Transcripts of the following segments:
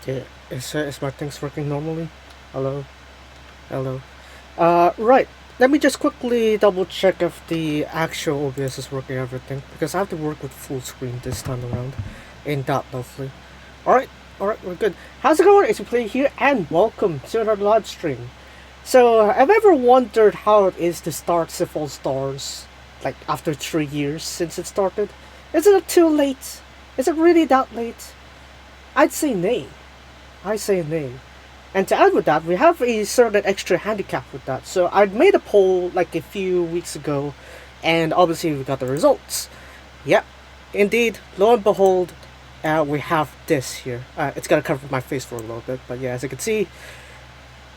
Okay, is my things working normally? Hello? Hello? Right. Let me just quickly double check if the actual OBS is working everything, because I have to work with full screen this time around. Ain't that lovely? Alright, we're good. How's it going? It's XPPlayer here, and welcome to another live stream. So, have you ever wondered how it is to start SIF All Stars, like, after 3 years since it started? Is it too late? Is it really that late? I'd say nay. I say nay. And to add with that, we have a certain extra handicap with that. So I made a poll like a few weeks ago, and obviously we got the results. Yep, indeed, lo and behold, we have this here. It's gonna cover my face for a little bit, but yeah, as you can see,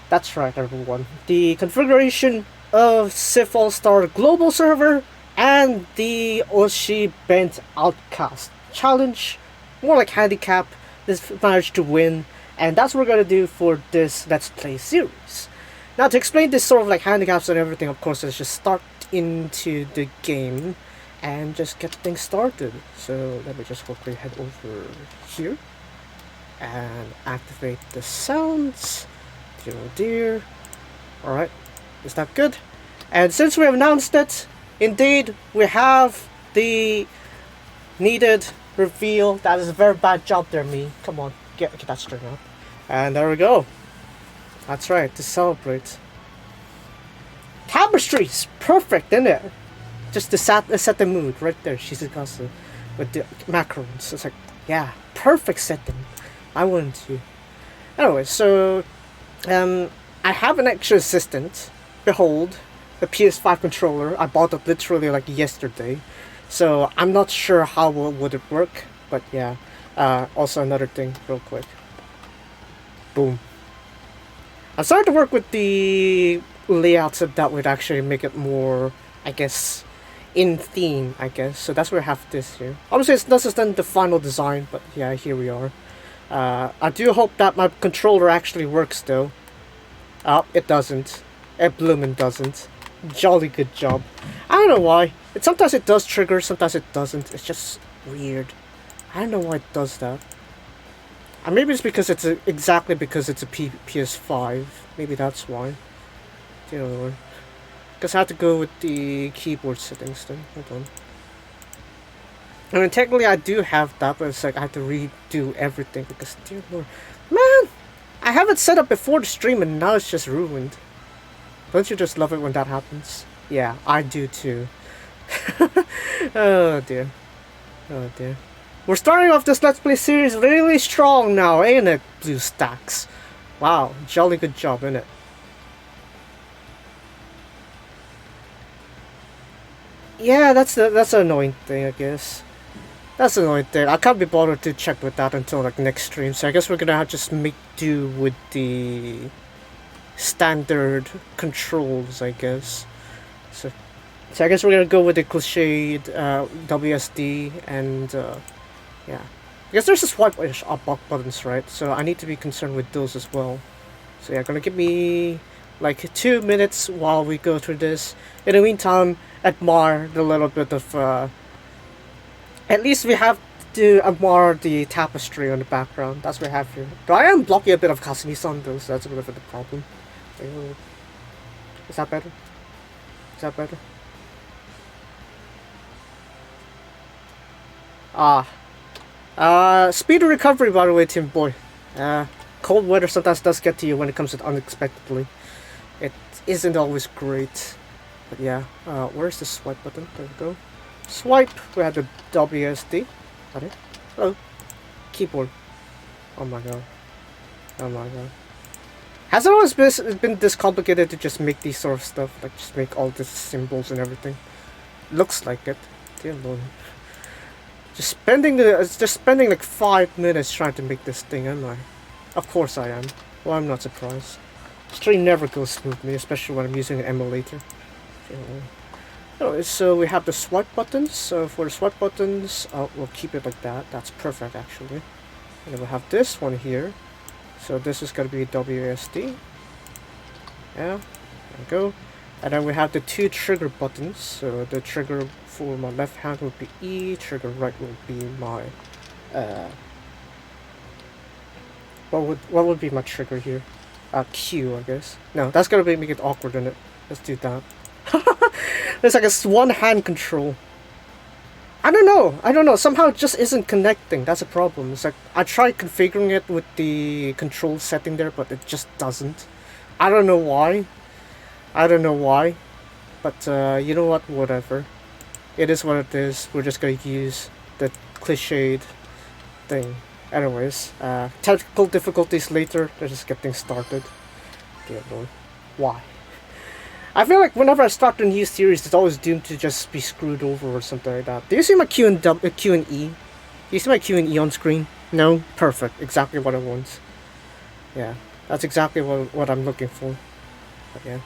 that's right, everyone. The configuration of SIF All-Star Global Server and the Oshi Bent Outcast Challenge, more like handicap, this managed to win. And that's what we're going to do for this Let's Play series. Now, to explain this sort of like handicaps and everything, of course, let's just start into the game and just get things started. So let me just quickly head over here and activate the sounds. Dear oh dear. Alright, is that good? And since we have announced it, indeed, we have the needed reveal. That is a very bad job there, me. Come on, get that straight up. And there we go. That's right, to celebrate. Tapestries! Perfect, isn't it? Just to set the mood right there. She's Casa with the macarons. It's like, yeah, perfect setting. I wouldn't too. Anyway, so I have an extra assistant. Behold, the PS5 controller. I bought it literally like yesterday. So I'm not sure how would it work, but yeah. Also another thing, real quick. Boom. I'm starting to work with the layouts that would actually make it more, I guess, in theme, I guess. So that's where I have this here. Obviously, it's not just the final design, but yeah, here we are. I do hope that my controller actually works, though. It doesn't. It bloomin' doesn't. Jolly good job. I don't know why. Sometimes it does trigger, sometimes it doesn't. It's just weird. I don't know why it does that. Maybe it's because it's exactly because it's a PS5. Maybe that's why. You know, because I have to go with the keyboard settings then. Hold on. I mean, technically I do have that, but it's like I have to redo everything because, dear lord, man, I have it set up before the stream and now it's just ruined. Don't you just love it when that happens? Yeah, I do too. Oh dear. Oh dear. We're starting off this Let's Play series really strong now, ain't it, Blue Stacks? Wow, jolly good job, innit? Yeah, that's an annoying thing, I guess. That's an annoying thing. I can't be bothered to check with that until like next stream, so I guess we're gonna have to just make do with the standard controls, I guess. So I guess we're gonna go with the cliched WSD and yeah. I guess there's a swipe up buttons, right? So I need to be concerned with those as well. So yeah, gonna give me like 2 minutes while we go through this. In the meantime, admire the little bit of at least we have to admire the tapestry on the background. That's what we have here. But I am blocking a bit of Kasumi-san though, so that's a bit of the problem. Is that better? Is that better? Speed of recovery, by the way, Tim Boy. Cold weather sometimes does get to you when it comes to unexpectedly. It isn't always great. But yeah, where's the swipe button? There we go. Swipe, we have the WSD. Got it? Hello. Keyboard. Oh my god. Oh my god. Has it always been this complicated to just make these sort of stuff? Like, just make all these symbols and everything? Looks like it. Dear lord. Just spending like 5 minutes trying to make this thing, am I? Of course I am. Well, I'm not surprised. Stream never goes smoothly, especially when I'm using an emulator. Anyway, so we have the swipe buttons. So for the swipe buttons, we'll keep it like that. That's perfect, actually. And then we'll have this one here. So this is going to be WSD. Yeah, there we go. And then we have the 2 trigger buttons. So the trigger for my left hand will be E, trigger right will be my What would be my trigger here? Q, I guess. No, that's gonna make it awkward, in it. Let's do that. There's like a one-hand control. I don't know. Somehow it just isn't connecting. That's a problem. It's like I tried configuring it with the control setting there, but it just doesn't. I don't know why. But you know what? Whatever. It is what it is. We're just gonna use the cliched thing. Anyways, technical difficulties later. They're just getting started. Dear Lord. Why? I feel like whenever I start a new series, it's always doomed to just be screwed over or something like that. Do you see my Q and E? Do you see my Q and E on screen? No? Perfect. Exactly what I want. Yeah. That's exactly what I'm looking for. But yeah.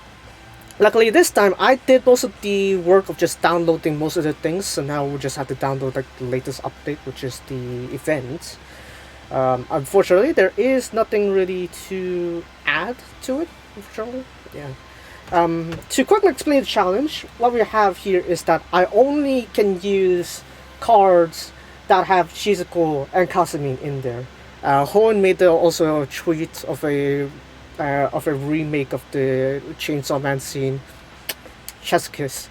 Luckily this time, I did most of the work of just downloading most of the things, so now we just have to download like the latest update, which is the event. Unfortunately, there is nothing really to add to it, unfortunately. Yeah. To quickly explain the challenge, what we have here is that I only can use cards that have Shizuko and Kasumi in there. Hoenn made also a tweet of a remake of the Chainsaw Man scene. Chef's kiss.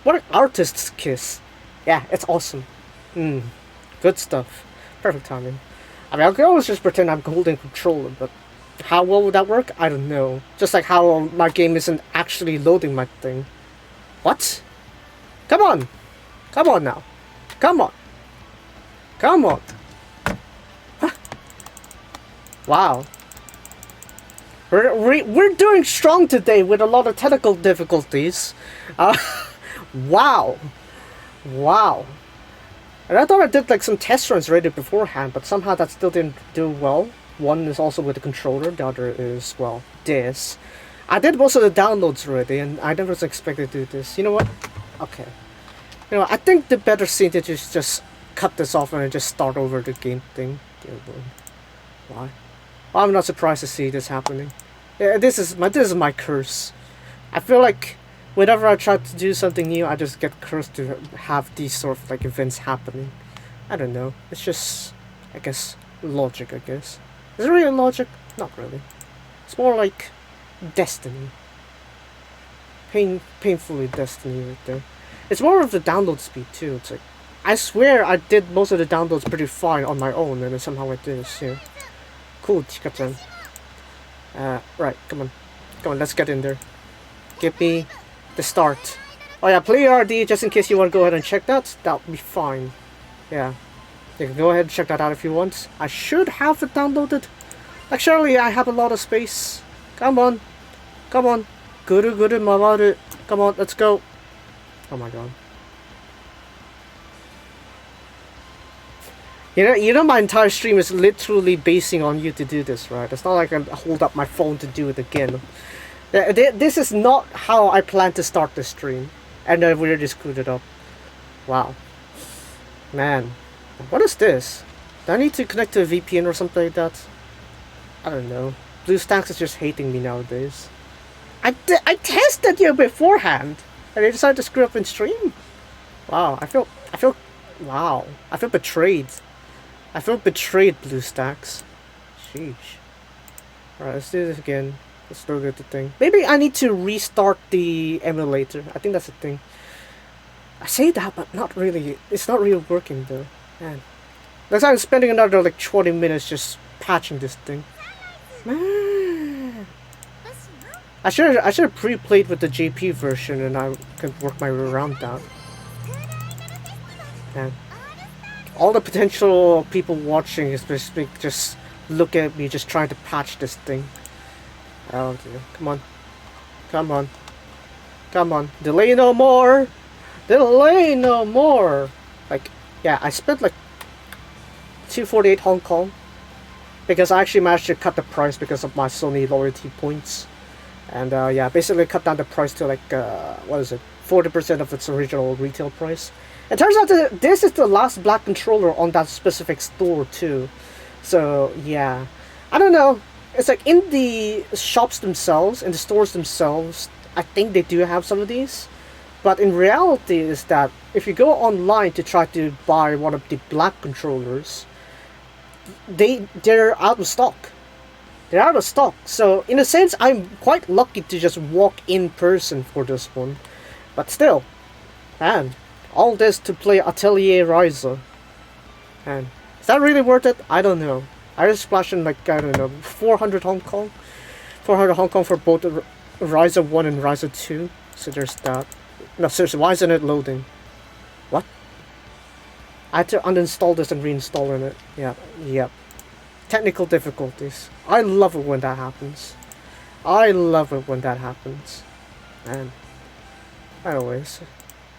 What an artist's kiss. Yeah, it's awesome. Good stuff. Perfect timing. I mean, I could always just pretend I'm holding controller, but how well would that work? I don't know. Just like how my game isn't actually loading my thing. What? Come on! Come on now. Come on! Come on! Huh. Wow. We're doing strong today with a lot of technical difficulties. Wow. Wow. And I thought I did like some test runs already beforehand, but somehow that still didn't do well. One is also with the controller, the other is, well, this. I did most of the downloads already, and I never was expected to do this. You know what? Okay. You know, I think the better thing to just cut this off and just start over the game thing. Why? Well, I'm not surprised to see this happening. Yeah, this is my curse. I feel like whenever I try to do something new, I just get cursed to have these sort of like events happening. I don't know. It's just, I guess, logic. I guess. Is it really logic? Not really. It's more like destiny. Painfully destiny right there. It's more of the download speed too. It's like, I swear I did most of the downloads pretty fine on my own, and then somehow I did this here. Cool, Chika-chan. Right, come on, let's get in there. Give me the start. Oh yeah, player RD, just in case you want to go ahead and check that, that'll be fine. Yeah. You can go ahead and check that out if you want. I should have it downloaded. Like, surely I have a lot of space. Come on. Come on. Guru Mamaru. Come on, let's go. Oh my god. You know my entire stream is literally basing on you to do this, right? It's not like I hold up my phone to do it again. This is not how I plan to start the stream. And I really screwed it up. Wow. Man. What is this? Do I need to connect to a VPN or something like that? I don't know. BlueStacks is just hating me nowadays. I tested you beforehand, and they decided to screw up in stream. Wow, I feel wow. I feel betrayed. I feel betrayed, BlueStacks. Sheesh. Alright, let's do this again. Let's look at the thing. Maybe I need to restart the emulator. I think that's the thing. I say that, but not really. It's not really working though. Man. Looks like I'm spending another like 20 minutes just patching this thing. Man. I should have pre-played with the JP version, and I could work my way around that. Man. All the potential people watching is basically just look at me just trying to patch this thing. Oh dear. Come on. Come on. Come on. Delay no more! Delay no more! Like, yeah, I spent like 248 Hong Kong because I actually managed to cut the price because of my Sony loyalty points. And yeah, basically cut down the price to like, what is it, 40% of its original retail price. It turns out that this is the last black controller on that specific store too. So yeah, I don't know. It's like in the shops themselves, in the stores themselves, I think they do have some of these. But in reality is that if you go online to try to buy one of the black controllers, they're out of stock. They're out of stock. So in a sense, I'm quite lucky to just walk in person for this one. But still, man, all this to play Atelier Ryza. And is that really worth it? I don't know. I just splashed in like, I don't know, 400 Hong Kong. 400 Hong Kong for both Ryza 1 and Ryza 2. So there's that. No, seriously, why isn't it loading? What? I had to uninstall this and reinstall in it. Yep. Technical difficulties. I love it when that happens. I love it when that happens. Man. Anyways.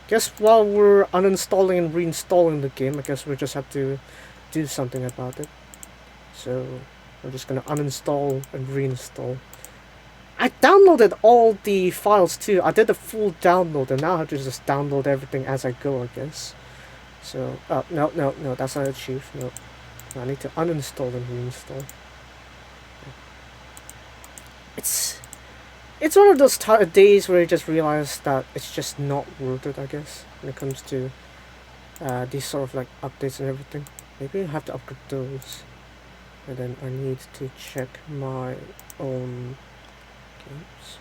Guess while we're uninstalling and reinstalling the game, I guess we just have to do something about it. So, I'm just gonna uninstall and reinstall. I downloaded all the files too. I did a full download and now I have to just download everything as I go, I guess. So, no, that's not achieved. No. I need to uninstall and reinstall. It's one of those days where you just realize that it's just not worth it, I guess, when it comes to these sort of like updates and everything. Maybe I have to upgrade those. And then I need to check my own games.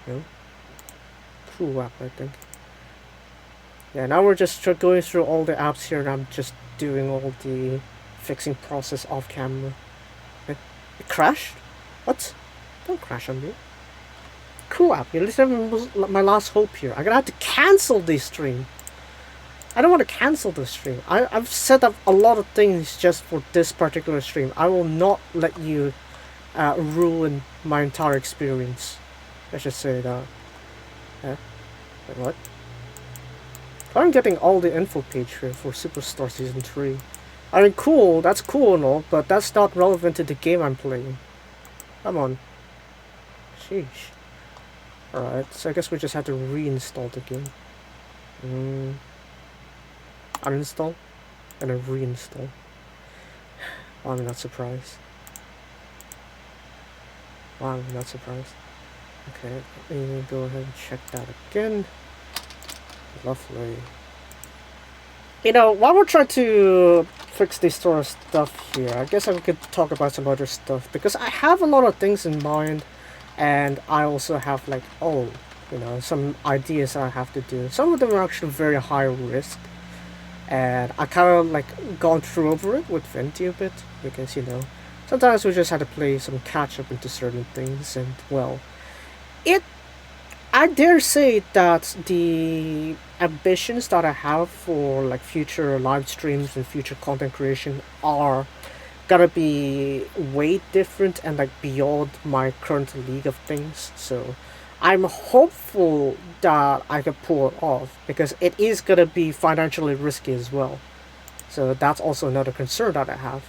No? Cool app, I think. Yeah, now we're just going through all the apps here and I'm just doing all the fixing process off camera. It crashed? What? Don't crash on me. Cool app, you're listening to my last hope here. I'm gonna have to cancel this stream. I don't want to cancel this stream. I've set up a lot of things just for this particular stream. I will not let you ruin my entire experience. I should say that. Wait, what? I'm getting all the info page here for Superstar Season 3. I mean, cool, that's cool and all, but that's not relevant to the game I'm playing. Come on. Sheesh. Alright, so I guess we just have to reinstall the game. Uninstall and then reinstall. I'm not surprised. I'm not surprised. Okay, let me go ahead and check that again. Lovely. You know, while we're trying to fix this sort of stuff here, I guess I could talk about some other stuff because I have a lot of things in mind and I also have like, some ideas I have to do. Some of them are actually very high risk. And I kind of like gone through over it with Venti a bit because, sometimes we just had to play some catch up into certain things and, well, I dare say that the ambitions that I have for like future live streams and future content creation are gonna be way different and like beyond my current league of things. So I'm hopeful that I can pull it off because it is gonna be financially risky as well. So that's also another concern that I have,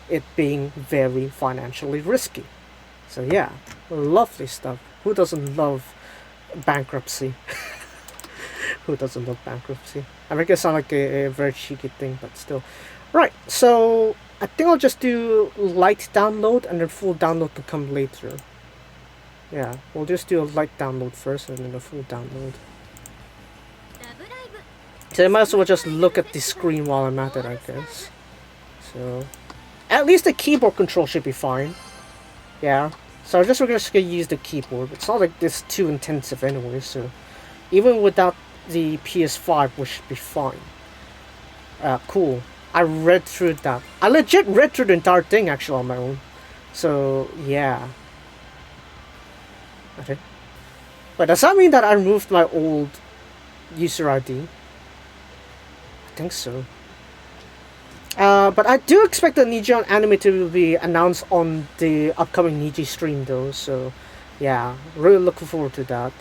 it being very financially risky. So yeah, lovely stuff. Who doesn't love bankruptcy? Who doesn't love bankruptcy? I make it sound like a very cheeky thing, but still. Right, so I think I'll just do light download and then full download to come later. Yeah, we'll just do a light download first and then a full download. So I might as well just look at the screen while I'm at it, I guess. So, at least the keyboard control should be fine. Yeah, so we're just gonna use the keyboard. It's not like this too intensive anyway, so even without the PS5, we should be fine. Cool. I read through that. I legit read through the entire thing actually on my own. So, yeah. Okay. But does that mean that I removed my old user ID? I think so. But I do expect the Niji anime to be announced on the upcoming Niji stream though, so yeah, really looking forward to that.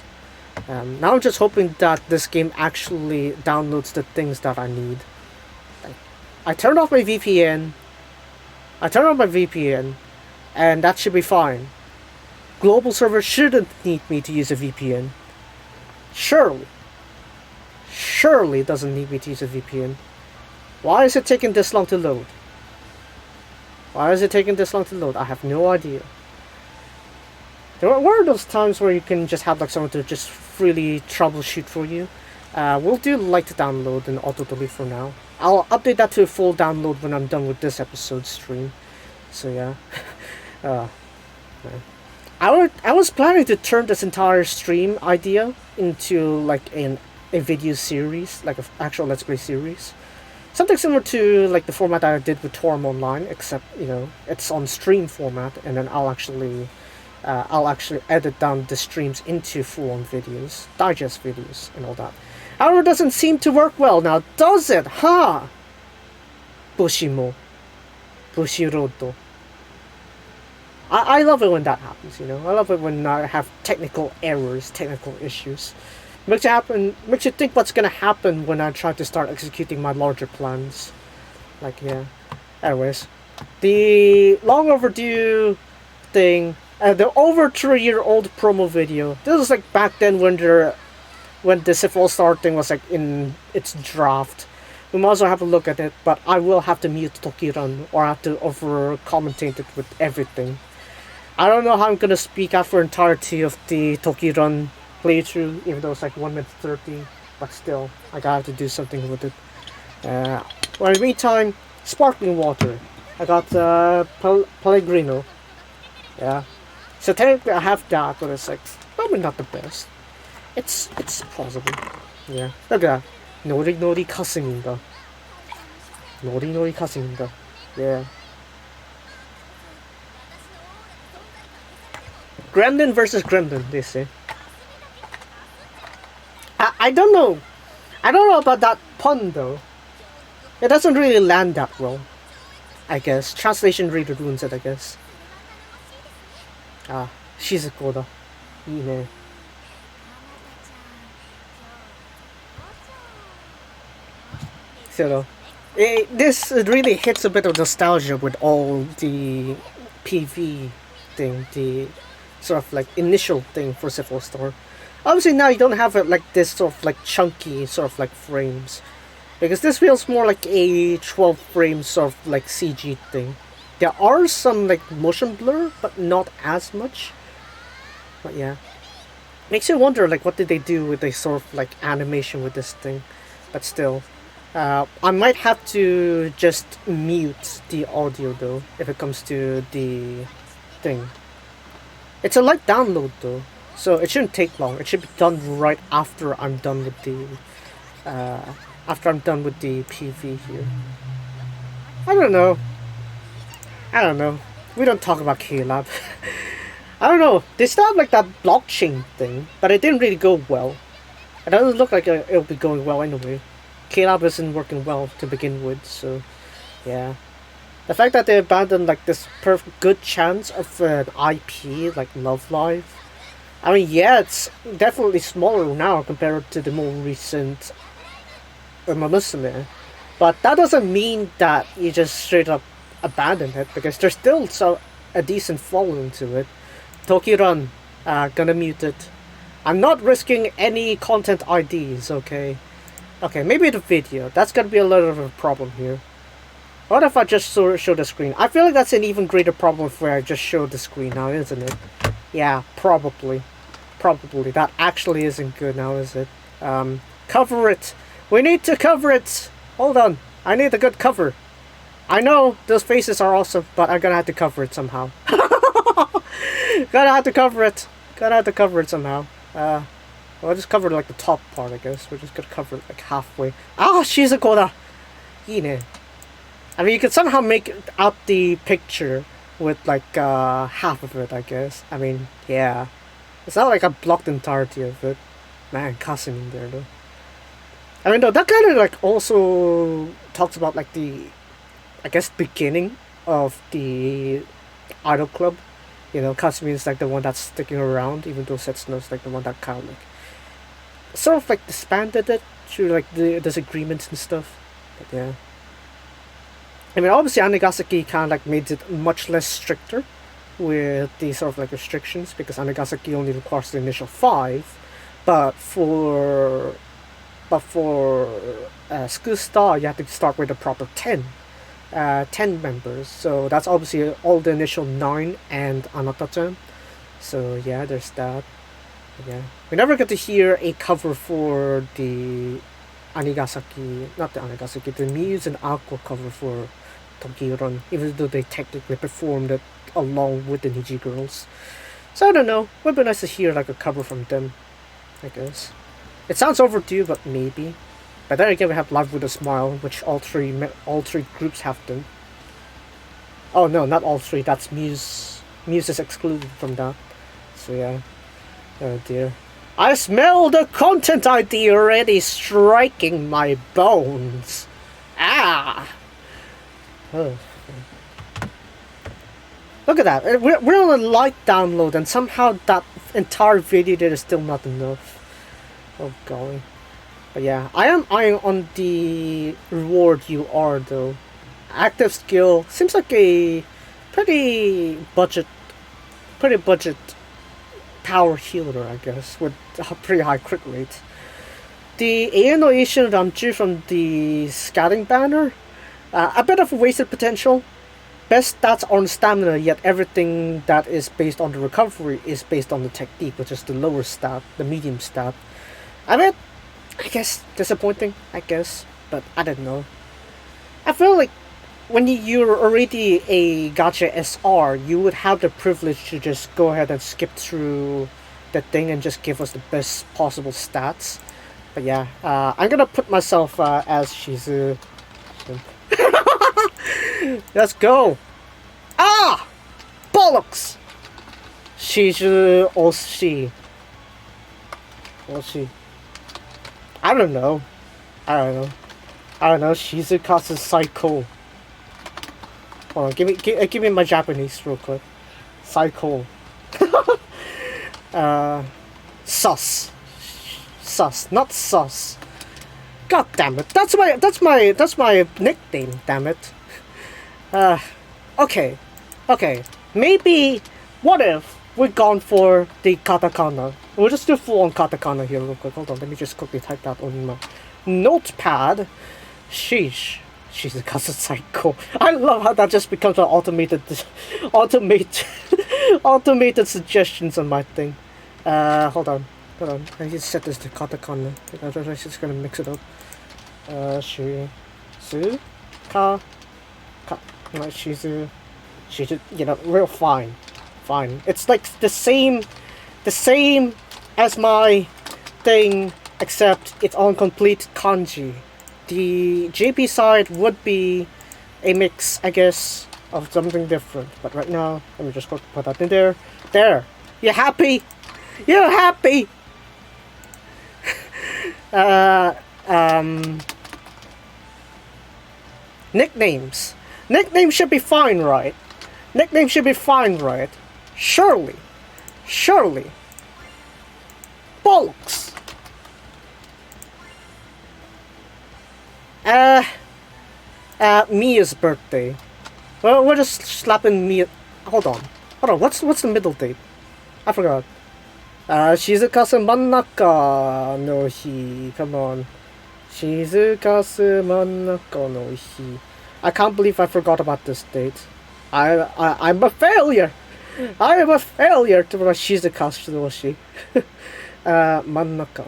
Now I'm just hoping that this game actually downloads the things that I need. I turned off my VPN. And that should be fine. Global server shouldn't need me to use a VPN. Surely it doesn't need me to use a VPN. Why is it taking this long to load? I have no idea. There were those times where you can just have like someone to just freely troubleshoot for you. We'll do light download and auto delete for now. I'll update that to a full download when I'm done with this episode stream. So yeah. Man. I was planning to turn this entire stream idea into like a video series, like an actual Let's Play series. Something similar to like the format that I did with Torm Online, except it's on stream format, and then I'll actually edit down the streams into full-on videos, digest videos, and all that. However, it doesn't seem to work well now, does it? Huh? Bushimo. Bushirodo. I love it when that happens, I love it when I have technical errors, technical issues. Makes you think what's gonna happen when I try to start executing my larger plans. Like, yeah. Anyways. The long overdue thing, the over 3-year-old promo video. This was like back then when the SIF All-Star thing was like in its draft. We might as well have a look at it, but I will have to mute Tokiran or have to over-commentate it with everything. I don't know how I'm gonna speak out for entirety of the Tokiran playthrough, even though it's like 1 minute 30, but still, I gotta have to do something with it. Well, in the meantime, sparkling water. I got Pellegrino. Yeah. So technically I have that, but it's like probably not the best. It's possible. Yeah. Look at that. Nori 카스입니다. Nori 카스입니다. Yeah. Gremlin versus Gremlin, they say. I don't know. I don't know about that pun though. It doesn't really land that well, I guess. Translation really ruins it, I guess. Ah, Shizuko-da. いいね. So, this really hits a bit of nostalgia with all the PV thing, the sort of like initial thing for SIF All-Star. Obviously now you don't have it like this sort of like chunky sort of like frames, because this feels more like a 12 frame sort of like CG thing. There are some like motion blur, but not as much. But yeah, makes you wonder like what did they do with the sort of like animation with this thing. But still, I might have to just mute the audio though if it comes to the thing. It's a light download though, so it shouldn't take long. It should be done right after I'm done with the PV here. I don't know. We don't talk about K-Lab. I don't know. They still have like that blockchain thing, but it didn't really go well. It doesn't look like it'll be going well anyway. K-Lab isn't working well to begin with, so yeah. The fact that they abandoned like this perfect good chance of an IP like Love Live. I mean, yeah, it's definitely smaller now compared to the more recent Umamusume, but that doesn't mean that you just straight up abandon it, because there's still a decent following to it. Tokiran, gonna mute it. I'm not risking any content IDs, okay? Okay, maybe the video. That's gonna be a little of a problem here. What if I just show the screen? I feel like that's an even greater problem if I just show the screen now, isn't it? Yeah, probably. Probably. That actually isn't good now, is it? Cover it! We need to cover it! Hold on. I need a good cover. I know those faces are awesome, but I'm gonna have to cover it somehow. Gonna have to cover it somehow. I'll just cover like the top part, I guess. We're just gonna cover it like halfway. Ah, Shizuko-da! いいね. I mean, you could somehow make out the picture with like half of it, I guess. I mean, yeah. It's not like I blocked the entirety of it. Man, Kasim in there though. I mean, though, that kind of like also talks about like the, I guess, beginning of the idol club. You know, Kasumi is like the one that's sticking around, even though Setsuno's like the one that kind of like sort of like disbanded it through like the disagreements and stuff. But yeah, I mean, obviously Anigasaki kind of like made it much less stricter with the sort of like restrictions, because Anigasaki only requires the initial 5, but for School Star you have to start with a proper 10 members, so that's obviously all the initial 9 and Anata-chan. So yeah, there's that. Yeah, we never get to hear a cover for the Anigasaki, not the Anigasaki, the Muse and Aqua cover for Tokyo Run, even though they technically performed it along with the Niji girls. So I don't know. Would be nice to hear like a cover from them, I guess. It sounds overdue, but maybe. But then again, we have Live with a Smile, which all three groups have done. Oh no, not all three. That's Muse. Muse is excluded from that. So yeah. Oh dear. I smell the content ID already striking my bones. Ah. Oh. Look at that. We're on a light download, and somehow that entire video data is still not enough. Oh golly. But yeah, I am eyeing on the reward UR though. Active skill seems like a pretty budget power healer, I guess, with a pretty high crit rate. The ANO Asian Ramju from the scouting banner, a bit of a wasted potential. Best stats on stamina, yet everything that is based on the recovery is based on the technique, which is the lower stat, the medium stat. I mean, I guess disappointing, I guess, but I don't know. I feel like when you're already a gacha SR, you would have the privilege to just go ahead and skip through the thing and just give us the best possible stats. But yeah, I'm gonna put myself as Shizu. Let's go! Ah! Bollocks! Shizu Oshi. Oshi. I don't know. Shizuka's Psycho. Hold on, give me my Japanese real quick. Psycho. Sus, not sus. God damn it! That's my nickname. Damn it. Okay. Maybe. What if we're gone for the katakana? We'll just do full on katakana here real quick. Hold on, let me just quickly type that on my notepad. Sheesh. Shizuka's Psycho. I love how that just becomes an automated suggestions on my thing. Hold on. I need to set this to katakana. I'm just gonna mix it up. Shizuka. Shizu, you know, real fine. It's like the same as my thing, except it's on complete kanji. The JP side would be a mix, I guess, of something different. But right now, let me just put that in there. There. You happy? You happy? Nicknames. Nicknames should be fine, right? Surely. Bollocks. Mia's birthday. Well, we're just slapping Mia. Hold on. What's the middle date? I forgot. Shizuka's Mannaka no Hi. Come on. Shizuka's Mannaka no Hi. I can't believe I forgot about this date. I'm a failure. I am a failure to remember Shizuka's no Hi. Mannaka.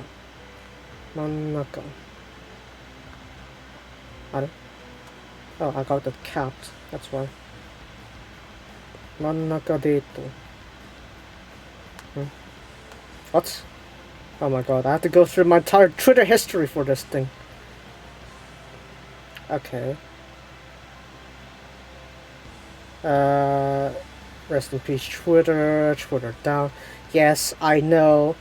Oh, I got that capped. That's why. Mannaka Deto. What? Oh my god, I have to go through my entire Twitter history for this thing. Okay. Rest in peace, Twitter down. Yes, I know,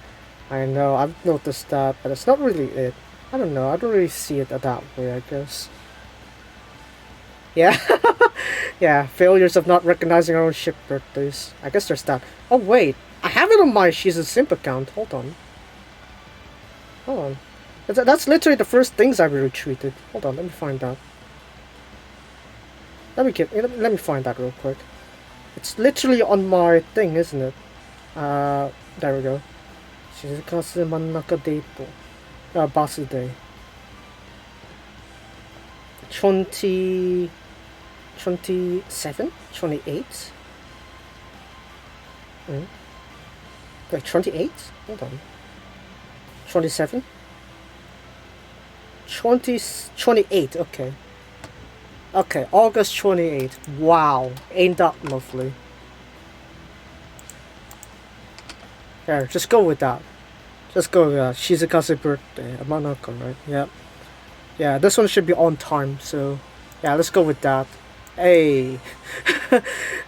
I've noticed that, but it's not really it. I don't know, I don't really see it that way, I guess. Yeah. Yeah, failures of not recognizing our own ship birthdays. I guess there's that. Oh wait, I have it on my She's a Simp account. Hold on. That's literally the first things I retweeted. Hold on, let me find that. Let me find that real quick. It's literally on my thing, isn't it? There we go. Shizukasu Mannaka Deito. Birthday. 27? 28? Wait, 28? Hold on. 27? 28, okay. Okay, August 28th. Wow, ain't that lovely. There, just go with that. Just go with that. Shizuka's birthday. Amanaka, right? Yeah. Yeah, this one should be on time, so... Yeah, let's go with that. Hey.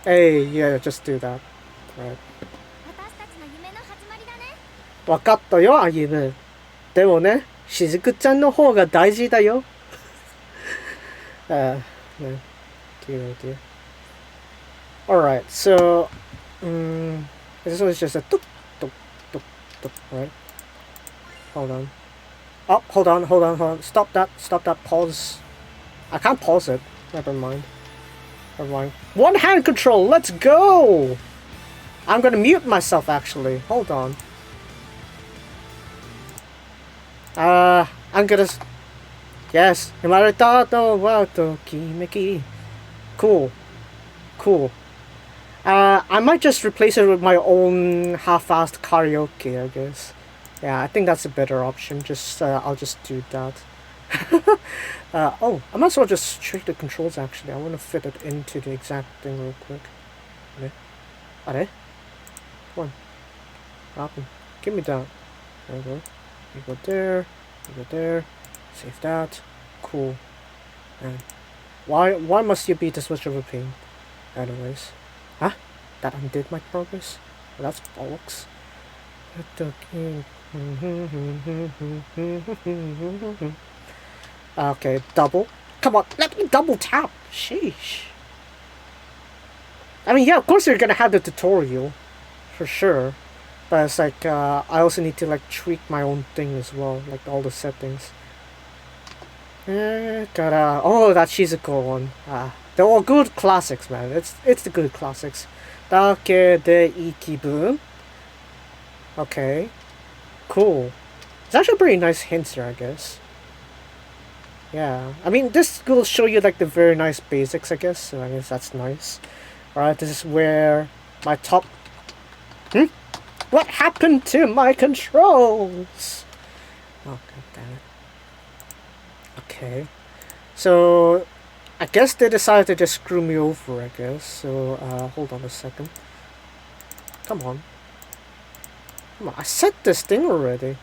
Hey, yeah, just do that. Right. わかったよ、あゆむ。でもね、しずくちゃんの方が大事だよ。No. Dear, dear. Alright, so... this one is just a tuk, tuk, tuk, tuk, right? Hold on. Oh, hold on. Stop that, pause. I can't pause it. Never mind. One hand control, let's go! I'm gonna mute myself, actually. Hold on. I'm gonna... Yes. Cool. I might just replace it with my own half-assed karaoke, I guess. Yeah, I think that's a better option. I'll just do that. Oh, I might as well just trick the controls, actually. I want to fit it into the exact thing real quick. Come on. What happened? Give me that. There we go. You go there. You go there. Save that. Cool. And why must you be this much of a pain? Anyways. Huh? That undid my progress? Well, that's bollocks. Okay, double. Come on, let me double tap. Sheesh. I mean, yeah, of course you're gonna have the tutorial. For sure. But it's like, I also need to, like, tweak my own thing as well. Like, all the settings. Oh, that Shizuko one. They're all good classics, man. It's the good classics. Dake de ikibun. Okay. Cool. It's actually pretty nice hints here, I guess. Yeah. I mean, this will show you, like, the very nice basics, I guess. So I guess that's nice. Alright, this is where my top... What happened to my controls? Oh, god damn it. Okay. So, I guess they decided to just screw me over, I guess. So, hold on a second. Come on. I set this thing already.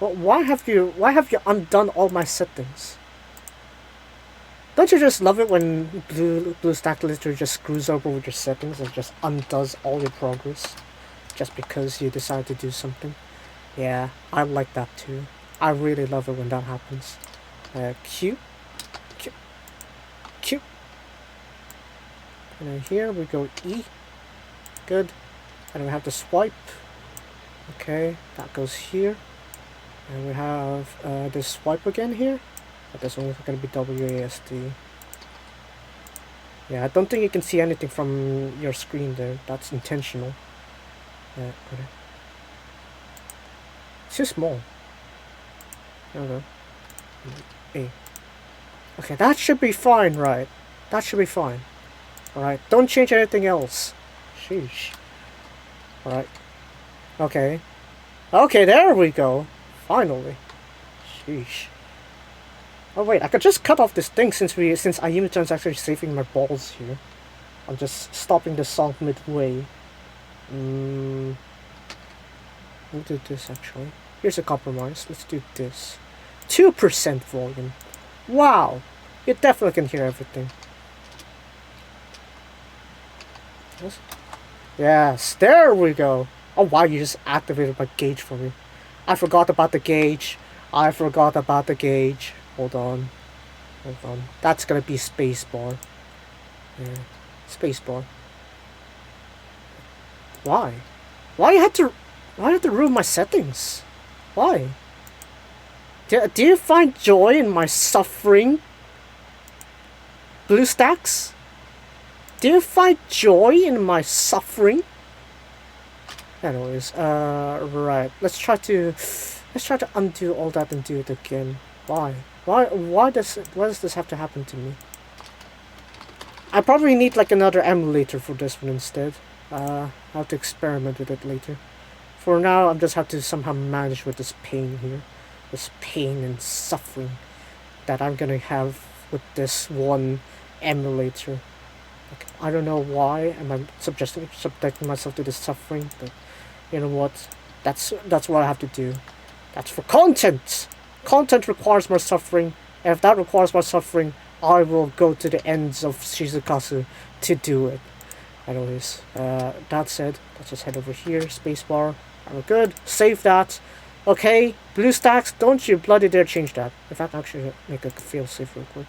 Well, why have you undone all my settings? Don't you just love it when BlueStack literally just screws over with your settings and just undoes all your progress? Just because you decide to do something? Yeah, I like that too. I really love it when that happens. Q. And then here we go E. Good. And we have the swipe. Okay, that goes here. And we have this swipe again here. But this one's going to be WASD. Yeah, I don't think you can see anything from your screen there. That's intentional. Okay. It's too small. There we go. A. Okay, that should be fine, right? That should be fine. Alright, don't change anything else. Sheesh. Alright. Okay. Okay, there we go. Finally. Sheesh. Oh wait, I could just cut off this thing since Ayumi-chan's actually saving my balls here. I'm just stopping the song midway. We'll do this actually. Here's a compromise. Let's do this. 2% volume. Wow! You definitely can hear everything. Yes, there we go. Oh wow, you just activated my gauge for me. I forgot about the gauge. Hold on. That's gonna be spacebar. Yeah, spacebar. Why? Why you had to ruin my settings? Why? Do you find joy in my suffering? BlueStacks? Do you find joy in my suffering? Anyways, right. Let's try to undo all that and do it again. Why? Why does this have to happen to me? I probably need like another emulator for this one instead. I'll have to experiment with it later. For now, I just have to somehow manage with this pain here. this pain and suffering that I'm gonna have with this one emulator. Like, I don't know why am I subjecting myself to this suffering, but you know what? That's what I have to do. That's for content. Content requires more suffering, and if that requires more suffering, I will go to the ends of Shizukasu to do it. Anyways, that said, let's just head over here. Spacebar. We're good. Save that. Okay, BlueStacks, don't you bloody dare change that. In fact, actually, make a fail safe real quick.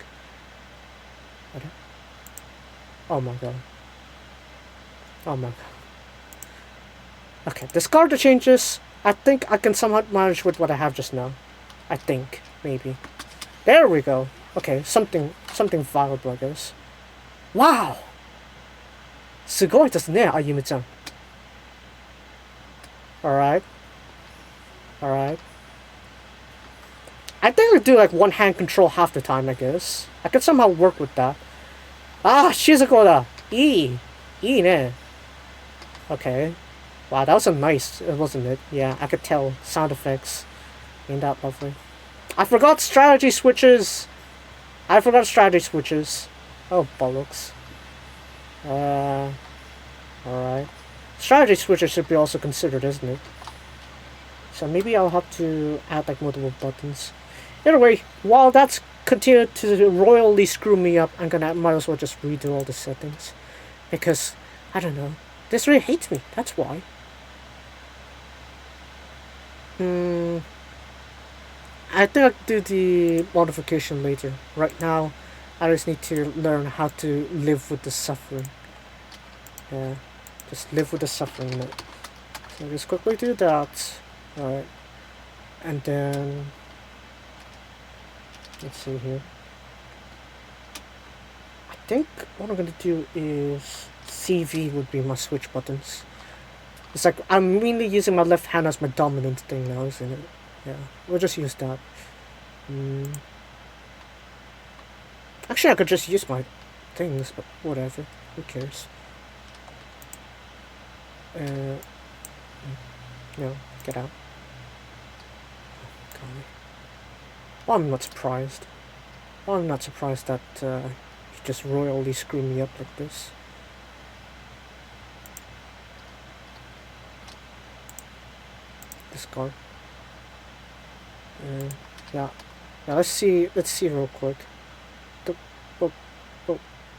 Oh my god. Oh my god. Okay, discard the changes. I think I can somehow manage with what I have just now. I think, maybe. There we go. Okay, something viable, I guess. Wow! すごいですね、あゆみちゃん. Alright. Alright. I think I do like one hand control half the time, I guess. I could somehow work with that. Ah, Shizuko da! Iいね. Okay. Wow, that was a nice, wasn't it? Yeah, I could tell. Sound effects. Ain't that lovely? I forgot strategy switches! Oh, bollocks. Alright. Strategy switches should be also considered, isn't it? So maybe I'll have to add like multiple buttons. Either way, while that's continued to royally screw me up, might as well just redo all the settings. Because, I don't know, this really hates me, that's why. I think I'll do the modification later. Right now, I just need to learn how to live with the suffering. Yeah, just live with the suffering. So just quickly do that. Alright. And then, let's see here. I think what I'm gonna do is CV would be my switch buttons. It's like I'm mainly using my left hand as my dominant thing now, isn't it? Yeah, we'll just use that. Actually, I could just use my things, but whatever. Who cares? No, get out. Well, I'm not surprised. Well, I'm not surprised that you just royally screw me up like this. Discard. Yeah. Now let's see real quick.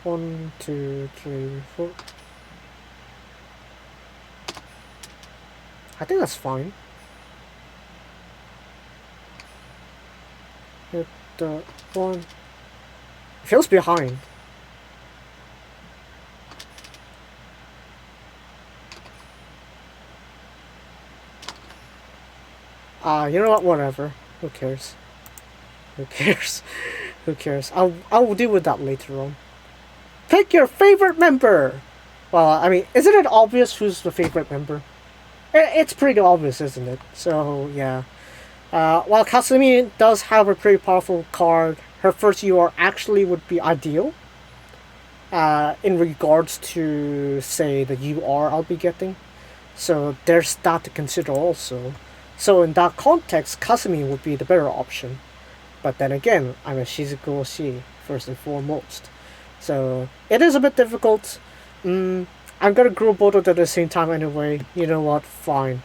1, 2, 3, 4. I think that's fine. Hit the 1. It feels behind. You know what? Whatever. Who cares? Who cares? Who cares? I'll deal with that later on. Pick your favorite member! Well, I mean, isn't it obvious who's the favorite member? It's pretty obvious, isn't it? So, yeah. While Kasumi does have a pretty powerful card, her first UR actually would be ideal. In regards to, say, the UR I'll be getting. So, there's that to consider also. So, in that context, Kasumi would be the better option. But then again, I'm a Shizuku Oshi, first and foremost. So, it is a bit difficult. I'm gonna group both of them at the same time anyway. You know what? Fine.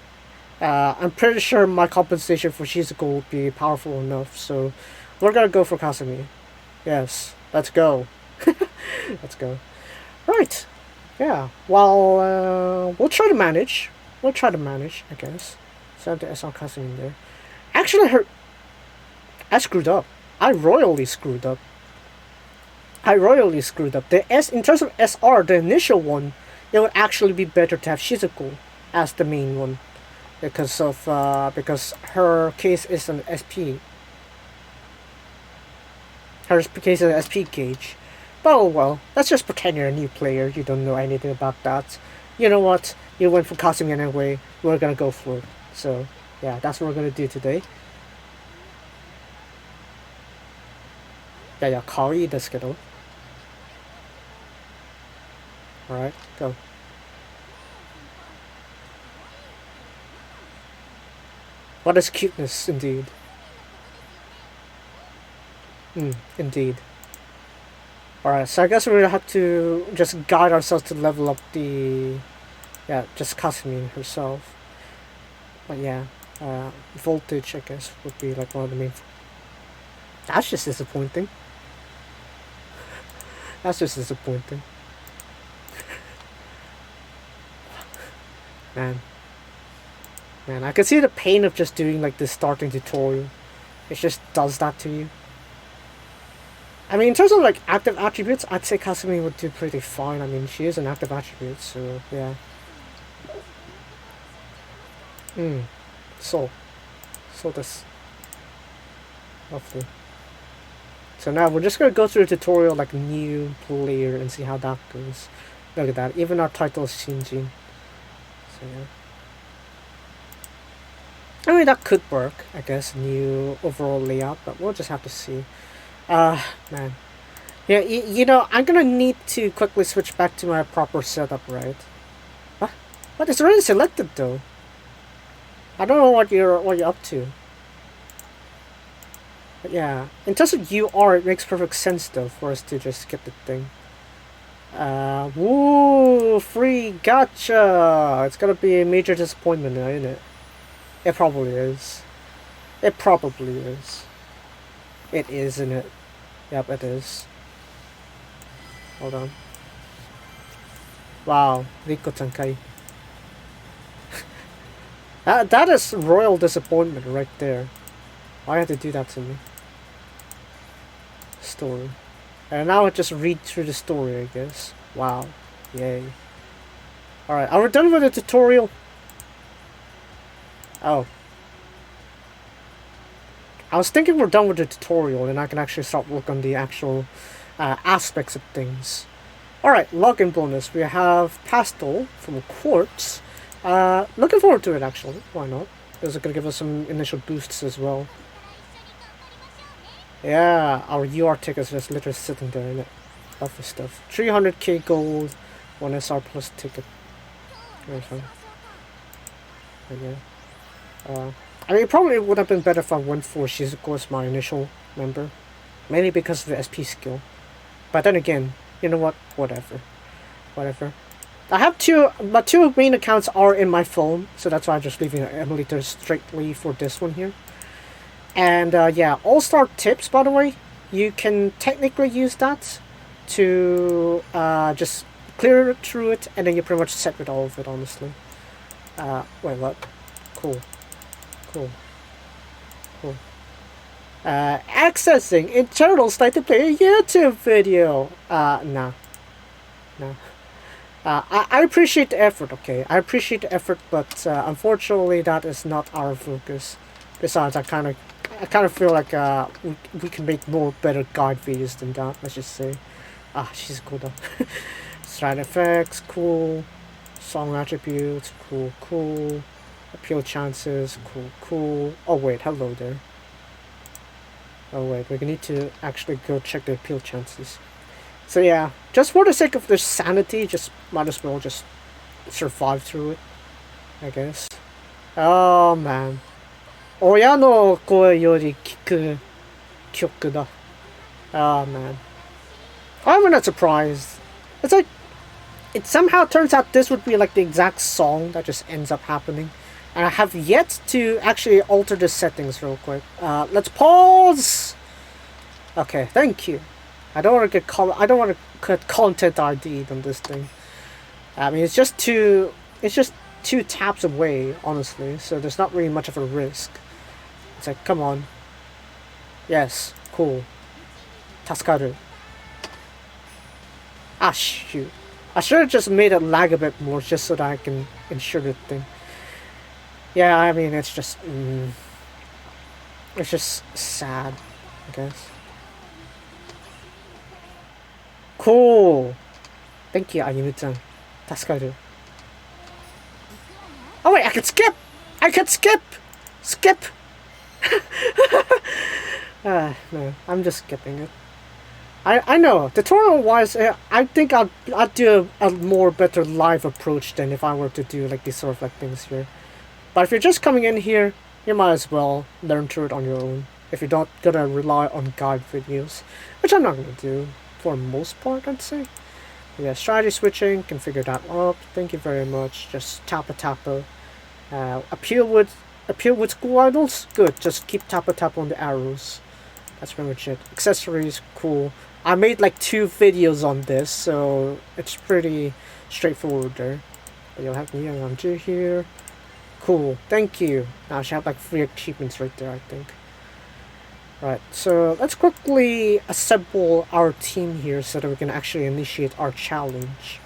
I'm pretty sure my compensation for Shizuku will be powerful enough, so we're gonna go for Kasumi. Yes, let's go. Let's go. Right. Yeah. Well, we'll try to manage. I guess. So I have the SR Kasumi there. Actually, I screwed up. I royally screwed up. In terms of SR, the initial one, it would actually be better to have Shizuku as the main one. Because her case is an SP. Her case is an SP gauge. But oh well, let's just pretend you're a new player, you don't know anything about that. You know what? You went for Kasumi anyway, we're gonna go for it. So, yeah, that's what we're gonna do today. Yeah, 可愛いですけど. Alright, go. What is cuteness, indeed. Indeed. Alright, so I guess we're gonna have to just guide ourselves to level up the... Yeah, just Kasumi herself. But yeah, voltage, I guess, would be like one of the main... That's just disappointing. That's just disappointing. Man. Man, I can see the pain of just doing like this starting tutorial. It just does that to you. I mean, in terms of like active attributes, I'd say Kasumi would do pretty fine. I mean, she is an active attribute, so yeah. So this. Lovely. So now we're just gonna go through a tutorial like new player and see how that goes. Look at that, even our title is Shinjin. So yeah. I mean, that could work, I guess, new overall layout, but we'll just have to see. Man. Yeah, you know, I'm gonna need to quickly switch back to my proper setup, right? What? What? It's already selected, though. I don't know what you're up to. But yeah, in terms of UR, it makes perfect sense, though, for us to just skip the thing. Woo! Free gacha! It's gonna be a major disappointment, isn't it? It probably is. It probably is. It is, isn't it? Yep, it is. Hold on. Wow, Riko Tankai. That is royal disappointment right there. Why had to do that to me? Story. And now I just read through the story, I guess. Wow. Yay. Alright, are we done with the tutorial? Oh. I was thinking we're done with the tutorial and I can actually start work on the actual aspects of things. Alright, login bonus. We have Pastel from Quartz. Looking forward to it, actually. Why not? This is going to give us some initial boosts as well. Yeah, our UR ticket is just literally sitting there in it. Lovely stuff. 300k gold, 1 SR plus ticket. Okay. Yeah. I mean, it probably would have been better if I went for Shizuko as my initial member. Mainly because of the SP skill. But then again, you know what? Whatever. I have my two main accounts are in my phone, so that's why I'm just leaving emulator strictly for this one here. And yeah, All-Star Tips, by the way, you can technically use that to just clear through it, and then you're pretty much set with all of it, honestly. Wait, what? Cool. Accessing internals like to play a YouTube video. Nah. I appreciate the effort, okay? I appreciate the effort, but unfortunately that is not our focus. Besides, I kind of feel like we can make more better guide videos than that, let's just say. She's cool though. Strat effects, cool. Song attributes, cool. Appeal chances, cool. Oh wait, hello there. Oh wait, we need to actually go check the appeal chances. So yeah, just for the sake of their sanity, just might as well just survive through it, I guess. Oh man. 親の声より聞く曲だ. Oh man. I'm not surprised. It's like, it somehow turns out this would be like the exact song that just ends up happening. And I have yet to actually alter the settings real quick. Let's pause! Okay, thank you. I don't want to get content ID'd on this thing. I mean, it's just two taps away, honestly, so there's not really much of a risk. It's like, come on. Yes, cool. Tasukaru. Shoot. I should have just made it lag a bit more just so that I can ensure the thing. Yeah, I mean, it's just sad, I guess. Cool. Thank you, Ayumu-chan. Tasukaru. Oh wait, I can skip! Skip! No, I'm just skipping it. I know, tutorial-wise, I think I'd do a more better live approach than if I were to do like these sort of like things here. But if you're just coming in here, you might as well learn through it on your own. if you're not gonna rely on guide videos, which I'm not gonna do for most part, I'd say. Yeah, strategy switching, can figure that up. Thank you very much. Just tappa. Appeal with school idols? Good, just keep tappa on the arrows. That's pretty much it. Accessories, cool. I made like 2 videos on this, so it's pretty straightforward there. But you'll have Niyangamji here. Cool, thank you. Now I should have like 3 achievements right there, I think. Right, so let's quickly assemble our team here so that we can actually initiate our challenge.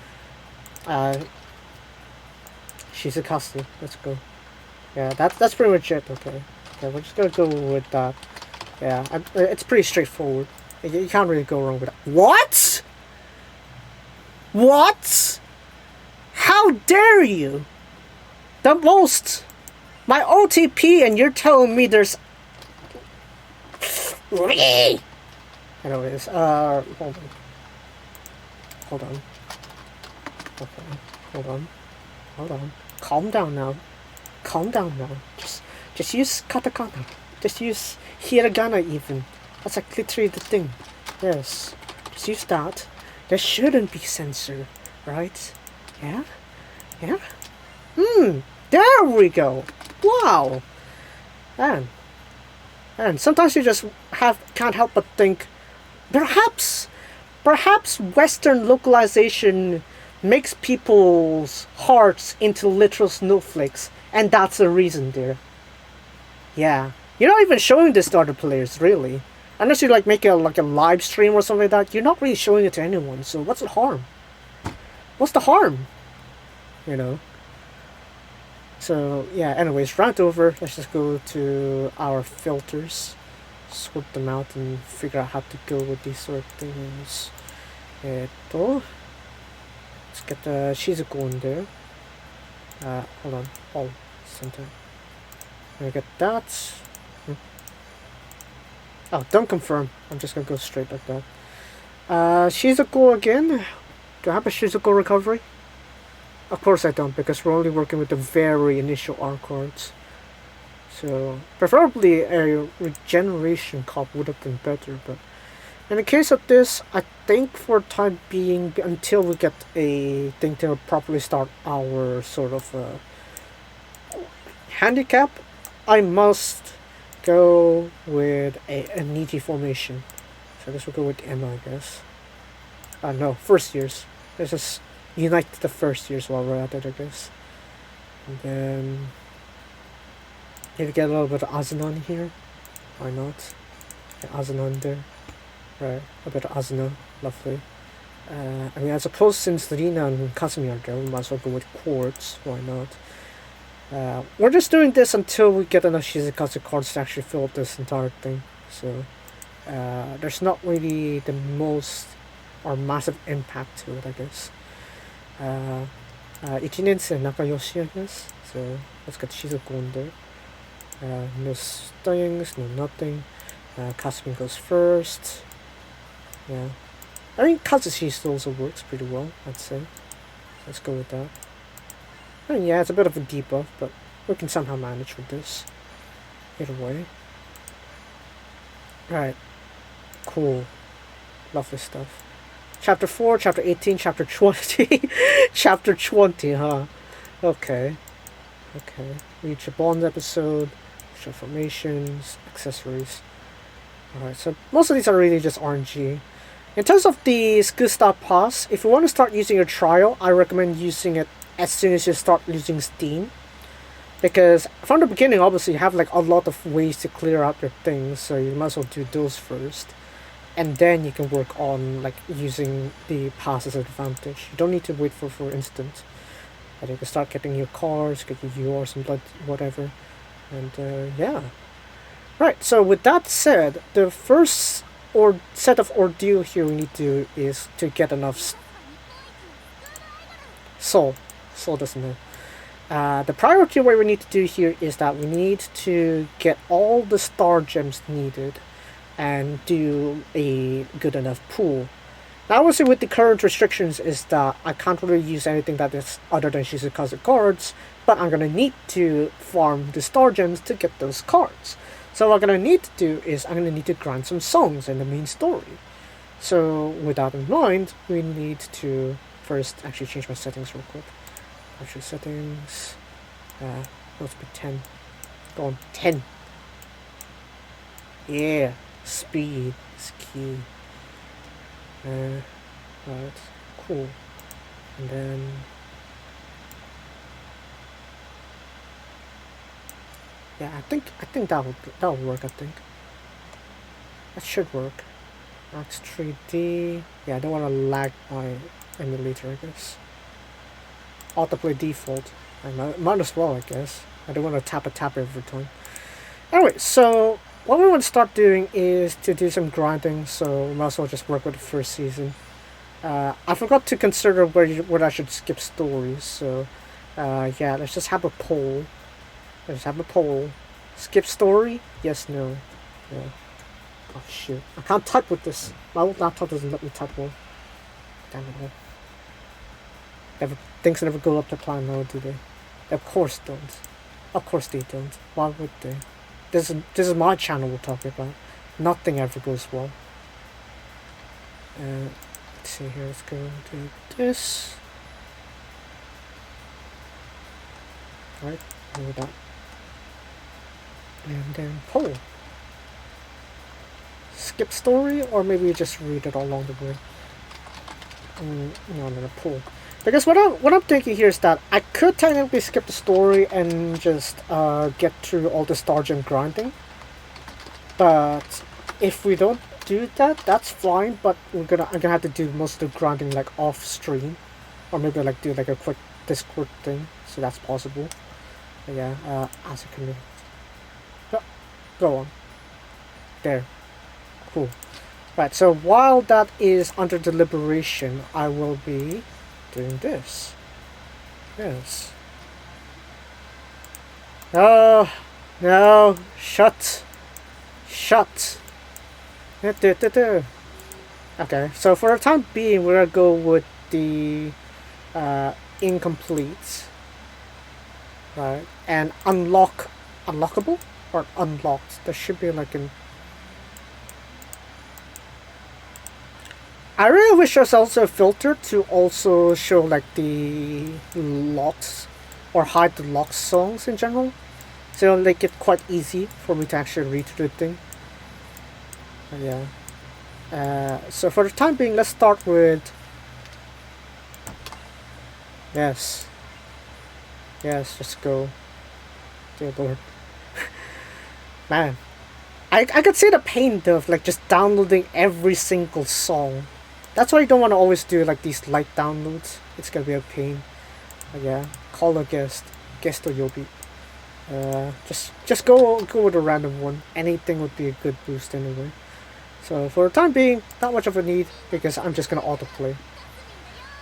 Shizukatsu, let's go. Yeah, that's pretty much it, okay. Okay, we're just gonna go with that. Yeah, it's pretty straightforward. You can't really go wrong with that. What? What? How dare you? The most! My OTP and you're telling me there's... Anyways, hold on. Okay, hold on. Calm down now. Just use katakana. Just use hiragana even. That's like literally the thing. Yes. Just use that. There shouldn't be censor, right? Yeah? There we go. Wow. And sometimes you just can't help but think, perhaps Western localization makes people's hearts into literal snowflakes, and that's the reason there. Yeah. You're not even showing this to other players, really. Unless you like make a live stream or something like that, you're not really showing it to anyone, so what's the harm? What's the harm? You know? So, yeah, anyways, rant over. Let's just go to our filters, sort them out, and figure out how to go with these sort of things. Let's get the Shizuko in there. Hold on. Oh, center. Let me get that. Oh, don't confirm. I'm just gonna go straight like that. Shizuko again. Do I have a Shizuko recovery? Of course I don't, because we're only working with the very initial R cards. So, preferably a regeneration cup would have been better, but in the case of this, I think for time being, until we get a thing to properly start our sort of handicap, I must go with a Niji formation. So I guess we'll go with Emma, I guess. No, first years. Let's just unite the first years while we're at it, I guess. And then maybe get a little bit of Azunan here. Why not? Get Azunan there. Right, a bit of Asuna. Lovely. I mean, I suppose since Rina and Kasumi are there, we might as well go with Quartz. Why not? We're just doing this until we get enough Shizukatsu cards to actually fill up this entire thing. So, there's not really the most or massive impact to it, I guess. 1年生仲良し, I guess. So let's get Shizuko in there. No things, no nothing. Kasumi goes first. Yeah. I think Kazushi still also works pretty well, I'd say. Let's go with that. I mean, yeah, it's a bit of a debuff, but we can somehow manage with this. Either way. Right. Cool. Lovely stuff. Chapter 4, Chapter 18, Chapter 20. Chapter 20, huh? Okay. Reach a bond episode. Show formations. Accessories. Alright, so most of these are really just RNG. In terms of the Skusta Pass, if you want to start using your trial, I recommend using it as soon as you start using Steam. Because from the beginning, obviously, you have like a lot of ways to clear out your things, so you might as well do those first. And then you can work on like using the pass as an advantage. You don't need to wait for instance. But you can start getting your cars, get your yours and blood, whatever. And yeah. Right, so with that said, the first set of ordeal here we need to do is to get enough soul. Soul doesn't know. The priority what we need to do here is that we need to get all the star gems needed and do a good enough pool. Now obviously with the current restrictions is that I can't really use anything that is other than Shizukatsu cards, but I'm gonna need to farm the star gems to get those cards. So what I'm gonna need to do is I'm gonna need to grind some songs in the main story. So with that in mind, we need to first actually change my settings real quick. Actually settings, let's be 10. Go on, 10. Yeah, speed is key. Right, cool. And then yeah, I think that'll work. I think that should work. Max 3D. Yeah, I don't want to lag my emulator, I guess. Autoplay default. I might as well, I guess. I don't want to tap every time. Anyway, so what we want to start doing is to do some grinding, so we might as well just work with the first season. I forgot to consider where I should skip stories, so yeah, let's just have a poll. Skip story? Yes, no. Yeah. Oh shoot. I can't type with this. My old laptop doesn't let me type well. Damn it. Things never go up to plan now, do they? Of course don't. Of course they don't. Why would they? This is my channel we're talking about. Nothing ever goes well. Let's see here, let's go do this. Right, do that. And then poll. Skip story, or maybe just read it all along the way. No, poll. Because what I'm thinking here is that I could technically skip the story and just get through all the star gem grinding. But if we don't do that, that's fine. But I'm gonna have to do most of the grinding like off stream, or maybe like do like a quick Discord thing, so that's possible. But yeah, as a community. Go on. There. Cool. Right, so while that is under deliberation, I will be doing this. Yes. Oh, no. Shut. Okay, so for the time being, we're gonna go with the incomplete. Right, and unlockable? Or unlocked. There should be like an... I really wish there's also a filter to also show like the locks or hide the locked songs in general. So it'll make it quite easy for me to actually read through the thing. But yeah. So for the time being, let's start with... Yes, just go. Dear Lord. Man, I could see the pain of like just downloading every single song. That's why you don't want to always do like these light downloads. It's gonna be a pain. But yeah, call a guest or Yobi. Just go with a random one. Anything would be a good boost anyway. So for the time being, not much of a need because I'm just gonna autoplay.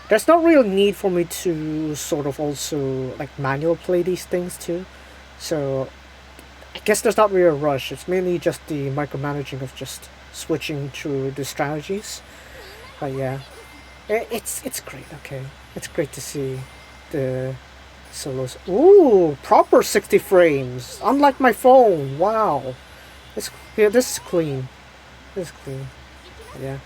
There's no real need for me to sort of also like manual play these things too. So I guess there's not really a rush. It's mainly just the micromanaging of just switching through the strategies. But yeah, it's great. Okay, it's great to see the solos. Ooh, proper 60 frames. Unlike my phone. Wow, this is clean. Yeah.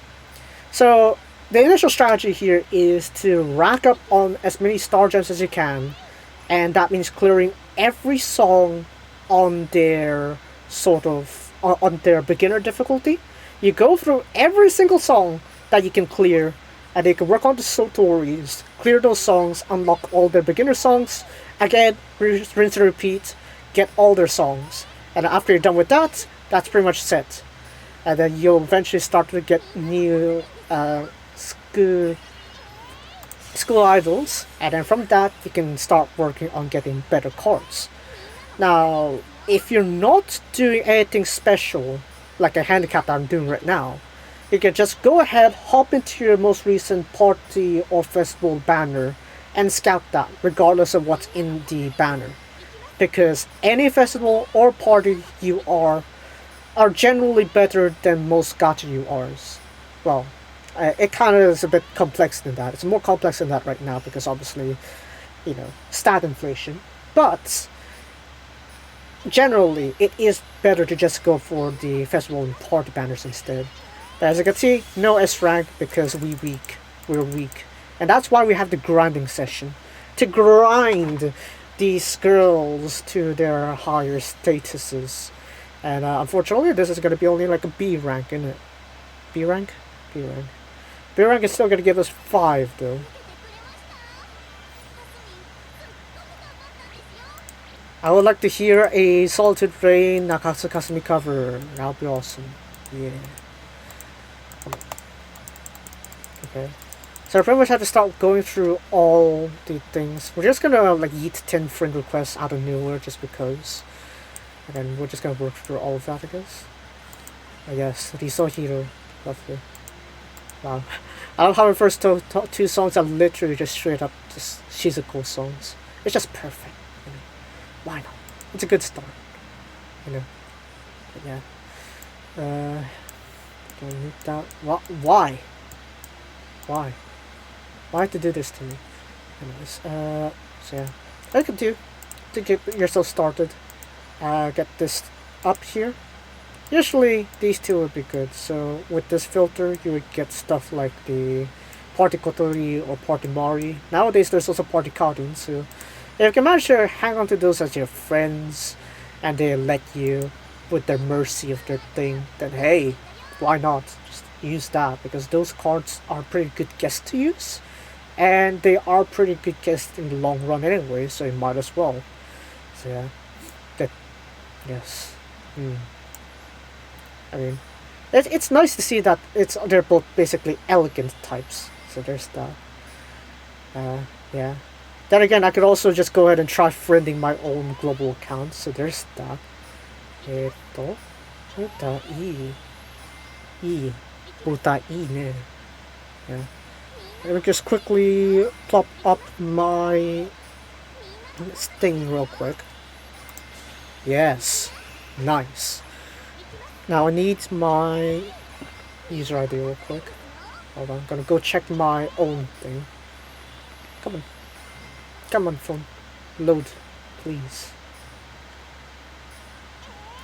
So the initial strategy here is to rack up on as many star gems as you can, and that means clearing every song on their on their beginner difficulty. You go through every single song that you can clear, and you can work on the tutorials, clear those songs, unlock all their beginner songs, again, rinse and repeat, get all their songs. And after you're done with that, that's pretty much set. And then you'll eventually start to get new school idols, and then from that you can start working on getting better cards. Now, if you're not doing anything special, like a handicap that I'm doing right now, you can just go ahead, hop into your most recent party or festival banner, and scout that, regardless of what's in the banner. Because any festival or party you are generally better than most gacha URs. Well, it kind of is a bit complex than that. It's more complex than that right now because obviously, stat inflation. But generally, it is better to just go for the festival and party banners instead. But as you can see, no S rank because we're weak. And that's why we have the grinding session. To grind these girls to their higher statuses. And unfortunately, this is going to be only like a B rank, isn't it? B rank? B rank. B rank is still going to give us 5 though. I would like to hear a Salted Rain Nakatsu Kasumi cover. That would be awesome. Yeah. Okay. So I pretty much have to start going through all the things. We're just gonna like yeet 10 friend requests out of nowhere just because. And then we're just gonna work through all of that, I guess. Riso Hiro. Lovely. Wow. I love how the first two songs are literally just straight up just Shizuko songs. It's just perfect. You know? Why not? It's a good start. You know? But yeah. Don't need that. Why? Why? Why to do this to me? Anyways, so yeah. I could do to get yourself started. Get this up here. Usually these two would be good. So with this filter, you would get stuff like the Party Kotori or Party Mari. Nowadays there's also Party Karin, so if you can manage to hang on to those as your friends and they let you with their mercy of their thing, then hey, why not? Just use that because those cards are pretty good guests to use. And they are pretty good guests in the long run anyway, so you might as well. So yeah. That, yes. I mean, it's nice to see that they're both basically elegant types. So there's that. Yeah. Then again, I could also just go ahead and try friending my own global account. So there's that. Yeah. Let me just quickly plop up my thing real quick. Yes. Nice. Now I need my user ID real quick. Hold on, I'm gonna go check my own thing. Come on. Come on, phone. Load, please.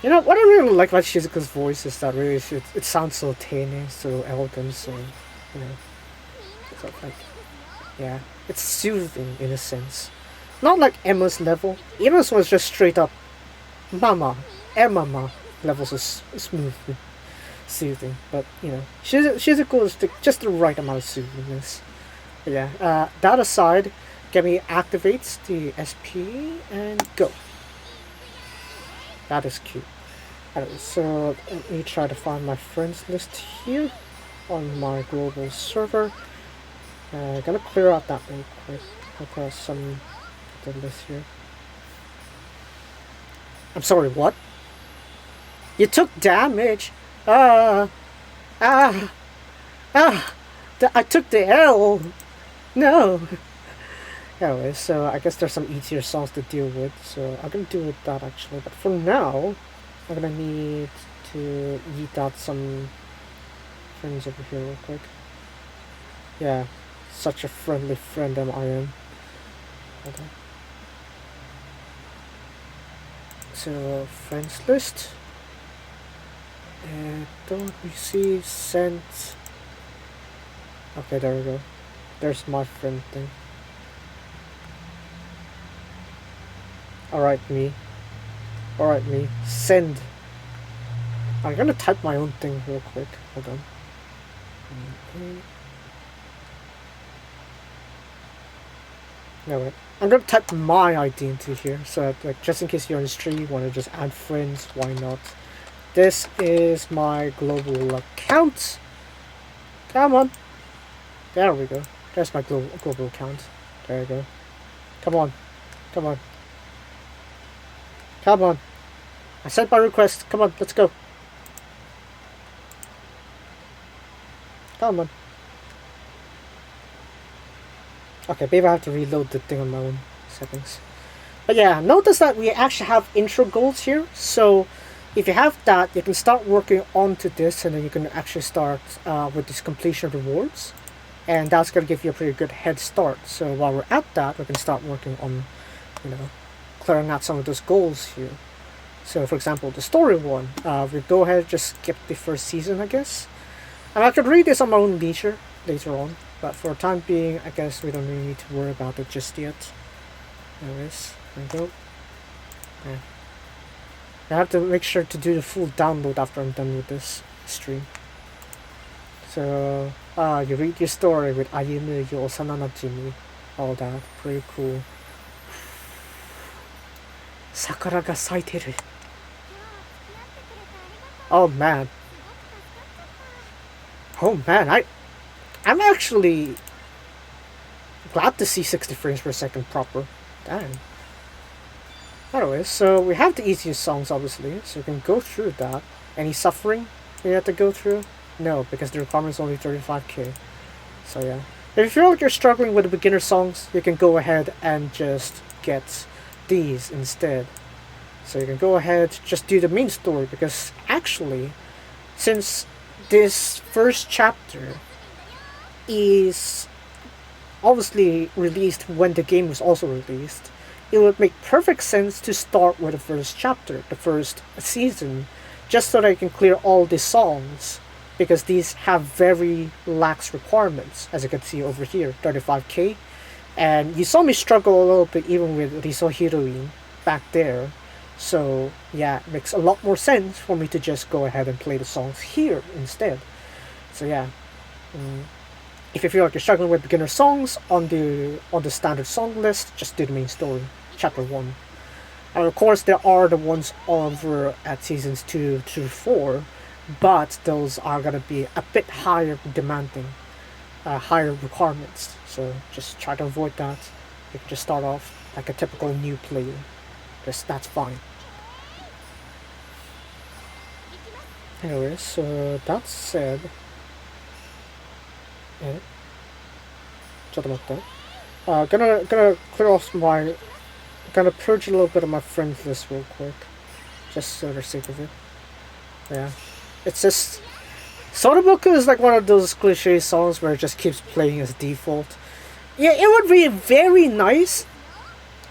You know, what I really like about Shizuka's voice is that really it sounds so tiny, so elegant, so, you know. So like, yeah, it's soothing in a sense. Not like Emma's level. Emma's was just straight up Emma levels of smooth, soothing. But you know, Shizuko is just the right amount of soothingness. But yeah, that aside, Gemi activates the SP and go. That is cute. So let me try to find my friends list here on my global server. Gonna clear out that real quick across some of the list here. I'm sorry, what? You took damage? I took the L! No! Anyway, so I guess there's some easier songs to deal with, so I'm gonna deal with that actually. But for now, I'm gonna need to yeet out some friends over here real quick. Yeah. Such a friendly friend I am. Hold on. So, friends list. Don't receive sent. Okay, there we go. There's my friend thing. Alright, me. Alright, me. Send. I'm gonna type my own thing real quick. Hold on. No, wait. I'm gonna type my ID into here, so that, like, just in case you're on the stream, you want to just add friends, why not? This is my global account. Come on. There we go. There's my global account. There we go. Come on. Come on. Come on. I sent my request. Come on, let's go. Come on. Okay, maybe I have to reload the thing on my own settings. But yeah, notice that we actually have intro goals here. So if you have that, you can start working onto this, and then you can actually start with these completion rewards. And that's going to give you a pretty good head start. So while we're at that, we can start working on, you know, clearing out some of those goals here. So, for example, the story one, we go ahead and just skip the first season, I guess. And I could read this on my own leisure later on, but for the time being, I guess we don't really need to worry about it just yet. Anyways, there we go. Yeah. I have to make sure to do the full download after I'm done with this stream. So, you read your story with Ayumu, your Osananajimi, all that, pretty cool. Sakura ga saiteru. Oh man. Oh man, I'm actually glad to see 60 frames per second proper. Damn. Anyways, so we have the easiest songs obviously, so we can go through that. Any suffering you have to go through? No, because the requirement is only 35k. So yeah. If you feel like you're struggling with the beginner songs, you can go ahead and just get these instead. So you can go ahead, just do the main story, because actually, since this first chapter is obviously released when the game was also released, it would make perfect sense to start with the first chapter, the first season, just so that you can clear all the songs, because these have very lax requirements, as you can see over here, 35k. And you saw me struggle a little bit even with Riso Heroine back there. So yeah, it makes a lot more sense for me to just go ahead and play the songs here instead. So yeah, if you feel like you're struggling with beginner songs on the standard song list, just do the main story, chapter 1. And of course there are the ones over at seasons 2 to 4, but those are gonna be a bit higher demanding, higher requirements. So just try to avoid that. You can just start off like a typical new player. That's fine. Anyways, so that said, gonna clear off my, gonna purge a little bit of my friends list real quick, just for the sake of it. Yeah, it's just Sotoboku is like one of those cliche songs where it just keeps playing as default. Yeah, it would be very nice,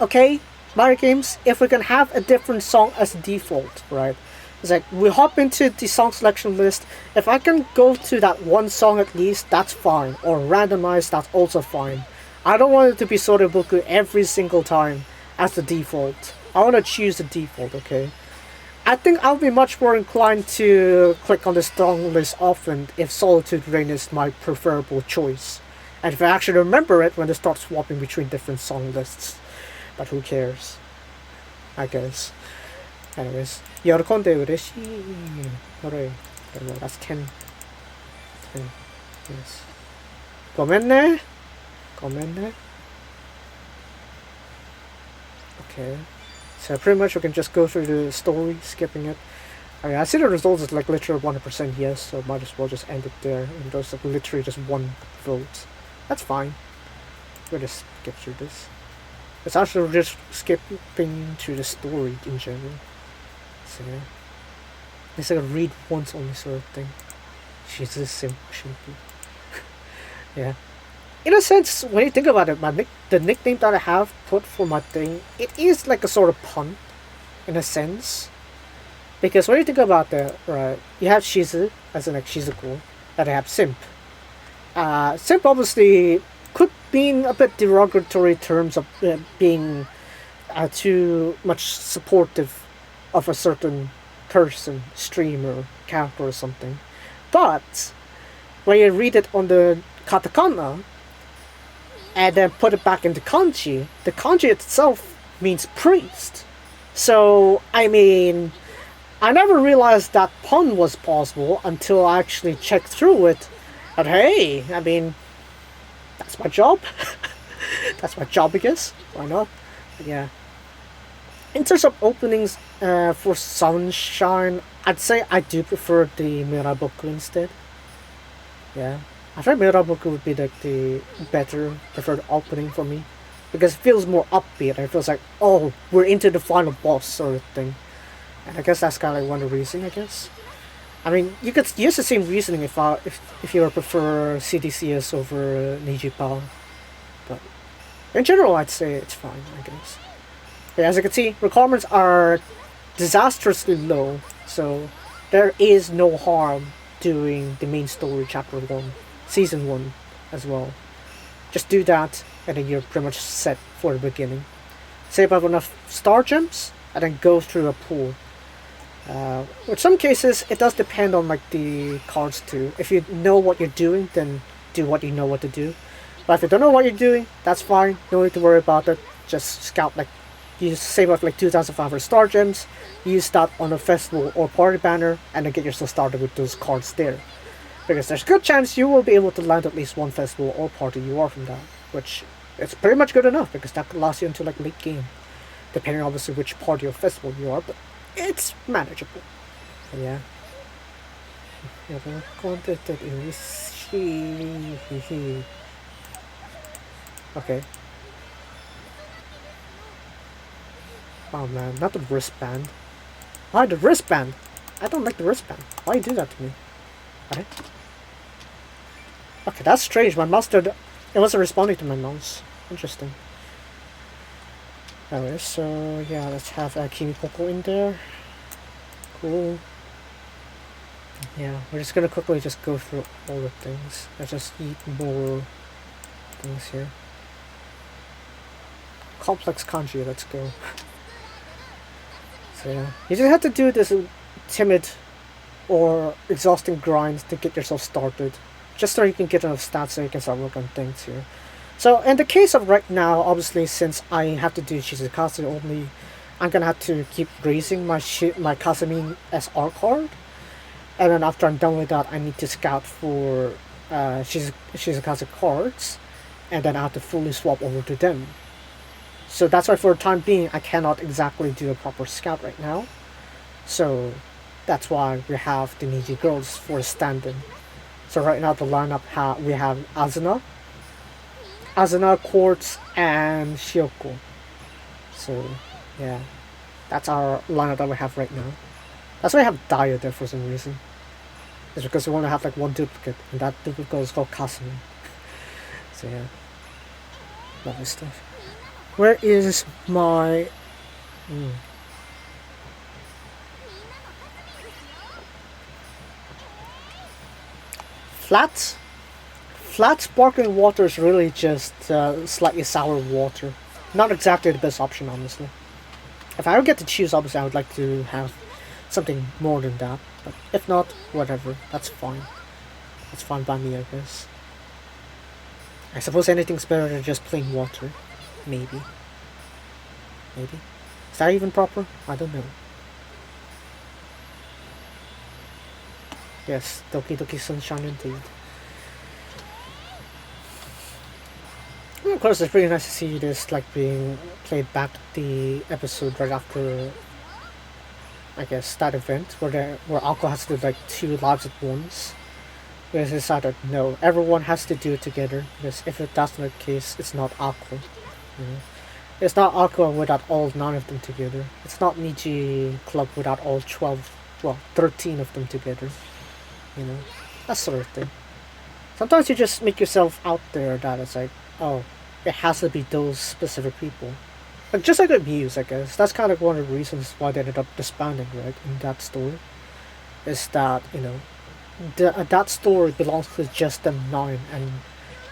okay, Mario games, if we can have a different song as default, right? It's like, we hop into the song selection list, if I can go to that one song at least, that's fine, or randomize, that's also fine. I don't want it to be Sotoboku every single time as the default. I want to choose the default, okay? I think I'll be much more inclined to click on the song list often if Solitude Rain is my preferable choice. And if I actually remember it when they start swapping between different song lists. But who cares? I guess. Anyways. 喜んで嬉しい。Alright. That's 10. 10. Yes. ごめんね。ごめんね。Okay. So pretty much we can just go through the story, skipping it. I mean, I see the results is like literally 100% yes, so might as well just end it there. And there's like literally just one vote. That's fine. We'll just skip through this. It's actually just skipping through the story in general. So yeah. It's like a read once only sort of thing. She's just simple. Yeah. In a sense, when you think about it, the nickname that I have put for my thing, it is like a sort of pun, in a sense. Because when you think about that, right, you have Shizu, as in like Shizuku, and I have Simp. Simp obviously could mean a bit derogatory terms of being too much supportive of a certain person, streamer, character or something. But when you read it on the katakana and then put it back into kanji, the kanji itself means priest. So, I mean, I never realized that pun was possible until I actually checked through it. And hey, I mean, that's my job. That's my job, I guess. Why not? But yeah. In terms of openings for Sunshine, I'd say I do prefer the Miraboku instead. Yeah. I think Miraboku would be like the better preferred opening for me. Because it feels more upbeat and it feels like, oh, we're into the final boss sort of thing. And I guess that's kind of like one of the reasons, I guess. I mean, you could use the same reasoning if you would prefer CDCS over Nijipal. But in general, I'd say it's fine, I guess. Yeah, as you can see, requirements are disastrously low, so there is no harm doing the main story chapter 1, season 1 as well. Just do that, and then you're pretty much set for the beginning. Save up enough star gems, and then go through a pool. In some cases, it does depend on like the cards too. If you know what you're doing, then do what you know what to do. But if you don't know what you're doing, that's fine. No need to worry about it. Just scout, like, you save up like 2,500 star gems, use that on a festival or party banner, and then get yourself started with those cards there. Because there's a good chance you will be able to land at least one festival or party you are from that, which it's pretty much good enough because that could last you until like late game, depending obviously which party or festival you are, but it's manageable. So yeah. Okay. Oh man, not the wristband. Why the wristband? I don't like the wristband. Why you do that to me? Okay. Okay, that's strange. My mouse it wasn't responding to my mouse. Interesting. Anyway, so yeah, let's have Kimi Coco in there. Cool. Yeah, we're just gonna quickly just go through all the things. Let's just eat more things here. Complex kanji, let's go. So yeah, you just have to do this timid or exhausting grind to get yourself started, just so you can get enough stats so you can start working on things here. So in the case of right now, obviously since I have to do Shizukasa only, I'm gonna have to keep raising my Kasumi SR card, and then after I'm done with that, I need to scout for Shizukasa cards, and then I have to fully swap over to them. So that's why for the time being, I cannot exactly do a proper scout right now. So that's why we have the Niji girls for stand-in. So right now the lineup we have Azuna, Quartz, and Shioko. So yeah, that's our lineup that we have right now. That's why I have Daya there for some reason. It's because we want to have like one duplicate, and that duplicate is called Kasumi. So yeah, lovely stuff. Where is my... Flat sparkling water is really just slightly sour water. Not exactly the best option, honestly. If I ever get to choose, obviously I would like to have something more than that. But if not, whatever. That's fine. That's fine by me, I guess. I suppose anything's better than just plain water. Maybe. Is that even proper? I don't know. Yes, Doki Doki Sunshine indeed. And of course, it's pretty nice to see this like being played back the episode right after, I guess, that event where Aqua has to do like 2 lives at once. Because they decided no, everyone has to do it together. Because if that's not the case, it's not Aqua. You know? It's not Aqua without all 9 of them together. It's not Niji Club without all 13 of them together. You know, that sort of thing. Sometimes you just make yourself out there that it's like, oh, it has to be those specific people. Like, just like the Muse, I guess. That's kind of one of the reasons why they ended up disbanding, right, in that story. Is that, you know, that story belongs to just them 9, and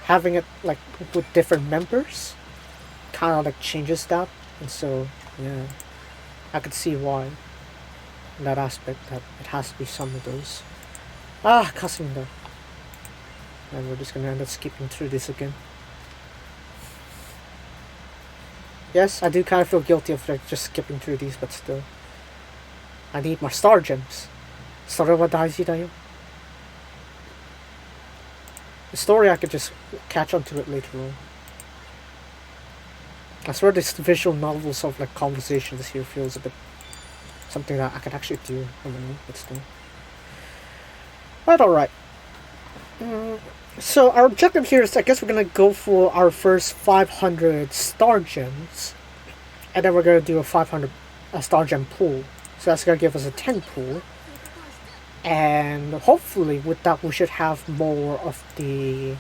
having it, like, with different members kind of, like, changes that. And so, yeah, I could see why, in that aspect, that it has to be some of those. Ah, Kasimda. And we're just gonna end up skipping through this again. Yes, I do kind of feel guilty of like just skipping through these, but still. I need my star gems. Sorewa daiji da yo. The story I could just catch on to it later on. I swear this visual novels of like conversations here feels a bit something that I could actually do on my own, but still. But alright. So our objective here is, I guess we're gonna go for our first 500 star gems, and then we're gonna do a 500 star gem pool. So that's gonna give us a 10 pool, and hopefully with that we should have more of the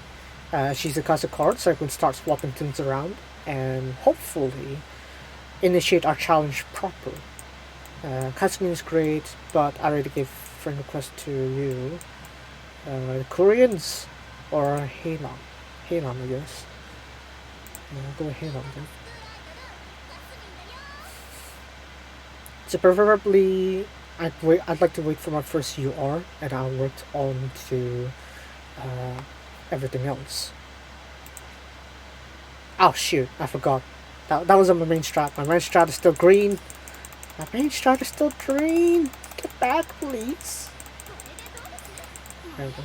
Shizukasa cards, so I can start swapping things around, and hopefully initiate our challenge proper. Kasmin is great, but I already gave friend request to you. Koreans or Hainan? Hainan, I guess. Yeah, I'll go with Hainan then. So preferably, I'd like to wait for my first UR, and I'll work on to everything else. Oh shoot, I forgot. That was on my main strat. My main strat is still green. My main strat is still green. Get back, please. There we go.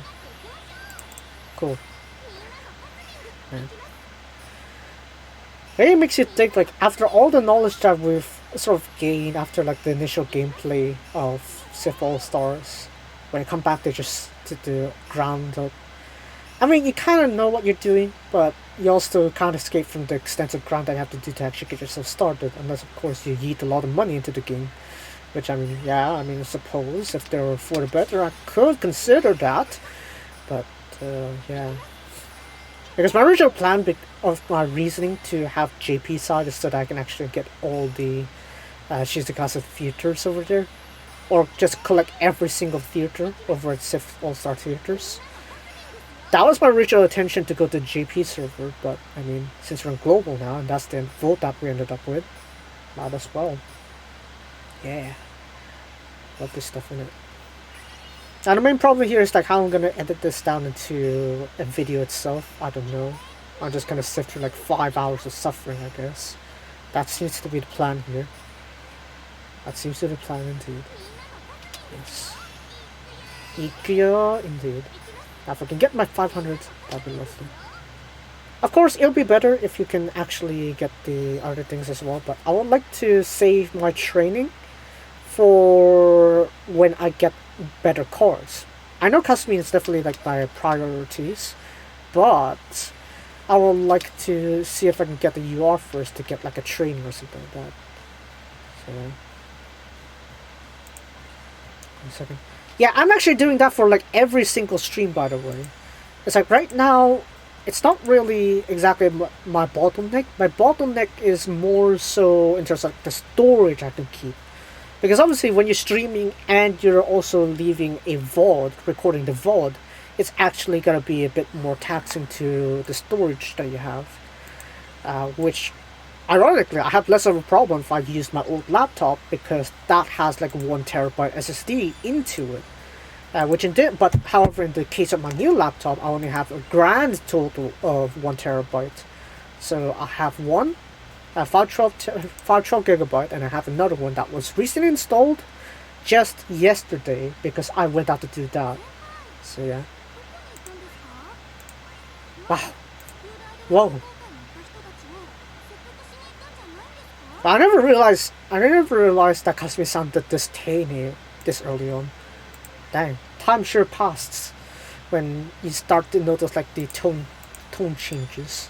Cool. Yeah. It makes you think, like, after all the knowledge that we've sort of gained after, like, the initial gameplay of SIF All-Stars, when you come back to just to the ground up. I mean, you kind of know what you're doing, but you also can't escape from the extensive grind that you have to do to actually get yourself started, unless, of course, you yeet a lot of money into the game. Which, I mean, yeah, I mean, I suppose if they were for the better, I could consider that. But, yeah. Because my original plan of my reasoning to have JP side is so that I can actually get all the Shizukasa theaters over there. Or just collect every single theater over at SIF All-Star Theaters. That was my original intention to go to JP server, but I mean, since we're in global now, and that's the vote that we ended up with, might as well. Yeah. Love this stuff in it. And the main problem here is like how I'm gonna edit this down into a video itself. I don't know. I'm just gonna sit through like 5 hours of suffering, I guess. That seems to be the plan here. That seems to be the plan indeed. Yes. Ikyo, indeed. Now if I can get my 500, that'd be lovely. Of course, it'll be better if you can actually get the other things as well, but I would like to save my training for when I get better cards. I know Kasumi is definitely like my priorities, but I would like to see if I can get the UR first to get like a training or something like that. So, 1 second. Yeah, I'm actually doing that for like every single stream, by the way. It's like right now, it's not really exactly my bottleneck. My bottleneck is more so in terms of the storage I can keep. Because obviously when you're streaming and you're also leaving a VOD, recording the VOD, it's actually going to be a bit more taxing to the storage that you have. Which, ironically, I have less of a problem if I use my old laptop because that has like 1 terabyte SSD into it. But however, in the case of my new laptop, I only have a grand total of 1 terabyte. So I have 512 gigabyte, and I have another one that was recently installed just yesterday because I went out to do that. So yeah. Wow. Whoa. I never realized that Kasumi-san did this tiny this early on. Dang, time sure passes when you start to notice like the tone changes.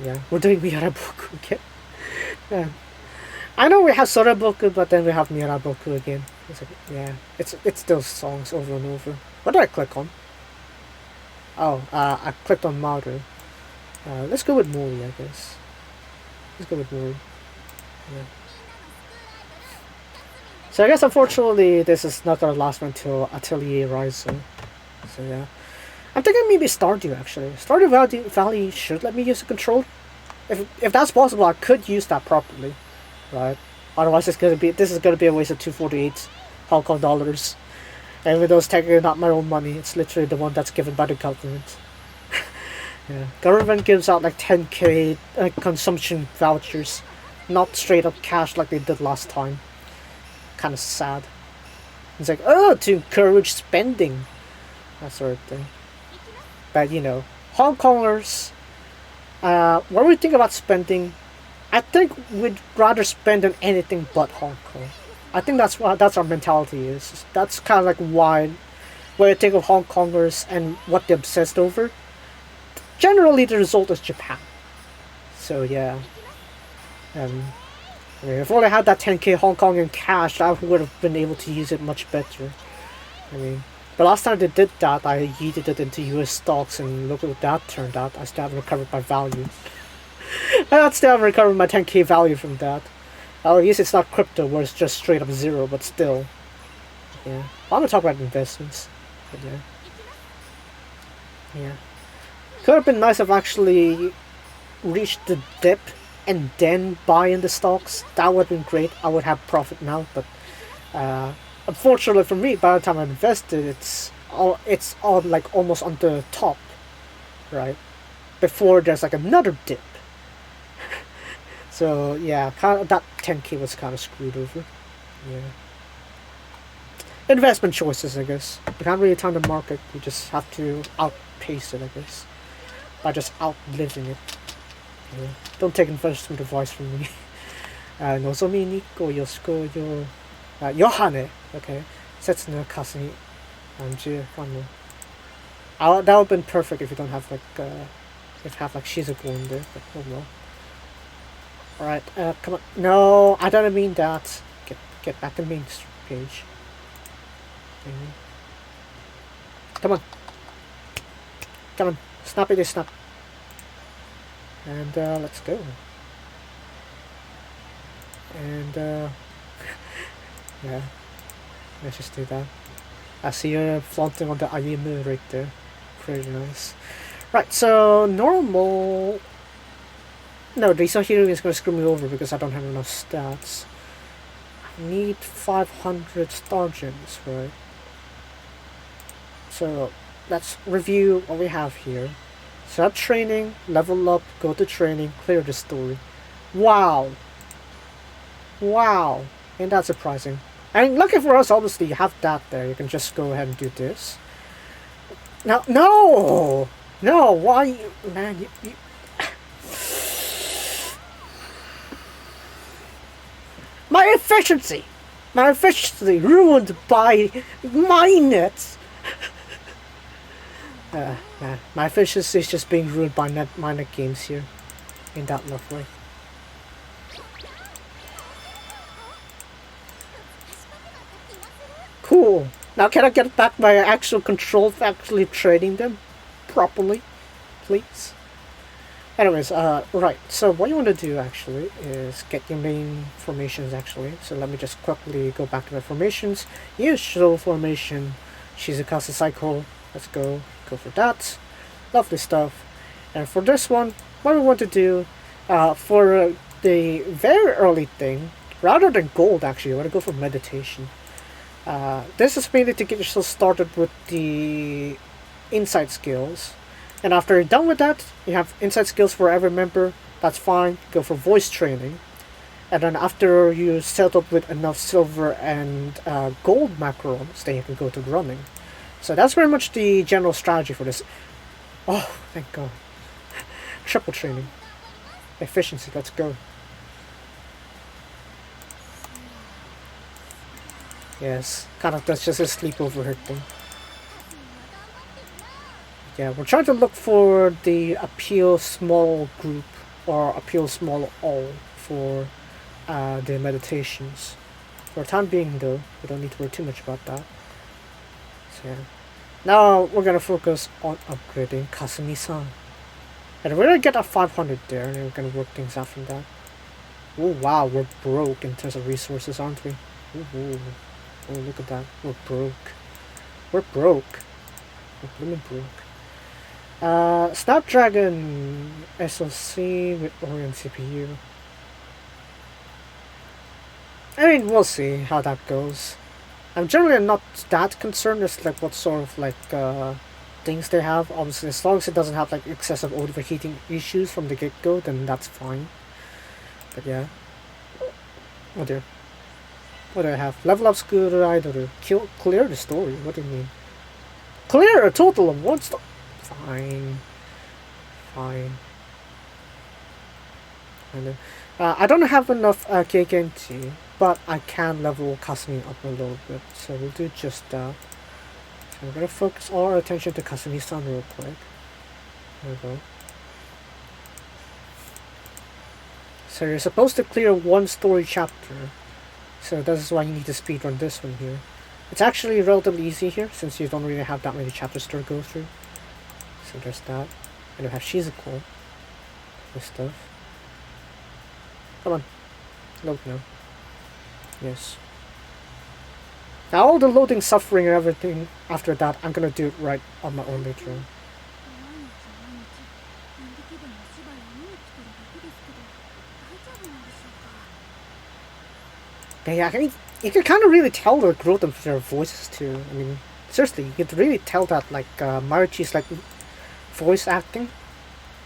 Yeah, we're doing Miyaraboku again. Yeah. I know we have Soraboku, but then we have Miyaraboku again. It's like, yeah, it's those songs over and over. What did I click on? Oh, I clicked on Maru. Let's go with Mori, I guess. Let's go with Mori. Yeah. So I guess unfortunately this is not gonna last until Atelier Rising. So yeah. I'm thinking maybe Stardew actually. Stardew Valley should let me use a controller. If that's possible, I could use that properly. Right? Otherwise this is gonna be a waste of 248 Hong Kong dollars. And even though it's technically not my own money, it's literally the one that's given by the government. Yeah. Government gives out like 10k consumption vouchers. Not straight up cash like they did last time. Kind of sad. It's like, oh, to encourage spending. That sort of thing. But you know, Hong Kongers, when we think about spending, I think we'd rather spend on anything but Hong Kong. I think that's our mentality is. That's kind of like why, when you think of Hong Kongers and what they're obsessed over, generally the result is Japan. So yeah. I mean, if I only had that 10k Hong Kong in cash, I would have been able to use it much better. I mean, the last time they did that, I yeeted it into US stocks, and look at that turned out. I still haven't recovered my value. I still haven't recovered my 10k value from that. Oh, yes, it's not crypto where it's just straight up zero, but still. Yeah. I'm gonna talk about investments. But yeah. Yeah. Could have been nice if actually reached the dip and then buy in the stocks. That would have been great. I would have profit now, but unfortunately for me, by the time I invested, it's all like almost on the top, right? Before there's like another dip. So yeah, kind of, that 10k was kind of screwed over. Yeah. Investment choices, I guess. You can't really time the market. You just have to outpace it, I guess, by just outliving it. Yeah. Don't take investment advice from me. 望みにこうよしこよヨハネ okay 説の歌詞に10 that would have been perfect if you don't have like if you have like Shizuku in there, but oh well. Alright, come on. No, I don't mean that. Get back to the main page. Come on. Come on. Snap it, snap. And let's go. And yeah, let's just do that. I see you flaunting on the Ayumu right there. Pretty nice. Right, so normal. No, the Isahiro is going to screw me over because I don't have enough stats. I need 500 star gems, right? So let's review what we have here. Set up training, level up, go to training, clear the story. Wow! Wow! Ain't that surprising? And lucky for us, obviously, you have that there. You can just go ahead and do this. Now, no! No, why? Man, you My efficiency ruined by minus. My efficiency is just being ruined by minor games here. Ain't that lovely? Cool. Now can I get back my actual control for actually trading them properly, please? Anyways, right, so what you want to do actually is get your main formations actually. So let me just quickly go back to my formations. Usual formation, Shizukasa cycle. Let's go for that. Lovely stuff. And for this one, what we want to do, for the very early thing, rather than gold actually, I want to go for meditation. This is mainly to get yourself started with the insight skills. And after you're done with that, you have insight skills for every member. That's fine. Go for voice training. And then after you set up with enough silver and gold macros, then you can go to running. So that's pretty much the general strategy for this. Oh, thank God. Triple training. Efficiency, let's go. Yes, kind of that's just a sleepover hit thing. Yeah, we're trying to look for the appeal small group or appeal small all for the meditations. For the time being though, we don't need to worry too much about that. So yeah. Now we're gonna focus on upgrading Kasumi-san. And we're gonna get a 500 there and we're gonna work things out from that. Oh wow, we're broke in terms of resources, aren't we? Ooh. Oh, look at that. We're broke. We're broke. We're blooming broke. Snapdragon SoC with Orient CPU. I mean, we'll see how that goes. I'm generally not that concerned as like what sort of like things they have. Obviously, as long as it doesn't have like excessive overheating issues from the get-go, then that's fine. But yeah. Oh dear. What do I have? Level up scooter idol. Clear the story. What do you mean? Clear a total of 1 star. Fine. Fine. I don't have enough KKNT, but I can level Kasumi up a little bit, so we'll do just that. So we're gonna focus all our attention to Kasumi-san real quick. There we go. So you're supposed to clear 1 story chapter, so this is why you need to speedrun this one here. It's actually relatively easy here, since you don't really have that many chapters to go through. So there's that. And we have Shizuko. This stuff. Come on. Load now. Yes. Now all the loading, suffering, and everything after that, I'm gonna do it right on my own later on. But yeah, I mean, you can kind of really tell the growth of their voices too. I mean, seriously, you could really tell that like Maruchi's like voice acting.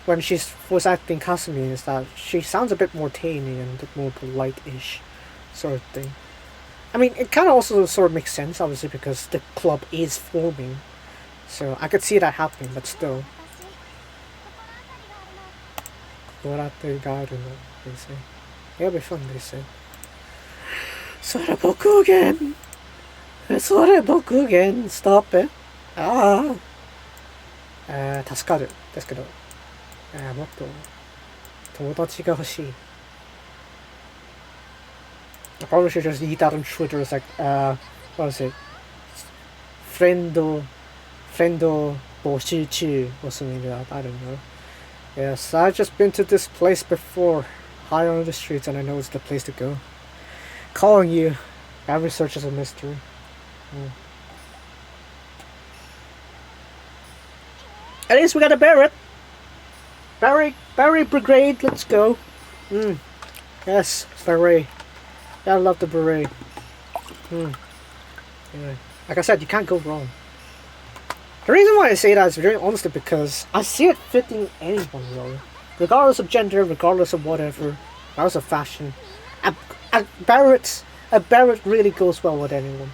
When she's voice acting Kasumi, is that she sounds a bit more tame and a bit more polite-ish sort of thing. I mean, it kind of also sort of makes sense, obviously, because the club is forming. So I could see that happening, but still. They say. It'll be fun, they say. それ僕again! それ僕again! Stop it! ああ。助かる。ですけど。もっと友達が欲しい。I probably should just eat that on Twitter. It's like, what was it? Friendo 募集中 or something like that. I don't know. Yes, I've just been to this place before. High on the streets, and I know it's the place to go. Calling you. Every search is a mystery. At least we got a Barrett. Barry Brigade, let's go. Yes, Barry. Gotta love the beret. Yeah. Like I said, you can't go wrong. The reason why I say that is very honestly because I see it fitting anyone really. Regardless of gender, regardless of whatever, regardless of fashion. A Barrett really goes well with anyone.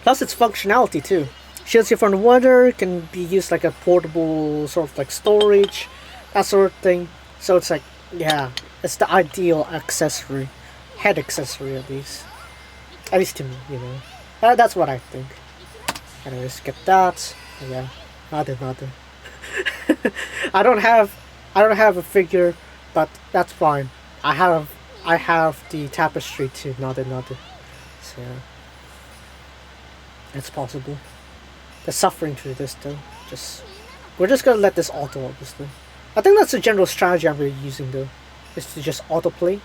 Plus its functionality too. Shields you from the weather, can be used like a portable sort of like storage, that sort of thing. So it's like, yeah, it's the ideal accessory. Head accessory at least. At least to me, you know. That's what I think. Anyways, get that. Yeah. Nada. I don't have a figure, but that's fine. I have the tapestry too, nada. So it's possible. The suffering through this though. We're just gonna let this auto obviously. I think that's the general strategy I'm really using though. Is to just autoplay.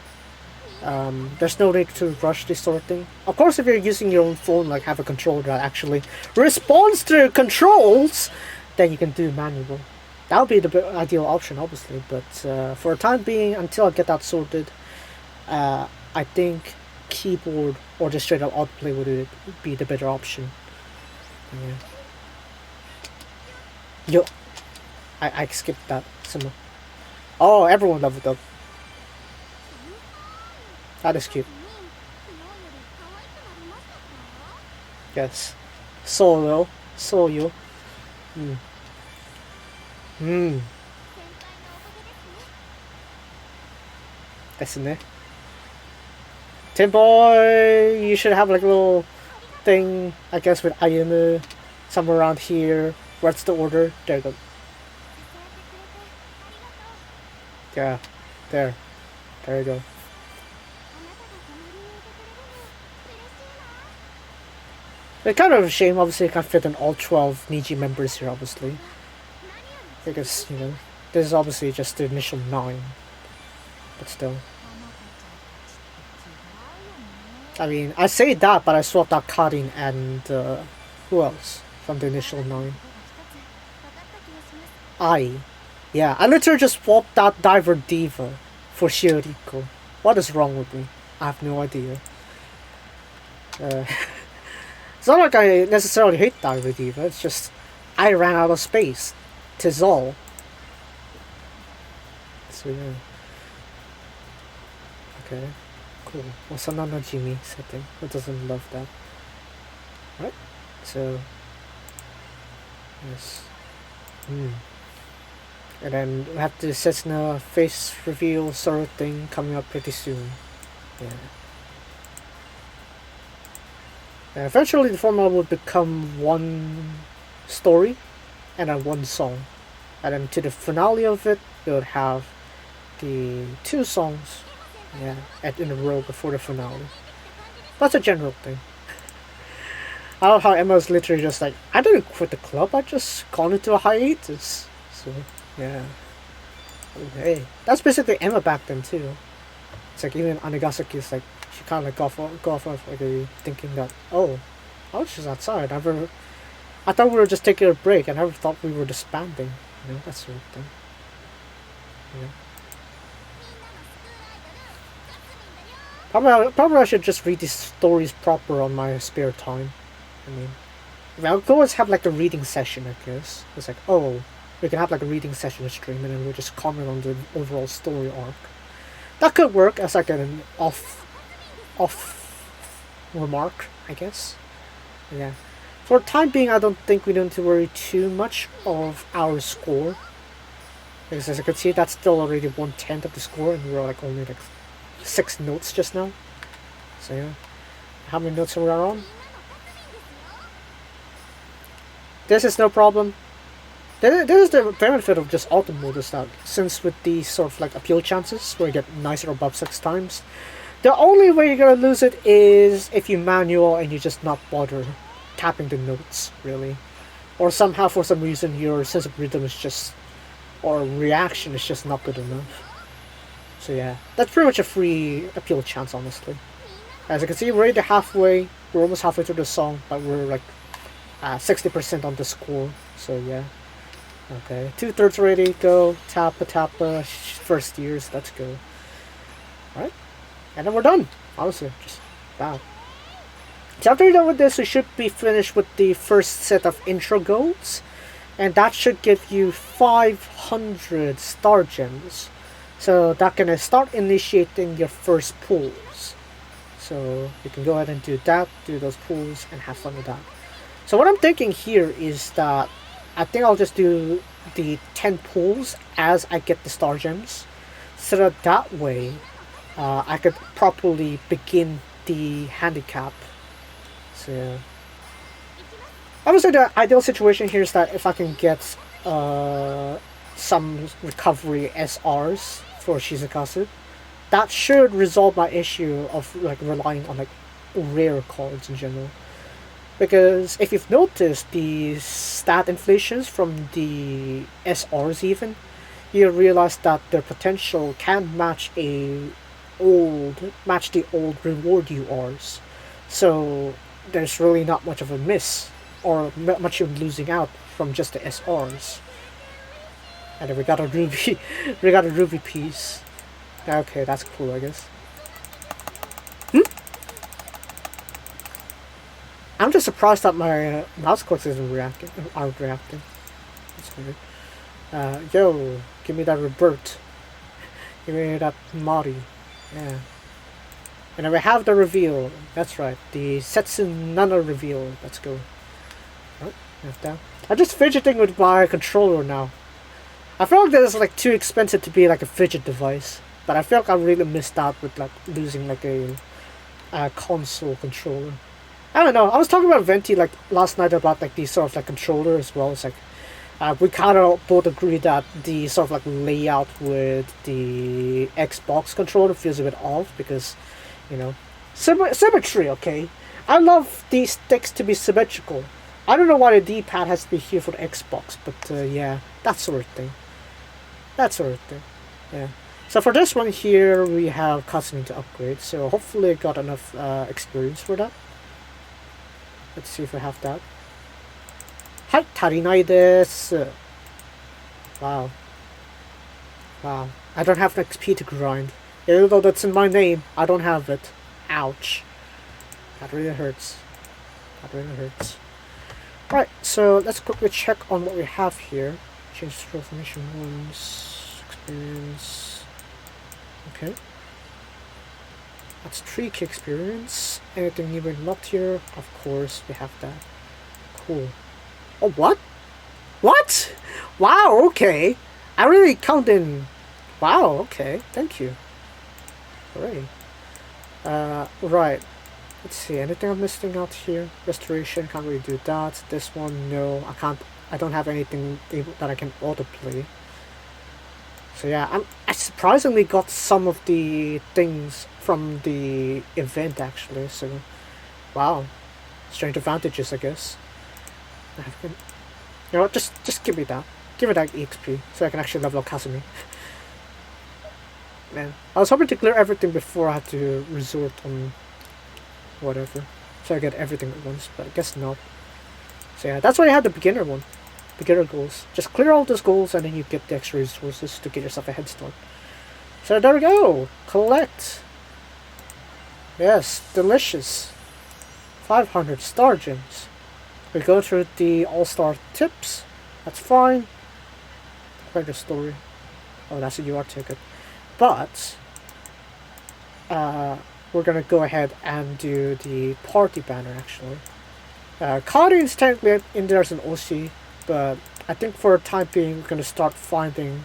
There's no need to rush this sort of thing. Of course, if you're using your own phone, like have a controller that actually responds to controls, then you can do manual. That would be the ideal option, obviously. But for the time being, until I get that sorted, I think keyboard or just straight up autoplay would be the better option. Yeah. Yo, I skipped that. Somehow. Oh, everyone leveled up. That is cute. Yes. Soyo. ですね. Tim Boy, you should have like a little thing, I guess, with Ayumu somewhere around here. What's the order? There you go. Yeah, there you go. It's kind of a shame, obviously, I can't fit in all 12 Niji members here, obviously. Because, you know, this is obviously just the initial 9. But still. I mean, I say that, but I swapped out Karin and, who else from the initial 9? Yeah, I literally just swapped out Diver Diva for Shioriko. What is wrong with me? I have no idea. It's not like I necessarily hate Diver Diva, it's just I ran out of space. 'Tis all. So yeah. Okay, cool. Osanana Jimmy setting. Who doesn't love that? Right? So yes. And then we have the Cessna face reveal sort of thing coming up pretty soon. Yeah. And eventually the formula would become one story and then one song. And then to the finale of it, we would have the 2 songs, yeah, in a row before the finale. That's a general thing. I love how Emma's literally just like, I didn't quit the club, I just gone into a hiatus. So, yeah. Hey, that's basically Emma back then too. It's like even Anigasaki is like she kind of like go off of like a thinking that oh, I was just outside. I thought we were just taking a break. I never thought we were disbanding. You know, that sort of thing. You know. Probably I should just read these stories proper on my spare time. I mean, I could always have like a reading session. I guess it's like oh, we can have like a reading session stream and then we'll just comment on the overall story arc. That could work as like an off remark, I guess. Yeah. For the time being, I don't think we need to worry too much of our score. Because as you can see, that's still already 1/10 of the score, and we're like only like 6 notes just now. So yeah. How many notes are we on? This is no problem. This is the benefit of just auto mode is that since with these sort of like appeal chances where you get nicer above 6 times, the only way you're gonna lose it is if you manual and you just not bother tapping the notes really, or somehow for some reason your sense of rhythm is just or reaction is just not good enough. So yeah, that's pretty much a free appeal chance honestly. As you can see, we're already halfway. We're almost halfway through the song, but we're like 60% on the score. So yeah. Okay, 2/3 already. Go tappa first years. Let's go. All right, and then we're done. Honestly, just wow. So after you're done with this, we should be finished with the first set of intro goals, and that should give you 500 star gems. So that can start initiating your first pools. So you can go ahead and do that, do those pools, and have fun with that. So what I'm thinking here is that I think I'll just do the 10 pools as I get the star gems, so that way I could properly begin the handicap. So I would say the ideal situation here is that if I can get some recovery SRs for Shizukasu, that should resolve my issue of like relying on like rare cards in general. Because if you've noticed the stat inflations from the SRs even, you realize that their potential can match the old reward URs. So there's really not much of a miss or much of losing out from just the SRs. And then we got a ruby, we got a ruby piece. Okay, that's cool, I guess. I'm just surprised that my mouse clicks aren't reacting. That's weird. Yo, give me that Rebirth. Give me that Mari. Yeah. And then we have the reveal. That's right, the Setsun Nana reveal. Let's go. Oh, have that. I'm just fidgeting with my controller now. I feel like this is like too expensive to be like a fidget device, but I feel like I really missed out with like losing like a console controller. I don't know. I was talking about Venti like last night about like the sort of like controller as well. It's like we kind of both agree that the sort of like layout with the Xbox controller feels a bit off because, you know, symmetry. Okay, I love these sticks to be symmetrical. I don't know why the D-pad has to be here for the Xbox, but yeah, that sort of thing. That sort of thing. Yeah. So for this one here, we have Kasumi to upgrade. So hopefully I got enough experience for that. Let's see if we have that. Hai, tarinai desu. Wow. Wow. I don't have XP to grind. Even though that's in my name, I don't have it. Ouch. That really hurts. That really hurts. Right, so let's quickly check on what we have here. Change to transformation wounds. Experience. Okay. That's 3k experience. Anything new unlocked here? Of course, we have that. Cool. Oh, what? What? Wow, okay. I really count in. Wow, okay. Thank you. Hooray. Right. Let's see. Anything I'm missing out here? Restoration, can't really do that. This one, no. I can't. I don't have anything that I can autoplay. So yeah, I surprisingly got some of the things from the event actually. So, wow, strange advantages, I guess. You know what? Just give me that. Give me that EXP so I can actually level up Kasumi. Man, I was hoping to clear everything before I had to resort on whatever. So I get everything at once, but I guess not. So yeah, that's why I had the beginner one. Beginner goals. Just clear all those goals and then you get the extra resources to get yourself a head start. So there we go. Collect. Yes, delicious. 500 star gems. We go through the all-star tips. That's fine. Play the story. Oh, that's a UR ticket. But we're gonna go ahead and do the party banner actually. Kari is technically in there as an OC, but I think for the time being we're gonna start finding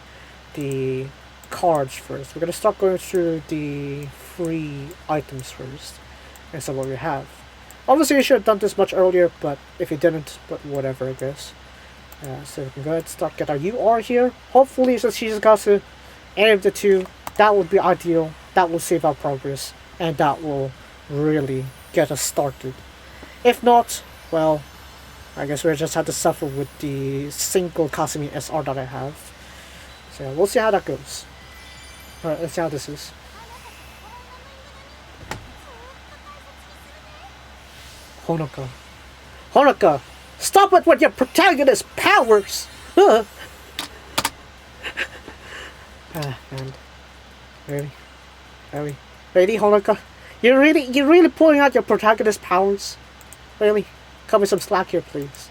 the cards first. We're gonna start going through the free items first. And so what we have. Obviously you should have done this much earlier, but if you didn't, but whatever I guess. So we can go ahead and start get our UR here. Hopefully it's a Shizukasu. Any of the two, that would be ideal. That will save our progress. And that will really get us started. If not, well, I guess we'll just have to suffer with the single Kasumi SR that I have. So we'll see how that goes. Alright, let's see how this is. Honoka. Honoka! Stop it with your protagonist powers! Ah, man. Really? Really? Really, Honoka? You're really pulling out your protagonist powers? Really? Cut me some slack here, please.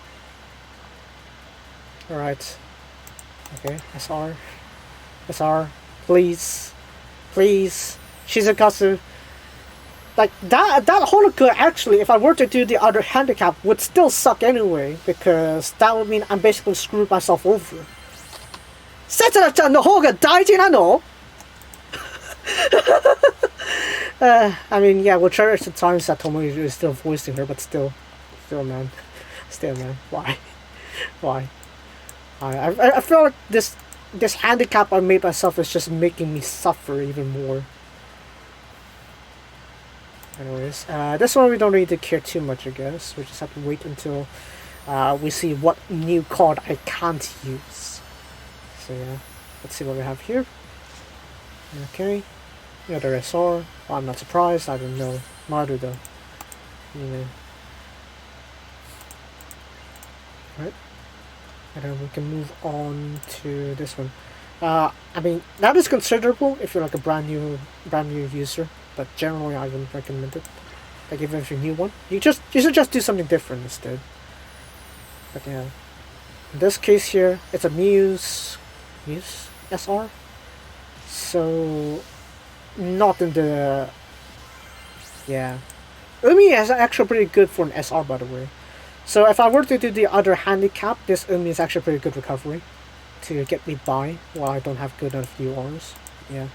Alright. Okay, SR. SR. Please. Please. Shizukasu. Like, that Honoka, actually, if I were to do the other handicap, would still suck anyway, because that would mean I'm basically screwed myself over. Setara-chan no hou ga daiji nano? I mean, yeah, we'll cherish the times that Tomoyo is still voicing her, but still, man. Still, man. Why? Why? I feel like this handicap I made myself is just making me suffer even more. Anyways, this one we don't need to care too much, I guess. We just have to wait until we see what new card I can't use. So yeah, let's see what we have here. Okay, another SR. Well, I'm not surprised. I don't know Maru though. Yeah. Right, and then we can move on to this one. I mean, that is considerable if you're like a brand new user. But generally, I wouldn't recommend it. Like even if you're a new one, you should just do something different instead. But yeah, in this case here, it's a Muse SR, so not in the Umi is actually pretty good for an SR, by the way. So if I were to do the other handicap, this Umi is actually pretty good recovery to get me by while I don't have good enough URs. Yeah.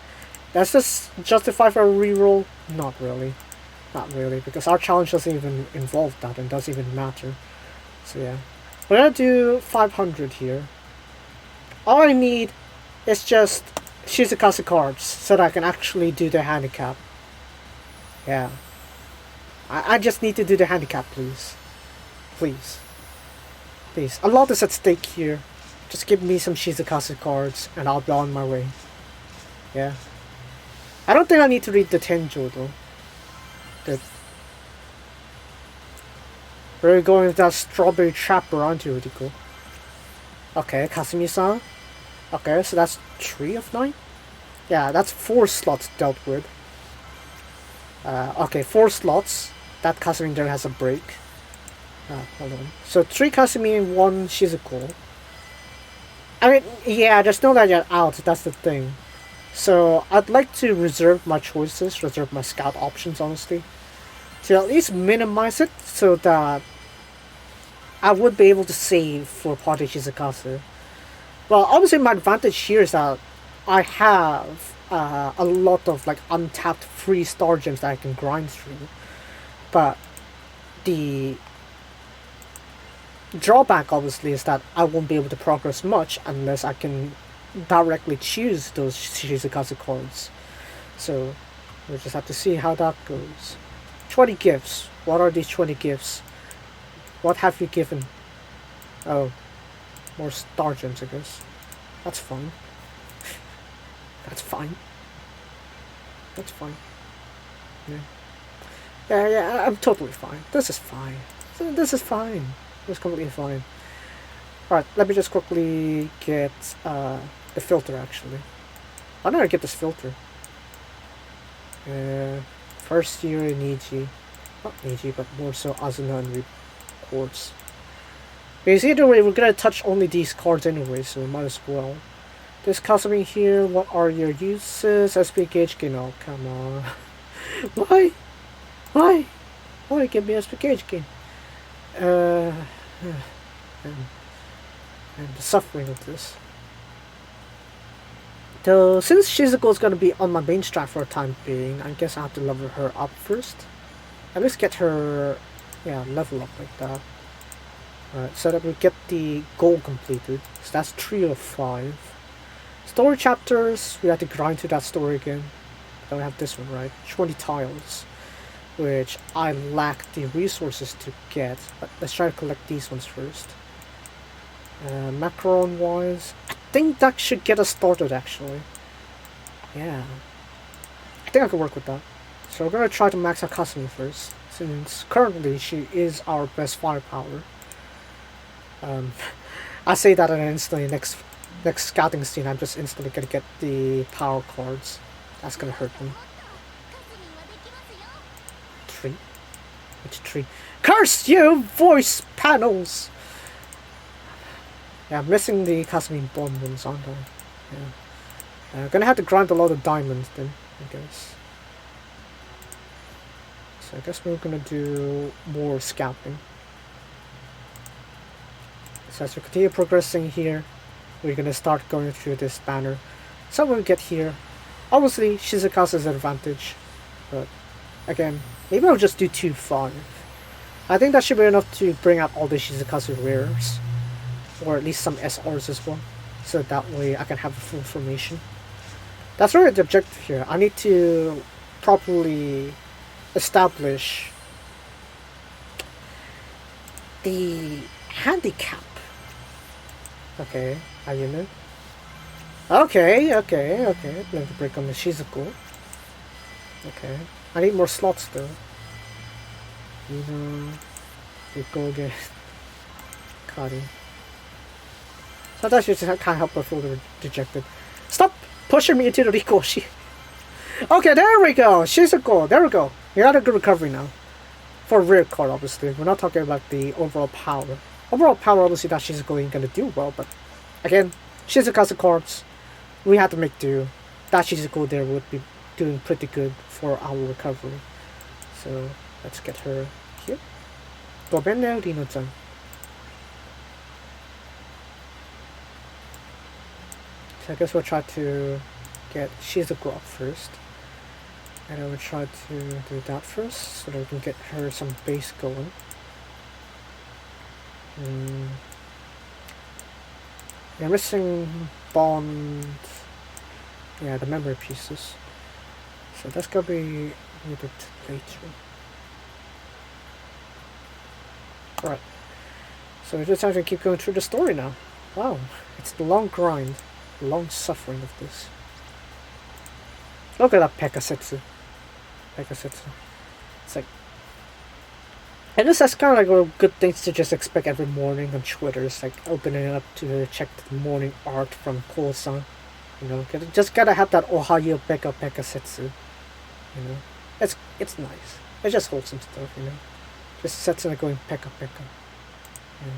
Does this justify for a reroll? Not really. Not really, because our challenge doesn't even involve that and doesn't even matter. So yeah. We're gonna do 500 here. All I need is just Shizukasu cards so that I can actually do the handicap. Yeah. I just need to do the handicap, please. Please. Please. A lot is at stake here. Just give me some Shizukasu cards and I'll be on my way. Yeah. I don't think I need to read the Tenjo though. Good. We're going with that strawberry trapper, aren't you, Riko? Okay, Kasumi-san. Okay, so that's 3 of 9? Yeah, that's 4 slots dealt with. Okay, 4 slots. That Kasumi there has a break. Hold on. So 3 Kasumi and 1 Shizuko. I mean, yeah, there's no that you're out, that's the thing. So I'd like to reserve my choices, reserve my scout options, honestly, to at least minimize it so that I would be able to save for Party Shizukasu. Well, obviously my advantage here is that I have a lot of like untapped free star gems that I can grind through, but the drawback obviously is that I won't be able to progress much unless I can directly choose those Shizukasu cards. So we'll just have to see how that goes. 20 gifts. What are these 20 gifts? What have you given? Oh, more star gems, I guess. That's fine. That's fine. That's fine. Yeah. Yeah, I'm totally fine. This is fine. This is fine. It's completely fine. Alright, let me just quickly get the filter, actually. I know how to get this filter. First year Niji. Not Niji, but more so Asuna and Reports. Because either way, we're gonna touch only these cards anyway, so we might as well. This Kasumi here, what are your uses? SP Gauge Gain. Oh, come on. Why? Why? Why give me SP Gauge Gain? And the suffering of this. So, since Shizuko is gonna be on my main strat for a time being, I guess I have to level her up first. At least get her, yeah, level up like that. Alright, so that we get the goal completed. So that's 3 of 5. Story chapters, we have to grind through that story again. Then we have this one, right? 20 tiles. Which I lack the resources to get. But let's try to collect these ones first. Macaron wise, I think that should get us started actually. Yeah. I think I can work with that. So we're gonna try to max out Kasumi first, since currently she is our best firepower. I say that and instantly next scouting scene I'm just instantly gonna get the power cards. That's gonna hurt me. 3? Which 3? Curse you, voice panels! Yeah, I'm missing the Kasumi bomb ones, aren't I? Yeah. I'm gonna have to grind a lot of diamonds then, I guess. So I guess we're gonna do more scouting. So as we continue progressing here, we're gonna start going through this banner. So when we get here, obviously Shizuka's advantage, but again, maybe I'll just do 2-5. I think that should be enough to bring out all the Shizuka's rares, or at least some SRs as well, so that way I can have a full formation. That's really the objective here. I need to properly establish the handicap. Okay, Ayumu. Okay. Let me break on the Shizuko. Okay. I need more slots though. We go again. Kari. Sometimes you just can't help but feel dejected. Stop pushing me into the Rikoshi. Okay, there we go. Shizuko. There we go. You got a good recovery now. For rear card, obviously. We're not talking about the overall power. Overall power, obviously, that Shizuko ain't gonna do well, but again, Shizuka's cards, we had to make do. That Shizuko there would be doing pretty good for our recovery. So, let's get her here. Go now, Rino-chan. So I guess we'll try to get Shizuko up first. And I will try to do that first, so that we can get her some base going. Yeah, missing bond. Yeah, the memory pieces. So that's gonna be a little bit later. Alright. So we just have to keep going through the story now. Wow, it's the long grind, the long suffering of this. Look at that Pekasetsu. It's like, and this is kind of like a good things to just expect every morning on Twitter. It's like opening up to check the morning art from Ko-san. You know, just gotta have that Ohayo Pekasetsu. You know, it's nice. It's just wholesome stuff. You know, just Setsuna going Peka. Yeah.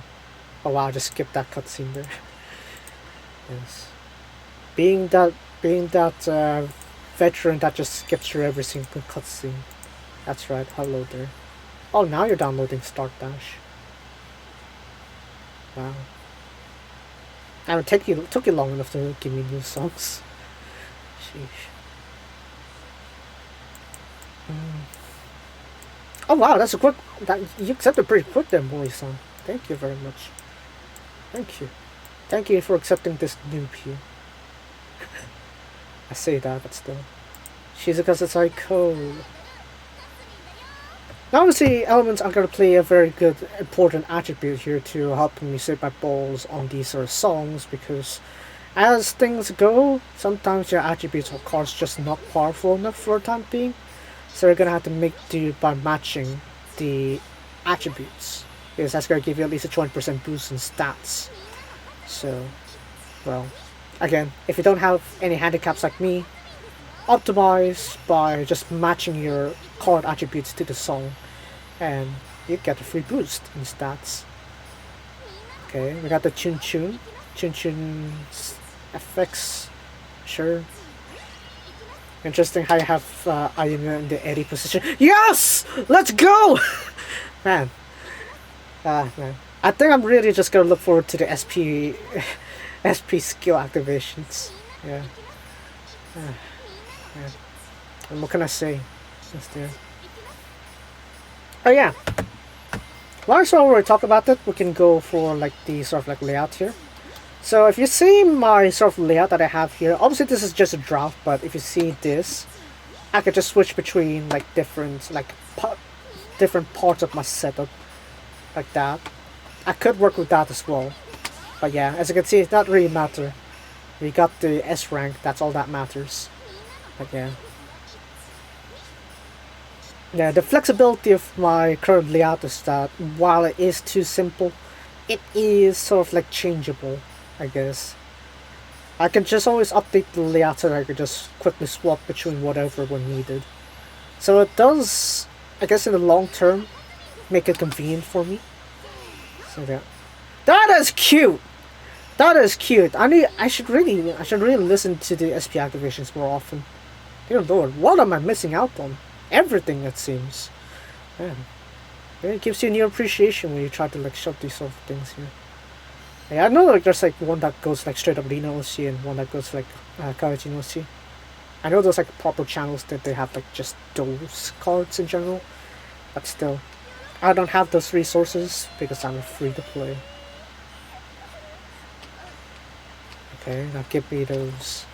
Oh wow, I just skipped that cutscene there. Yes, being that veteran that just skips through every single cutscene. That's right. Hello there. Oh, now you're downloading Start Dash. Wow. And it took you long enough to give me new songs. Sheesh. Oh wow, that's a quick. You accepted pretty quick there, Mori-san. Thank you very much. Thank you. Thank you for accepting this noob here. I say that, but still. Shizuka's psycho. Now obviously, elements are going to play a very good, important attribute here to help me save my balls on these sort of songs, because as things go, sometimes your attributes or cards just not powerful enough for the time being. So you're gonna have to make do by matching the attributes. Because that's gonna give you at least a 20% boost in stats. So, well, again, if you don't have any handicaps like me, optimize by just matching your card attributes to the song, and you get a free boost in stats. Okay, we got the Chun Chun. Chun Chun FX. Sure. Interesting how you have Ayumu in the Eddie position. Yes! Let's go! Man. Man. I think I'm really just gonna look forward to the SP skill activations. Yeah. Yeah. And what can I say? Just there. Oh yeah. While I already talk about that, we can go for like the sort of like layout here. So if you see my sort of layout that I have here, obviously this is just a draft, but if you see this, I could just switch between like different parts of my setup, like that. I could work with that as well, but yeah, as you can see, it doesn't really matter. We got the S rank, that's all that matters. But yeah. Yeah, the flexibility of my current layout is that while it is too simple, it is sort of like changeable, I guess. I can just always update the layout so that I can just quickly swap between whatever when needed. So it does, I guess in the long term, make it convenient for me. So yeah. That is cute! That is cute! I should really listen to the SP activations more often. Dear Lord, what am I missing out on? Everything, it seems. Man. It gives you a new appreciation when you try to like shove these sort of things here. Yeah, I know like there's like one that goes like straight up Rina OC and one that goes like Kawajin OC. I know there's like proper channels that they have like just those cards in general. But still, I don't have those resources because I'm free to play. Okay, now give me those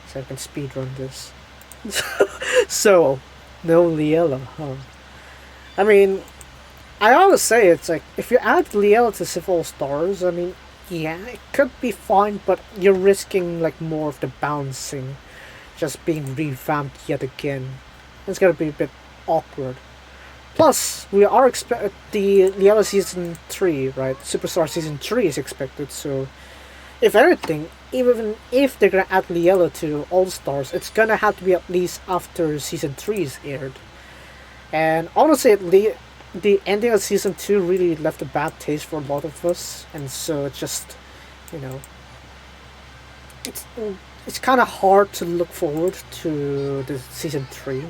so I can speedrun this. So, no Liela, huh? I mean, I always say it's like, if you add Liela to SIF All-Stars, I mean, yeah, it could be fine, but you're risking like more of the bouncing just being revamped yet again. It's gonna be a bit awkward. Plus, we are the Liela Season 3, right? Superstar Season 3 is expected, so if anything, even if they're gonna add Liela to All-Stars, it's gonna have to be at least after Season 3 is aired. And honestly, the ending of Season 2 really left a bad taste for a lot of us, and so it's just, you know, it's kind of hard to look forward to the Season 3.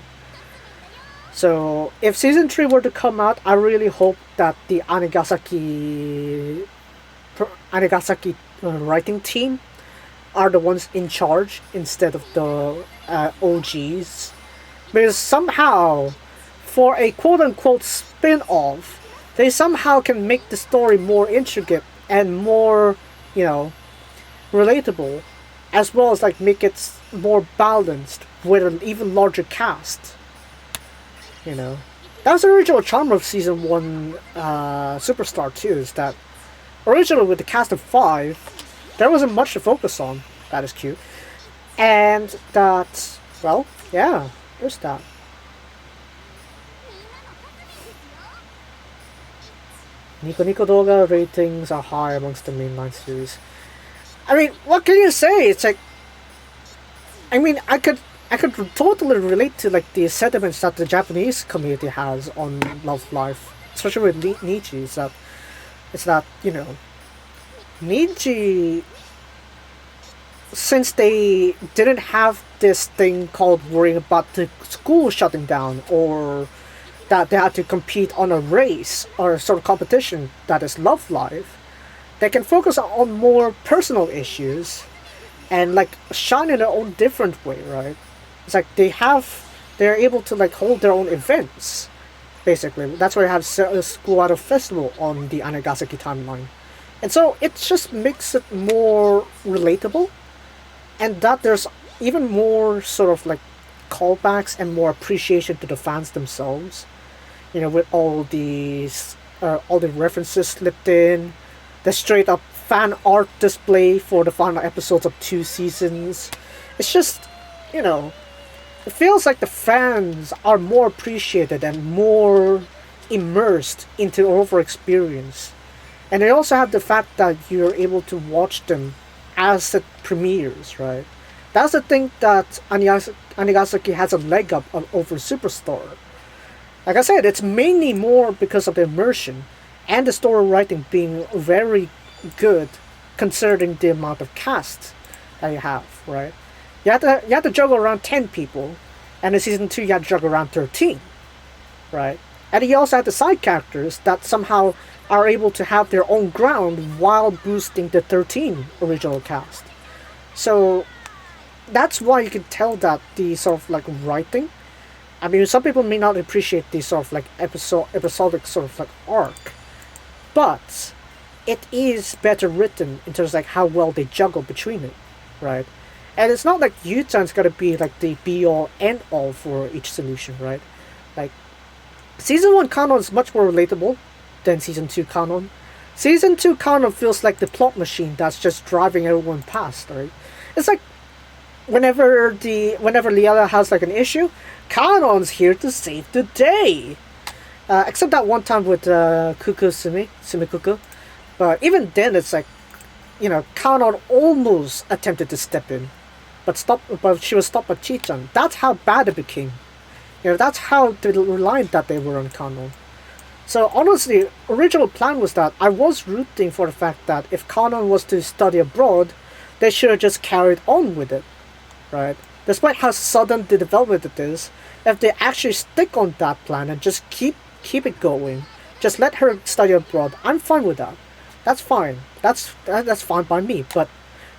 So, if Season 3 were to come out, I really hope that the Anigasaki writing team are the ones in charge instead of the OGs. Because somehow, for a quote-unquote spin-off, they somehow can make the story more intricate and more, you know, relatable, as well as like make it more balanced with an even larger cast. You know, that was the original charm of Season 1 Superstar 2, is that originally with the cast of 5, there wasn't much to focus on. That is cute. And that, well, yeah, there's that. Nico Nico Doga ratings are high amongst the mainline series. I mean, what can you say? It's like, I mean, I could totally relate to like the sentiments that the Japanese community has on Love Life, especially with Nichi. It's that, you know, Nichi, since they didn't have this thing called worrying about the school shutting down, or that they had to compete on a race or a sort of competition that is Love Life, they can focus on more personal issues and like shine in their own different way, right? It's like they're able to like hold their own events, basically. That's why you have a School Idol Festival on the Anagasaki timeline. And so it just makes it more relatable, and that there's even more sort of like callbacks and more appreciation to the fans themselves. You know, with all the references slipped in, the straight up fan art display for the final episodes of 2 seasons. It's just, you know, it feels like the fans are more appreciated and more immersed into the overall experience. And they also have the fact that you're able to watch them as it premieres, right? That's the thing that Anigasaki has a leg up over Superstar. Like I said, it's mainly more because of the immersion and the story writing being very good considering the amount of cast that you have, right? You have to juggle around 10 people, and in season 2 you have to juggle around 13, right? And you also have the side characters that somehow are able to have their own ground while boosting the 13 original cast. So that's why you can tell that the sort of like writing, I mean, some people may not appreciate the sort of like episodic sort of like arc, but it is better written in terms of like how well they juggle between it, right? And it's not like Yutan's gotta be like the be all end all for each solution, right? Like season 1 canon is much more relatable than season 2 canon. Season 2 canon feels like the plot machine that's just driving everyone past, right? It's like whenever Liella has like an issue, Kanon's here to save the day. Except that one time with Sumikuku. But even then, it's like, you know, Kanon almost attempted to step in, but she was stopped by Chichan. That's how bad it became. You know, that's how reliant that they were on Kanon. So honestly, original plan was that I was rooting for the fact that if Kanon was to study abroad, they should have just carried on with it, right? Despite how sudden the development it is, if they actually stick on that plan and just keep it going, just let her study abroad, I'm fine with that. That's fine. That's fine by me. But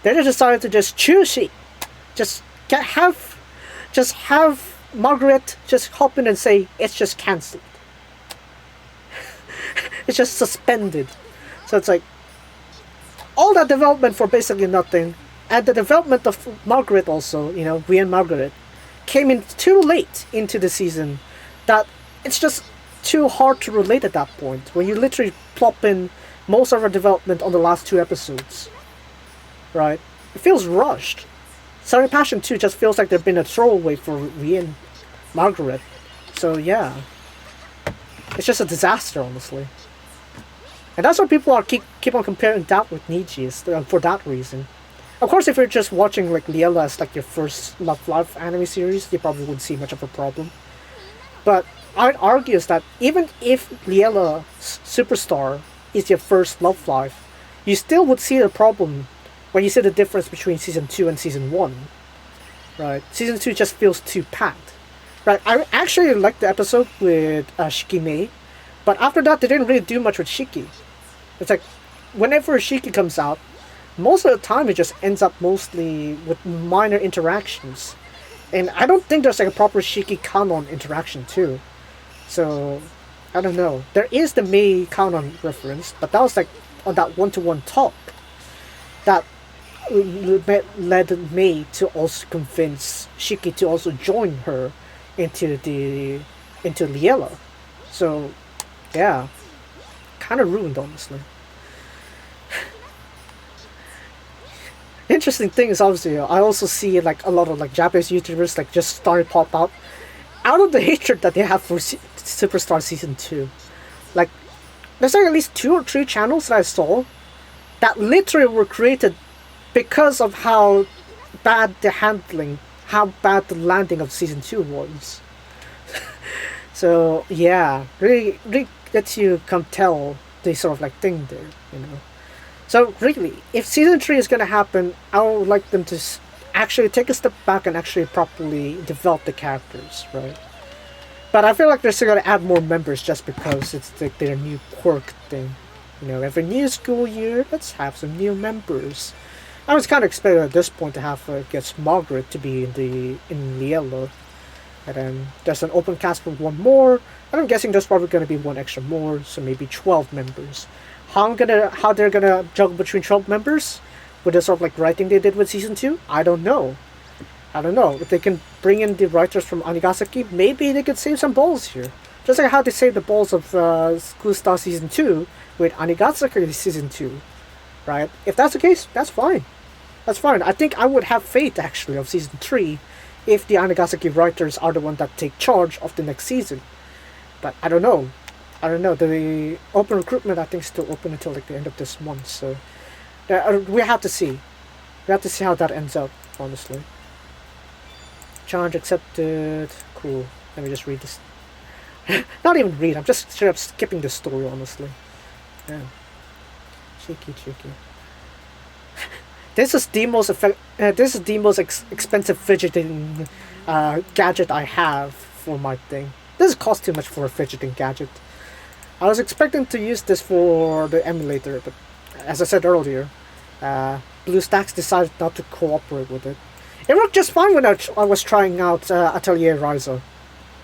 they just decided to just choose it. Just have Margaret just hop in and say it's just cancelled. It's just suspended. So it's like all that development for basically nothing, and the development of Margaret also, you know, we and Margaret, came in too late into the season that it's just too hard to relate at that point when you literally plop in most of our development on the last 2 episodes, right? It feels rushed. Starry Passion 2 just feels like they've been a throwaway for we and Margaret. So yeah, it's just a disaster, honestly. And that's why people are keep on comparing that with Niji's for that reason. Of course, if you're just watching like Liella as like your first Love Live anime series, you probably wouldn't see much of a problem. But I'd argue is that even if Liella Superstar is your first Love Live, you still would see the problem when you see the difference between season 2 and season 1. Right? Season 2 just feels too packed. Right? I actually liked the episode with Shiki Mei, but after that they didn't really do much with Shiki. It's like whenever Shiki comes out, most of the time it just ends up mostly with minor interactions. And I don't think there's like a proper Shiki canon interaction too. So, I don't know. There is the Mei canon reference, but that was like on that one-to-one talk that led Mei to also convince Shiki to also join her into Liella. So, yeah. Kind of ruined, honestly. Interesting thing is obviously I also see like a lot of like Japanese YouTubers like just starting pop up out of the hatred that they have for Superstar Season 2. Like there's like at least 2 or 3 channels that I saw that literally were created because of how bad the handling, how bad the landing of Season 2 was. So yeah, really lets you come tell the sort of like thing there, you know. So really, if season 3 is gonna happen, I would like them to actually take a step back and actually properly develop the characters, right? But I feel like they're still gonna add more members just because it's like their new quirk thing. You know, every new school year, let's have some new members. I was kind of expecting at this point to have, I guess, Margaret to be in Liella. And then there's an open cast for 1 more, and I'm guessing there's probably gonna be 1 extra more, so maybe 12 members. How they're gonna juggle between 12 members with the sort of like writing they did with season 2, I don't know. If they can bring in the writers from Anigasaki, maybe they could save some balls here. Just like how they saved the balls of School Star season 2 with Anigasaki season 2. right? If that's the case, that's fine. That's fine. I think I would have faith, actually, of Season 3 if the Anagasaki writers are the ones that take charge of the next season. But I don't know. I don't know. The open recruitment, I think, is still open until like the end of this month. So we have to see. We have to see how that ends up, honestly. Challenge accepted. Cool. Let me just read this. Not even read. I'm just straight up skipping the story, honestly. Yeah. Cheeky. This is the most expensive fidgeting gadget I have for my thing. This costs too much for a fidgeting gadget. I was expecting to use this for the emulator, but as I said earlier, BlueStacks decided not to cooperate with it. It worked just fine when I was trying out Atelier Ryza,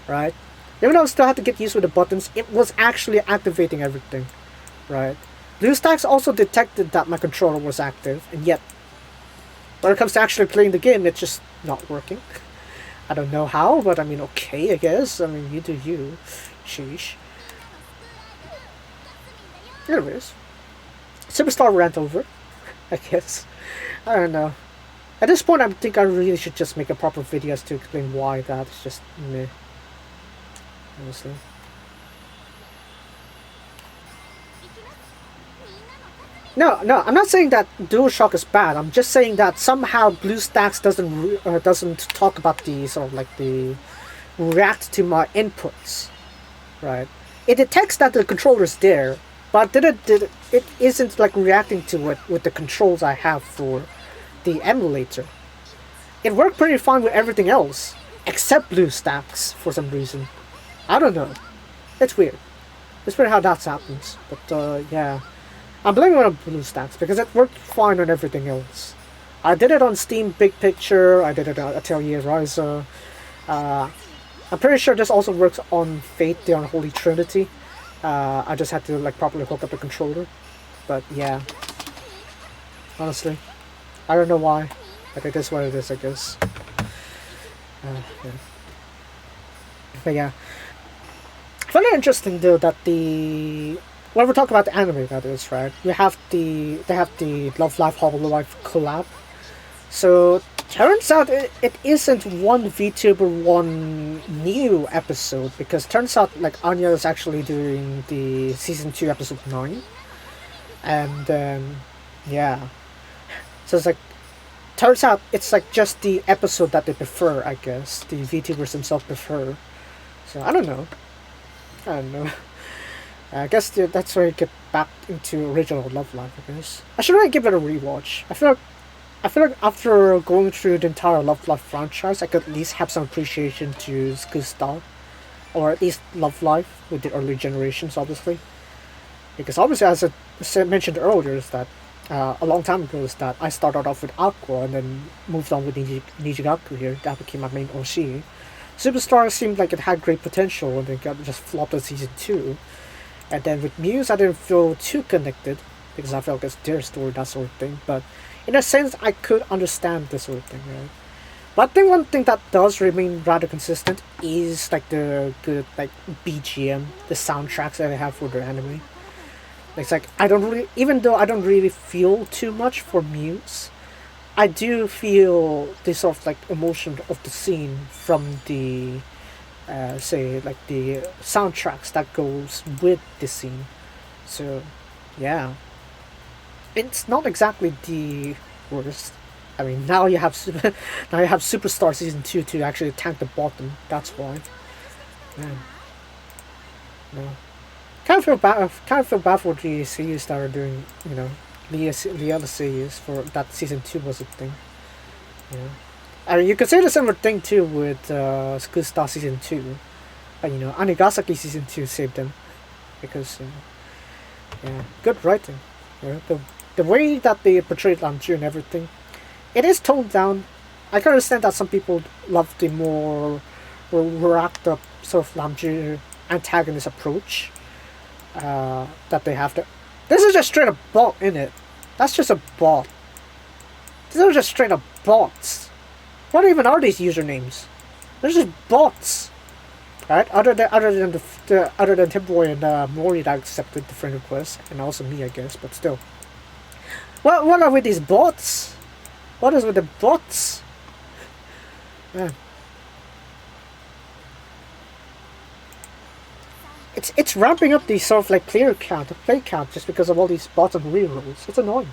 right? Even though I still had to get used with the buttons, it was actually activating everything, right? BlueStacks also detected that my controller was active, and yet, when it comes to actually playing the game, it's just not working. I don't know how, but I mean, okay, I guess. I mean, you do you. Sheesh. Anyways. Superstar rant over, I guess. I don't know. At this point, I think I really should just make a proper video to explain why that. It's just meh. Honestly. No, I'm not saying that DualShock is bad. I'm just saying that somehow BlueStacks doesn't talk about the sort of like the react to my inputs, right? It detects that the controller is there, but it isn't like reacting to it with the controls I have for the emulator. It worked pretty fine with everything else, except BlueStacks for some reason. I don't know. It's weird. It's weird how that happens, but yeah. I'm blaming it on BlueStacks because it worked fine on everything else. I did it on Steam Big Picture, I did it on Atelier Ryza. I'm pretty sure this also works on Fate, the Unholy Trinity. I just had to like properly hook up the controller. But yeah. Honestly. I don't know why. But it is what it is, I guess. Yeah. But yeah. I find it interesting though that when we're talking about the anime, that is, right? They have the Love Live Hololive collab. So turns out it isn't one VTuber, one new episode, because turns out like Anya is actually doing the season 2 episode 9, and yeah. So it's like turns out it's like just the episode that they prefer, I guess. The VTubers themselves prefer. So I don't know. I guess that's where you get back into original Love Live, I guess. I should really give it a rewatch. I feel like after going through the entire Love Live franchise, I could at least have some appreciation to Schoolstar. Or at least Love Live with the early generations, obviously. Because obviously, as I mentioned earlier, is that a long time ago is that I started off with Aqua and then moved on with Nijigaku here. That became my main OC. Superstar seemed like it had great potential and then got just flopped in season 2. And then with Muse, I didn't feel too connected because I felt like it's their story, that sort of thing. But in a sense, I could understand this sort of thing, right? But I think one thing that does remain rather consistent is like the good like BGM, the soundtracks that they have for their anime. It's like even though I don't really feel too much for Muse, I do feel the sort of like emotion of the scene from the say like the soundtracks that goes with the scene. So yeah, it's not exactly the worst. I mean, now you have Superstar season 2 to actually tank the bottom. That's why. Yeah. No. Kind of feel bad for the series that are doing, the other series for that season 2 was a thing. Yeah. I mean, you could say the similar thing too with Schoolstar season 2. But Anigasaki season 2 saved them because yeah, good writing. The way that they portrayed Lamju and everything, it is toned down. I can understand that some people love the more wrapped up sort of Lamju antagonist approach that they have. This is just straight up bot, innit? That's just a bot. These are just straight up bots. What even are these usernames? They're just bots, right? Other than Timboy and Mori that accepted the friend request, and also me, I guess. But still, What are with these bots? What is with the bots? Man. It's ramping up the sort of like player count, the play count, just because of all these bots and rerolls. It's annoying.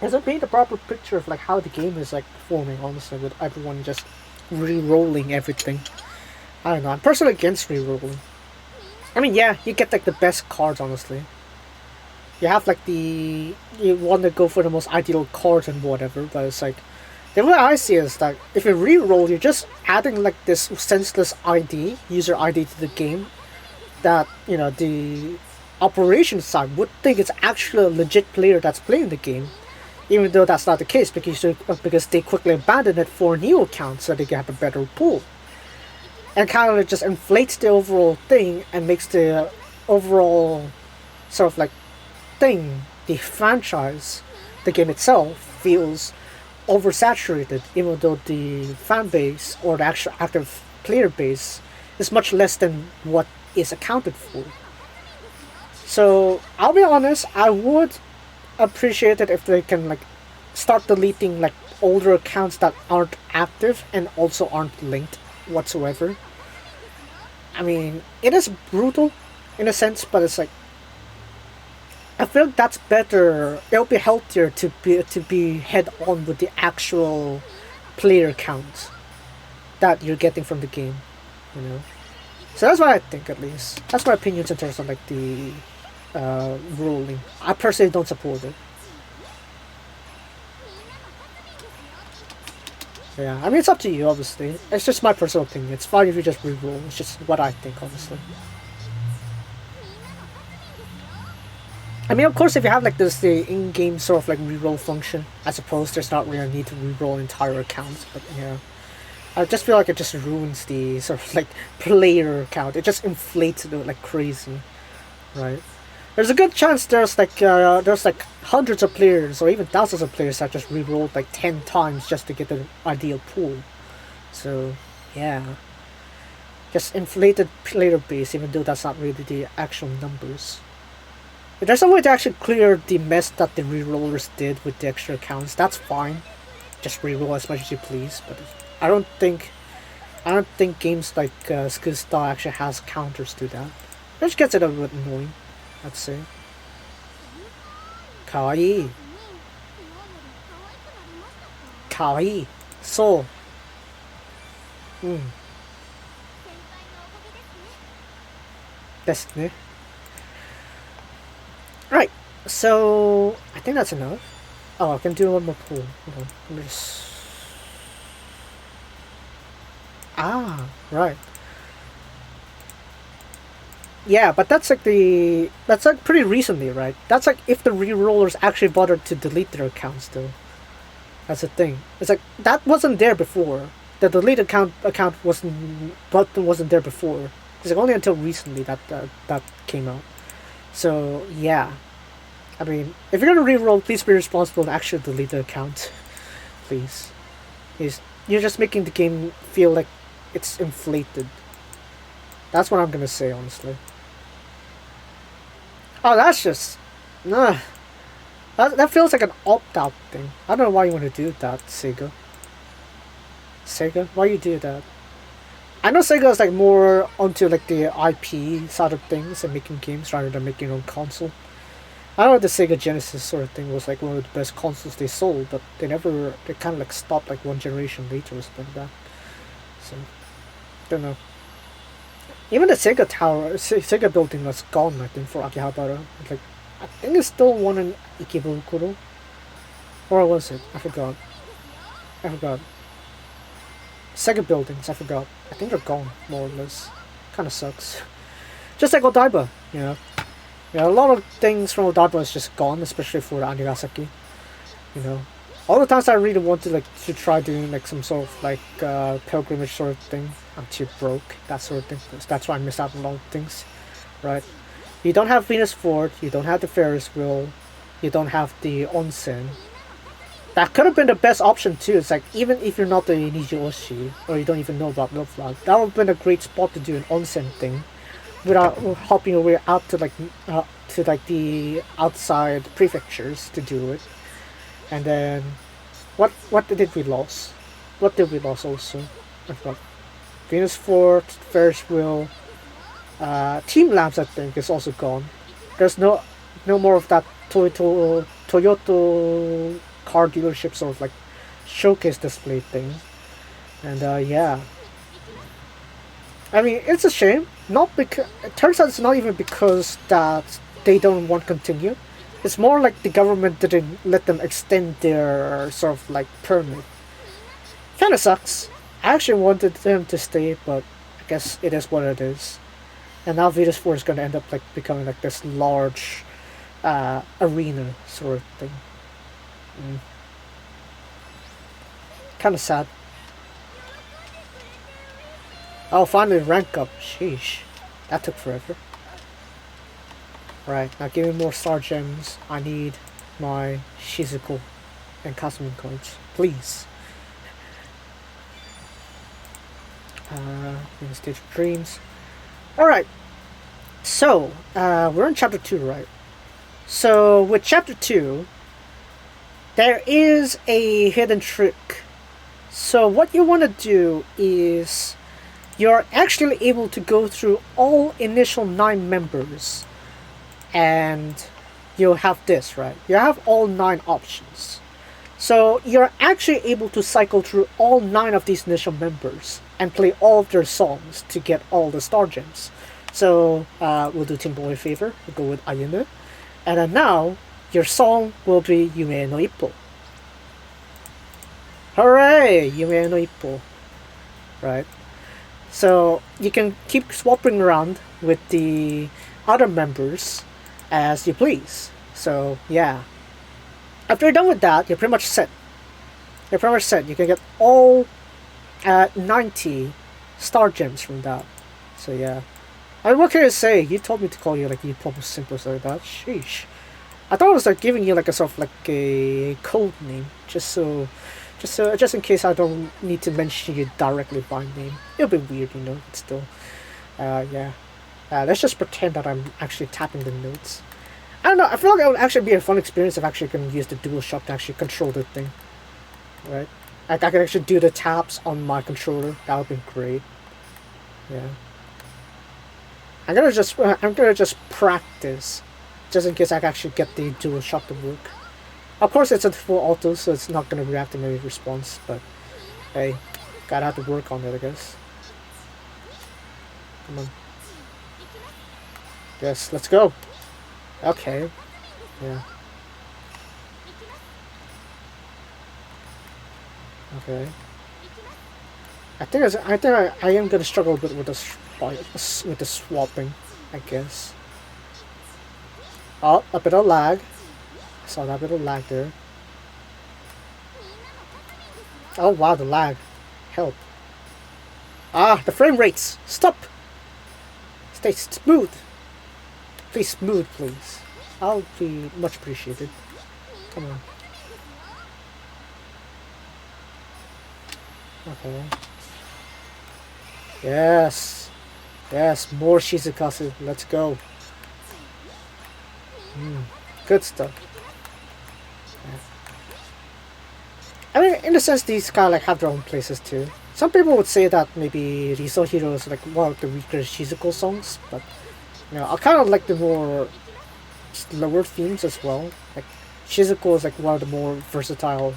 Doesn't paint a proper picture of like how the game is like performing, honestly, with everyone just re-rolling everything. I don't know. I'm personally against re-rolling. I mean, yeah, you get like the best cards, honestly. You have like you want to go for the most ideal cards and whatever, but it's like the way I see it is that if you re-roll, you're just adding like this senseless user ID to the game that, you know, the operations side would think it's actually a legit player that's playing the game. Even though that's not the case, because they quickly abandoned it for new accounts so they can have a better pool. And kind of just inflates the overall thing and makes the overall sort of like thing, the franchise, the game itself, feels oversaturated, even though the fan base or the actual active player base is much less than what is accounted for. So I'll be honest, I would appreciate it if they can like start deleting like older accounts that aren't active and also aren't linked whatsoever. I mean, it is brutal in a sense, but it's like I feel like that's better. It'll be healthier to be head on with the actual player count that you're getting from the game, you know. So that's what I think, at least. That's my opinions in terms of like the ruling. I personally don't support it. Yeah, I mean, it's up to you, obviously. It's just my personal opinion. It's fine if you just re-roll. It's just what I think, honestly. I mean, of course, if you have like this the in-game sort of like re-roll function, I suppose there's not really a need to re-roll entire accounts. But yeah, I just feel like it just ruins the sort of like player count. It just inflates it like crazy, right? There's a good chance there's like hundreds of players or even thousands of players that just re-rolled like 10 times just to get the ideal pool. So yeah, just inflated player base, even though that's not really the actual numbers. If there's a way to actually clear the mess that the re-rollers did with the extra accounts, that's fine. Just re-roll as much as you please. But I don't think games like Skillstar actually has counters to that. Which gets it a bit annoying, I'd say. Kawaii. Kawaii. So. Desu ne. Right, so I think that's enough. Oh, I can do one more pool. Hold on, let me just... Ah, right. Yeah, but that's like pretty recently, right? That's like if the re-rollers actually bothered to delete their accounts, though. That's the thing. It's like that wasn't there before. The delete account wasn't there before. It's like only until recently that that came out. So yeah, I mean, if you're gonna re-roll, please be responsible and actually delete the account, please. You're just making the game feel like it's inflated. That's what I'm gonna say, honestly. Oh, that's just, nah. That feels like an opt-out thing. I don't know why you want to do that, Sega. Sega, why you do that? I know Sega is like more onto like the IP side of things and making games rather than making your own console. I know the Sega Genesis sort of thing was like one of the best consoles they sold, but they kind of like stopped like one generation later or something like that. So, don't know. Even the Sega Tower, Sega building was gone, I think, for Akihabara. Like, I think it's still one in Ikebukuro. Or was it? I forgot. Sega buildings, I forgot. I think they're gone, more or less. Kinda sucks. Just like Odaiba, you know. Yeah, a lot of things from Odaiba is just gone, especially for Anigasaki. You know. All the times I really wanted like to try doing like some sort of like pilgrimage sort of thing, I'm too broke, that sort of thing. That's why I missed out on a lot of things. Right? You don't have Venus Fort, you don't have the Ferris wheel, you don't have the onsen. That could have been the best option too. It's like, even if you're not the Niji Oshi, or you don't even know about Love Live, that would have been a great spot to do an onsen thing, without hopping your way out to like the outside prefectures to do it. And then what did we lose? What did we lose also? I forgot. Venus Fort, Ferris Wheel, Team Labs I think is also gone. There's no more of that Toyota car dealership sort of like showcase display thing. And yeah, I mean it's a shame. Not because it turns out it's not even because that they don't want to continue. It's more like the government didn't let them extend their sort of like permit. Kinda sucks. I actually wanted them to stay, but I guess it is what it is. And now Venus 4 is going to end up like becoming like this large arena sort of thing. Kind of sad. Oh, finally rank up. Sheesh. That took forever. Right, now give me more star gems. I need my Shizuko and Kasumi coins. Please. In the Stage of Dreams. Alright. So, we're in chapter 2, right? So, with chapter 2, there is a hidden trick. So, what you want to do is you're actually able to go through all initial 9 members. And you'll have this, right? You have all 9 options. So, you're actually able to cycle through all 9 of these initial members and play all of their songs to get all the star gems. So we'll do Timbo a favor. We'll go with Ayumu. And then now, your song will be Yume no Ippo. Hooray! Yume no Ippo. Right? So you can keep swapping around with the other members as you please. So yeah. After you're done with that, you're pretty much set. You're pretty much set. You can get all 90 star gems from that. So yeah. I mean, what can I say? You told me to call you like Ep1 simple like that. Sheesh. I thought I was like giving you like a sort of like a code name, just in case I don't need to mention you directly by name. It'll be weird, you know. But still, yeah. Let's just pretend that I'm actually tapping the notes. I don't know. I feel like it would actually be a fun experience if I actually can use the DualShock to actually control the thing, right? Like I can actually do the taps on my controller. That would be great. Yeah. I'm gonna just practice, just in case I can actually get the DualShock to work. Of course, it's a full auto, so it's not gonna react to my response. But hey, gotta have to work on it, I guess. Come on. Yes, let's go. Okay. Yeah. Okay. I think I am gonna struggle a bit with the swapping, I guess. Oh, a bit of lag. I saw that bit of lag there. Oh wow, the lag. Help. Ah, the frame rates. Stop. Stay smooth. Please smooth, please. I'll be much appreciated. Come on. Okay. Yes. Yes, more Shizukasu. Let's go. Good stuff. Yeah. I mean, in a sense, these kind of like have their own places too. Some people would say that maybe Riso Hiro is like one of the weaker Shizuko songs, but you know, I kind of like the more slower themes as well. Like Shizuko is like one of the more versatile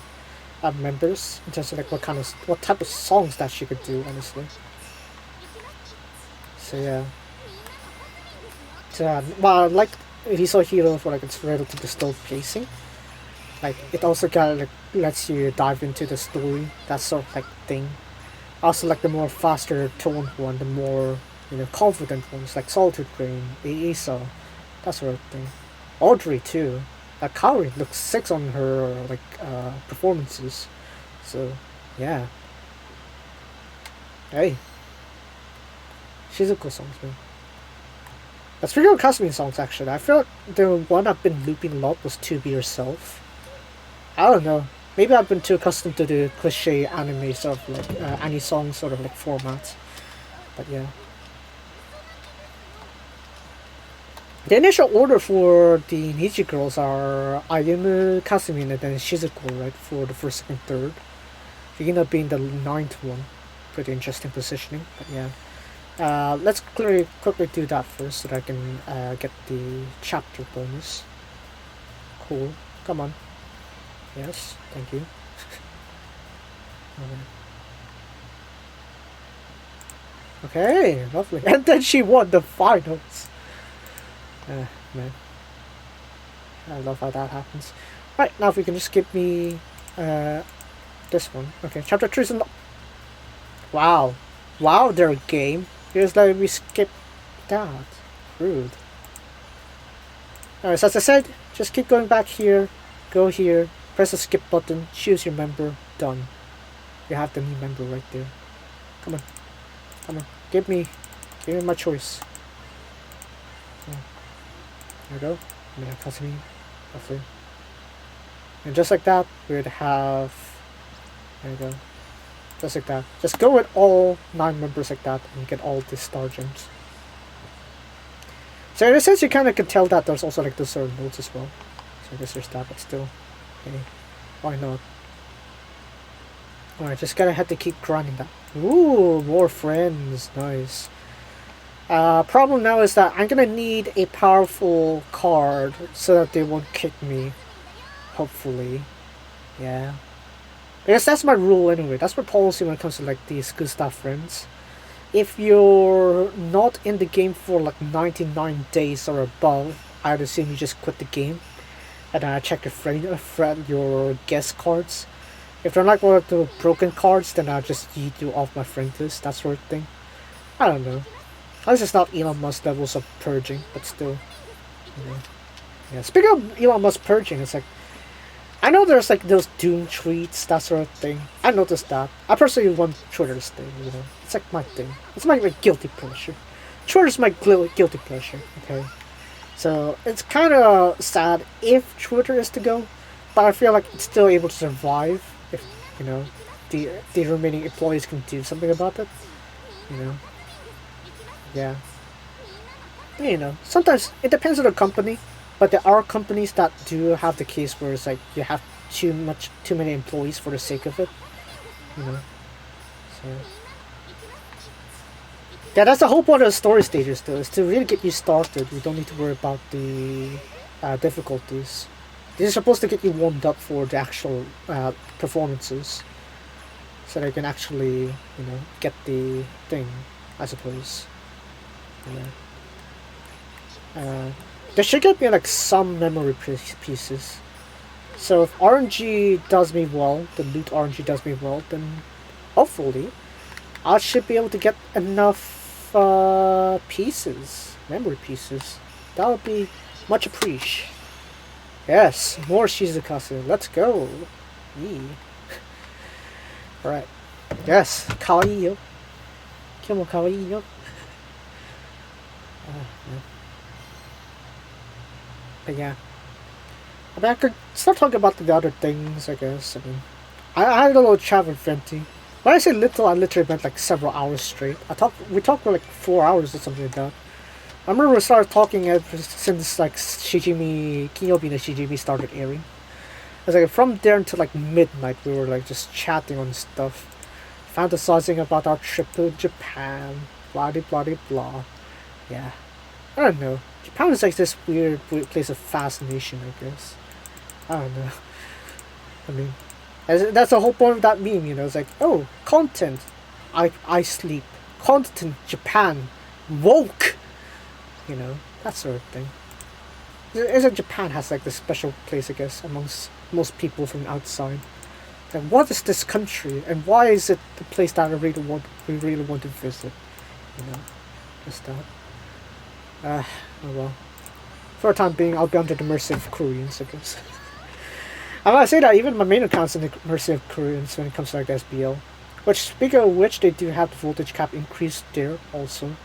members in terms of like what type of songs that she could do, honestly. So yeah. So well, I like Riso Hiro for like its relatively slow pacing. Like it also kind of like lets you dive into the story, that sort of like thing. Also like the more faster toned one, the more confident ones like Solitude Rain, Isa, that sort of thing. Audrey too. Like Kaori looks sick on her like performances. So yeah. Hey. Shizuko songs, man. Let's figure out Kasumi songs actually. I feel like the one I've been looping a lot was To Be Yourself. I don't know. Maybe I've been too accustomed to the cliche anime sort of like anime song sort of like formats. But yeah. The initial order for the Niji girls are Ayumu, Kasumin, and then Shizuko, right, for the first, second, third. Yuna being the ninth one. Pretty interesting positioning, but yeah. Let's quickly do that first so that I can get the chapter bonus. Cool. Come on. Yes, thank you. Okay, lovely. And then she won the finals. Man. I love how that happens. Right, now if we can just give me this one. Okay, chapter 3 is in. Wow. Wow, they're a game. Here's like we skipped that. Rude. Alright, so as I said, just keep going back here, go here, press the skip button, choose your member, done. You have the new member right there. Come on. Come on. Give me my choice. There we go. Yeah, Kasumi. Roughly. And just like that, we would have. There you go. Just like that. Just go with all 9 members like that, and you get all the star gems. So in a sense, you kind of can tell that there's also like those sort of notes as well. So I guess there's that, but still, hey, why not? Alright, just gotta have to keep grinding that. Ooh, more friends, nice. Problem now is that I'm gonna need a powerful card so that they won't kick me. Hopefully, yeah. Because that's my rule anyway. That's my policy when it comes to like these good stuff friends. If you're not in the game for like 99 days or above, I'd assume you just quit the game. And check your guest cards. If they're not one of the broken cards, then I'll just yeet you off my friend list, that sort of thing. I don't know. At least it's not Elon Musk levels of purging, but still. You know. Yeah. Speaking of Elon Musk purging, it's like I know there's like those doom tweets, that sort of thing. I noticed that. I personally want Twitter's thing, you know. It's like my thing. It's my guilty pleasure. Twitter's my guilty pleasure, okay? So it's kind of sad if Twitter is to go, but I feel like it's still able to survive if, you know, the remaining employees can do something about it, you know. Yeah. You know, sometimes it depends on the company. But there are companies that do have the case where it's like you have too many employees for the sake of it, you know. So yeah, that's the whole point of the story stages, though, is to really get you started. You don't need to worry about the difficulties. These are supposed to get you warmed up for the actual performances, so they can actually, you know, get the thing, I suppose. Yeah. There should get me like some memory pieces. So if RNG does me well, the loot RNG does me well, then hopefully I should be able to get enough pieces, memory pieces. That would be much appreciated. Yes, more Shizukasu. Let's go. Alright. Yes, kawaii yo. Kyo mo kawaii yo. Yeah. But yeah. I mean, I could start talking about the other things, I guess. I mean, I had a little chat with Venti. When I say little, I literally meant like several hours straight. We talked for like 4 hours or something like that. I remember we started talking since like Kinyobi no Shijimi started airing. It was like from there until like midnight we were like just chatting on stuff. Fantasizing about our trip to Japan. Blah blah blah blah. Yeah. I don't know. Japan is like this weird place of fascination, I guess. I don't know. I mean, that's the whole point of that meme, you know. It's like, oh, content, I sleep. Content, Japan, woke. You know, that sort of thing. It's like Japan has like this special place, I guess, amongst most people from outside. Like, what is this country, and why is it the place that we really want to visit? You know, just that. Oh well. For the time being, I'll be under the mercy of Koreans, I guess. I'm gonna say that even my main account's in the mercy of Koreans when it comes to like SBL. Which, speaking of which, they do have the voltage cap increased there also,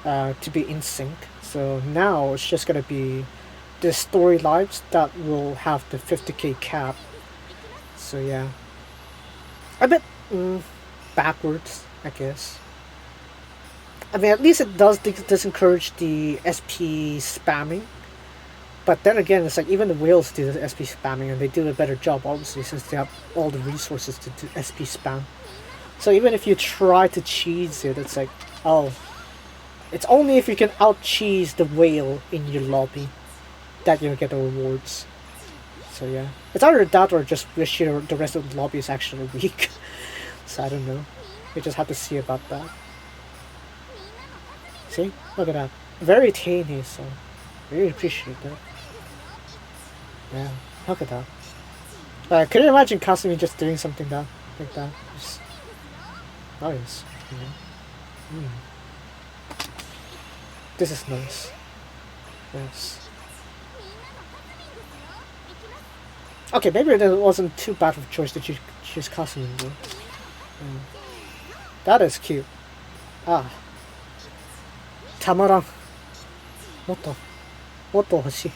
to be in sync. So now it's just gonna be the story lives that will have the 50k cap. So yeah, a bit backwards, I guess. I mean, at least it does encourage the SP spamming. But then again, it's like even the whales do the SP spamming, and they do a better job, obviously, since they have all the resources to do SP spam. So even if you try to cheese it, it's like, oh, it's only if you can out-cheese the whale in your lobby that you'll get the rewards. So yeah, it's either that or just wish the rest of the lobby is actually weak. So I don't know. We just have to see about that. See? Look at that. Very tiny, so really appreciate that. Yeah, look at that. Can you imagine Kasumi just doing something like that? Just nice. You know? This is nice. Yes. Okay, maybe it wasn't too bad of a choice that you choose Kasumi though. That is cute. Ah. Tamaran. Motto hoshi.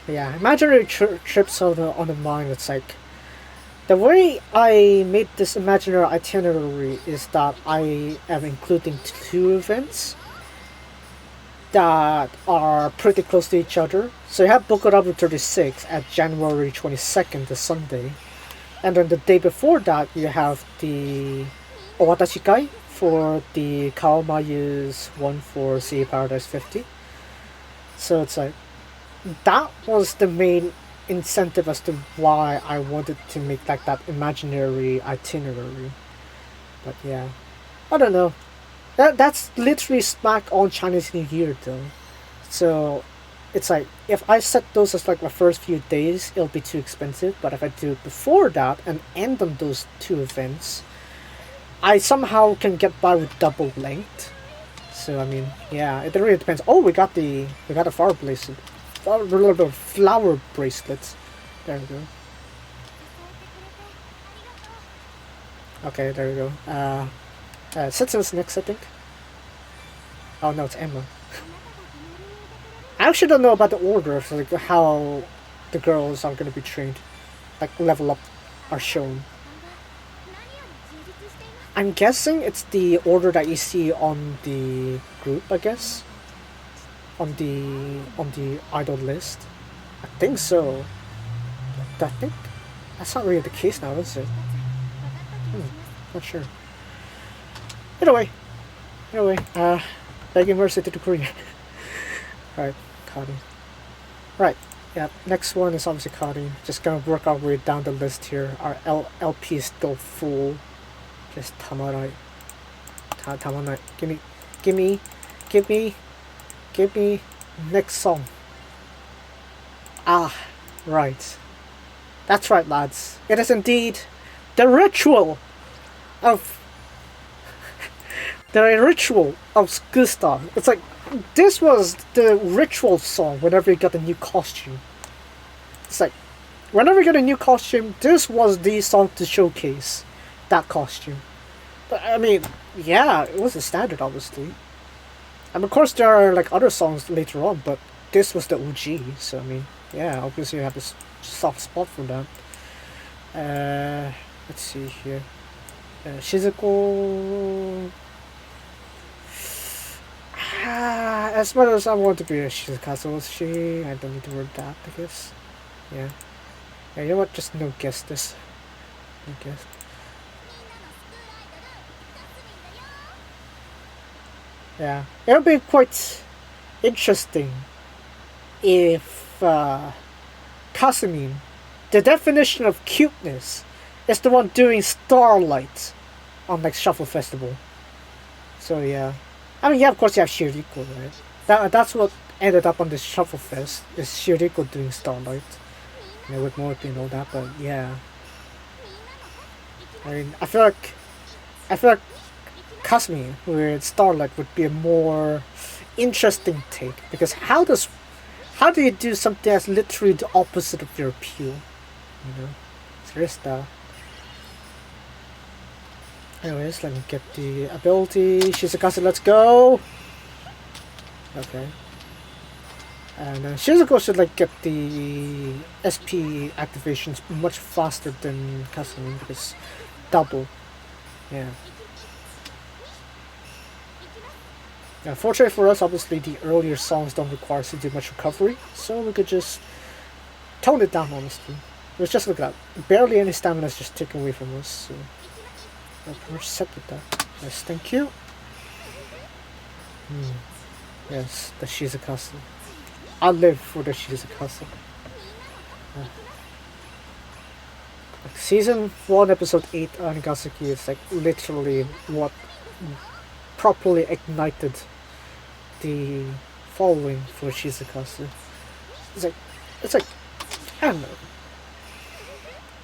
Yeah, imaginary trips on the mind. It's like the way I made this imaginary itinerary is that I am including 2 events that are pretty close to each other. So you have Bokorabu 36 at January 22nd, the Sunday, and then the day before that you have the Owatashikai for the Kaomayu's one for Sea Paradise 50. So it's like that was the main incentive as to why I wanted to make like that imaginary itinerary. But yeah, I don't know. That's literally smack on Chinese New Year though. So it's like if I set those as like my first few days, it'll be too expensive. But if I do it before that and end on those 2 events, I somehow can get by with double length. So I mean, yeah, it really depends. Oh, we got the flower bracelet, flower bracelets. There we go. Okay, there we go. Setsu's next, I think. Oh no, it's Emma. I actually don't know about the order of like how the girls are gonna be trained, like level up, are shown. I'm guessing it's the order that you see on the group, I guess. On the idol list. I think so. I think that's not really the case now, is it? Not sure. Anyway, begging mercy to the Korean. Alright, Kari. Right, yeah, next one is obviously Kari. Just gonna work our way down the list here. Our LP is still full. Just tamarai. Tamanai. Give me next song. Ah, right. That's right, lads. It is indeed the ritual of Gustav. It's like this was the ritual song whenever you got a new costume. It's like whenever you get a new costume, this was the song to showcase that costume. But I mean, yeah, it was a standard, obviously. And of course, there are like other songs later on, but this was the OG. So I mean, yeah, obviously you have this soft spot for that. Let's see here. Shizuko. As much as I want to be a Shizukazu was she, I don't need to word that, I guess. Yeah. Yeah, you know what? Just no guess this. No guess. Yeah. It'll be quite interesting if Kasumi, the definition of cuteness, is the one doing Starlight on like Shuffle Festival. So yeah. I mean, yeah, of course you have Shiriko, right? That's what ended up on this Shuffle Fest, is Shiriko doing Starlight. You know, with Morty and all that, but yeah. I mean, I feel like Kasumi with Starlight would be a more interesting take, because how do you do something that's literally the opposite of your appeal? You know? So there's that. Anyways, let me get the ability. Shizukazu, let's go! Okay. And Shizuko should like get the SP activations much faster than Kasumi, because double. Yeah. Yeah, fortunately for us, obviously the earlier songs don't require us to do much recovery, so we could just tone it down, honestly. Let's just look at that. Barely any stamina is just taken away from us, so we're set with that. Yes, thank you. Yes, the Shizukasa. I'll live for the Shizukasa. Yeah. Like season 1, episode 8, Anigasaki is like literally what properly ignited the following for Shizukasa. It's like, I don't know.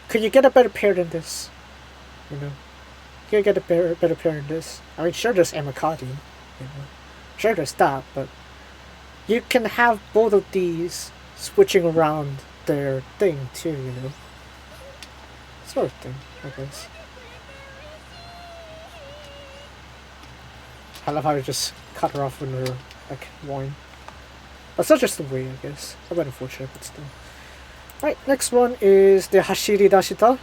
Could you get a better pair than this? You know? Could you get a better pair than this? I mean, sure, there's Emakati, you know? Sure, there's that, but you can have both of these switching around their thing too, you know? Sort of thing, I guess. I love how you just cut her off when her like wine. That's not just the way, I guess. A bit unfortunate, but still. Right, next one is the Hashiri Dashita.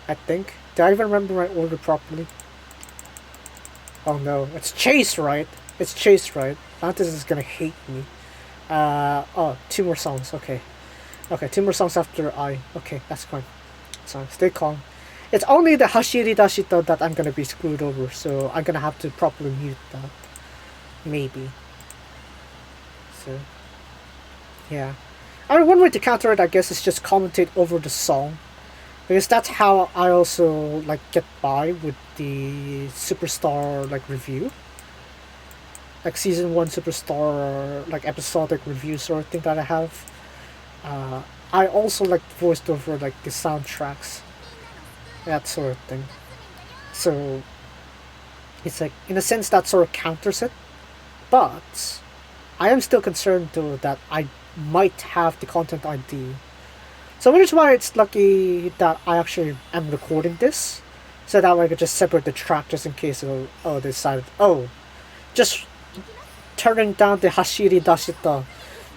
I think. Do I even remember my order properly? Oh no, it's Chase, right? It's Chase, right? Atlantis is gonna hate me. Oh, 2 more songs, okay. Okay, 2 more songs after I. Okay, that's fine. So stay calm. It's only the Hashiri Dashita that I'm gonna be screwed over, so I'm gonna have to properly mute that. Maybe. So, yeah. I mean, one way to counter it, I guess, is just commentate over the song. Because that's how I also, like, get by with the Superstar, like, review. Like, Season 1 Superstar, like, episodic review sort of thing that I have. I also, like, voiced over, like, the soundtracks. That sort of thing. So, it's like, in a sense, that sort of counters it. But I am still concerned, though, that I might have the content ID. So which is why it's lucky that I actually am recording this. So that way I could just separate the track just in case they decided, just turning down the Hashiri Dashita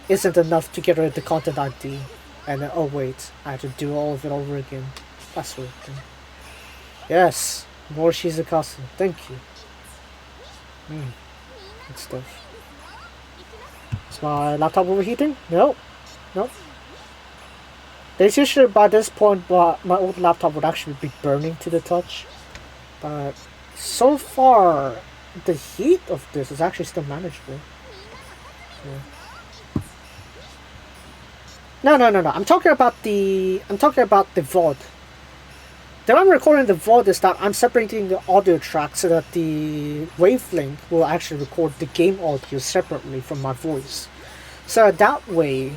isn't enough to get rid of the content ID. And then, oh wait, I have to do all of it over again. That sort of thing. Yes, more Shizukasa. Thank you. Good stuff. Is my laptop overheating? No. Nope. There's usually by this point my old laptop would actually be burning to the touch. But so far the heat of this is actually still manageable. Yeah. No. I'm talking about the VOD. The way I'm recording the VOD is that I'm separating the audio track so that the wavelength will actually record the game audio separately from my voice. So that way,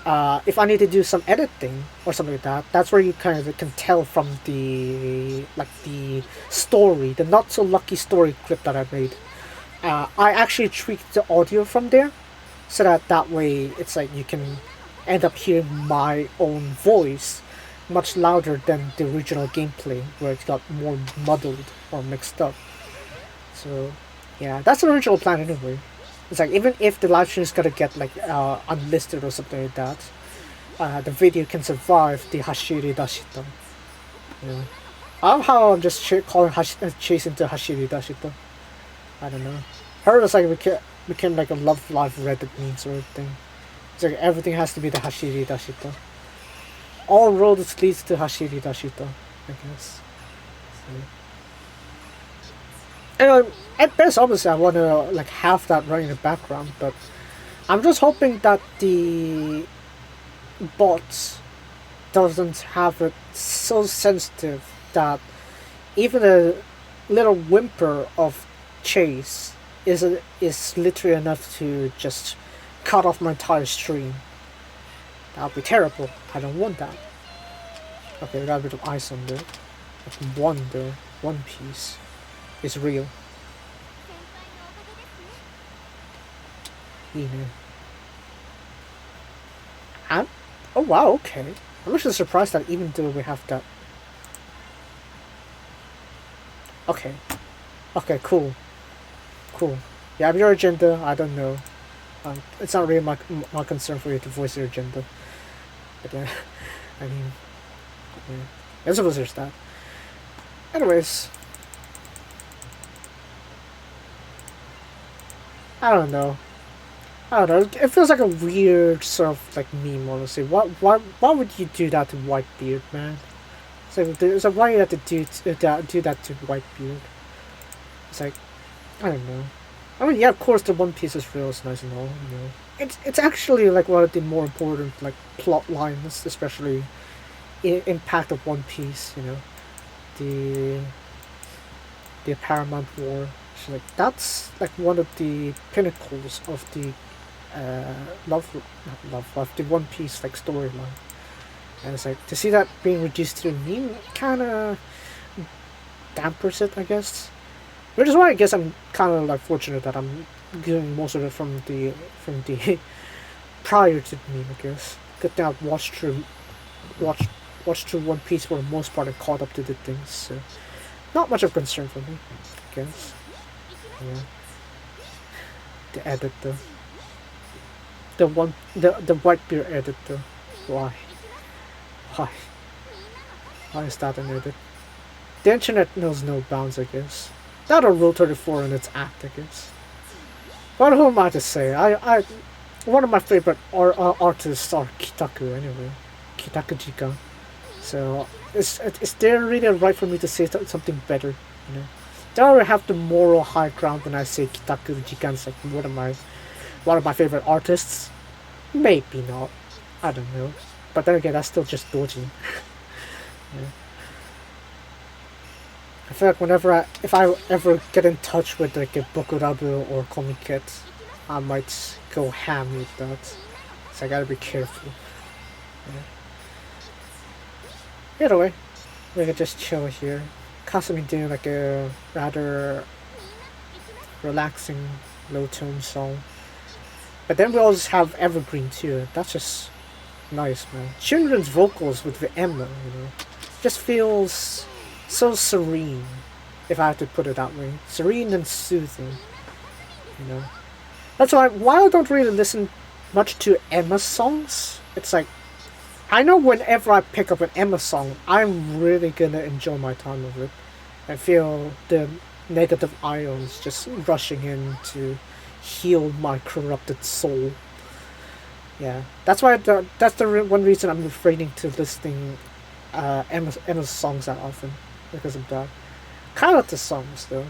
if I need to do some editing or something like that, that's where you kind of can tell from the story, the not so lucky story clip that I made. I actually tweaked the audio from there, so that way it's like you can end up hearing my own voice much louder than the original gameplay, where it got more muddled or mixed up. So, yeah, that's the original plan anyway. It's like, even if the live stream is gonna get like unlisted or something like that, the video can survive the Hashiri Dashita. Yeah. I love how I'm just calling Chase into Hashiri Dashita. I don't know. Her was like became like a Love Live Reddit meme sort of thing. It's like everything has to be the Hashiri Dashita. All roads leads to Hashiri Dashita, I guess. So. And at best, obviously, I want to like have that running in the background, but I'm just hoping that the bot doesn't have it so sensitive that even a little whimper of Chase is literally enough to just cut off my entire stream. That would be terrible. I don't want that. Okay, we got a bit of ice on there. Like one piece is real. Yeah. And oh wow, okay. I'm actually surprised that even though we have that. Okay. Okay, cool. Yeah, your agenda, I don't know. It's not really my concern for you to voice your agenda. But I mean, yeah. I suppose there's that. Anyways, I don't know. I don't know. It feels like a weird sort of like meme, honestly. Why would you do that to Whitebeard, man? It's like why you have to do that to Whitebeard? It's like, I don't know. I mean, yeah, of course, the One Piece is real, it's nice and all. You know, it's actually like one of the more important like plot lines, especially impact of One Piece. You know, the Paramount War. So, like that's like one of the pinnacles of the of the One Piece like storyline. And it's like to see that being reduced to a meme kind of dampers it, I guess. Which is why I guess I'm kind of like fortunate that I'm doing most of it from the prior to the meme, I guess. Good thing I've watched through One Piece for the most part and caught up to the things. So not much of concern for me, I guess. Yeah. The edit though. The Whitebeard edit though. Why? Why? Why is that an edit? The internet knows no bounds, I guess. That or Rule 34 in its act, I guess. But who am I to say? One of my favorite artists are Kitaku, anyway. Kitaku Jika. So, is there really a right for me to say something better, you know? Do I have the moral high ground when I say Kitaku Jika is like one of my favorite artists? Maybe not. I don't know. But then again, that's still just doji. Yeah. I feel like if I ever get in touch with like a Bokurabu or Komiket, I might go ham with that. So I gotta be careful. Yeah. Either way, we can just chill here. Constantly doing like a rather relaxing low tone song. But then we always have Evergreen too. That's just nice, man. Children's vocals with the Emma, you know, just feels so serene, if I have to put it that way. Serene and soothing, you know. That's why while I don't really listen much to Emma songs, it's like I know whenever I pick up an Emma song, I'm really gonna enjoy my time with it. I feel the negative ions just rushing in to heal my corrupted soul. Yeah, that's why that's the one reason I'm refraining to listening Emma's songs that often, because of that. Kind of like the songs though.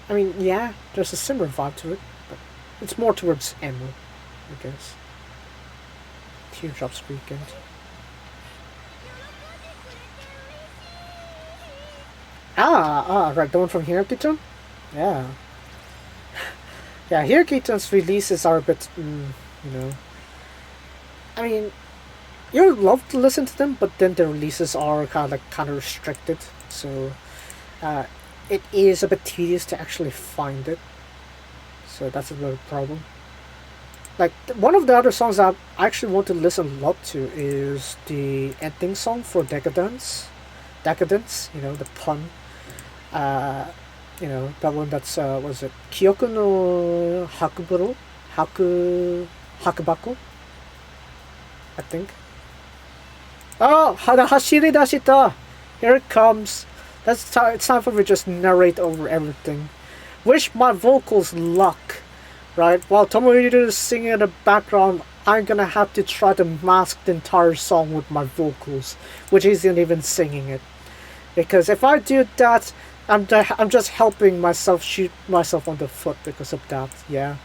I mean, yeah, there's a similar vibe to it, but it's more towards Emma, I guess. Teardrops Weekend. Right, the one from Hirakiton? Yeah. Yeah, Hirakiton's releases are a bit, you know. I mean, you would love to listen to them, but then the releases are kind of restricted, so it is a bit tedious to actually find it. So that's a little problem. Like one of the other songs that I actually want to listen a lot to is the ending song for Decadence. Decadence, you know, the pun. You know, that one that's was it Kyoku no Hakubako, I think. Oh, Hashiri Dashita! Here it comes. It's time for me to just narrate over everything. Wish my vocals luck, right? While Tomohiro is singing in the background, I'm gonna have to try to mask the entire song with my vocals, which isn't even singing it. Because if I do that, I'm just helping myself shoot myself on the foot because of that. Yeah,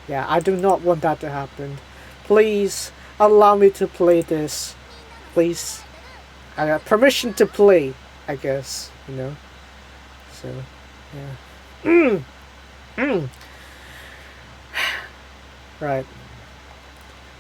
I do not want that to happen. Please allow me to play this. Please, I got permission to play, I guess, you know. So, yeah. Right.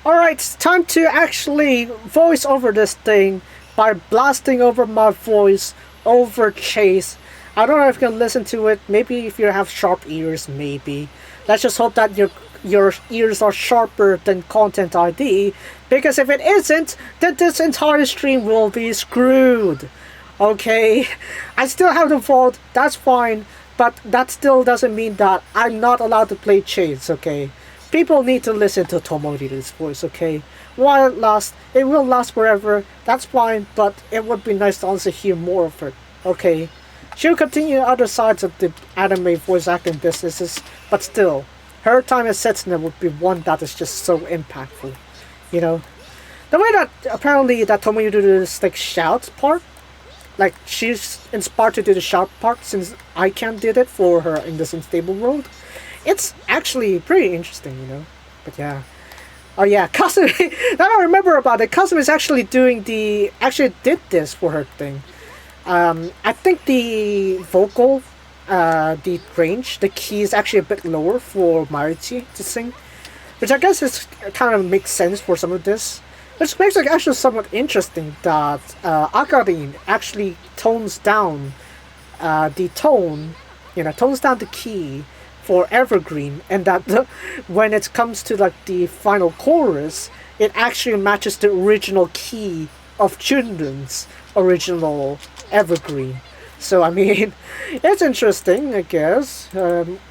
Alright, it's time to actually voice over this thing by blasting over my voice over Chase. I don't know if you can listen to it. Maybe if you have sharp ears, maybe. Let's just hope that your ears are sharper than Content ID, because if it isn't, then this entire stream will be screwed. Okay? I still have the vault, that's fine, but that still doesn't mean that I'm not allowed to play Chase, okay? People need to listen to Tomohito's voice, okay? While it lasts, it will last forever, that's fine, but it would be nice to also hear more of it, okay? She'll continue other sides of the anime voice acting businesses, but still, her time as Setsuna would be one that is just so impactful. You know? The way that apparently that Tomoyo do this like shout part, like she's inspired to do the shout part since Ican did it for her in this unstable world. It's actually pretty interesting, you know? But yeah. Oh yeah, Kasumi. Now I remember about it. Kasumi is actually actually did this for her thing. I think the vocal, the range, the key is actually a bit lower for Marichi to sing, which I guess is kind of makes sense for some of this. Which makes it actually somewhat interesting that Akarin actually tones down the tone, tones down the key for Evergreen, and that when it comes to like the final chorus, it actually matches the original key of Chunden's original Evergreen. So I mean, it's interesting, I guess.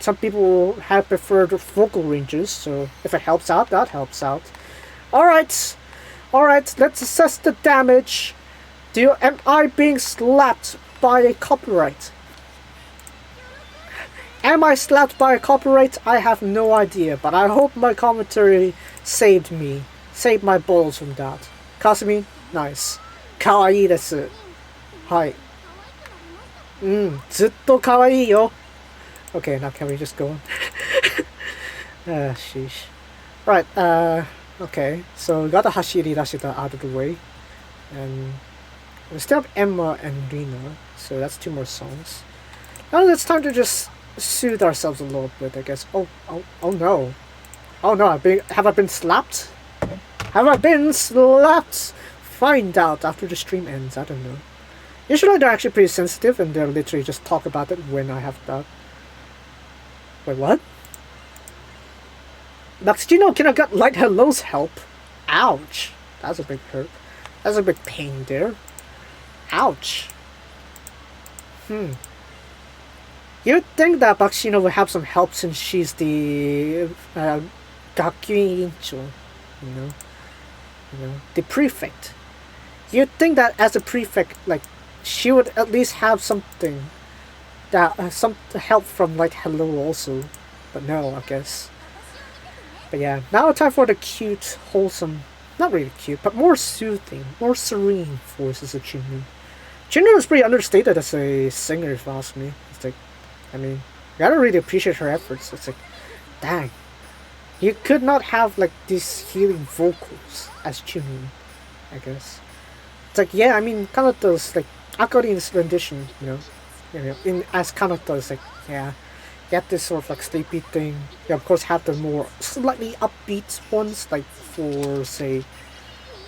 Some people have preferred vocal ranges, so if it helps out, that helps out. Alright, let's assess the damage. Am I being slapped by a copyright? Am I slapped by a copyright? I have no idea, but I hope my commentary saved my balls from that. Kasumi, nice. Kawaii desu. Hi. ずっと可愛いよ. Okay, now can we just go on? Sheesh. Right, okay, so we got the Hashiri Rashida out of the way. And we still have Emma and Rina, so that's 2 more songs. Now it's time to just soothe ourselves a little bit, I guess. Oh no. Oh no, have I been slapped? Have I been slapped? Find out after the stream ends, I don't know. Usually they're actually pretty sensitive and they'll literally just talk about it when I have that. Wait, what? Maxino, can I get Light Hello's help? Ouch. That's a big hurt. That's a big pain there. Ouch. You'd think that Maxino would have some help since she's the Gakuin Incho, the prefect. You'd think that as a prefect, like, she would at least have something that some help from like Hello also, but no, I guess. But yeah, now time for the cute, wholesome, not really cute, but more soothing, more serene voices of Chunyu. Chunyu is pretty understated as a singer, if you ask me. It's like, I mean, you gotta really appreciate her efforts. It's like, dang, you could not have like these healing vocals as Chunyu, I guess. It's like, yeah, I mean, Kanato's like Akarin's rendition, in as Kanato's like, yeah, you have this sort of like sleepy thing. You of course have the more slightly upbeat ones, like for say,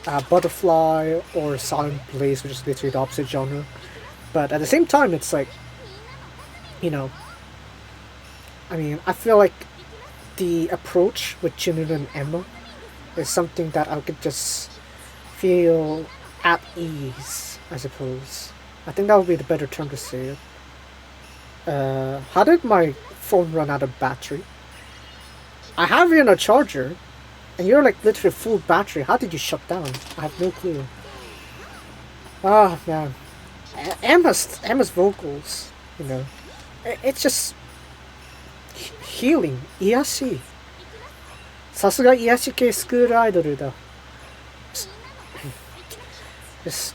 Butterfly or Silent Blaze, which is literally the opposite genre. But at the same time, it's like, I mean, I feel like the approach with Chunun and Emma is something that I could just feel at ease, I suppose. I think that would be the better term to say it. How did my phone run out of battery? I have you in a charger, and you're like literally full battery. How did you shut down? I have no clue. Oh man, Emma's vocals, it's just healing, 癒し。さすが癒し系スクールアイドルだ。Just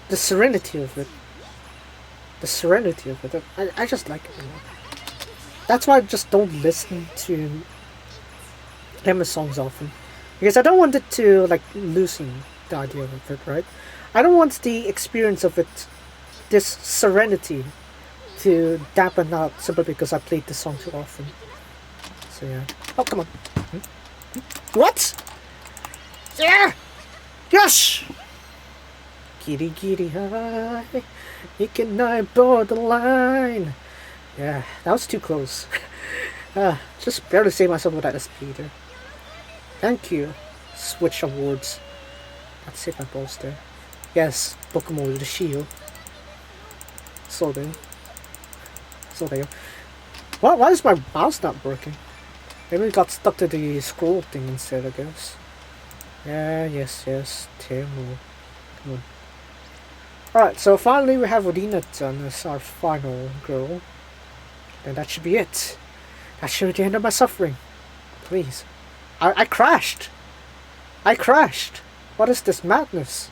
the serenity of it. I just like it. That's why I just don't listen to Emma songs often, because I don't want it to like loosen the idea of it, right? I don't want the experience of it, this serenity, to dampen out simply because I played the song too often. So yeah. Oh come on. What? Yeah. Yes. Giri giri high, you cannot board the line. Yeah, that was too close. Just barely saved myself with that SP there. Thank you, Switch Awards. Let's save my balls there. Yes, Pokemon the Shield. So there. Why is my mouse not working? Maybe it got stuck to the scroll thing instead, I guess. Yeah, yes, Temu. Come on. Alright, so finally we have Odina done as our final girl. And that should be it. That should be the end of my suffering. Please. I crashed! I crashed! What is this madness?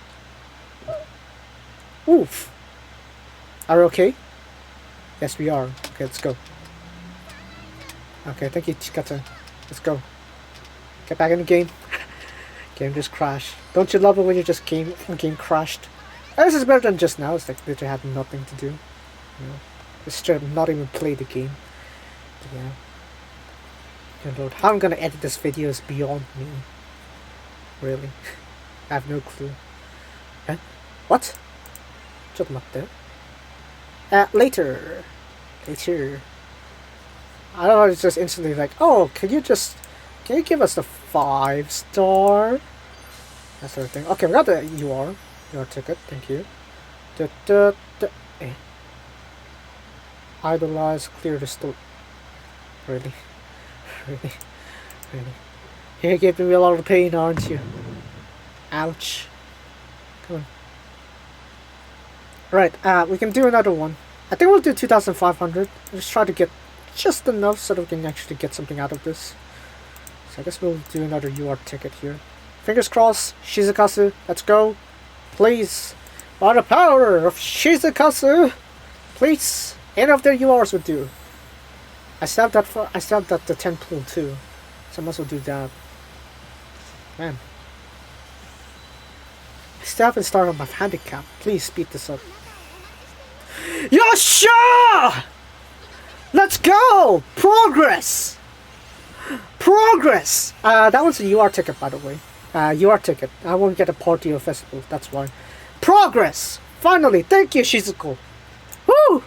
Oof! Are we okay? Yes, we are. Okay, let's go. Okay, thank you, Chikata. Let's go. Get back in the game. Game just crashed. Don't you love it when you just game crashed? This is better than just now. It's like literally had nothing to do. You know, just straight up not even play the game. But yeah. Good lord, how I'm gonna edit this video is beyond me. Really, I have no clue. Huh? What? Just not there. Later. I don't know. It's just instantly like, oh, can you give us the 5-star? That sort of thing. Okay, we got the UR ticket. Thank you. Idolize, clear the store. Really. Really. You're giving me a lot of pain, aren't you? Ouch. Come on. Right, we can do another one. I think we'll do 2,500. Just try to get just enough so that we can actually get something out of this. So I guess we'll do another UR ticket here. Fingers crossed, Shizukasu, let's go. Please. By the power of Shizukasu, please. Any of their URs would do. I still have the 10 pool too, so I must as well do that. Man. I still haven't started my handicap. Please speed this up. Yosha! Let's go! Progress! Progress! That one's a UR ticket, by the way. UR ticket. I won't get a party or festival, that's why. Progress! Finally! Thank you, Shizuko! Woo!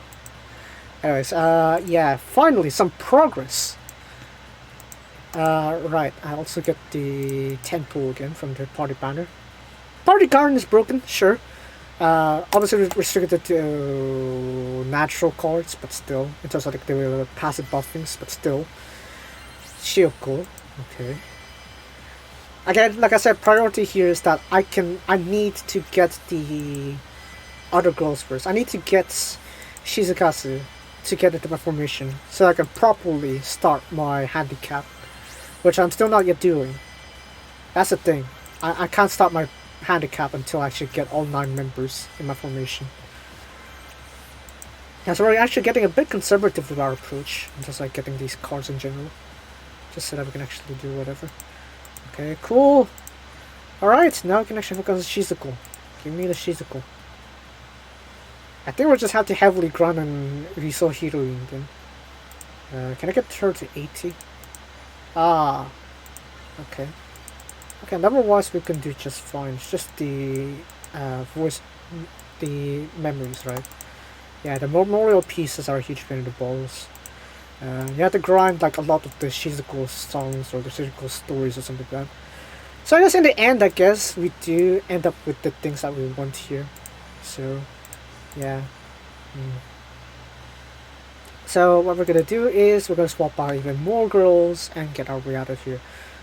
Anyways, yeah, finally some progress. Right, I also get the 10 pool again from the party banner. Party garden is broken, sure. Obviously restricted to natural cards, but still. In terms of like the passive buffings, but still. Shioko, okay. Again, like I said, priority here is that I need to get the other girls first. I need to get Shizukasu to get into my formation so I can properly start my handicap, which I'm still not yet doing. That's the thing. I can't start my handicap until I actually get all 9 members in my formation. Yeah, so we're actually getting a bit conservative with our approach, just like getting these cards in general, just so that we can actually do whatever. Okay, cool. Alright, now we can actually focus on Shizuko. Give me the Shizuko. I think we'll just have to heavily grind on Riso Heroine then. Can I get her to 80? Ah. Okay. Okay, number-wise we can do just fine. It's just the the memories, right? Yeah, the memorial pieces are a huge pain in the balls. You have to grind like a lot of the Shizuko songs or the Shizuko stories or something like that. So I guess in the end, I guess we do end up with the things that we want here. So, yeah. So what we're gonna do is we're gonna swap out even more girls and get our way out of here.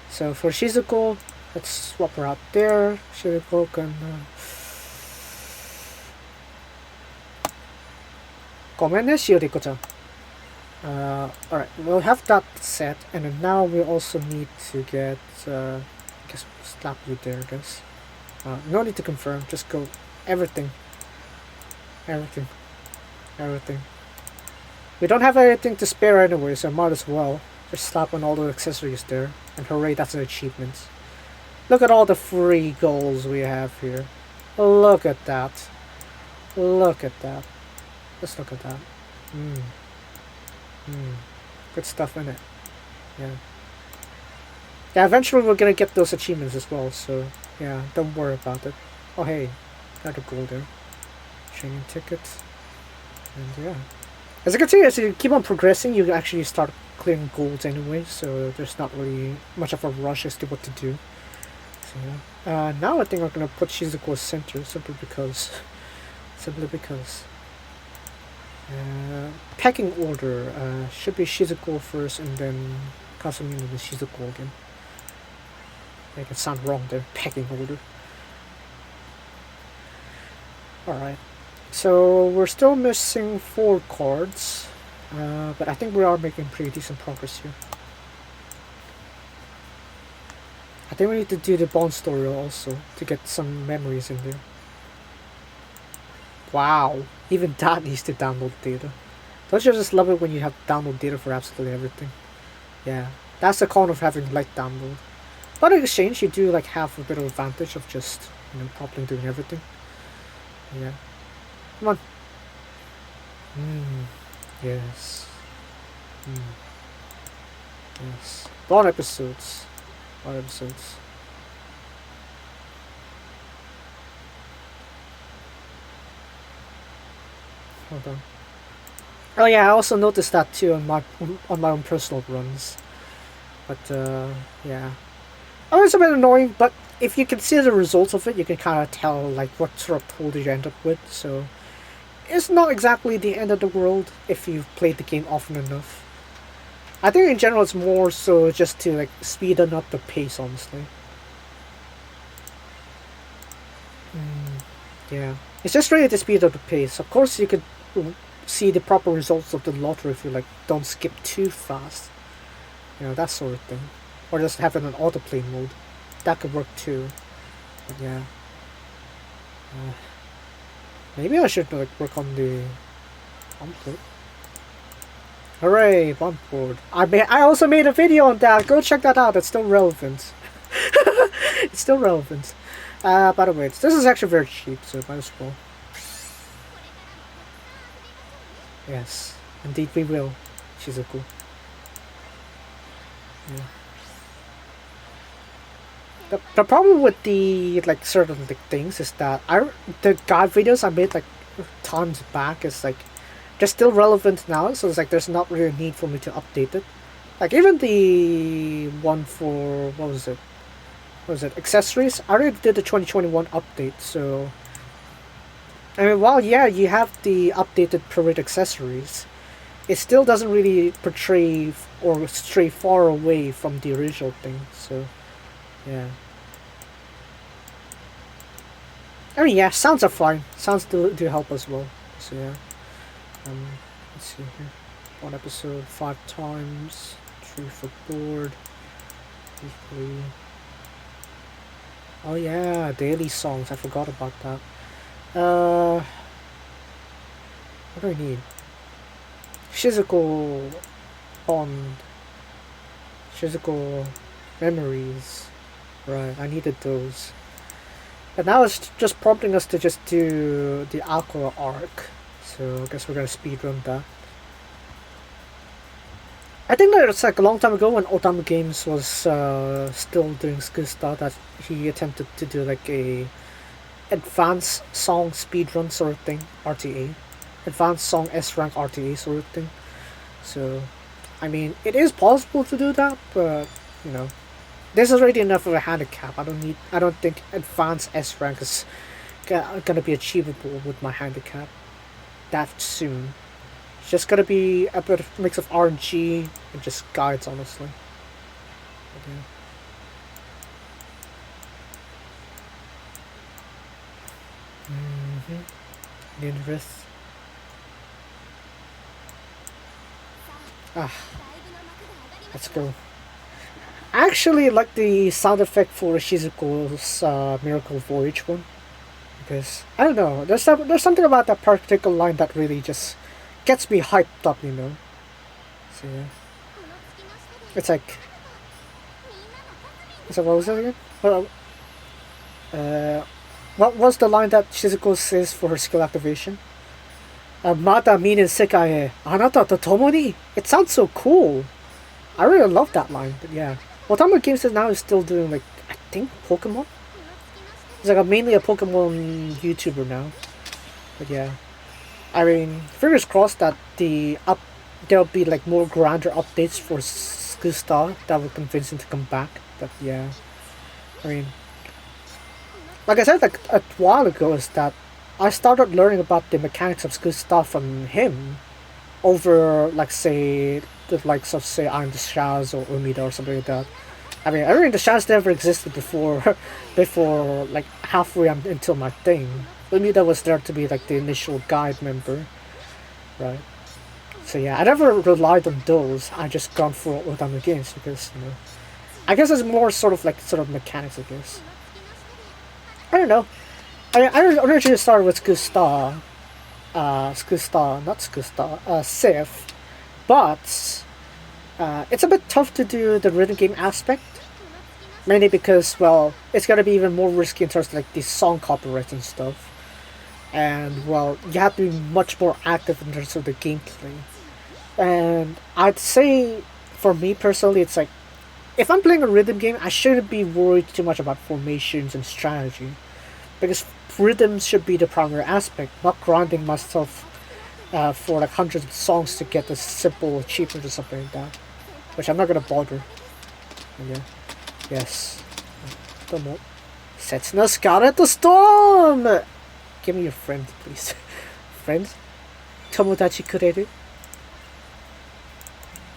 So for Shizuko, let's swap her out there. Shizuko can... Gomenne, Shioriko-chan. Alright, we'll have that set, and then now we also need to get... I guess we'll slap you there, I guess. No need to confirm, just go everything. Everything. Everything. We don't have anything to spare anyway, so might as well just slap on all the accessories there. And hooray, that's an achievement. Look at all the free goals we have here. Look at that. Look at that. Let's look at that. Good stuff in it. Yeah. Yeah, eventually we're gonna get those achievements as well, so yeah, don't worry about it. Oh hey, got a goal there. Training tickets. And yeah. As you keep on progressing, you actually start clearing goals anyway, so there's not really much of a rush as to what to do. So yeah. Now I think we're gonna put Shizuko center, simply because. Pecking order should be Shizuko first and then Kasumi and then Shizuko again. Make it sound wrong there, pecking order. Alright. So we're still missing 4 cards, but I think we are making pretty decent progress here. I think we need to do the Bond story also to get some memories in there. Wow, even that needs to download data. Don't you just love it when you have to download data for absolutely everything? Yeah, that's the con of having light download. But in exchange, you do like have a bit of advantage of just, you know, properly doing everything. Yeah. Come on. Yes. Yes. Bond episodes. Bond episodes. Hold on. Oh yeah, I also noticed that too on my own personal runs. But yeah. Oh, it's a bit annoying, but if you can see the results of it, you can kind of tell like what sort of pool did you end up with. So it's not exactly the end of the world if you've played the game often enough. I think in general it's more so just to like speed up the pace, honestly. Yeah, it's just really to speed up the pace. Of course, you could see the proper results of the lottery if you like don't skip too fast. You know, that sort of thing. Or just have it in autoplay mode. That could work too. But yeah. Maybe I should like work on the pamphlet. Hooray, board. I also made a video on that. Go check that out. It's still relevant. It's still relevant. By the way, this is actually very cheap, so might as well. Yes, indeed we will, Shizuku. Yeah. The problem with the like certain like, things is that the guide videos I made like tons back is like they're still relevant now, so it's like there's not really a need for me to update it. Like even the one for what was it? Accessories? I already did the 2021 update, so I mean, while yeah, you have the updated parade accessories, it still doesn't really portray or stray far away from the original thing. So yeah. I mean, yeah, sounds are fine. Sounds do help as well. So yeah. Let's see here. 1 episode 5 times. 3 for board. 3. Oh yeah, daily songs. I forgot about that. What do I need? Physical bond. Physical memories. Right, I needed those. And now it's just prompting us to just do the Aqua arc. So I guess we're gonna speedrun that. I think that it's like a long time ago when Otamu Games was still doing good stuff that he attempted to do like a advanced song speedrun sort of thing, RTA. Advanced song S rank RTA sort of thing. So I mean it is possible to do that, but you know. There's already enough of a handicap. I don't think advanced S rank is gonna be achievable with my handicap that soon. It's just gonna be a bit of mix of RNG and just guides, honestly. Okay. Ninrith. Let's go. I actually like the sound effect for Shizuko's Miracle Voyage one. Because, I don't know, there's something about that particular line that really just gets me hyped up, you know. So yeah. It's like... So what was it again? Well, what was the line that Shizuko says for her skill activation? Mata minen sekai e anata to tomoni? It sounds so cool. I really love that line, but yeah. Otamu Games now is still doing like, I think, Pokemon? He's like mainly a Pokemon YouTuber now. But yeah. I mean, fingers crossed that there'll be like more grander updates for Skusta that will convince him to come back. But yeah. I mean, like I said like a while ago is that I started learning about the mechanics of Skusta from him over like say the likes of say Iron the Shadows or Umida or something like that. I mean, Iron the Shadows never existed before like halfway until my thing. Umida was there to be like the initial guide member, right? So yeah, I never relied on those. I just gone for other games because I guess it's more sort of mechanics. I guess I don't know. I originally started with Skusta, not Skusta, SIF, but it's a bit tough to do the rhythm game aspect. Mainly because, well, it's gonna be even more risky in terms of like the song copyright and stuff. And, well, you have to be much more active in terms of the gameplay. And I'd say, for me personally, it's like, if I'm playing a rhythm game, I shouldn't be worried too much about formations and strategy. Because rhythm should be the primary aspect, not grinding myself for like hundreds of songs to get a simple achievement or something like that. Which I'm not gonna bother. Yeah. Yes. Don't Sets no Scarlet the Storm! Give me your friend, please. Friends? Tomodachi kureru?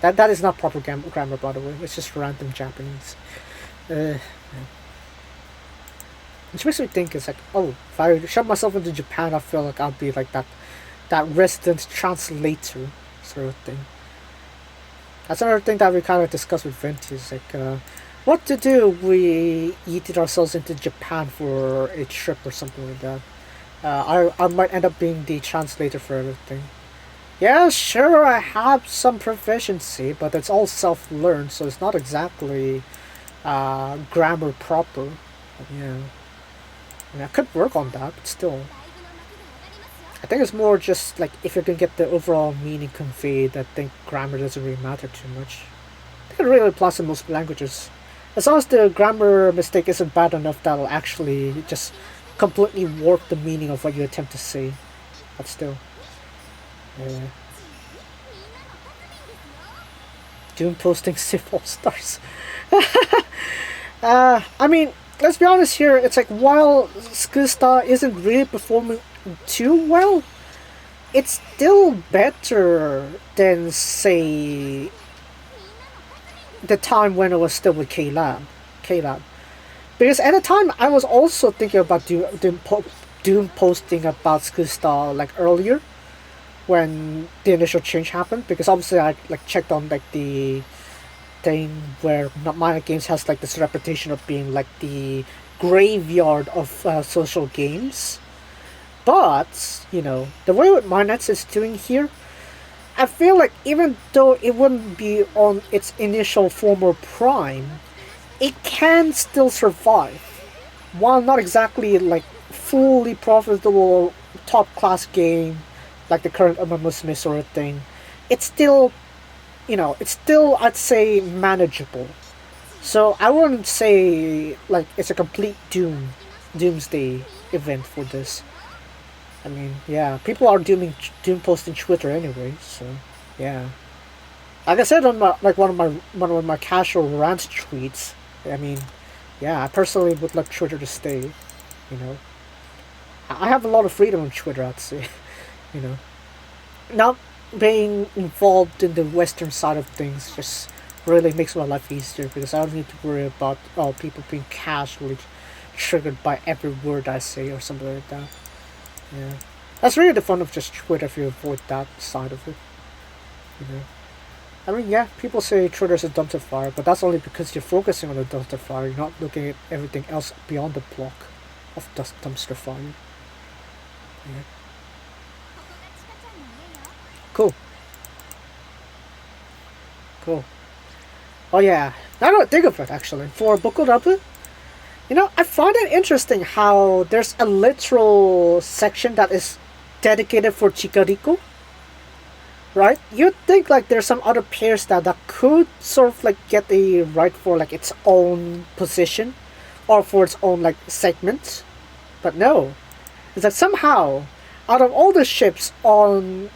That is not proper grammar, by the way. It's just random Japanese. Yeah. Which makes me think it's like, oh, if I shove myself into Japan, I feel like I'll be like that resident translator sort of thing. That's another thing that we kind of discussed with Venti. Is like, what to do if we yeeted ourselves into Japan for a trip or something like that. I might end up being the translator for everything. Yeah, sure, I have some proficiency, but it's all self-learned, so it's not exactly grammar proper. But yeah. I mean, I could work on that, but still. I think it's more just like if you can get the overall meaning conveyed, I think grammar doesn't really matter too much. I think it really applies to most languages. As long as the grammar mistake isn't bad enough, that'll actually just completely warp the meaning of what you attempt to say. But still. Yeah. Doom posting SIF All Stars. I mean, let's be honest here, it's like while Skusta isn't really performing too well, it's still better than, say, the time when it was still with K-Lab. Because at the time, I was also thinking about Doom posting about Skusta like earlier, when the initial change happened. Because obviously I like checked on like the thing where Minor Games has like this reputation of being like the graveyard of social games. But, the way what Minets is doing here, I feel like even though it wouldn't be on its initial form or prime, it can still survive. While not exactly like fully profitable top class game like the current Umamusume sort of thing, it's still, I'd say manageable. So I wouldn't say like it's a complete doomsday event for this. I mean, yeah, people are doom posting Twitter anyway, so yeah. Like I said on one of my casual rant tweets, I mean, yeah, I personally would like Twitter to stay. I have a lot of freedom on Twitter, I'd say. Not being involved in the Western side of things just really makes my life easier because I don't need to worry about people being casually triggered by every word I say or something like that. Yeah, that's really the fun of just Twitter if you avoid that side of it. I mean, yeah, people say Twitter's a dumpster fire, but that's only because you're focusing on the dumpster fire. You're not looking at everything else beyond the block of dumpster fire. Yeah. Cool. Oh yeah, now that I think of it, actually, for Bokurabu, I find it interesting how there's a literal section that is dedicated for Chikariko. Right? You'd think like there's some other pairs that could sort of like get a right for like its own position or for its own like segment. But no. It's like somehow out of all the ships on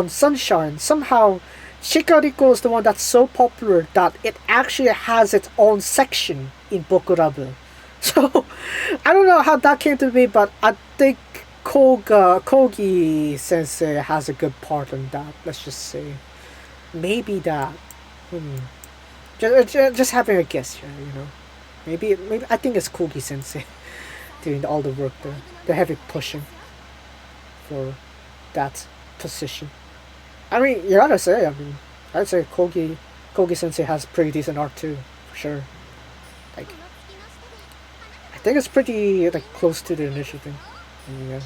Sunshine, somehow Chikariko is the one that's so popular that it actually has its own section in Bokurabu. So I don't know how that came to be, but I think Kogi Sensei has a good part in that. Let's just say, maybe that. Just having a guess here, Maybe I think it's Kogi Sensei doing all the work there, the heavy pushing. for that position. I mean, you gotta say, I'd say Kogi Sensei has pretty decent art too, for sure. Like, I think it's pretty like close to the initial thing. Yeah.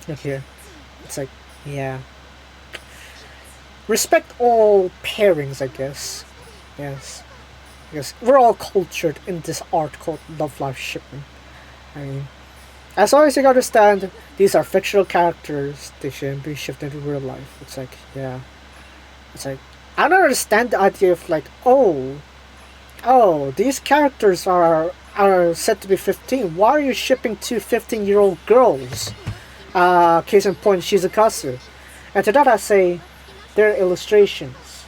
Look here, it's like, yeah. Respect all pairings, I guess. Yes. Because we're all cultured in this art called Love Life Shipping. I mean, as long as you understand, these are fictional characters, they shouldn't be shifted into real life. It's like, yeah. It's like, I don't understand the idea of like, these characters are said to be 15. Why are you shipping two 15-year-old girls? Case in point, Shizakasu. And to that I say, they're illustrations.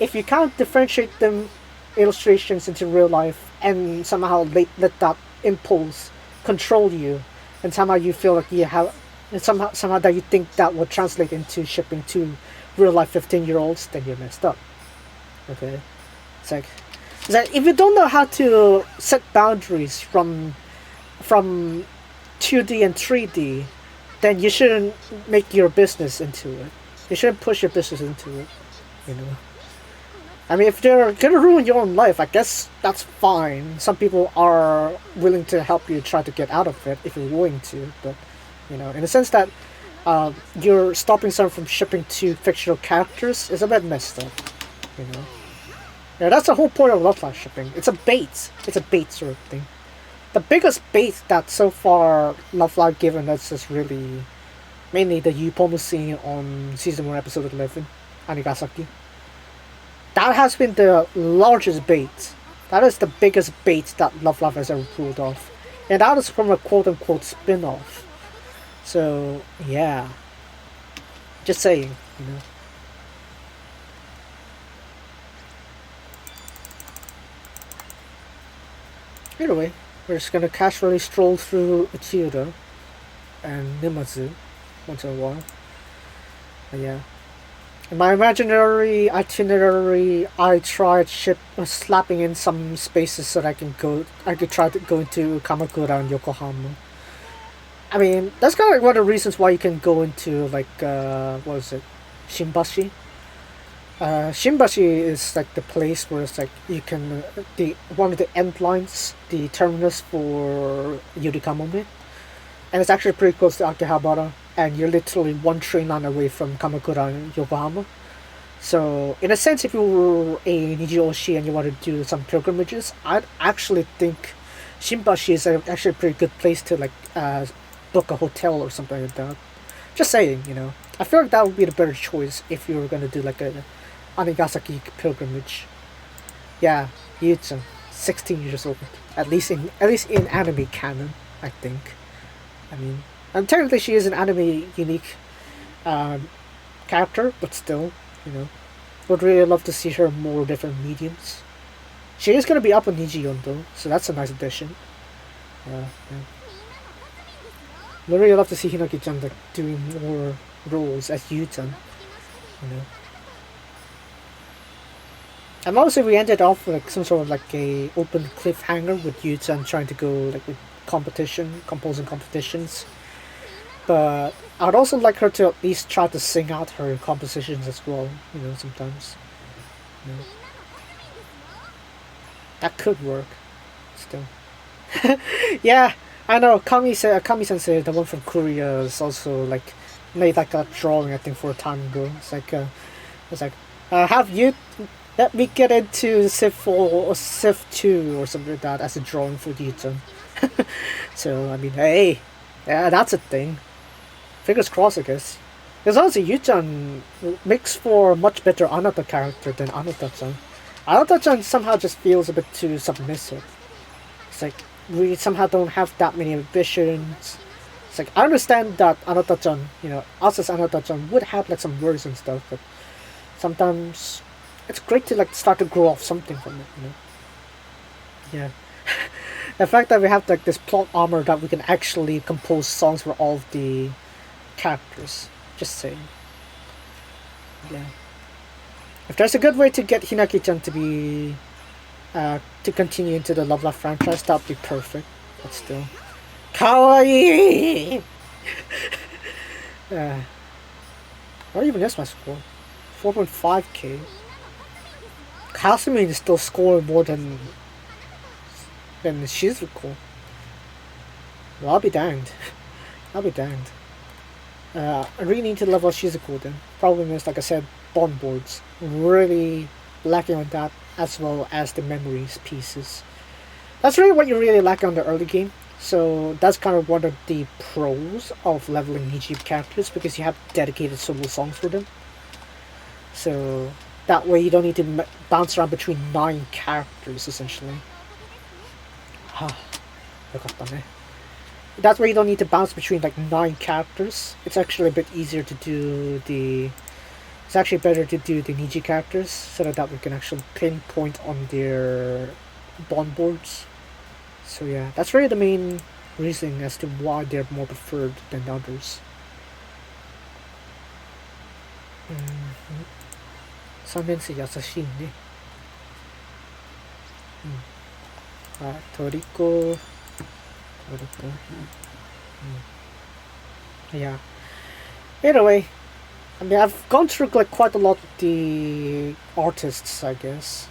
If you can't differentiate them illustrations into real life and somehow let that impulse control you, and somehow you feel like you have, and somehow that you think that will translate into shipping two real life 15-year-olds, then you're messed up. Okay, it's like if you don't know how to set boundaries from 2D and 3D, then you shouldn't make your business into it. You shouldn't push your business into it. You know. I mean, if they're gonna ruin your own life, I guess that's fine. Some people are willing to help you try to get out of it if you're willing to, but you know, in the sense that you're stopping someone from shipping to fictional characters is a bit messed up. You know, yeah, that's the whole point of Love Life shipping. It's a bait. It's a bait sort of thing. The biggest bait that so far Love Life given us is really mainly the Yupomu scene on season 1 episode 11, Anigasaki. That has been the largest bait. That is the biggest bait that Love Live has ever pulled off. And that is from a quote-unquote spin-off. So, yeah. Just saying, you know. Anyway, we're just gonna casually stroll through Uchida and Nimazu once in a while. But yeah. In my imaginary itinerary, I tried slapping in some spaces so that I could try to go into Kamakura and Yokohama. I mean, that's kind of like one of the reasons why you can go into like, what is it? Shimbashi? Shimbashi is like the place where it's like you can, one of the end lines, the terminus for Yurikamome. And it's actually pretty close to Akihabara. And you're literally one train line away from Kamakura and Yokohama. So, in a sense, if you were a Niji Oshi and you want to do some pilgrimages, I'd actually think Shimbashi is actually a pretty good place to, like, book a hotel or something like that. Just saying, you know. I feel like that would be the better choice if you were going to do, like, a Anigasaki pilgrimage. Yeah, Yuchan, 16 years old. At least in anime canon, I think. I mean... And technically she is an anime unique character, but still, you know. Would really love to see her in more different mediums. She is going to be up on Nijiyon though, so that's a nice addition. Yeah. Would really love to see Hinaki-chan like, doing more roles as Yu-chan, you know. And obviously we ended off with like, some sort of like a open cliffhanger with Yu-chan trying to go like with composing competitions. But I'd also like her to at least try to sing out her compositions as well, you know, sometimes. You know. That could work, still. Yeah, I know, Kami-sensei, the one from Korea, is also, like, made, like, a drawing, I think, for a time ago. It's like, have you, let me get into SIF 4 or SIF 2 or something like that as a drawing for Yu-chan. So, I mean, hey, yeah, that's a thing. Fingers crossed, I guess. Because honestly, Yu-chan makes for a much better Anata character than Anata-chan. Anata-chan somehow just feels a bit too submissive. It's like, we somehow don't have that many ambitions. It's like, I understand that Anata-chan, you know, us as Anata-chan would have like some worries and stuff, but sometimes it's great to like start to grow off something from it, you know? Yeah. The fact that we have like this plot armor that we can actually compose songs for all of the characters. Just saying. Yeah. If there's a good way to get Hinaki-chan to be to continue into the Love Live franchise, that'd be perfect. But still. Kawaii! What even is my score? 4.5k. Kasumi is still scoring more than Shizuko. Well, I'll be danged. I'll be danged. I really need to level Shizuko then. Problem is, like I said, bond boards. Really lacking on that, as well as the memories pieces. That's really what you really lack on the early game. So that's kind of one of the pros of leveling Niji characters, because you have dedicated solo songs for them. So that way you don't need to bounce around between 9 characters, essentially. That way you don't need to bounce between like 9 characters. It's actually a bit easier to do the... It's actually better to do the Niji characters, so that we can actually pinpoint on their bond boards. So yeah, that's really the main reason as to why they're more preferred than the others. 3年生優しいね。あ、トリコ。Yeah. Anyway, I mean, I've gone through like quite a lot of the artists, I guess.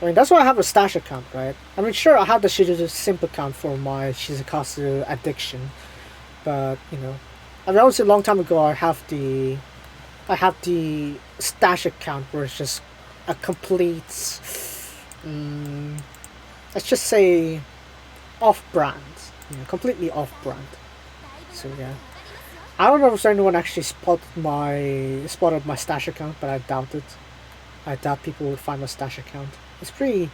I mean, that's why I have a stash account, right? I mean, sure, I have the Shizuku Simp account for my Shizukasu addiction, but you know, I mean, obviously a long time ago, I have the stash account where it's just a complete, let's just say, off-brand, you know, completely off-brand. So yeah, I don't know if anyone actually spotted my stash account, but I doubt it. I doubt people would find my stash account. It's pretty,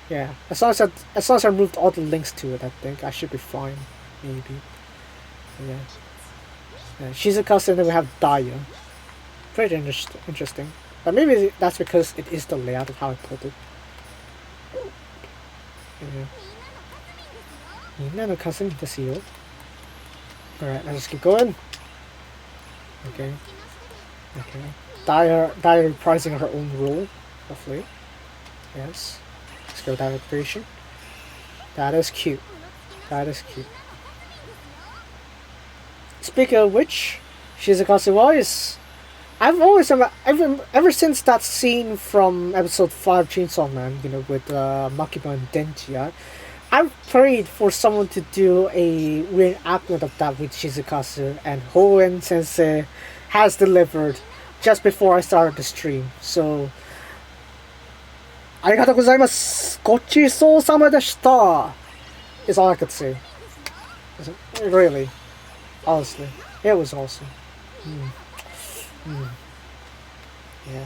yeah. As long as I removed all the links to it, I think I should be fine. Maybe, yeah. Shizukasu, and then we have Daya. Pretty interesting. But maybe that's because it is the layout of how I put it. Yeah. みんなの霞ですよ. Alright, let's just keep going. Okay. Daya reprising her own role, roughly. Yes. Let's go Daya creation. That is cute. Speaking of which, Shizukasu is... ever since that scene from episode 5 Chainsaw Man, you know, with Makima and Denji, I've prayed for someone to do a reenactment of that with Shizukasu, and Hoen Sensei has delivered just before I started the stream. So, ありがとうございます。ごちそうさまでした is all I could say. Really. Honestly. It was awesome. Yeah.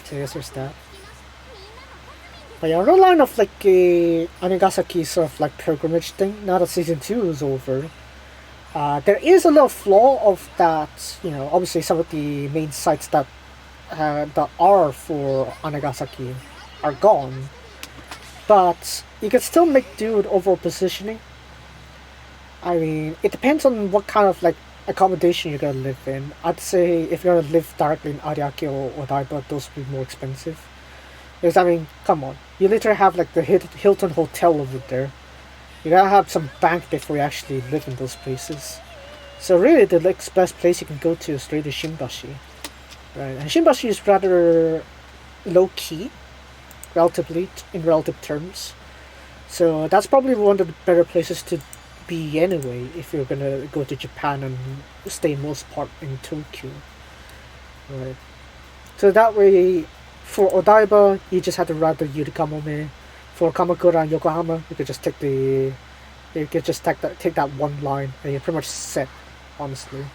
So I guess there's that. But yeah, on the line of like a Anigasaki sort of like pilgrimage thing, now that season 2 is over, there is a little flaw of that, you know, obviously some of the main sites that are for Anigasaki are gone, but you can still make do with overall positioning. I mean, it depends on what kind of like accommodation you're gonna live in. I'd say if you're gonna live directly in Ariake or Odaiba, those would be more expensive. Because I mean, come on, you literally have like the Hilton Hotel over there. You gotta have some bank before you actually live in those places. So really, the next best place you can go to is really Shimbashi, right? And Shimbashi is rather low key, relatively in relative terms. So that's probably one of the better places to be anyway if you're gonna go to Japan and stay most part in Tokyo, right? So that way, for Odaiba, you just have to ride the Yurikamome. For Kamakura and Yokohama, you could just take that one line and you're pretty much set, honestly.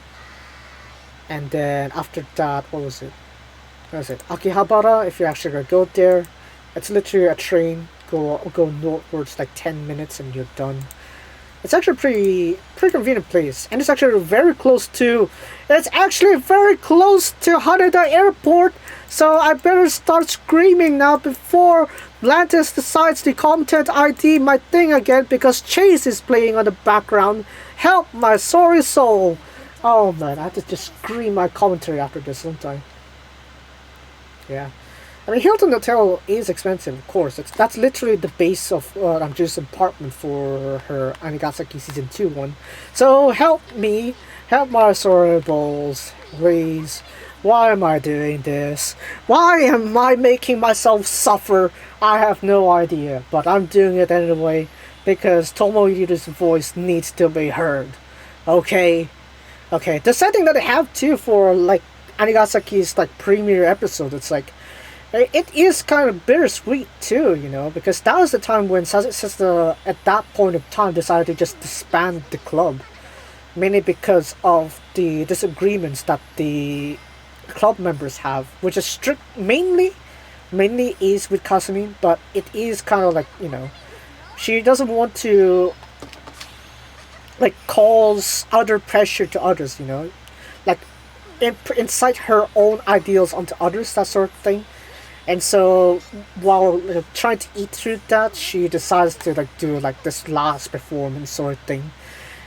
And then after that, what was it? Akihabara, if you're actually gonna go there, it's literally a train, go northwards like 10 minutes and you're done. It's actually a pretty convenient place, and it's actually very close to Haneda Airport. So I better start screaming now before Blantis decides to content ID my thing again, because Chase is playing on the background. Help my sorry soul! Oh man, I have to just scream my commentary after this, don't I? Yeah. I mean, Hilton Hotel is expensive, of course. That's literally the base of Namjoon's apartment for her Anigasaki Season 2 one. So help me, help my sorrables, please. Why am I doing this? Why am I making myself suffer? I have no idea, but I'm doing it anyway because Tomohito's voice needs to be heard. Okay? Okay, the setting that they have too for like Anigasaki's like premiere episode, it's like it is kind of bittersweet too, you know, because that was the time when Sister at that point of time decided to just disband the club, mainly because of the disagreements that the club members have, which is strict mainly is with Kasumi, but it is kind of like, you know, she doesn't want to like cause other pressure to others, you know, like incite her own ideals onto others, that sort of thing. And so while trying to eat through that, she decides to like do like this last performance sort of thing.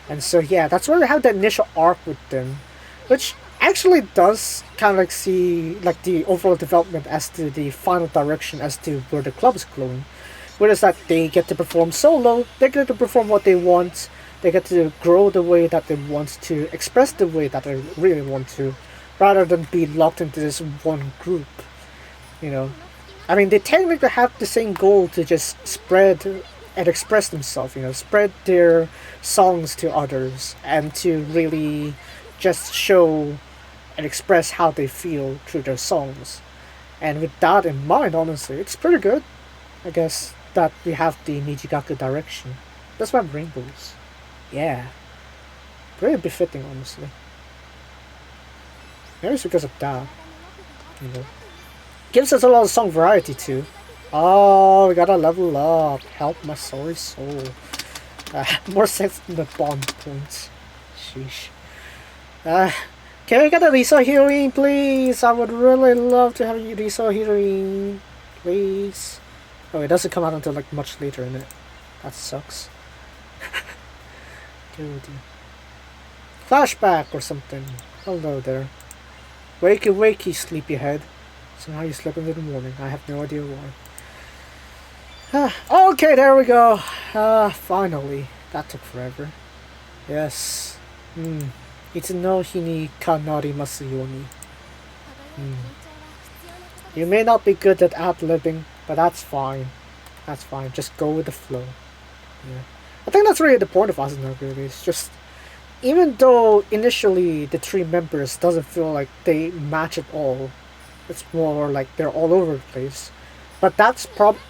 And so yeah, that's where we have the initial arc with them, which actually does kind of like see like the overall development as to the final direction as to where the club is going. Whereas that they get to perform solo, they get to perform what they want, they get to grow the way that they want to, express the way that they really want to, rather than be locked into this one group. You know, I mean, they technically have the same goal to just spread and express themselves. You know, spread their songs to others and to really just show and express how they feel through their songs. And with that in mind, honestly, it's pretty good. I guess that we have the Nijigaku direction. That's why rainbows. Yeah, pretty befitting, honestly. Maybe it's because of that. You know. Gives us a lot of song variety too. Oh, we gotta level up. Help my sorry soul. More sense than the bond points. Sheesh. Can we get a Risa healing, please? I would really love to have a Risa healing, please. Oh, it doesn't come out until like much later in it. That sucks. Dude. Flashback or something. Hello there. Wakey wakey, sleepyhead. Somehow you slept into the morning. I have no idea why. Okay, there we go. Finally. That took forever. Yes. Itsu no hi ni ka narimasu you ni. You may not be good at ad-libbing, but that's fine. That's fine. Just go with the flow. Yeah. I think that's really the point of Asuna, really. It's just, even though initially the three members doesn't feel like they match at all, it's more like they're all over the place. But that's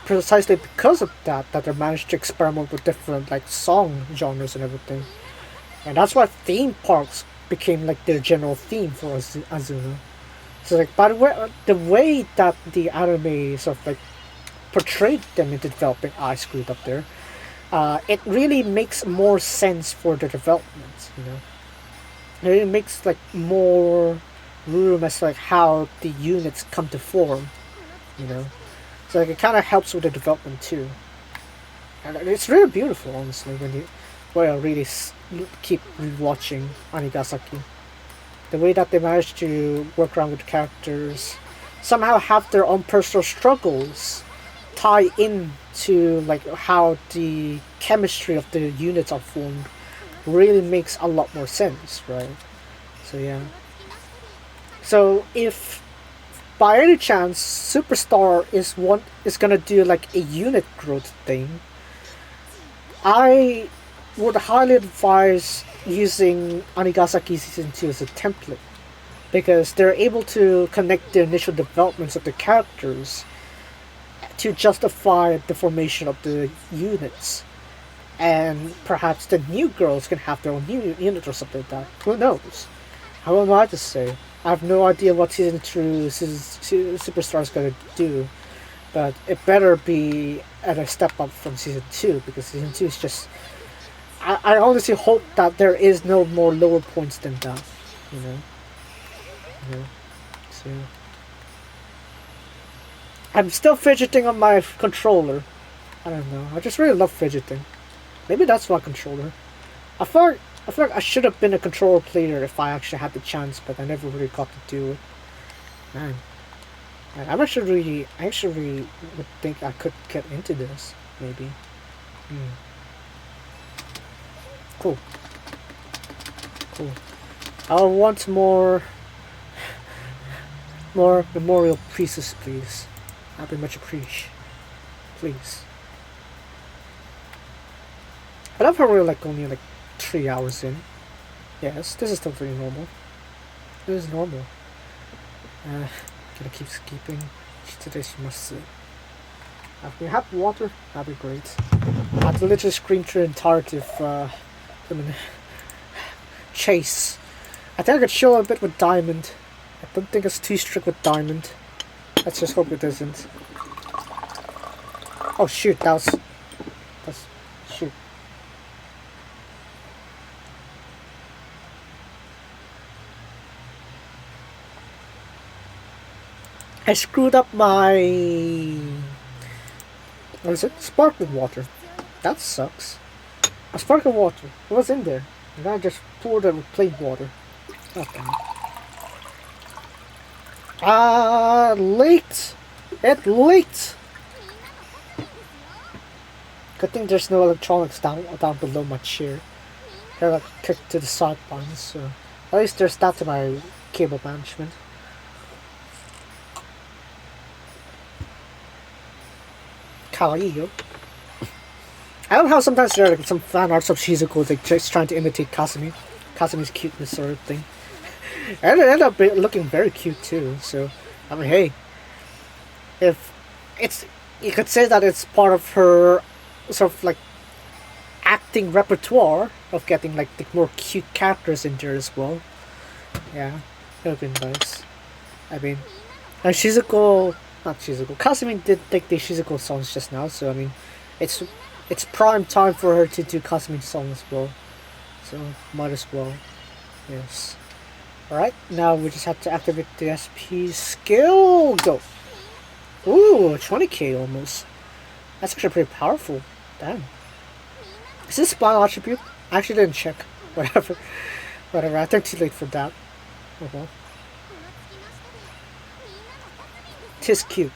precisely because of that they managed to experiment with different like song genres and everything. And that's why theme parks became like their general theme for Azuna. So like, by the way that the anime sort of like portrayed them into developing, I screwed up there. It really makes more sense for the development, you know. It makes like more room as like how the units come to form, you know. So like, it kind of helps with the development too. And it's really beautiful, honestly, when I really keep rewatching Anigasaki. The way that they manage to work around with the characters, somehow have their own personal struggles tie in to like how the chemistry of the units are formed, really makes a lot more sense, right? So yeah. So if by any chance Superstar is gonna do like a unit growth thing, I would highly advise using Anigasaki Season 2 as a template, because they're able to connect the initial developments of the characters to justify the formation of the units. And perhaps the new girls can have their own new unit or something like that. Who knows? How am I to say? I have no idea what Season 2 Superstar is going to do. But it better be at a step up from Season 2, because Season 2 is just... I honestly hope that there is no more lower points than that. You know? Yeah. So... I'm still fidgeting on my controller. I don't know. I just really love fidgeting. Maybe that's my controller. I feel like I should have been a controller player if I actually had the chance, but I never really got to do it. Man. And I actually would think I could get into this, maybe. Cool. Cool. I want more memorial pieces, please. I'd be much appreciated. Please. I love how we're like only like 3 hours in. Yes, this is totally normal. This is normal. Gonna keep skipping. Today she must sleep. If we have water, that'd be great. I had to literally scream through the entirety of Chase. I think I could show a bit with Diamond. I don't think it's too strict with Diamond. Let's just hope it isn't. Oh shoot, that's shoot. I screwed up my... what is it? Sparkling water. That sucks. A sparkling water. What was in there? And I just poured it with plain water. Okay. Leaked! It leaked! Good thing there's no electronics down below my chair. They're like kicked to the sidelines, so at least there's that to my cable management. Kawaii. I love how sometimes there are like some fan arts of Shizuko like just trying to imitate Kasumi's cuteness sort of thing. And it ended up looking very cute too, so I mean hey. If it's, you could say that it's part of her sort of like acting repertoire of getting like the more cute characters in there as well. Yeah, that would have been nice. I mean, and Shizuko, not Shizuko, Kasumi did take the Shizuko songs just now, so I mean, it's prime time for her to do Kasumi's song as well. So might as well. Yes. Alright, now we just have to activate the SP skill. Go. Ooh, 20k almost. That's actually pretty powerful. Damn. Is this spell attribute? I actually didn't check. Whatever. Whatever, I think too late for that. Oh well. Tis cute.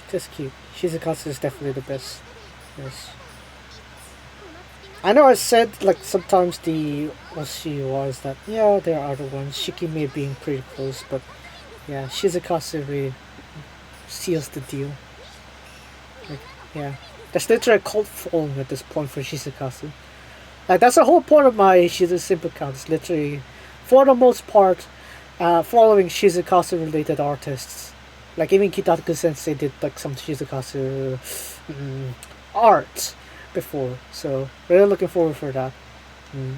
Tis cute. Shizukasu is definitely the best. Yes. I know I said like sometimes the Oshi was that yeah there are other ones, Shikime being pretty close, but yeah, Shizukasu really seals the deal. Like yeah. There's literally a cult following at this point for Shizukasu. Like that's the whole point of my Shizu Simple account. It's literally for the most part following Shizukasu related artists. Like even Kitaku Sensei did like some Shizukasu art before, so really looking forward for that.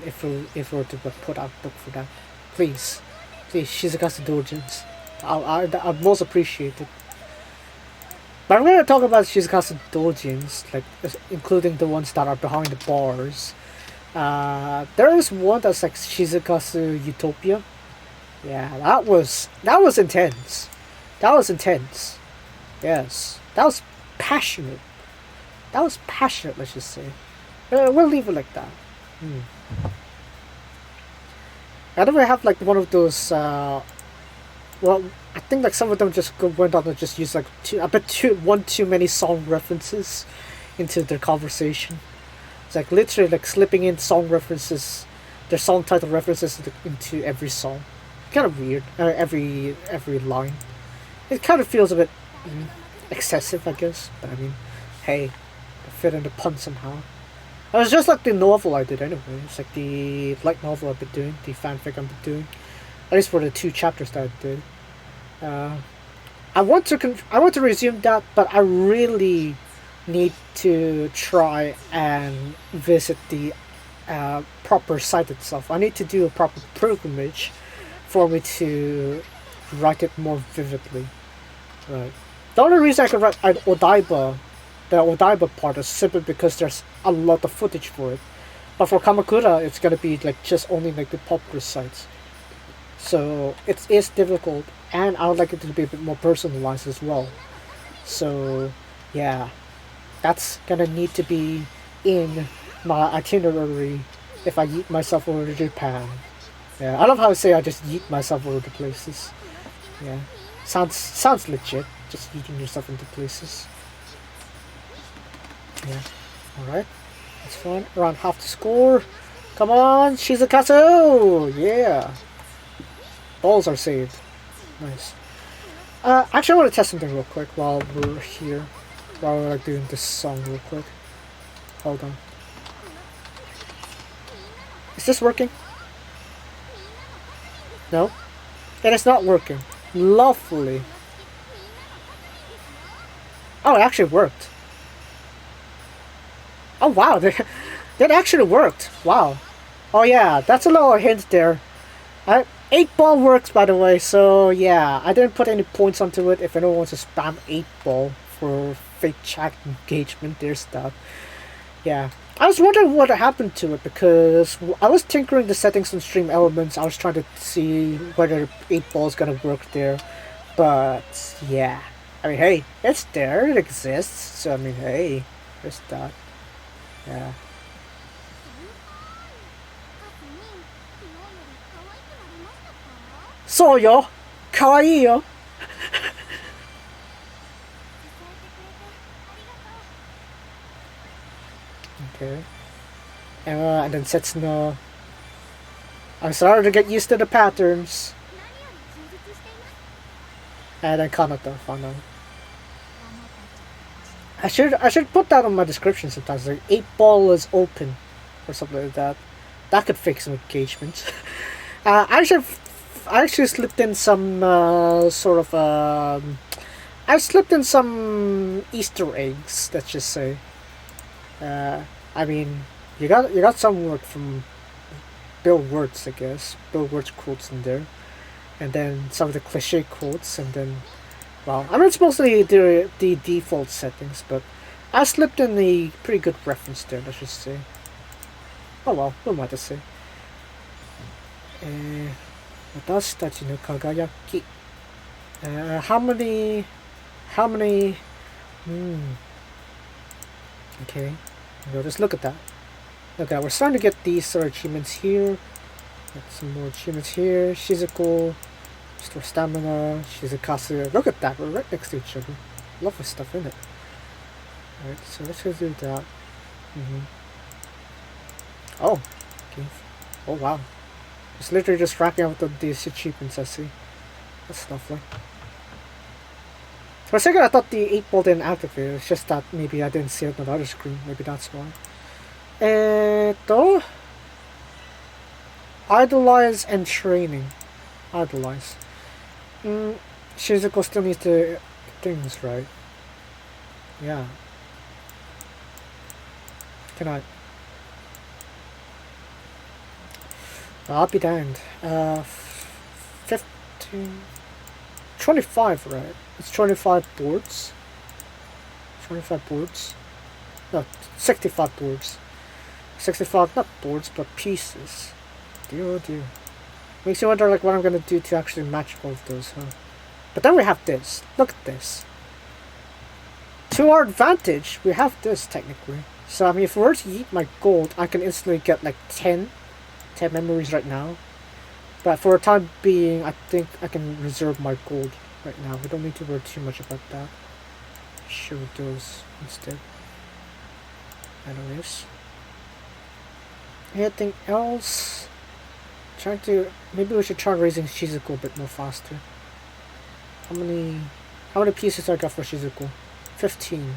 If we were to put out a book for that, please Shizukasu Doujins, I'd most appreciate it. But I'm gonna talk about Shizukasu Doujins, like including the ones that are behind the bars. There is one that's like Shizukasu Utopia. Yeah, that was intense. That was intense. Yes, that was passionate. That was passionate, let's just say. We'll leave it like that. I never have like one of those. Well, I think like some of them just went on and just used like one too many song references into their conversation. It's like literally like slipping in song references, their song title references into every song. Kind of weird. Every line. It kind of feels a bit excessive, I guess. But I mean, hey. Fit in the pun somehow. It was just like the novel I did anyway. It's like the light novel I've been doing, the fanfic I've been doing. At least for the 2 chapters that I did. I want to resume that, but I really need to try and visit the proper site itself. I need to do a proper pilgrimage for me to write it more vividly. Right. The only reason I could write Odaiba, the Odaiba part, is simply because there's a lot of footage for it. But for Kamakura, it's gonna be like just only like the popular sites. So it is difficult, and I would like it to be a bit more personalized as well. So yeah, that's gonna need to be in my itinerary if I yeet myself over to Japan. Yeah, I love how I say I just yeet myself over to places. Yeah, sounds legit. just eating yourself into places. Yeah. Alright. That's fine. Around half the score. Come on, Shizakazu! Yeah. Balls are saved. Nice. Actually, I want to test something real quick while we're here. While we're like, doing this song real quick. Hold on. Is this working? No? It is not working. Lovely. Oh, it actually worked. Oh, wow. That actually worked. Wow. Oh, yeah. That's a little hint there. 8-ball works, by the way, so yeah, I didn't put any points onto it. If anyone wants to spam 8-ball for fake chat engagement, there's that. Yeah. I was wondering what happened to it, because I was tinkering the settings on Stream Elements. I was trying to see whether 8-ball is gonna work there. But, yeah. I mean, hey, it's there, it exists. So, I mean, hey, there's that. Yeah. So yo, kawaii yo. Okay. And then Setsuna. I'm starting to get used to the patterns. And then Kanata, finally. I should put that on my description sometimes. Like 8-ball is open, or something like that. That could fix some engagement. I actually slipped in some I slipped in some Easter eggs. Let's just say. I mean, you got some work from Bill Wirtz, I guess. Bill Wirtz quotes in there, and then some of the cliche quotes, and then, well, I mean it's mostly the default settings, but I slipped in a pretty good reference there. Let's just say. Oh well, who am I to say? 私たちの輝き. How many, okay, we'll just look at that. Okay, we're starting to get these achievements here. Get some more achievements here. Shizuko, restore stamina, Shizukatsu. Look at that, we're right next to each other. Lovely stuff in it. Alright, so let's go do that. Oh, okay. Oh wow. It's literally just racking up these achievements, I see. That's lovely. For a second I thought the 8-ball didn't activate, it's just that maybe I didn't see it on the other screen, maybe that's why. Idolize and training. Idolize. Shizuko still needs the things, right? Yeah. Can I? I'll be damned. 15... 25, right? It's 25 boards. 25 boards. No, 65 boards. 65, not boards, but pieces. Dear oh dear. Makes you wonder like what I'm gonna do to actually match all of those, huh? But then we have this. Look at this. To our advantage, we have this technically. So I mean if we were to eat my gold, I can instantly get like 10 memories right now. But for the time being, I think I can reserve my gold right now. We don't need to worry too much about that. Show those instead. Anyways. Anything else? Maybe we should try raising Shizuko a bit more faster. How many pieces I got for Shizuko? 15.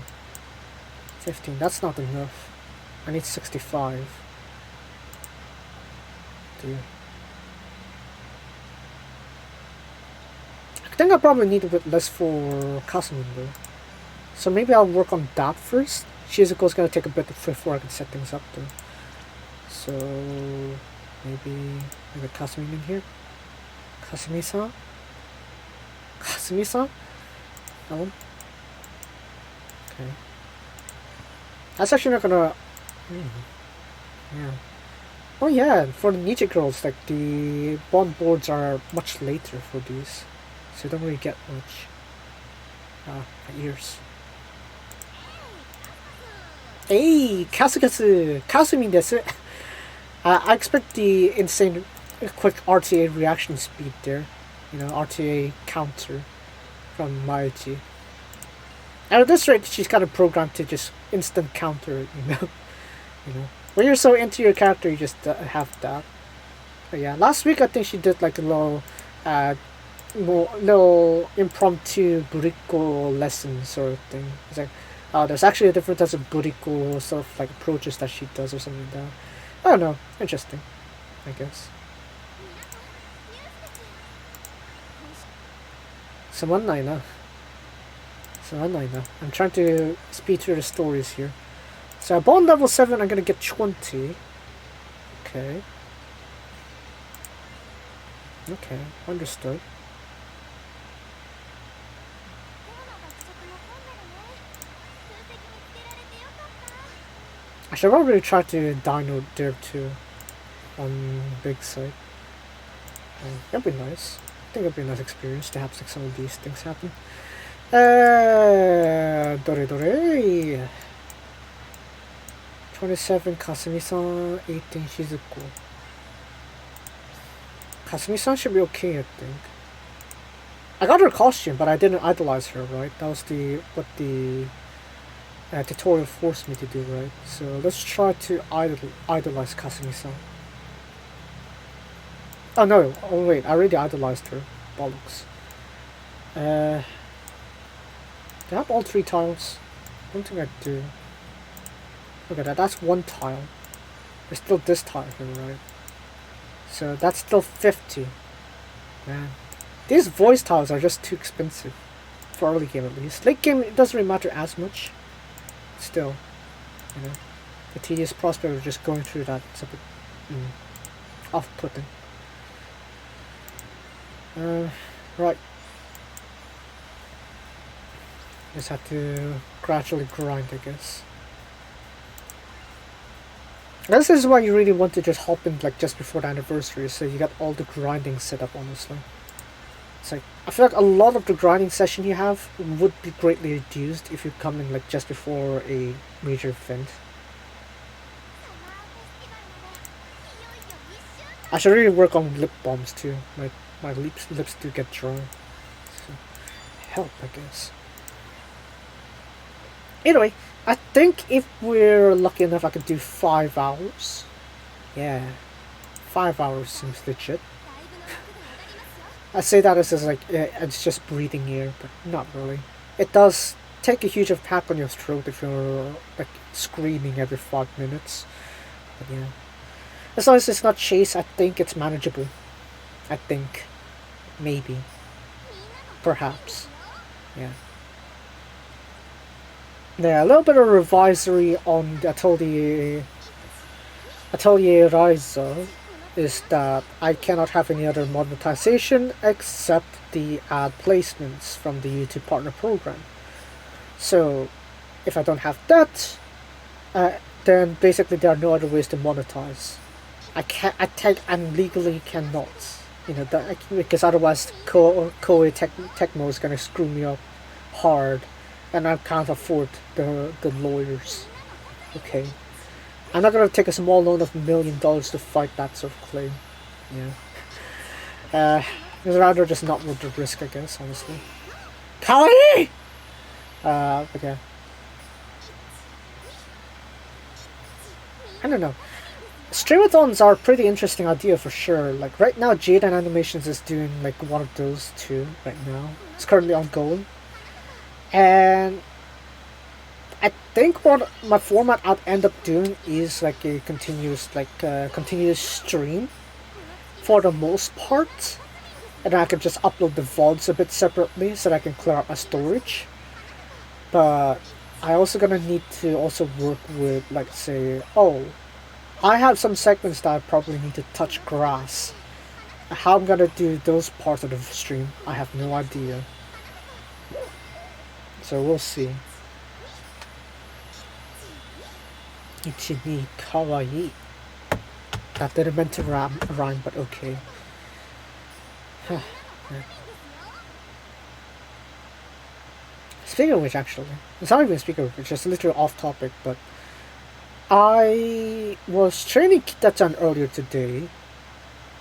15, that's not enough. I need 65. Dear. I think I probably need a bit less for Kasumi though. So maybe I'll work on that first. Shizuko's gonna take a bit before I can set things up though. So maybe Kasumi in here. Kasumi-san? Kasumi-san? That one? Okay. That's actually not gonna... Yeah. Oh yeah, for the Ninja Girls, like the bond boards are much later for these. So you don't really get much. My ears. Hey, Kasukatsu! Kasumi desu! I expect the insane quick RTA reaction speed there. You know, RTA counter from Maichi. And at this rate, she's kind of programmed to just instant counter it, you know. When you're so into your character, you just have that. But yeah, last week I think she did like a little, little impromptu buriko lesson sort of thing. It's like, there's actually a different types of buriko sort of like approaches that she does or something like that. I don't know, interesting, I guess. つまんないな. I'm trying to speed through the stories here. So bond level 7, I'm gonna get 20. Okay. Okay, understood. I should probably try to download there too on big site. That'd be nice. I think it'd be a nice experience to have like, some of these things happen. Dore. 27 Kasumi-san, 18 Shizuko. Kasumi-san should be okay, I think. I got her costume, but I didn't idolize her, right? That was what the tutorial forced me to do, right? So let's try to idolize Kasumi-san. Oh no, oh wait, I already idolized her. Bollocks. Do I have all 3 tiles? I don't think I do. Look at that, that's 1 tile. There's still this tile here, right? So that's still 50. Man. These voice tiles are just too expensive. For early game at least. Late game, it doesn't really matter as much. Still, you know. The tedious prospect of just going through that is a bit off-putting. Right. Just have to gradually grind, I guess. This is why you really want to just hop in like just before the anniversary, so you got all the grinding set up, honestly. It's like, I feel like a lot of the grinding session you have would be greatly reduced if you come in like just before a major event. I should really work on lip balms too. My lips do get dry. So, help, I guess. Anyway, I think if we're lucky enough, I could do 5 hours. Yeah, 5 hours seems legit. I say that as like it's just breathing air, but not really. It does take a huge impact on your throat if you're like screaming every 5 minutes. But yeah, as long as it's not chase, I think it's manageable. I think, maybe, perhaps, yeah. Yeah, a little bit of revisory on the Atelier Riser is that I cannot have any other monetization except the ad placements from the YouTube Partner Program. So, if I don't have that, then basically there are no other ways to monetize. I legally cannot, you know, because otherwise Koei Tecmo is gonna screw me up hard, and I can't afford the lawyers. Okay. I'm not gonna take a small loan of $1 million to fight that sort of claim. Yeah. It's rather just not worth the risk, I guess, honestly. Kawaii! But yeah. I don't know. Streamathons are a pretty interesting idea for sure. Like right now, Jaden Animations is doing like one of those too right now. It's currently ongoing. And I think what my format I'll end up doing is like a continuous stream for the most part, and I can just upload the VODs a bit separately so that I can clear out my storage. But I also gonna need to also work with like say, I have some segments that I probably need to touch grass. How I'm gonna do those parts of the stream, I have no idea. So we'll see. Ichi-ni kawaii. That didn't meant to rhyme, but okay. Speaking of which, actually, it's not even speaking of which, it's literally off topic, but I was training Kita-chan earlier today,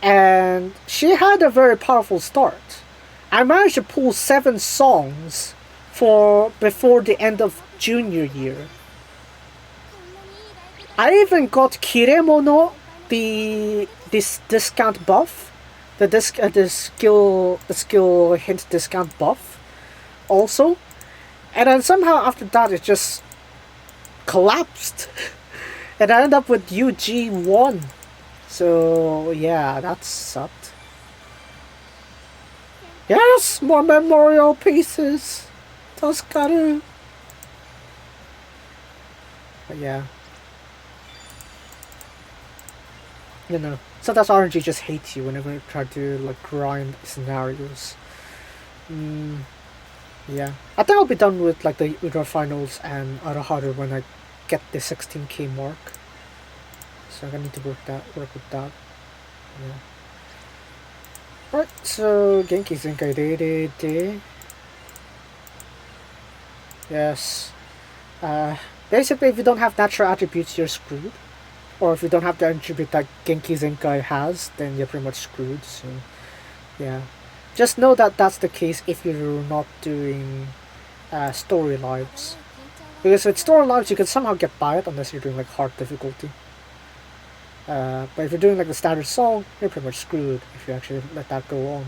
and she had a very powerful start. I managed to pull 7 songs for before the end of junior year. I even got Kiremono, this discount buff, the skill hint discount buff, also, and then somehow after that it just collapsed, and I ended up with UG1. So yeah, that sucked. Yes, more memorial pieces. Toskaru. But yeah. You know, sometimes RNG just hates you whenever you try to like grind scenarios. Yeah. I think I'll be done with like the Ultra Finals and Araharu when I get the 16k mark. So I need to work with that. Yeah. Right, so Genki Zenkai de. Yes. Basically, if you don't have natural attributes, you're screwed. Or if you don't have the attribute that Genki Zenkai has, then you're pretty much screwed. So, yeah. Just know that that's the case if you're not doing story lives. Because with story lives, you can somehow get by it unless you're doing like hard difficulty. But if you're doing like the standard song, you're pretty much screwed if you actually let that go on.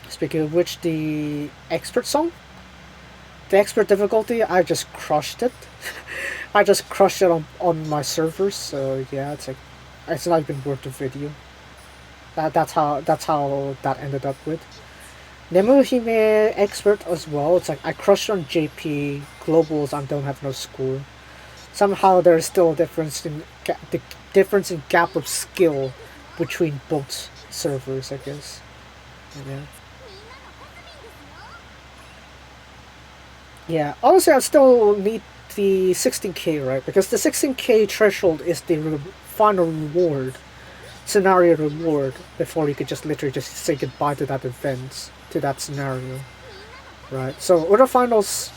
Speaking of which, the expert song, the expert difficulty, I just crushed it. I just crushed it on my servers. So yeah, it's not even worth the video. That's how that ended up with. Nemuhime expert as well. It's like I crushed on JP globals and don't have no score. Somehow there's still a difference in the difference in gap of skill between both servers, I guess. Yeah. Yeah. Honestly, I still need the 16k, right? Because the 16k threshold is the final reward, scenario reward, before you could just literally just say goodbye to that event, to that scenario, right? So Order Finals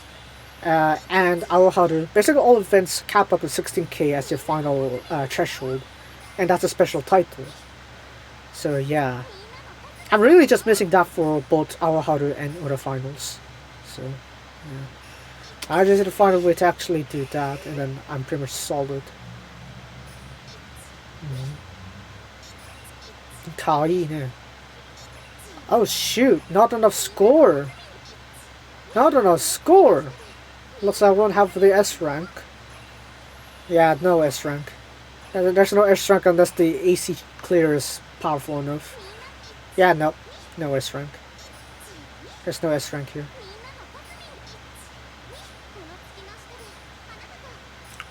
and Aoharu, basically all events cap up to 16k as your final threshold, and that's a special title. So yeah, I'm really just missing that for both Aoharu and Order Finals. So yeah, I just need to find a way to actually do that, and then I'm pretty much solid. Kawaii. Oh shoot, not enough score. Not enough score. Looks like I won't have the S rank. Yeah, no S rank. There's no S rank unless the AC clear is powerful enough. Yeah, no S rank. There's no S rank here.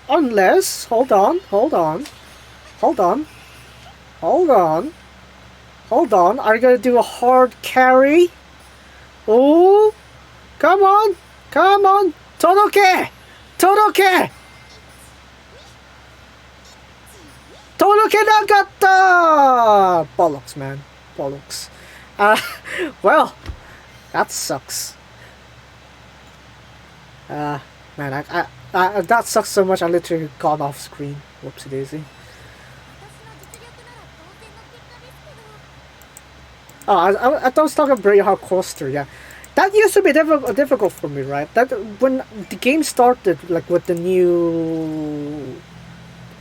Unless, hold on. Are you gonna do a hard carry? Oh, come on. Toroke nakatta! Bollocks, man. Bollocks. Well, that sucks. Man, that sucks so much I literally got off screen. Whoopsie daisy. Oh, I was talking about Brave Heart Coaster, yeah. That used to be difficult for me, right? That when the game started, like with the new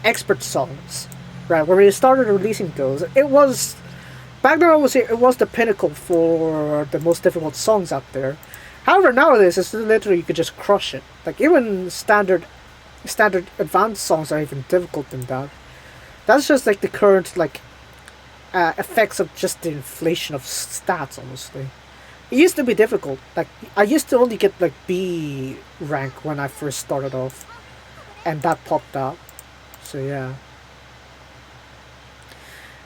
expert songs, right? When we started releasing those, it was back then. It was the pinnacle for the most difficult songs out there. However, nowadays it's literally you could just crush it. Like even standard advanced songs are even difficult than that. That's just like the current like effects of just the inflation of stats, honestly. It used to be difficult. Like I used to only get like B rank when I first started off, and that popped out. So yeah.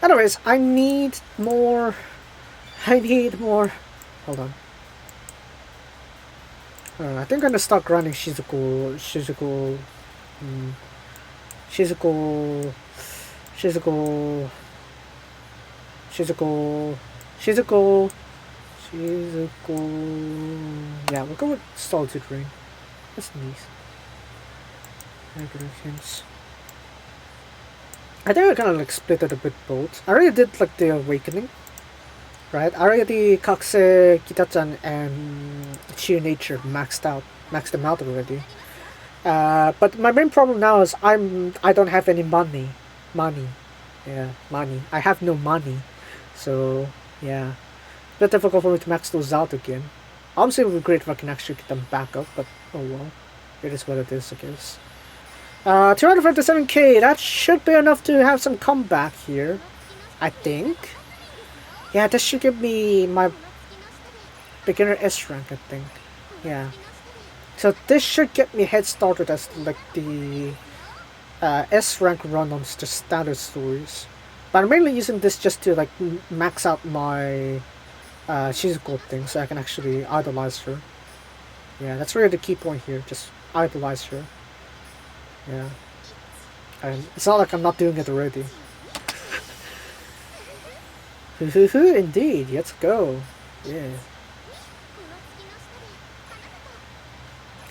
Anyways, I need more. Hold on. I think I'm gonna start grinding Shizuko. Yeah, we'll go with Solitude Ring. That's nice. Negative hints. I think I kind of like split it a bit both. I already did like the Awakening. right? I already Kakse, Kitachan, and Sheer Nature maxed them out already. But my main problem now is I don't have any money, yeah, money. I have no money, so yeah, bit difficult for me to max those out again. Obviously, it would be great if I can actually get them back up, but oh well, it is what it is, I guess. 257k. That should be enough to have some comeback here, I think. Yeah, this should give me my beginner S rank, I think. Yeah. So this should get me head started as like the S rank run on just standard stories. But I'm mainly using this just to like max out my Shizuko thing so I can actually idolize her. Yeah, that's really the key point here. Just idolize her. Yeah. And it's not like I'm not doing it already. Indeed, let's go. Yeah.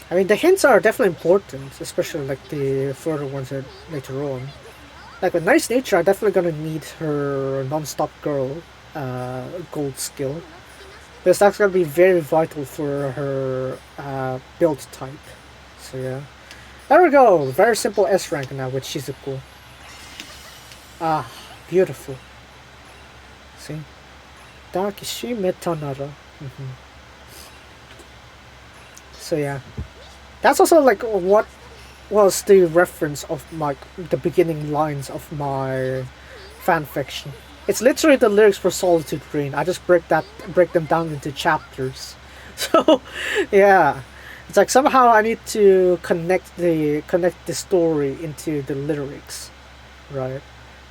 I mean, the hints are definitely important, especially like the further ones that later on. Like with Nice Nature, I'm definitely gonna need her non-stop girl gold skill. Because that's gonna be very vital for her build type. So yeah. There we go! Very simple S rank now with Shizuko. Ah, beautiful. See? Dakishi Metanara. So yeah. That's also like what was the reference of like the beginning lines of my fanfiction. It's literally the lyrics for Solitude Rain. I just break them down into chapters. So yeah. It's like somehow I need to connect the story into the lyrics. Right.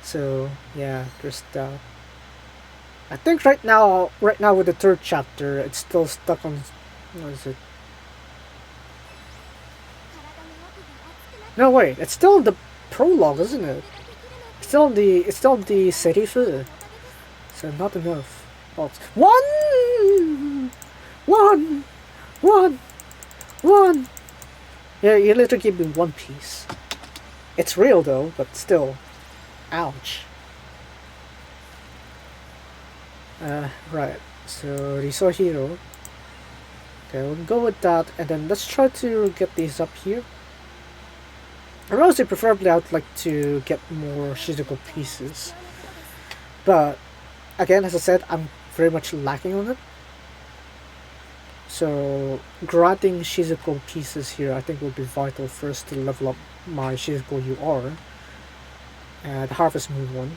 So yeah, there's that. I think right now with the third chapter it's still stuck on what is it? No wait, it's still the prologue, isn't it? It's still the Serif. So not enough. Oh, one. Yeah, you literally give me one piece. It's real though, but still. Ouch. Right. So Riso Hero. Okay, we'll go with that, and then let's try to get these up here. And honestly, preferably I would like to get more Shizuko pieces. But, again, as I said, I'm very much lacking on it. So, granting Shizuko pieces here I think will be vital first to level up my Shizuko UR. The Harvest Moon one.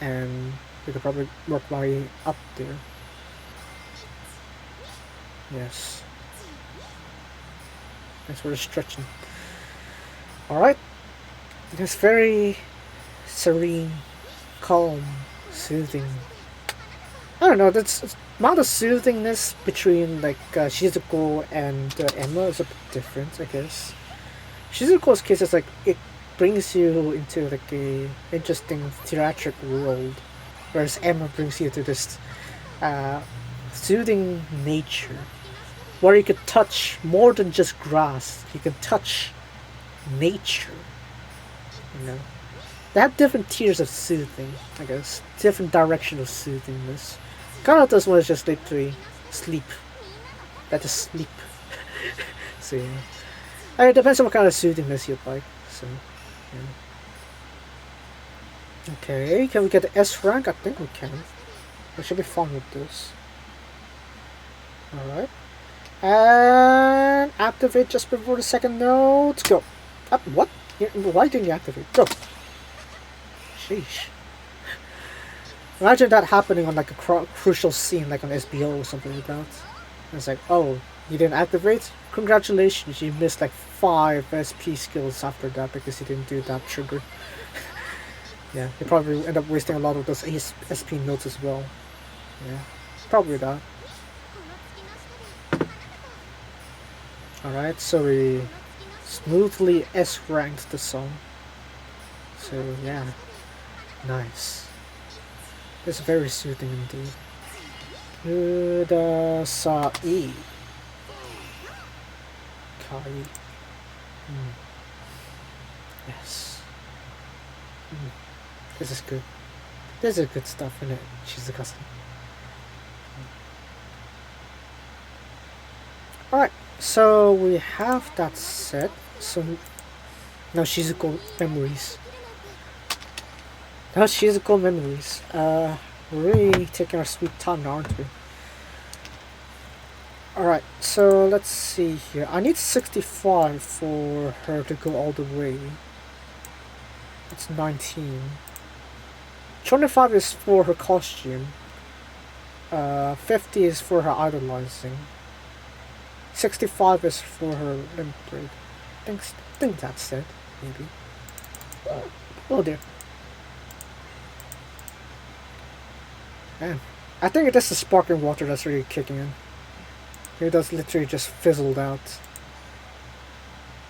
And we could probably work my way up there. Yes. Thanks for the stretching. Alright. It's very serene, calm, soothing. I don't know, that's amount of soothingness between like Shizuko and Emma is a bit different, I guess. Shizuko's case is like it brings you into like a interesting theatric world, whereas Emma brings you to this soothing nature where you could touch more than just grass. You can touch nature. You know, they have different tiers of soothing, I guess. Different direction of soothingness. Kind of this one is just literally sleep. That is sleep. So yeah. I mean, it depends on what kind of soothingness you'd like. So yeah. Okay, can we get the S rank? I think we can. We should be fine with this. Alright. And activate just before the second note. Go. What? Why didn't you activate? Go. Sheesh. Imagine that happening on like a crucial scene, like on SBO or something like that. And it's like, oh, you didn't activate? Congratulations, you missed like 5 SP skills after that because you didn't do that trigger. Yeah, you probably end up wasting a lot of those SP notes as well. Yeah, probably that. Alright, so we smoothly S-ranked the song. So yeah, nice. It's very soothing indeed. Kudasai. Kai. Yes. This is good. This is good stuff, isn't it? Shizuka-san. Alright, so we have that set. So now Shizuko memories. Now Shizuko memories. We're really taking our sweet time now, aren't we? Alright, so let's see here. I need 65 for her to go all the way. It's 19. 25 is for her costume. 50 is for her idolizing. 65 is for her limp break. I think that's it, maybe. Oh dear. Man, I think it is the sparkling water that's really kicking in. Here that's literally just fizzled out.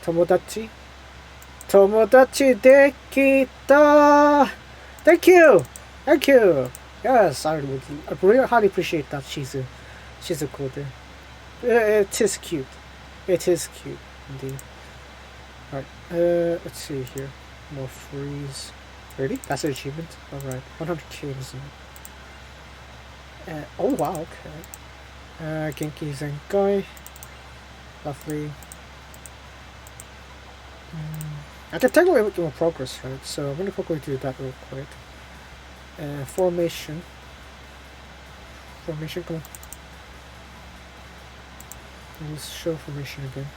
Tomodachi? Tomodachi dekita! Thank you! Thank you! Yes, I really highly appreciate that Shizuko there. It is cute. It is cute, indeed. Alright, let's see here. More freeze. 30? That's an achievement? Alright, 100k is oh wow, okay. Genki Zenkai. Lovely. I can technically make more progress, right? So I'm gonna quickly do that real quick. Formation. Formation, come on. Let's show formation again.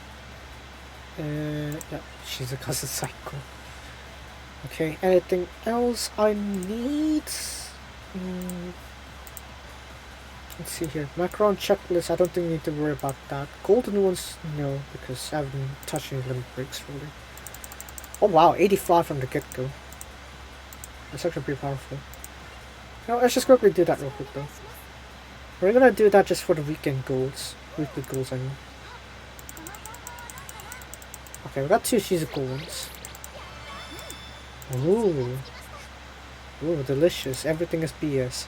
Yeah, she's a cousin cycle. Okay, anything else I need? Let's see here. Macron checklist, I don't think we need to worry about that. Golden ones, no, because I haven't touched any limit breaks really. Oh wow, 85 from the get-go. That's actually pretty powerful. No, let's just quickly do that real quick though. We're gonna do that just for the weekend goals. Weekly goals, I mean. Okay, we got 2 Shizuko ones. Ooh. Ooh, delicious. Everything is BS.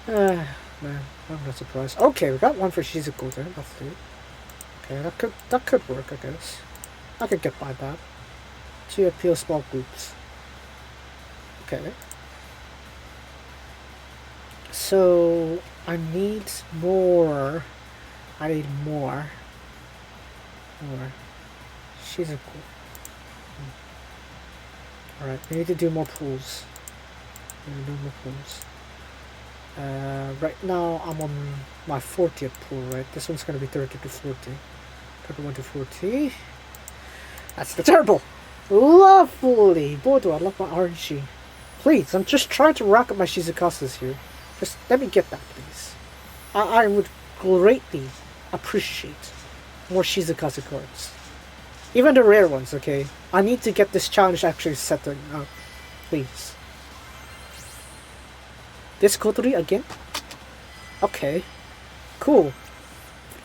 Man, I'm not surprised. Okay, we got one for Shizuko there, lovely. Okay, that could work, I guess. I could get by that. 2 appeal small groups. Okay. So I need more. I need more. More. Shizuko. Alright, we need to do more pools. We need to do more pools. Right now I'm on my 40th pool, right? This one's gonna be 30 to 40. 31 to 40. That's the terrible! Lovely! Boy, do I love my RNG. Please, I'm just trying to rack up my Shizukasas here. Just let me get that, please. I would greatly appreciate more Shizukasa cards. Even the rare ones, okay? I need to get this challenge actually setting up. Please. This Kotori again? Okay. Cool.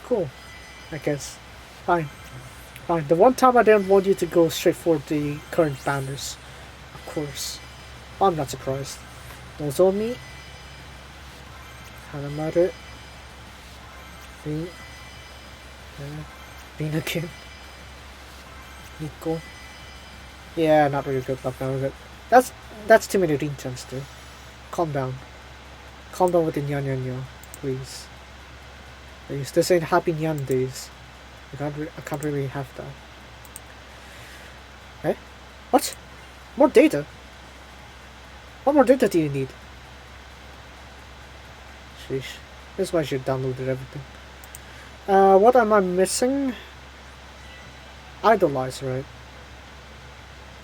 Cool. I guess. Fine. Fine. The one time I didn't want you to go straight for the current banners. Of course. I'm not surprised. Nozomi. Hanamaru. Minakin. Nico. Yeah, not really good luck now, is it? That's too many Rin-chans, dude. Calm down. Calm down with the Nyan Nyan Nyan, please. Please, this ain't Happy Nyan days. I can't really have that. Eh? What? More data? What more data do you need? Sheesh. This is why I should downloaded everything. What am I missing? Idolize, right?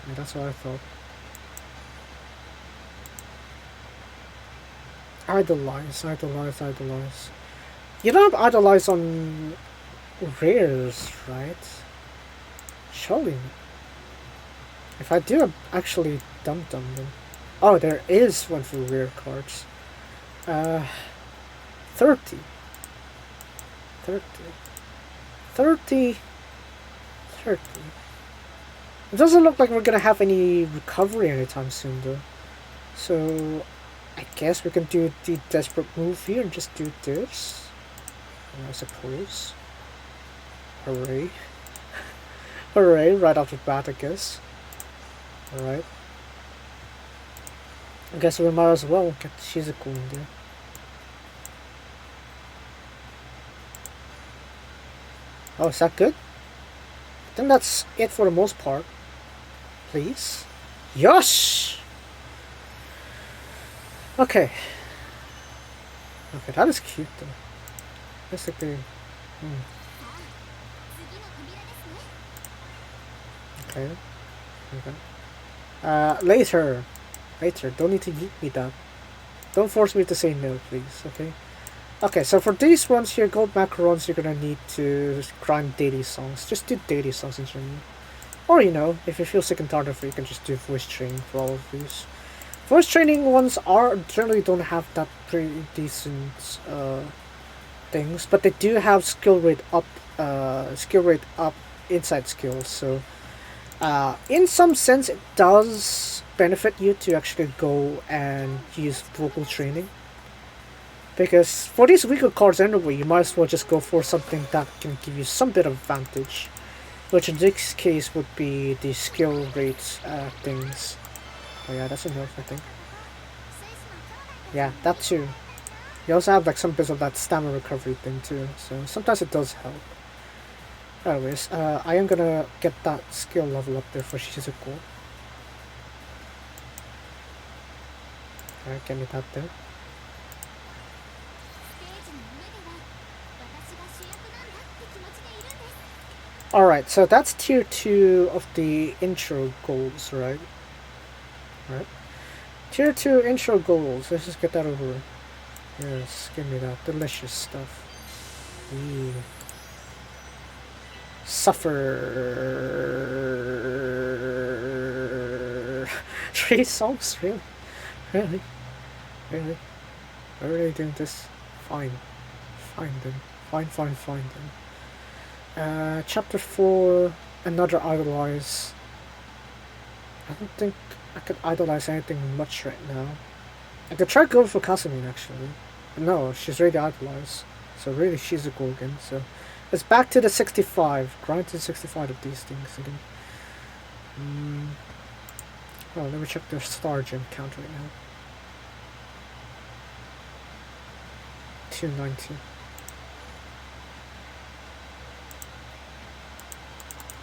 Yeah, that's what I thought. Idolize. You don't have idolize on rares, right? Surely. If I do, I've actually dumped them. Oh, there is one for rare cards. 30. 30. It doesn't look like we're gonna have any recovery anytime soon, though. So, I guess we can do the desperate move here and just do this. I suppose. Hooray. Hooray, right off the bat, I guess. Alright. I guess we might as well get Shizuko in there. Oh, is that good? I think that's it for the most part. Please. Yosh! Okay. Okay, that is cute though. Basically. Okay. Okay. Later. Later. Don't need to eat me that. Don't force me to say no, please. Okay. Okay, so for these ones here, gold macarons, you're gonna need to grind daily songs. Just do daily songs in general. Or, you know, if you feel sick and tired of it, you can just do voice training for all of these. Voice training ones generally don't have that pretty decent things, but they do have skill rate up inside skills. So, in some sense, it does benefit you to actually go and use vocal training. Because for these weaker cards anyway, you might as well just go for something that can give you some bit of advantage. Which in this case would be the skill rates things. Oh yeah, that's enough, I think. Yeah, that too. You also have like some bits of that stamina recovery thing too, so sometimes it does help. Anyways, I am gonna get that skill level up there for Shizuko. Alright, get me that there. Alright, so that's tier 2 of the intro goals, right? Right. Tier 2 intro goals. Let's just get that over. Yes, give me that delicious stuff. Eee. Suffer. 3 songs? Really? Really? Really? Are we really doing this? Fine. Fine then. Fine then. Chapter 4, another idolize. I don't think I could idolize anything much right now. I could try going for Kasamine actually. But no, she's already idolized. So really she's a goal again. So it's back to the 65. Grind to 65 of these things again. Oh, let me check their star gem count right now. 290.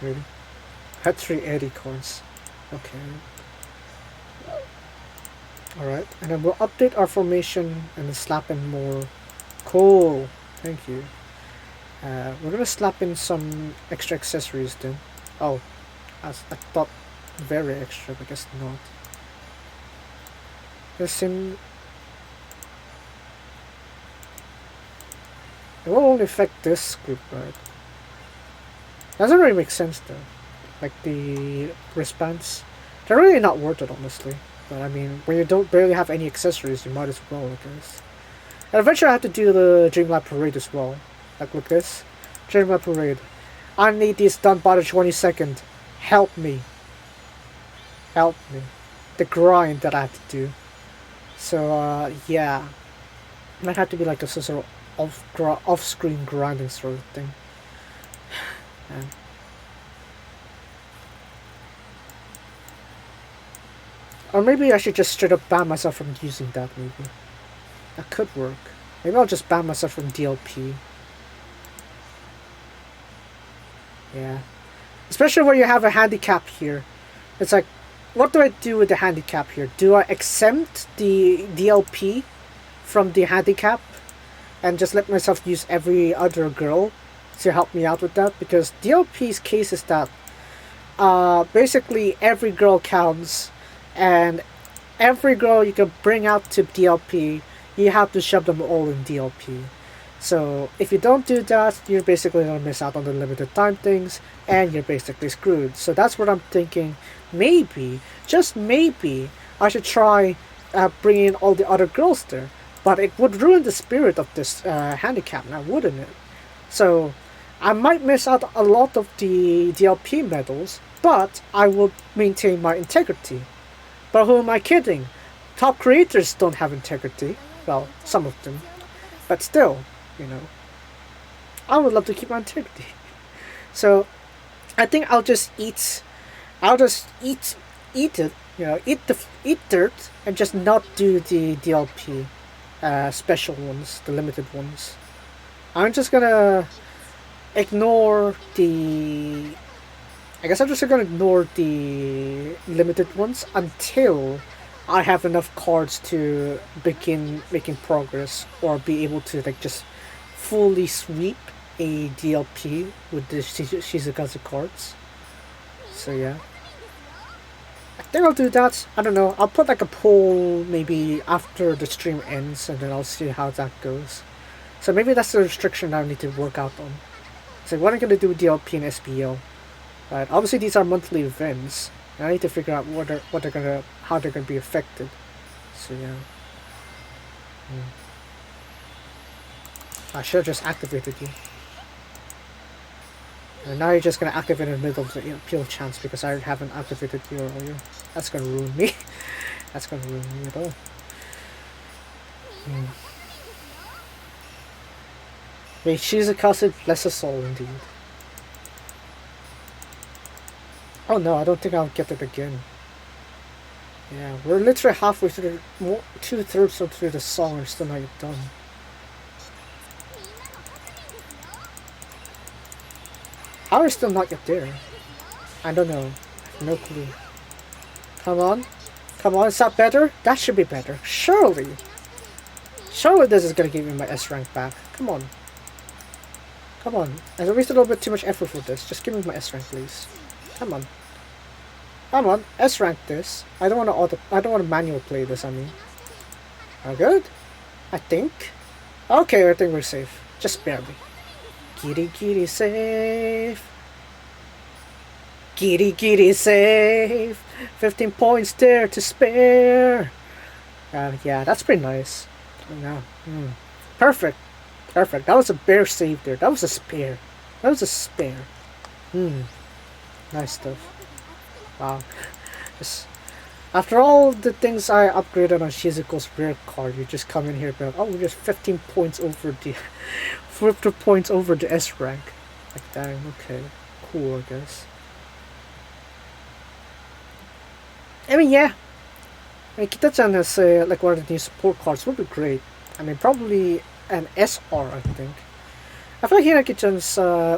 Really? Had 380 coins. Okay. Alright, and then we'll update our formation and then slap in more. Cool. Thank you. We're gonna slap in some extra accessories then. Oh, I thought very extra, but I guess not. Listen. It will only affect this group, right? Doesn't really make sense though. Like the wristbands. They're really not worth it, honestly. But I mean, when you don't barely have any accessories, you might as well, I guess. And eventually I have to do the Dreamlight Parade as well. Like with this. Dreamlight Parade. I need this done by the 22nd. Help me. Help me. The grind that I have to do. So, yeah. It might have to be like a sort of off-screen grinding sort of thing. Yeah. Or maybe I should just straight up ban myself from using that, maybe. That could work. Maybe I'll just ban myself from DLP. Yeah. Especially where you have a handicap here. It's like, what do I do with the handicap here? Do I exempt the DLP from the handicap? And just let myself use every other girl to help me out with that? Because DLP's case is that basically every girl counts, and every girl you can bring out to DLP, you have to shove them all in DLP. So if you don't do that, you're basically going to miss out on the limited time things, and you're basically screwed. So that's what I'm thinking. Maybe, just maybe, I should try bringing all the other girls there. But it would ruin the spirit of this handicap now, wouldn't it? So I might miss out a lot of the DLP medals, but I will maintain my integrity. But who am I kidding? Top creators don't have integrity. Well, some of them. But still, you know, I would love to keep my integrity. So I think I'll just eat it, you know, eat dirt and just not do the DLP special ones, the limited ones. I'm just gonna ignore the... I guess I'm just gonna ignore the limited ones until I have enough cards to begin making progress or be able to like just fully sweep a DLP with the Shizukazu cards. So yeah. I think I'll do that. I don't know. I'll put like a poll maybe after the stream ends and then I'll see how that goes. So maybe that's the restriction that I need to work out on. So what I'm gonna do with DLP and SBL. Right. Obviously these are monthly events. And I need to figure out how they're gonna be affected. So yeah. I should have just activated you. And now you're just gonna activate in the middle of the appeal chance because I haven't activated you earlier. That's gonna ruin me. That's gonna ruin me at all. Wait, she's a casted bless us all indeed. Oh no, I don't think I'll get it again. Yeah, we're literally halfway through, 2/3 through the song and still not yet done. How are we still not yet there? I don't know. No clue. Come on. Come on, is that better? That should be better. Surely. Surely this is gonna give me my S rank back. Come on. Come on. I wasted a little bit too much effort for this. Just give me my S rank, please. Come on. Come on. S rank this. I don't want to manual play this, I mean. Are good? I think. Okay, I think we're safe. Just barely. Kitty kitty safe. Kitty kitty safe. 15 points there to spare. Yeah, that's pretty nice. Yeah. Perfect. Perfect. That was a bare save there. That was a spare. That was a spare. Nice stuff. Wow. Just after all the things I upgraded on Shizuko's rare card, you just come in here and be like, oh, we're just 15 points over the 50 points over the S rank. Like, dang, okay. Cool, I guess. I mean, yeah. I mean, Kita-chan has like one of the new support cards would be great. I mean, probably an SR, I think. I feel like Hinaki-chan's,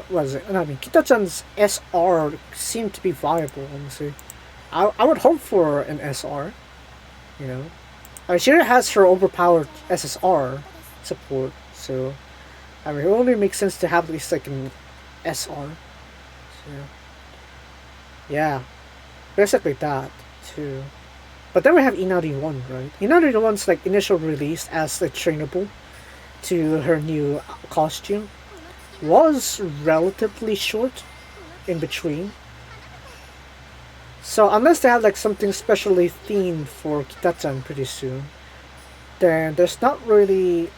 what is it? No, I mean, Kita-chan's SR seemed to be viable, honestly. I would hope for an SR, you know. I mean, she already has her overpowered SSR support, so I mean, it only makes sense to have at least like an SR. So, yeah, basically that too. But then we have Inari-1, right? Inari-1's like initial release as like trainable to her new costume was relatively short in between. So unless they have like something specially themed for Kita-chan pretty soon, then there's not really...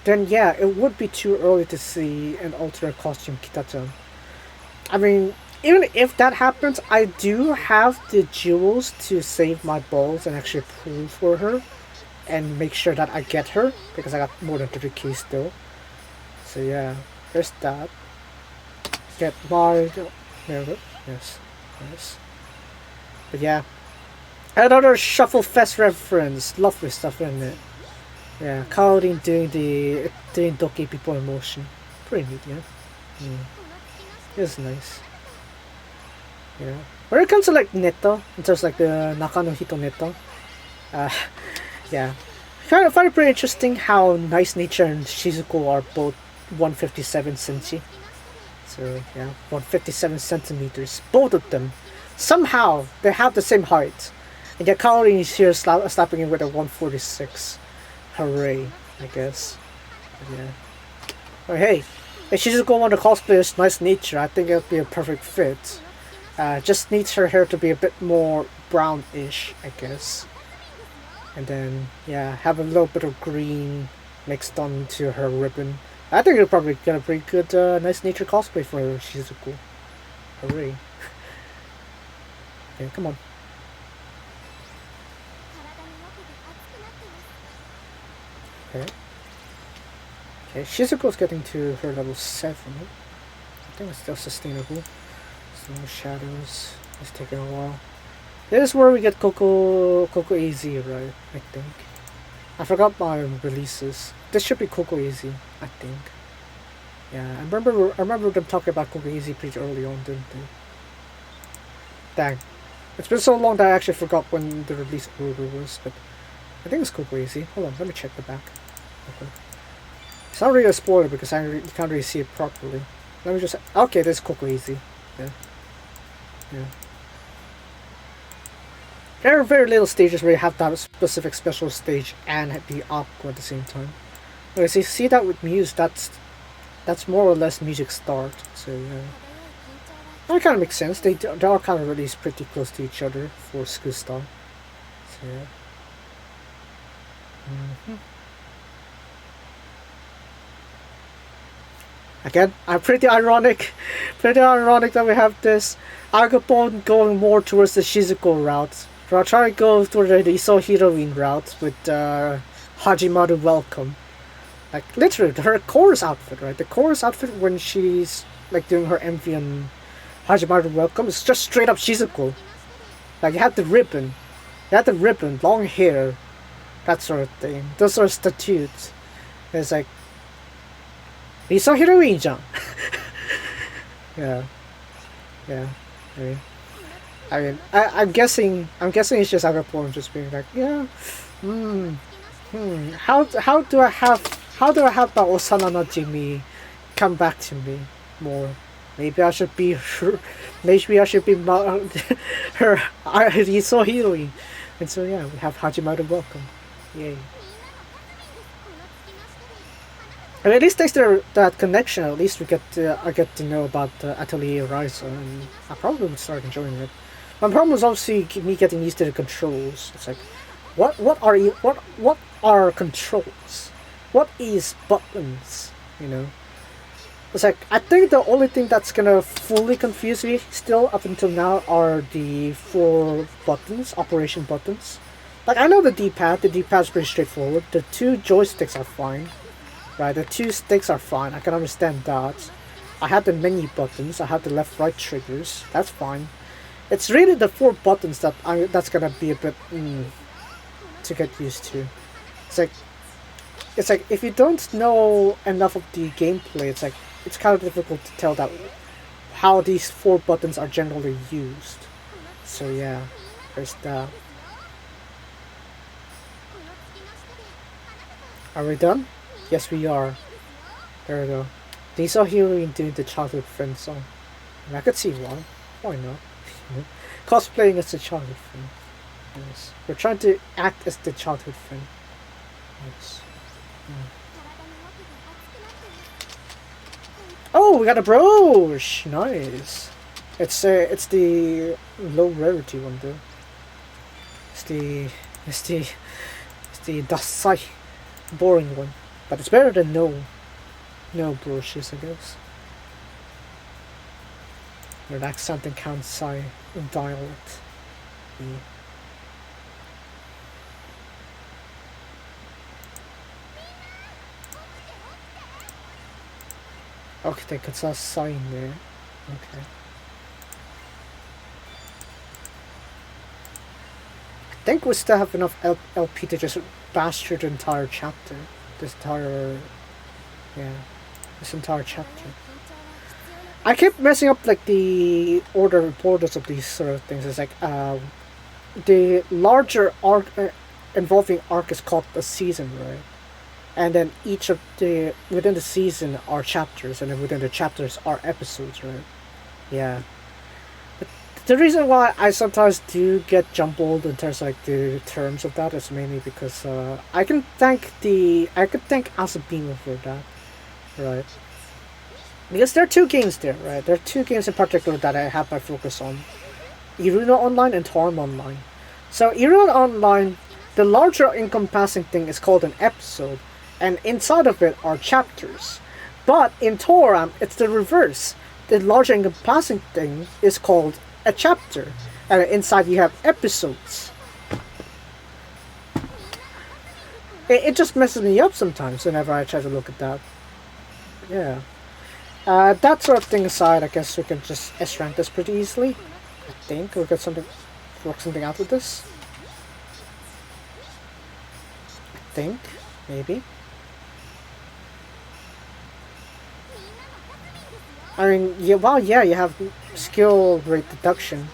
Then yeah, it would be too early to see an alternate costume Kita-chan. I mean, even if that happens, I do have the jewels to save my balls and actually pull for her and make sure that I get her, because I got more than 30k still. So yeah, there's that. Get Mario. Yes, yes. But yeah, another Shuffle Fest reference. Lovely stuff, isn't it? Yeah, Kaorin doing Doki people in motion. Pretty neat, yeah. It's nice. Yeah. When it comes to like Neta, in terms of like the Nakano Hito Neta, yeah, I find it pretty interesting how Nice Nature and Shizuko are both 157 cm. So yeah, 157 centimeters, both of them. Somehow they have the same height, and yet Kaorin is here slapping him with a 146. Hooray, I guess. But yeah. But hey, if Shizuko want to cosplay as Nice Nature, I think it would be a perfect fit. Just needs her hair to be a bit more brownish, I guess. And then, yeah, have a little bit of green mixed onto her ribbon. I think it'll probably get a pretty good Nice Nature cosplay for Shizuko. Hooray. Okay, come on. Okay. Okay, Shizuko's getting to her level 7. I think it's still sustainable. Some shadows. It's taking a while. This is where we get Coco AZ, right? I think. I forgot my releases. This should be Coco AZ, I think. Yeah, I remember them talking about Kogeisi pretty early on, didn't they? Dang. It's been so long that I actually forgot when the release order was, but I think it's Kogeisi. Hold on, let me check the back. Okay. It's not really a spoiler because you can't really see it properly. Let me just... Okay, this is Kogeisi. Yeah. Yeah. There are very little stages where you have that specific special stage and be aqua at the same time. Whereas you see that with Muse, that's more or less music start. So yeah, that kind of makes sense. They are kind of released pretty close to each other for School Star. So yeah. Again, I'm pretty ironic that we have this Agapon going more towards the Shizuko route. We're trying to go through the Iso Heroine route with Hajimaru Welcome. Like, literally, her chorus outfit, right? The chorus outfit when she's, like, doing her MV on Hajimaru Welcome is just straight up Shizuko. Like, you have the ribbon, long hair, that sort of thing. Those sort of statutes. It's like, Iso Heroine じゃん. Yeah. Yeah. I'm guessing it's just Agapon just being like, yeah, how do I have that Osana no Jimmy come back to me more? Maybe I should be her, maybe I should be her Iso Heroine. And so yeah, we have Hajimaru Welcome. Yay. And at least thanks to that connection, at least I get to know about Atelier Ryza, and I probably would start enjoying it. My problem was obviously me getting used to the controls. It's like, what are controls? What is buttons? You know, it's like I think the only thing that's gonna fully confuse me still up until now are the 4 buttons, operation buttons. Like I know the D-pad. The D-pad's pretty straightforward. The 2 joysticks are fine. Right, the 2 sticks are fine. I can understand that. I have the menu buttons. I have the left-right triggers. That's fine. It's really the 4 buttons that's gonna be a bit to get used to. It's like if you don't know enough of the gameplay, it's kind of difficult to tell that how these 4 buttons are generally used. So yeah, there's that. Are we done? Yes, we are. There we go. They saw Heroine doing the childhood friend song. And I could see why. Why not? Cosplaying as the childhood friend. Yes. We're trying to act as the childhood friend. Yes. Oh, we got a brooch! Nice. It's the low rarity one though. It's the Dasai boring one. But it's better than no brooches, I guess. Your accent and Kansai dialect. Yeah. Okay, they could say sign there. Okay. I think we still have enough LP to just bash through the entire chapter. This entire chapter. I keep messing up like the borders of these sort of things. It's like the larger arc involving arc is called a season, right? And then each of within the season are chapters, and then within the chapters are episodes, right? Yeah. But the reason why I sometimes do get jumbled in terms of like the terms of that is mainly because I could thank Asabima for that, right? Because there are 2 games there, right? There are 2 games in particular that I have my focus on. Iruna Online and Torm Online. So Iruna Online, the larger encompassing thing is called an episode, and inside of it are chapters. But in Toram, it's the reverse. The larger encompassing thing is called a chapter, and inside you have episodes. It just messes me up sometimes whenever I try to look at that. Yeah. That sort of thing aside, I guess we can just S-rank this pretty easily. I think we'll get work something out with this. I think, maybe. I mean, yeah, well, yeah, you have skill rate deduction.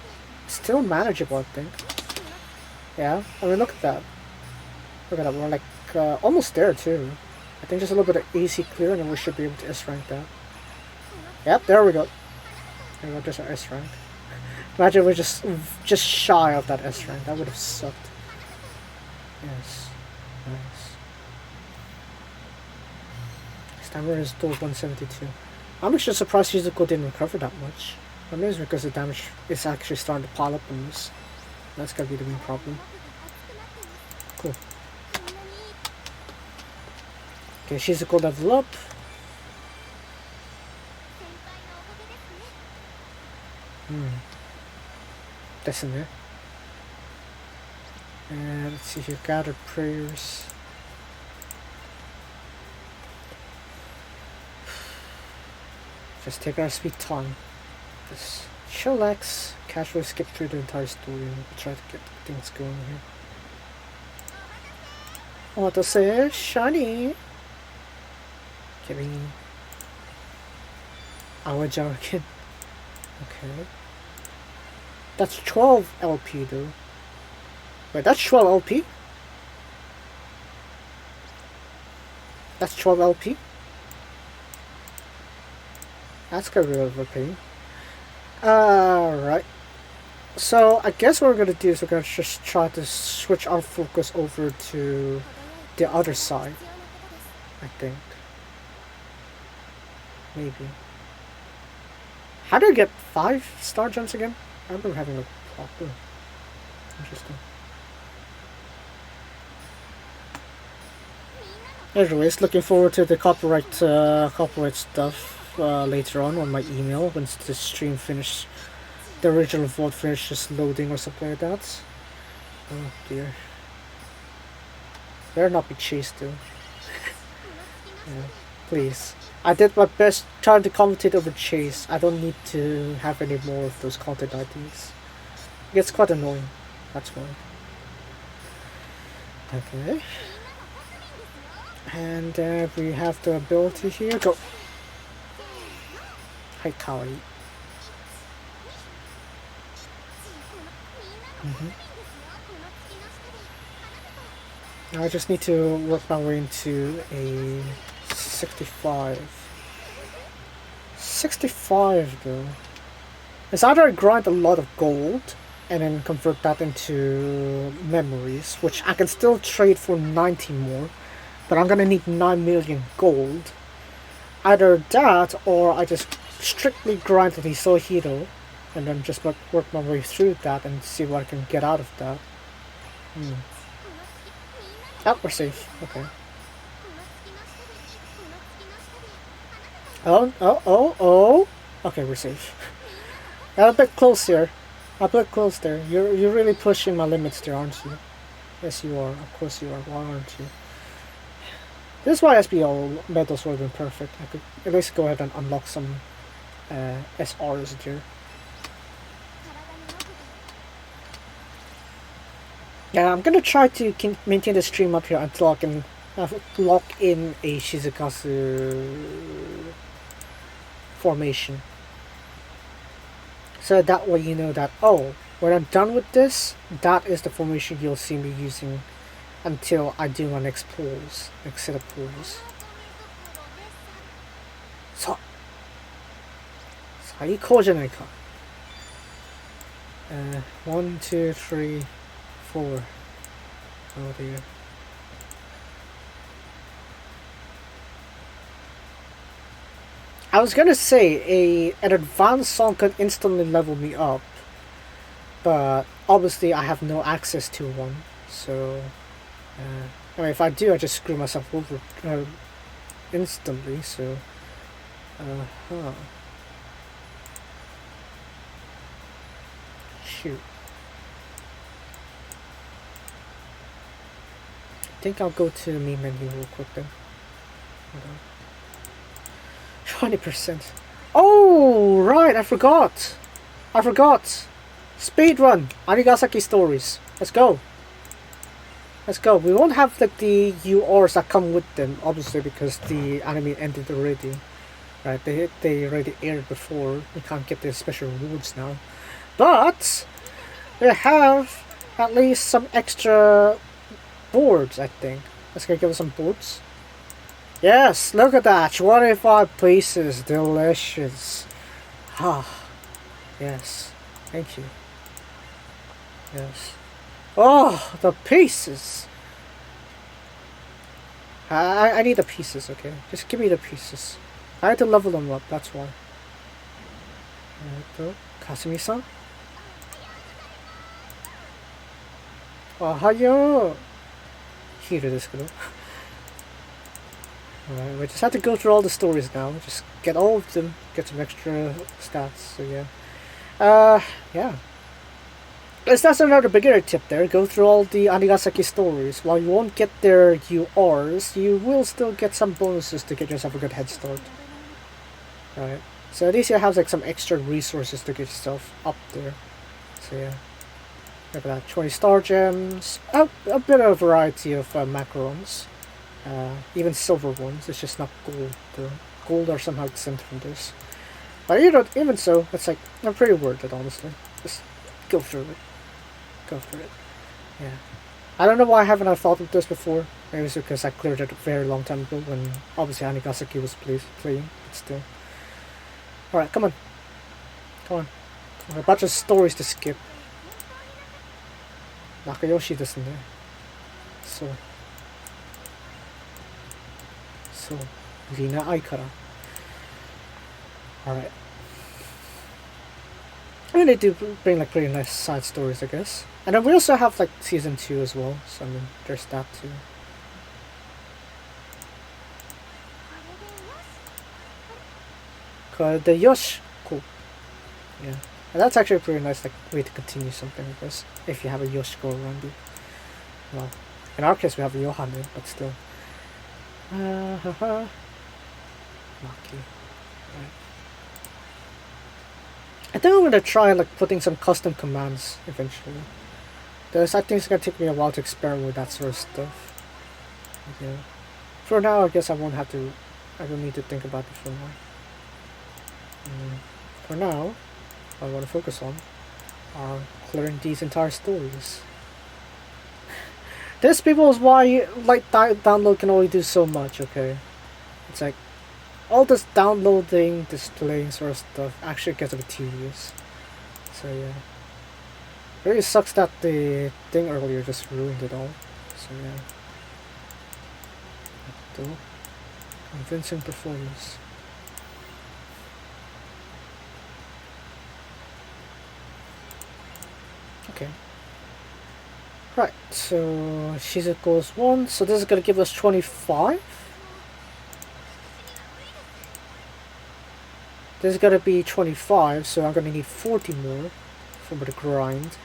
Still manageable, I think. Yeah, I mean, look at that. Look at that, we're like almost there, too. I think just a little bit of AC clear and then we should be able to S-rank that. Yep, there we go. There we go, just our S-rank. Imagine we're just shy of that S-rank. That would have sucked. Yes. Nice. Stamina is still 172. I'm actually surprised Shizuko didn't recover that much. Maybe it's because the damage is actually starting to pile up on this. That's gonna be the main problem. Cool. Okay, Shizuko level up. That's in there. And let's see here, gather prayers. Just take our sweet time. Just chillax, casually skip through the entire story and try to get things going here. What to say? Shiny! Kidding. Our jargon. Okay. That's 12 LP though. Wait, that's 12 LP? That's 12 LP? That's gonna be overpaying. Alright. So, I guess what we're gonna do is we're gonna just try to switch our focus over to the other side. I think. Maybe. How do I get 5-star gems again? I remember having a problem. Interesting. Anyways, looking forward to the copyright stuff later on my email once the stream finishes. The original VOD finishes loading or something like that. Oh dear. Better not be chased though. Yeah, please. I did my best trying to commentate over chase. I don't need to have any more of those content IDs. It gets quite annoying. That's why. Okay. And we have the ability here. Go. Hi, Kawaii. Now I just need to work my way into a 65. 65 though. It's either I grind a lot of gold and then convert that into memories, which I can still trade for 90 more, but I'm gonna need 9 million gold. Either that or I just strictly grind the Hisohiro and then just work my way through that and see what I can get out of that. Oh, we're safe. Okay. Oh. Okay, we're safe. A bit close here. A bit close there. You're really pushing my limits there, aren't you? Yes, you are. Of course you are. Why aren't you? This is why SBL medals would have been perfect. I could at least go ahead and unlock some SRs there. Yeah, I'm gonna try to maintain the stream up here until I can lock in a Shizukasu formation. So that way you know that, oh, when I'm done with this, that is the formation you'll see me using until I do my next set of pulls. So, 最高じゃないか. 1, 2, 3, 4. Oh dear. I was gonna say an advanced song could instantly level me up, but obviously I have no access to one. So, I mean, if I do, I just screw myself over instantly. So, shoot. I think I'll go to the main menu real quick then. Hold on. 20%. Oh, right, I forgot. Speedrun. Anigasaki stories. Let's go. We won't have like the URs that come with them, obviously, because the anime ended already. right? They already aired before. You can't get the special rewards now, but they have at least some extra boards. I think. Let's go give us some boards. Yes, look at that. 25 pieces. Delicious. Ah, yes. Thank you. Yes. Oh, the pieces. I need the pieces, okay? Just give me the pieces. I had to level them up, that's why. Kasumi-san? Ohayo! Here this go. Alright, we just have to go through all the stories now. Just get all of them, get some extra stats, so yeah. Yeah. That's another beginner tip there. Go through all the Anigasaki stories. While you won't get their URs, you will still get some bonuses to get yourself a good head start. Right. So at least you have like some extra resources to get yourself up there. So yeah. Look at that. 20 star gems. A bit of a variety of macarons. Even silver ones. It's just not gold though. Gold are somehow exempt from this. But you know, even so, it's like, I'm pretty worth it honestly. Just go through it. Go for it. Yeah. I don't know why I haven't thought of this before. Maybe it's because I cleared it a very long time ago when obviously Anigasaki was playing, but still. Alright, come on. Come on. A bunch of stories to skip. Nakayoshi desu ne. So, Rina ai kara. Alright. I mean, they do bring like pretty nice side stories, I guess. And then we also have like season 2 as well, so I mean, there's that too. Called the Yosh. Cool. Yeah. And that's actually a pretty nice like way to continue something, I guess, if you have a Yosh go around you. Well, in our case we have a Yohane, but still. Lucky. Right. I think I'm gonna try like putting some custom commands eventually. Because I think it's gonna take me a while to experiment with that sort of stuff. Okay. For now, I guess I won't have to. I don't need to think about it for now. For now, what I want to focus on are clearing these entire stories. This, people, is why like download can only do so much. Okay, it's like all this downloading, displaying sort of stuff actually gets a bit tedious. So yeah. It really sucks that the thing earlier just ruined it all. So yeah. Though, convincing performance. Okay. Right, so Shizuko's 1, so this is gonna give us 25? This is gonna be 25, so I'm gonna need 40 more for the grind.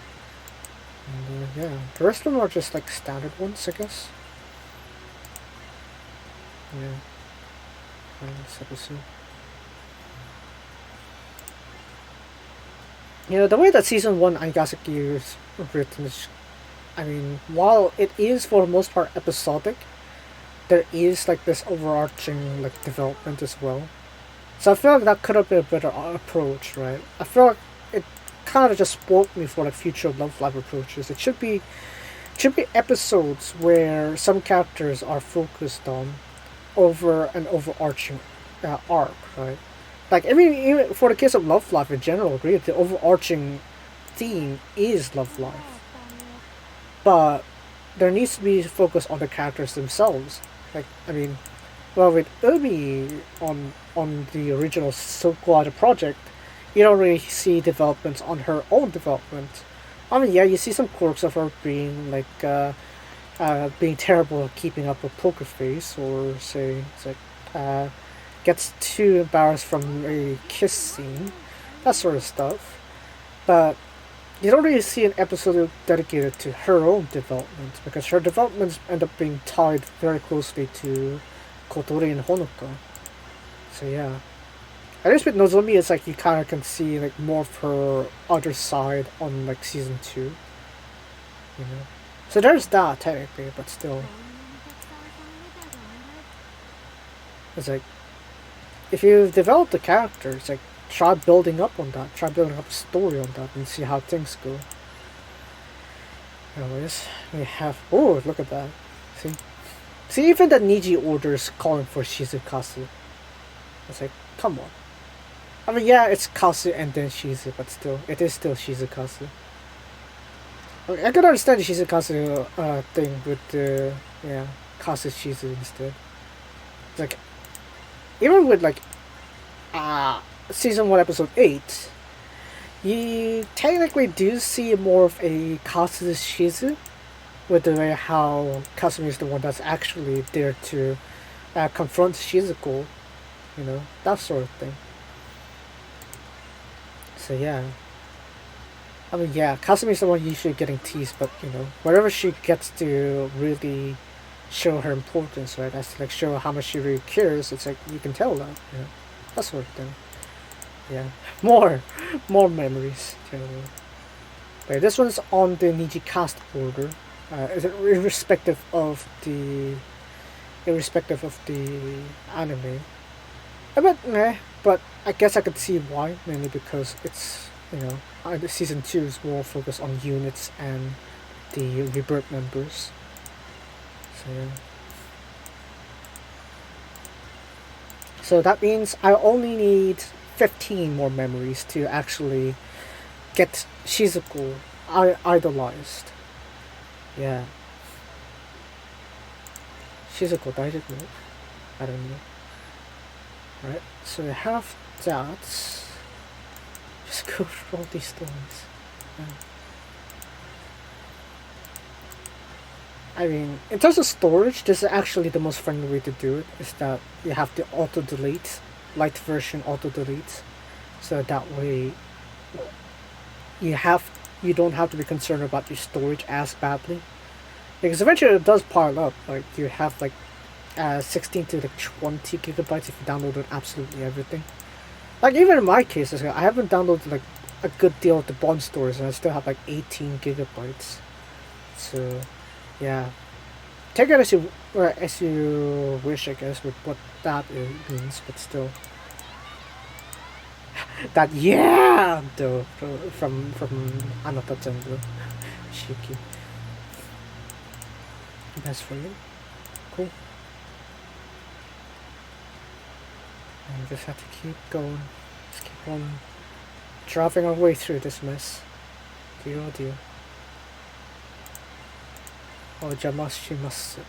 And yeah, the rest of them are just like standard ones, I guess. Yeah. This episode. You know, the way that season 1 Anigasaki is written is, I mean, while it is for the most part episodic, there is like this overarching like development as well. So I feel like that could have been a better approach, right? I feel like it kind of just spoiled me for like future Love Live approaches. It should be episodes where some characters are focused on over an overarching arc, right? Like, I mean, even for the case of Love Live in general, really, the overarching theme is Love Live. But there needs to be focus on the characters themselves. Like, I mean, well, with Umi on the original Silkwater project, you don't really see developments on her own development. I mean, yeah, you see some quirks of her being like being terrible at keeping up with Poker Face, or say it's like gets too embarrassed from a kiss scene, that sort of stuff. But you don't really see an episode dedicated to her own development, because her developments end up being tied very closely to Kotori and Honoka. So yeah. At least with Nozomi, it's like you kind of can see like more of her other side on like season 2. You know? So there's that technically, but still. It's like, if you've developed the characters, like try building up on that, try building up a story on that, and see how things go. Anyways, we have, oh, look at that. See, even the Niji orders calling for Shizukasu. It's like, come on. I mean, yeah, it's Kasu and then Shizu, but still, it is still Shizukasu. I can understand the Shizukasu thing with the, yeah, Kasu Shizu instead. It's like, even with like, season 1, episode 8, you technically do see more of a Kasu Shizu, with the way how Kasumi is the one that's actually there to confront Shizuko, you know, that sort of thing. So yeah. I mean, yeah, Kasumi is the one usually getting teased, but you know, wherever she gets to really show her importance, right? That's like show how much she really cares. It's like you can tell that, you know, that sort of thing. Yeah, more memories. Generally. But this one's on the Niji cast order. Irrespective of the anime. A bit meh, but I guess I could see why, mainly because it's, you know, the season 2 is more focused on units and the rebirth members. So yeah. So that means I only need 15 more memories to actually get Shizuko idolized. Yeah. Shizuko daijoubu? I don't know. Right, so we have that. Just go through all these stories. Yeah. I mean, in terms of storage, this is actually the most friendly way to do it, is that you have to auto-delete, light version auto-delete, so that way you don't have to be concerned about your storage as badly. Because eventually it does pile up, like you have like 16 to like 20 gigabytes if you downloaded absolutely everything. Like even in my case, I haven't downloaded like a good deal of the bond stores and I still have like 18 gigabytes. So yeah, take it as you wish, I guess, with what that means, but still. That yeah though from Anata Jungle. Shiki. That's for you. Cool. And we just have to keep going. Just keep on driving our way through this mess. Dear oh dear. Oh, jamashimasu.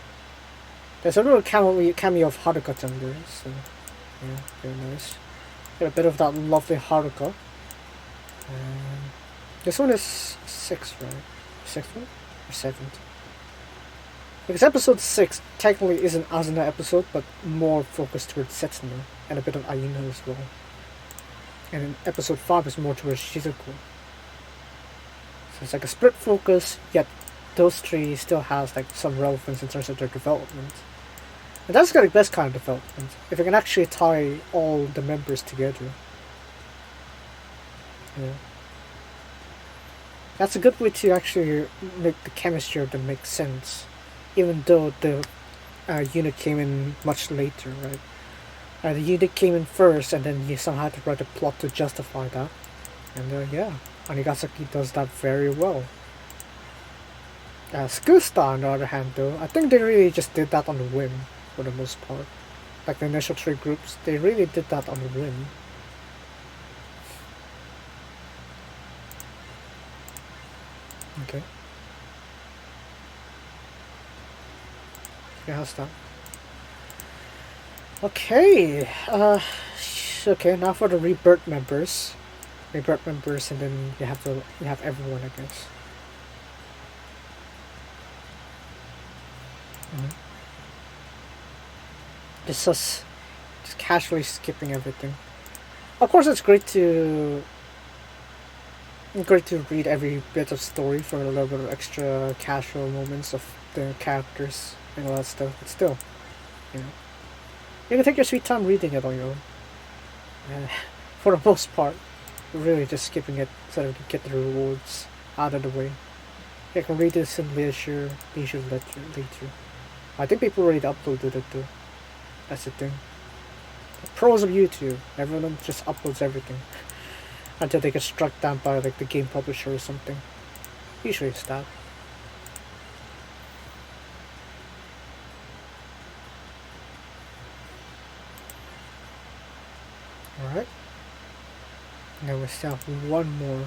There's a little cameo of Haruka-chan there, so yeah, very nice. Got a bit of that lovely Haruka. This one is 6, right? 6th one? Or 7th? Because episode 6 technically is an Asuna episode, but more focused towards Setsuno, and a bit of Ayuno as well. And then episode 5 is more towards Shizuko. So it's like a split focus, yet those three still has like some relevance in terms of their development. And that's the best kind of development, if you can actually tie all the members together. Yeah. That's a good way to actually make the chemistry of them make sense, even though the unit came in much later, right? The unit came in first, and then you somehow had to write a plot to justify that. And yeah, Onigasaki does that very well. Skusta, on the other hand, though, I think they really just did that on a whim, for the most part. Like the initial 3 groups, they really did that on a whim. Okay. Yeah, how's that? Okay. Okay. Now for the rebirth members. Rebirth members, and then you have everyone, I guess. Just casually skipping everything. Of course, it's great to read every bit of story for a little bit of extra casual moments of the characters and all that stuff. But still, you know, you can take your sweet time reading it on your own. For the most part, really just skipping it so that you can get the rewards out of the way. You can read this in leisure later. I think people already uploaded it too. That's the thing. Pros of YouTube. Everyone just uploads everything until they get struck down by like the game publisher or something. Usually it's that. Alright. Now we still have one more.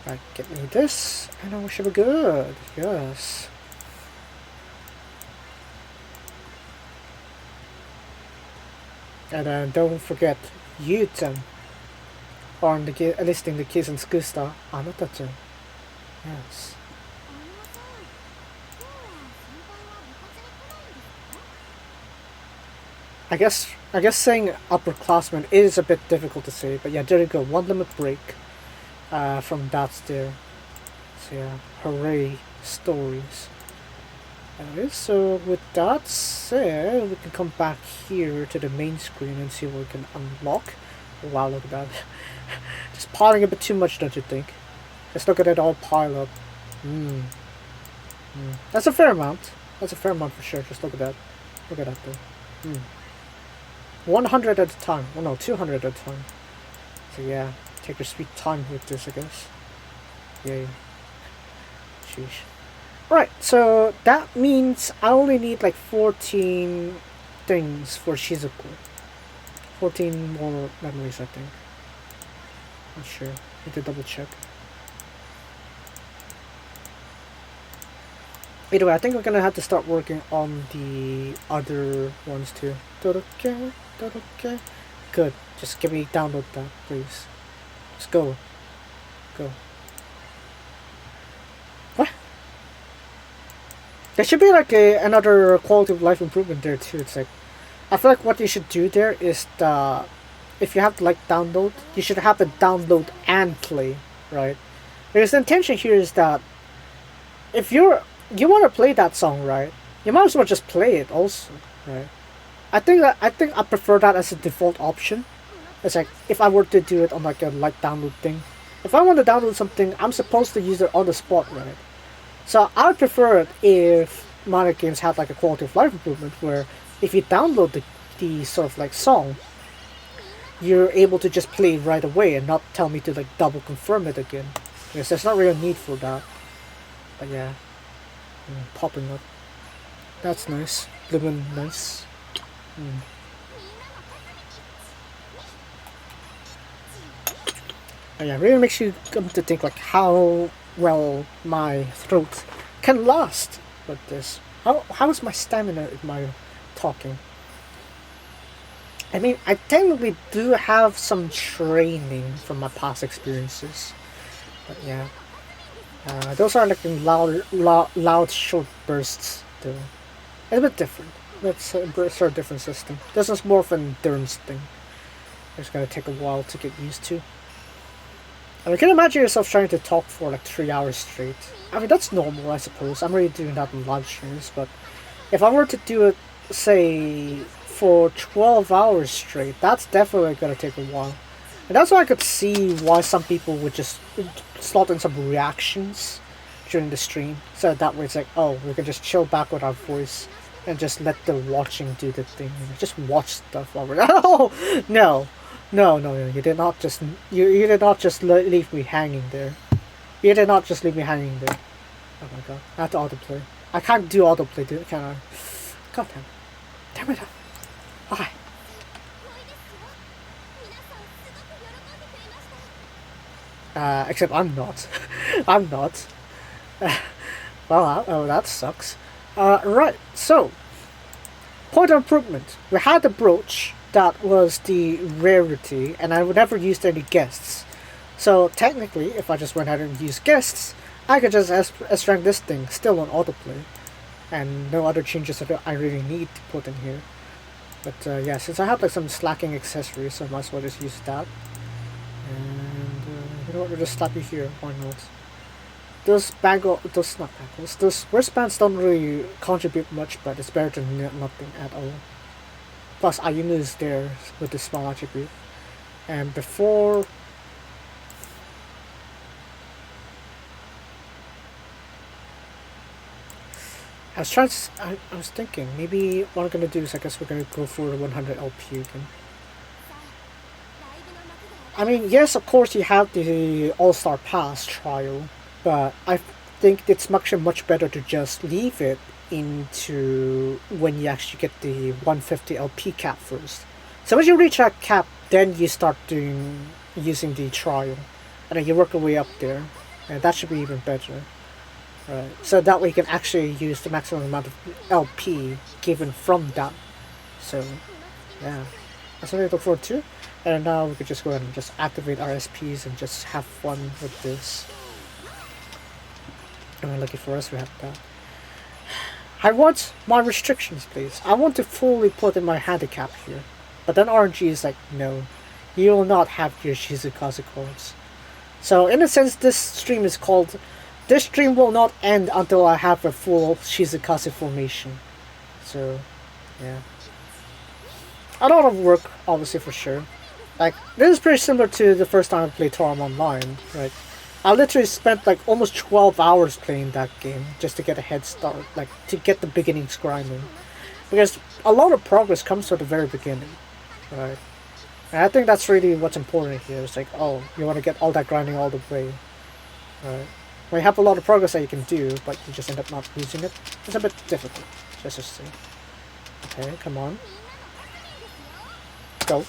Right, get me this, and then we should be good. Yes. And then don't forget, Yutan. Or in the at least in the case in Skusta, Anata-chan. Yes. I guess saying upperclassmen is a bit difficult to say, but yeah, there you go. One limit break from that there. So yeah, hooray, stories. Anyways, so with that said, we can come back here to the main screen and see what we can unlock. Wow, look at that. Just piling a bit too much, don't you think? Just look at it all pile up. That's a fair amount. That's a fair amount for sure. Just look at that. Look at that though. 100 at a time. Oh no, 200 at a time. So yeah, take your sweet time with this, I guess. Yay. Sheesh. Right, so that means I only need like 14 things for Shizuku. 14 more memories, I think. Not sure. Need to double check. Either way, I think we're gonna have to start working on the other ones too. Okay. Good. Just give me download that, please. Just go. Go. What? There should be like another quality of life improvement there too. It's like, I feel like what you should do there is if you have to like download, you should have to download and play, right? Because the intention here is that if you want to play that song, right, you might as well just play it also, right? I think I prefer that as a default option. It's like if I were to do it on like a download thing, if I want to download something, I'm supposed to use it on the spot, right? So I would prefer it if modern games had like a quality of life improvement where if you download the sort of like song, you're able to just play it right away and not tell me to like double confirm it again. Because there's not really a need for that. But yeah, popping up. That's nice. Living nice. And yeah, really makes you come to think like how well my throat can last with this. How is my stamina in my talking? I mean, I technically do have some training from my past experiences, but yeah, those are like in loud short bursts though. It's a bit different. It's a sort of different system. This is more of an endurance thing. It's gonna take a while to get used to. I mean, can you imagine yourself trying to talk for like 3 hours straight? I mean, that's normal, I suppose. I'm already doing that in live streams, but if I were to do it, say, for 12 hours straight, that's definitely gonna take a while. And that's why I could see why some people would just slot in some reactions during the stream. So that way it's like, oh, we can just chill back with our voice and just let the watching do the thing. Just watch stuff while we're... Oh! No! No, you did not just... You did not just leave me hanging there. You did not just leave me hanging there. Oh my god. I have to autoplay. I can't do autoplay, can I? God damn. Damn it. Why? Except I'm not. I'm not. Well, oh, that sucks. Right, so... Point of improvement. We had the brooch that was the rarity, and I would never used any guests. So technically, if I just went ahead and used guests, I could just S-rank this thing still on autoplay. And no other changes that I really need to put in here. But yeah, since I have like some slacking accessories, so I might as well just use that. And you know what, we'll just slap you here, why not? Those wristbands don't really contribute much, but it's better than nothing at all. Plus, Ayunu is there with the small attribute. And before... I was thinking, maybe what I'm gonna do is I guess we're gonna go for the 100 LP again. I mean, yes, of course you have the All-Star Pass trial, but I think it's much better to just leave it into when you actually get the 150 LP cap first. So once you reach that cap, then you start using the trial, and then you work your way up there, and that should be even better. Right. So that way you can actually use the maximum amount of LP given from that. So, yeah. That's something to look forward to. And now we could just go ahead and just activate our SPs and just have fun with this. And lucky for us, we have that. I want my restrictions, please. I want to fully put in my handicap here. But then RNG is like, no. You will not have your Shizukaze cards. So, in a sense, this stream is called... This stream will not end until I have a full Shizukaze formation. So, yeah. A lot of work, obviously, for sure. Like, this is pretty similar to the first time I played Toram Online, right? I literally spent like almost 12 hours playing that game just to get a head start, like to get the beginnings grinding. Because a lot of progress comes at the very beginning, right? And I think that's really what's important here. It's like, oh, you want to get all that grinding all the way, right? When you have a lot of progress that you can do, but you just end up not using it, it's a bit difficult, just to say. Okay, come on. Go.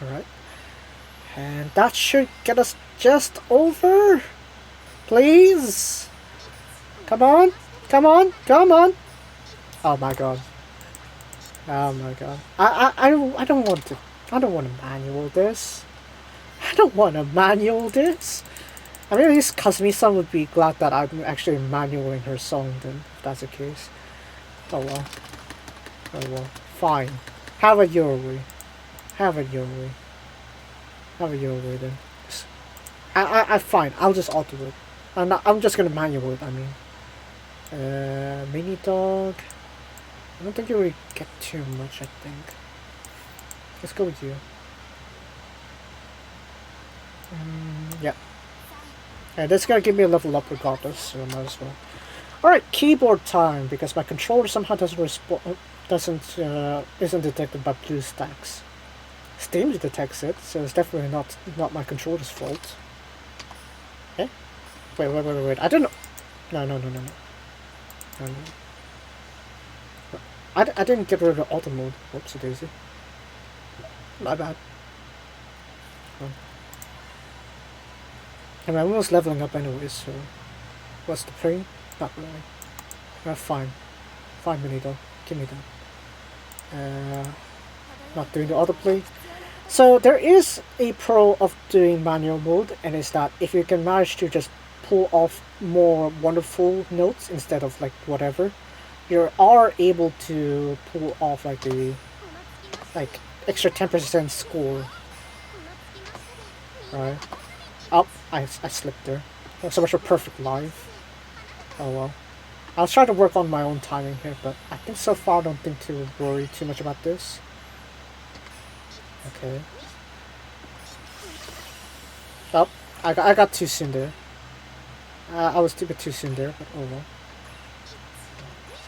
Alright. And that should get us just over. Please. Come on. Come on. Come on. Oh my god. Oh my god. I don't want to. I don't want to manual this. I don't want to manual this. I mean, at least Kazumi-san would be glad that I'm actually manualing her song then, if that's the case. Oh well. Oh well. Fine. Have it your way. Have it your way. Have it your way then. I fine. I'll just auto it. I'm just gonna manual it. I mean, mini dog. I don't think you really get too much. I think. Let's go with you. Yeah. And that's gonna give me a level up regardless, so I might as well. All right, keyboard time because my controller somehow isn't detected by blue stacks. Steam detects it, so it's definitely not my controller's fault. Okay? Wait. I don't know. No. I didn't get rid of auto mode. Whoopsie daisy. My bad. And I'm almost leveling up anyways, so what's the point? Not really. Fine. Fine, mini though. Give me that. Not doing the autoplay. So there is a pro of doing manual mode, and it's that if you can manage to just pull off more wonderful notes instead of like whatever, you are able to pull off like the extra 10% score. Right? Oh, I slipped there. So much for perfect live. Oh well. I'll try to work on my own timing here, but I think so far I don't think to worry too much about this. Okay. Oh, I got too soon there. I was a bit too soon there, but oh well.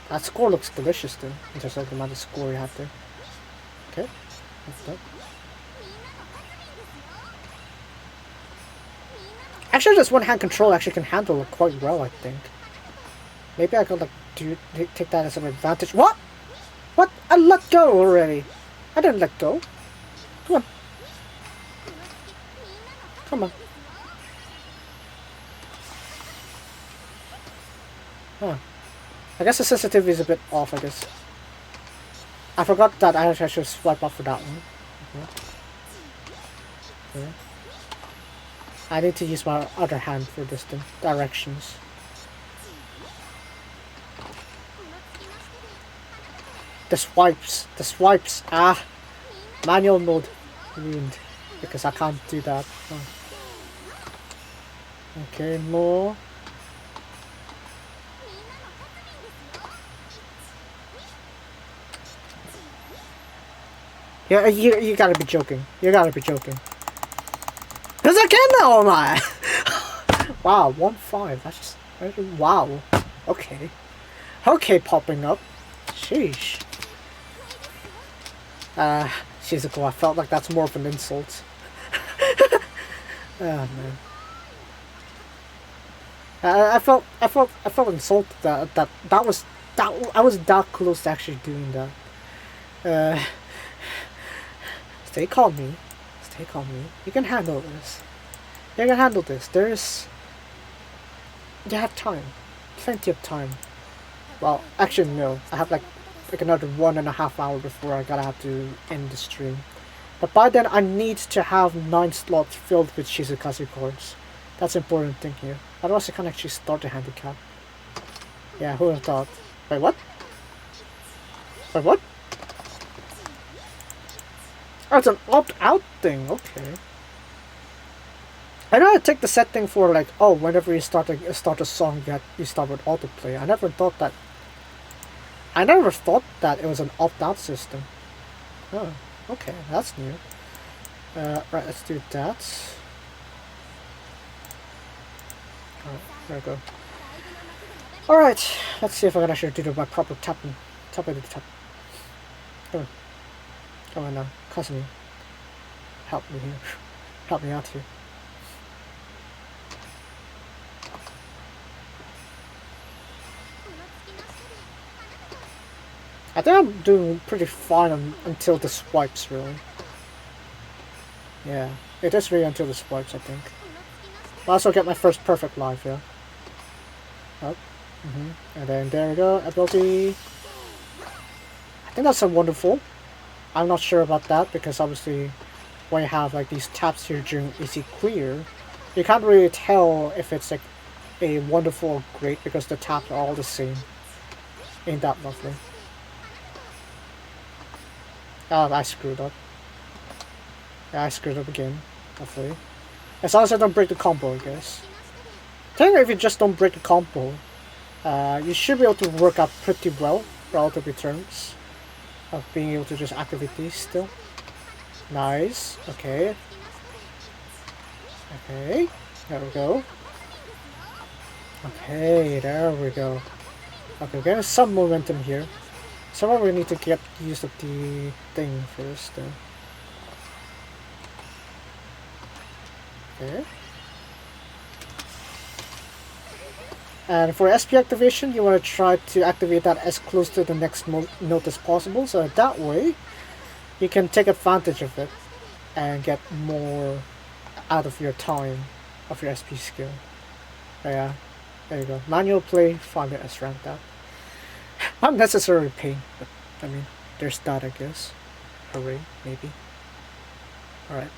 That score looks delicious though, in terms of the amount of score you have there. Okay, that's that. Actually, this one-hand control actually can handle it quite well, I think. Maybe I could like take that as an advantage. What? What? I let go already. I didn't let go. Come on. Come on. Huh. I guess the sensitivity is a bit off, I guess. I forgot that I should swipe off for that one. Okay. I need to use my other hand for this thing. Directions. The swipes. Ah! Manual mode ruined. Because I can't do that. Oh. Okay, more. Yeah, you gotta be joking. You gotta be joking. Cause I can now, am I? Wow, 1-5. That's just wow. Okay. Okay, popping up. Sheesh. Shizuko, I felt like that's more of an insult. Oh man. I felt insulted that was that I was that close to actually doing that. Uh, stay calm, me. Stay calm, me. You can handle this. You can handle this. You have time, plenty of time. Well, actually no. I have like another 1.5 hours before I gotta have to end the stream. But by then I need to have 9 slots filled with Shizukazu cards. That's the important thing here. Otherwise I can't actually start the handicap. Yeah, who would have thought? Wait, what? Wait, what? Oh, it's an opt-out thing, okay. I know I take the setting for like, oh, whenever you start a song, you start with autoplay. I never thought that it was an opt-out system. Oh, okay, that's new. Right, let's do that. Alright, there we go. Alright, let's see if I can actually do my proper tapping. Tap. Come on now, Kasumi. Help me here. Help me out here. I think I'm doing pretty fine until the swipes, really. Yeah, it is really until the swipes, I think. I'll also get my first perfect life, yeah. Oh, and then there we go, ability. I think that's a wonderful. I'm not sure about that because obviously when you have like these taps here during easy clear, you can't really tell if it's like a wonderful or great because the taps are all the same. Ain't that lovely? Oh, I screwed up. Yeah, I screwed up again, hopefully. As long as I don't break the combo, I guess. Technically, if you just don't break the combo, you should be able to work out pretty well, relative terms, of being able to just activate these still. Nice. Okay. Okay. There we go. Okay, there we go. Okay, we're getting some momentum here. Somehow we need to get used to the thing first, though. Okay. And for SP activation, you want to try to activate that as close to the next note as possible, so that way you can take advantage of it and get more out of your time of your SP skill. But yeah, there you go. Manual play, 5 minutes ranked out. Not necessarily pain, but I mean, there's that, I guess. Hooray, maybe. Alright.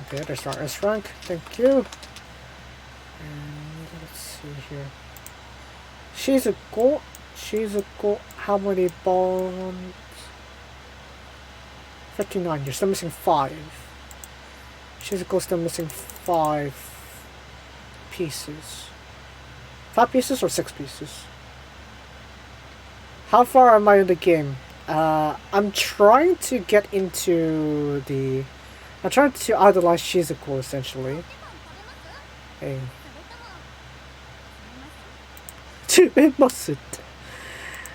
Okay, there's our S rank. Thank you. And let's see here. Shizuko, how many bonds? 59. You're still missing 5. Shizuko's still missing 5 pieces. 5 pieces or 6 pieces? How far am I in the game? I'm trying to get into the... I'm trying to idolize Shizuko, essentially. Hey. It mustn't.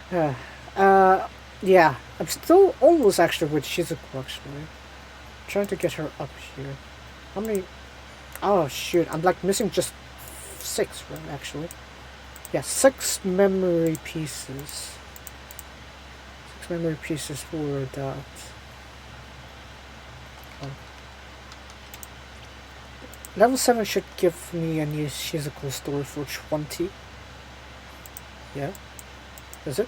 Yeah. I'm still almost actually with Shizuko, actually. I'm trying to get her up here. How many... Oh, shoot. I'm like missing just 6, right, actually. Yeah, 6 memory pieces. 6 memory pieces for that. Oh. Level 7 should give me a new Shizuko story for 20. Yeah? Is it?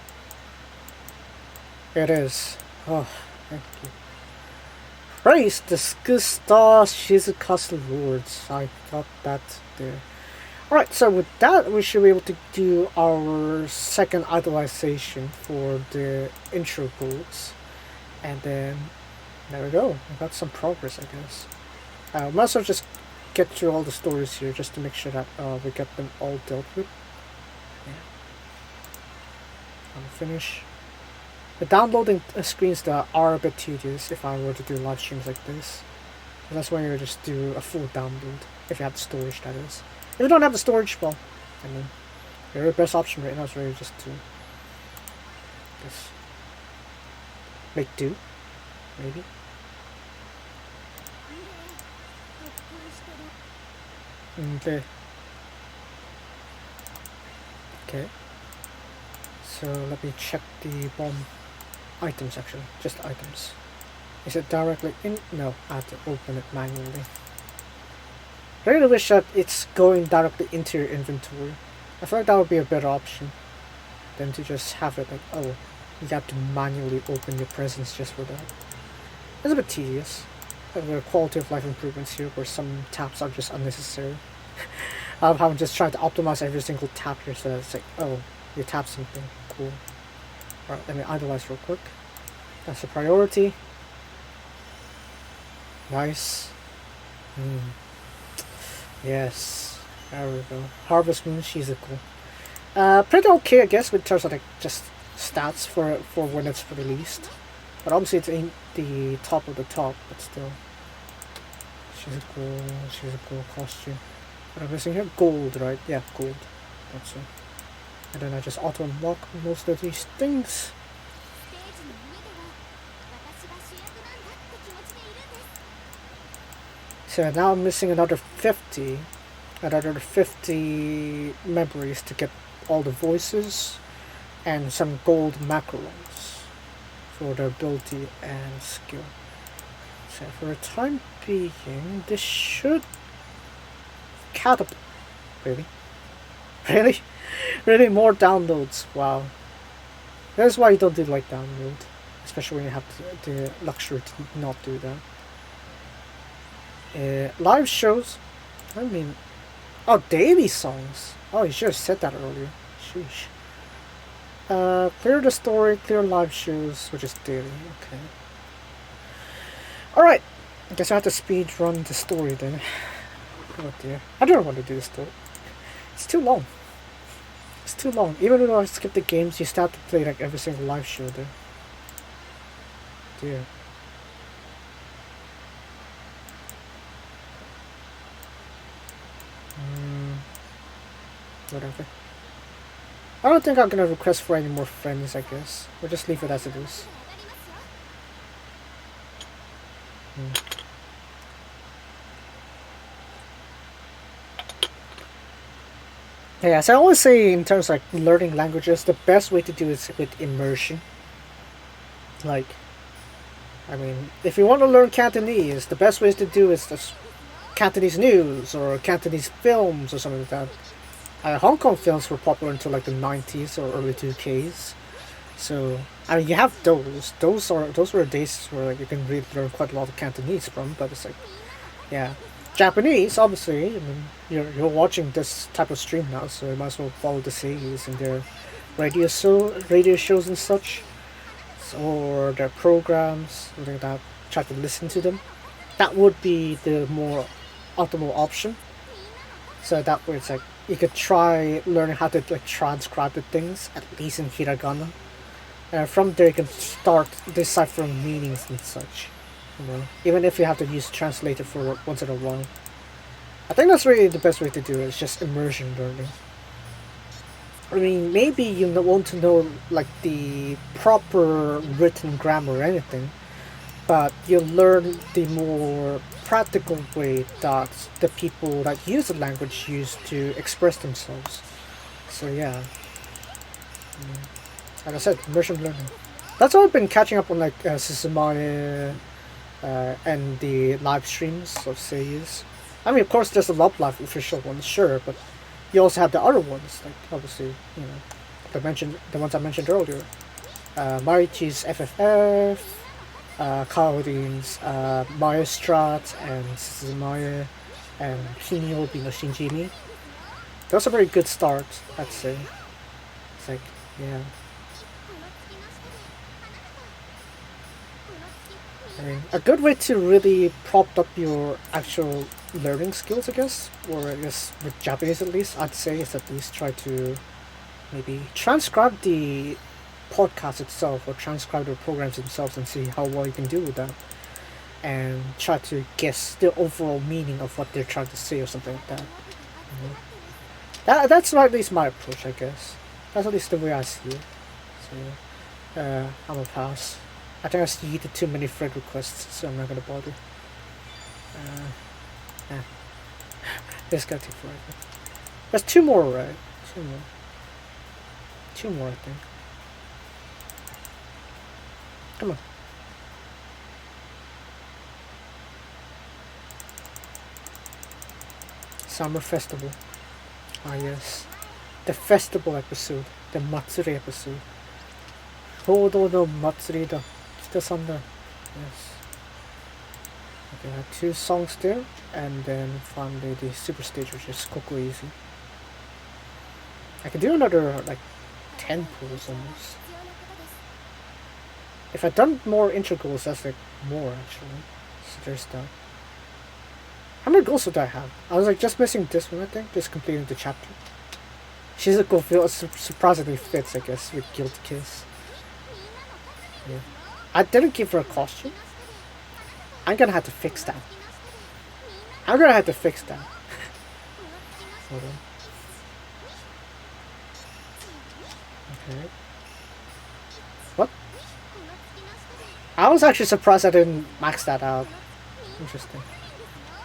It is. Oh, thank you. Praise the good stars, Shizuka's lords. I got that there. Alright, so with that, we should be able to do our second idolization for the intro goals. And then, there we go. We got some progress, I guess. Might as well just get through all the stories here just to make sure that we get them all dealt with. Yeah. I'll finish. The downloading screens that are a bit tedious if I were to do live streams like this. That's when you just do a full download, if you have the storage, that is. If you don't have the storage, well, I mean, your best option right now is really just to just make do, maybe. Okay. Okay. So let me check the bomb item section. Just items. Is it directly in? No, I have to open it manually. I really wish that it's going directly into your inventory. I feel like that would be a better option than to just have it like, oh, you have to manually open your presents just for that. It's a bit tedious. There are quality of life improvements here where some taps are just unnecessary. I'm just trying to optimize every single tap here so that it's like, oh, you tap something, cool. Alright, let me idolize real quick. That's a priority. Nice. Yes. There we go. Harvest Moon, she's a cool. Pretty okay, I guess, in terms of like just stats for when it's released. But obviously it's in the top of the top, but still. She's a cool costume. What am I missing here? Gold, right? Yeah, gold. That's it. And then I just auto unlock most of these things. So now I'm missing another 50 memories to get all the voices and some gold macarons for the ability and skill. So for the time being, this should catapult. Really more downloads. Wow. That's why you don't do like download, especially when you have the luxury to not do that. Live shows. I mean, oh, daily songs. Oh, you should have said that earlier. Sheesh. Clear the story, clear live shows, which is daily. Okay. Alright. I guess I have to speed run the story then. Oh dear. I don't want to do this story. It's too long. It's too long. Even though I skip the games, you still have to play like every single live show there. Dear. Whatever. I don't think I'm gonna request for any more friends, I guess. We'll just leave it as it is. Yeah, as I always say in terms of like learning languages, the best way to do it is with immersion. Like, I mean, if you want to learn Cantonese, the best way to do is just Cantonese news or Cantonese films or something like that. Hong Kong films were popular until like the 90s or early 2Ks. So, I mean, you have those. Those were days where like, you can really learn quite a lot of Cantonese from, but it's like, yeah. Japanese, obviously, I mean, you're watching this type of stream now, so you might as well follow the series and their radio shows and such. Or their programs, something like that. Try to listen to them. That would be the more optimal option. So that way it's like, you could try learning how to like transcribe the things, at least in hiragana. From there you can start deciphering meanings and such. You know, even if you have to use translator for once in a while. I think that's really the best way to do it. It's just immersion learning. I mean, maybe you want to know like the proper written grammar or anything, but you learn the more practical way that the people that use the language use to express themselves. So yeah, like I said, immersion learning. That's why I've been catching up on like Suzumae and the live streams of seiyus. I mean, of course, there's the Love Live official ones, sure, but you also have the other ones, like obviously, you know, the ones I mentioned earlier. Marichi's FFF, Kaorin's Maestrat, and Suzumae, and Kinyobi no Shinjimi. Those are very good starts, I'd say. It's like, yeah. I mean, a good way to really prop up your actual learning skills, I guess, or I guess with Japanese at least, I'd say is at least try to maybe transcribe the podcast itself or transcribe the programs themselves and see how well you can do with that. and try to guess the overall meaning of what they're trying to say or something like that. You know? That's at least my approach, I guess. That's at least the way I see it. So, I'm gonna pass. I think I yeeted too many friend requests, so I'm not gonna bother. This is gonna take forever. There's two more, right? Two more. Two more, I think. Come on. Summer Festival. Ah, yes. The festival episode. The Matsuri episode. Hodo no Matsuri da. Kita-san da. Yes. Okay, I have two songs there, and then finally the super stage, which is Koko Easy. I could do another, like, 10 pulls almost. If I'd done more integrals, that's like more actually. So there's that. How many goals did I have? I was like just missing this one, I think, just completing the chapter. Shizuko feels surprisingly fits, I guess, with Guilty Kiss. Yeah. I didn't give her a costume. I'm gonna have to fix that. Hold on. Okay. What? I was actually surprised I didn't max that out. Interesting.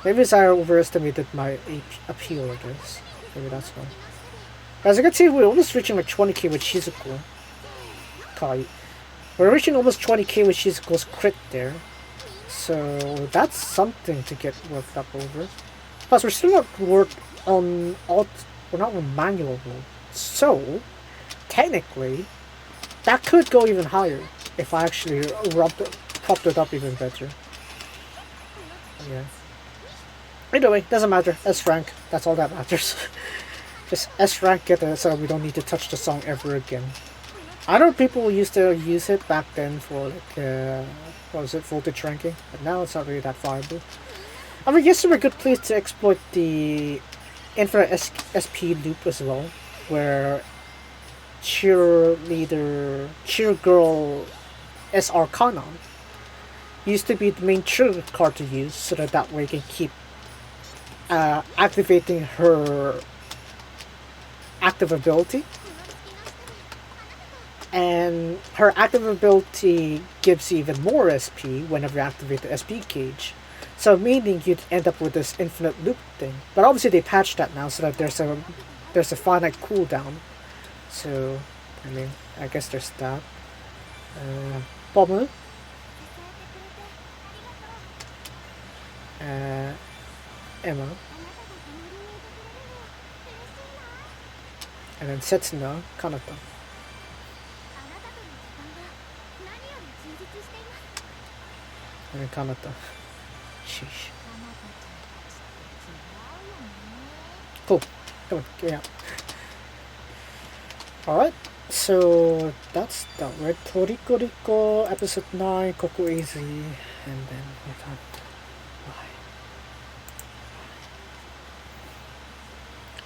Maybe I overestimated my appeal, I guess. Maybe that's why. As you can see, we're almost reaching like 20k with Shizuko. Kai. We're reaching almost 20k with Shizuko's crit there. So that's something to get worked up over. Plus, we're still not worked on we're not on manual mode. So, technically, that could go even higher if I actually propped it up even better. Yeah. Either way, doesn't matter. S rank, that's all that matters. Just S rank it so we don't need to touch the song ever again. I know people used to use it back then for like what was it, voltage ranking, but now it's not really that viable. I mean, yes, there were good plays to exploit the infinite SP loop as well, where cheer girl SR Kanon used to be the main trigger card to use, so that way you can keep activating her active ability. And her active ability gives you even more SP whenever you activate the SP gauge. So meaning you'd end up with this infinite loop thing. But obviously they patched that now so that there's a finite cooldown. So, I mean, I guess there's that. Bomber. Emma. And then Setsuna, Kanata. And then Kanata. Sheesh. Cool. Come on, get me out. Alright, so that's that, right? Toriko Riko, episode 9, Koko Easy, and then what time?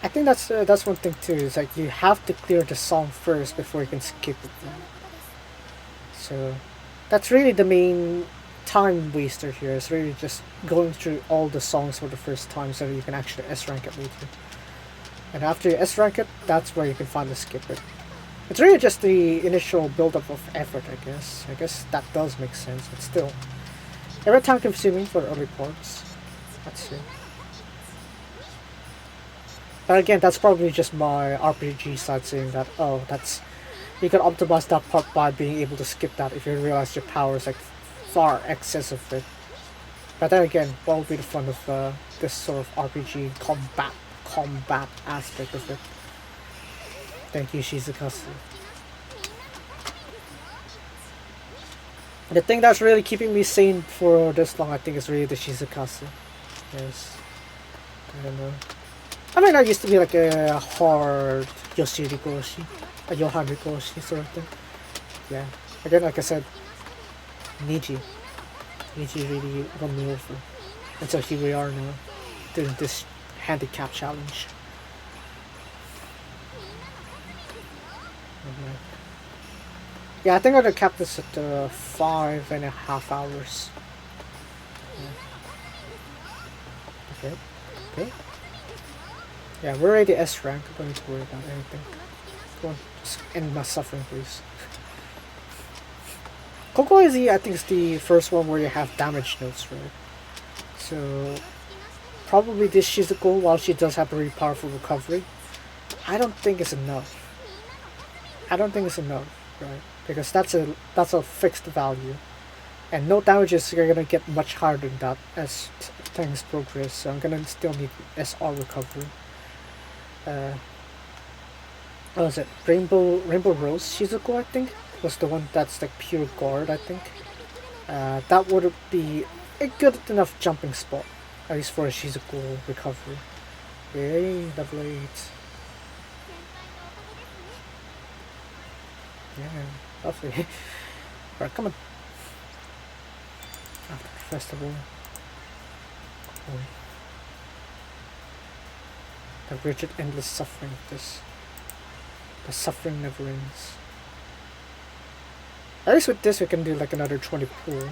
I think that's one thing too, is like you have to clear the song first before you can skip it. So that's really the main time waster here, is really just going through all the songs for the first time so that you can actually S-rank it later. And after you S-rank it, that's where you can finally skip it. It's really just the initial build-up of effort, I guess. I guess that does make sense, but still. Very time consuming for the early parts. Let's see. But again, that's probably just my RPG side saying that, oh, that's... You can optimize that part by being able to skip that if you realize your power is like far excess of it. But then again, what would be the fun of this sort of RPG combat aspect of it? Thank you, Shizukasa. The thing that's really keeping me sane for this long, I think, is really the Shizukasa. Yes. I don't know. I mean, I used to be like a hard Yoshiri Goshi, a Yohari Goshi sort of thing. Yeah. Again, like I said, Niji really won me over. And so here we are now, doing this handicap challenge. Yeah, I think I'm gonna cap this at 5.5 hours. Okay. Okay. Yeah, we're already S rank. I don't need to worry about anything. Come on, just end my suffering, please. Coco is I think, is the first one where you have damage notes, right? So probably this Shizuko, while she does have a really powerful recovery, I don't think it's enough. I don't think it's enough, right? Because that's a fixed value, and no damages are gonna get much higher than that as things progress. So I'm gonna still need SR recovery. What was it? Rainbow Rose Shizuko, I think, was the one that's like pure guard, I think. That would be a good enough jumping spot, at least for a Shizuko recovery. Yay, level 8. Yeah, lovely. Alright, come on. After the festival. Oh. The rigid, endless suffering of this. The suffering never ends. At least with this we can do like another 20 pool.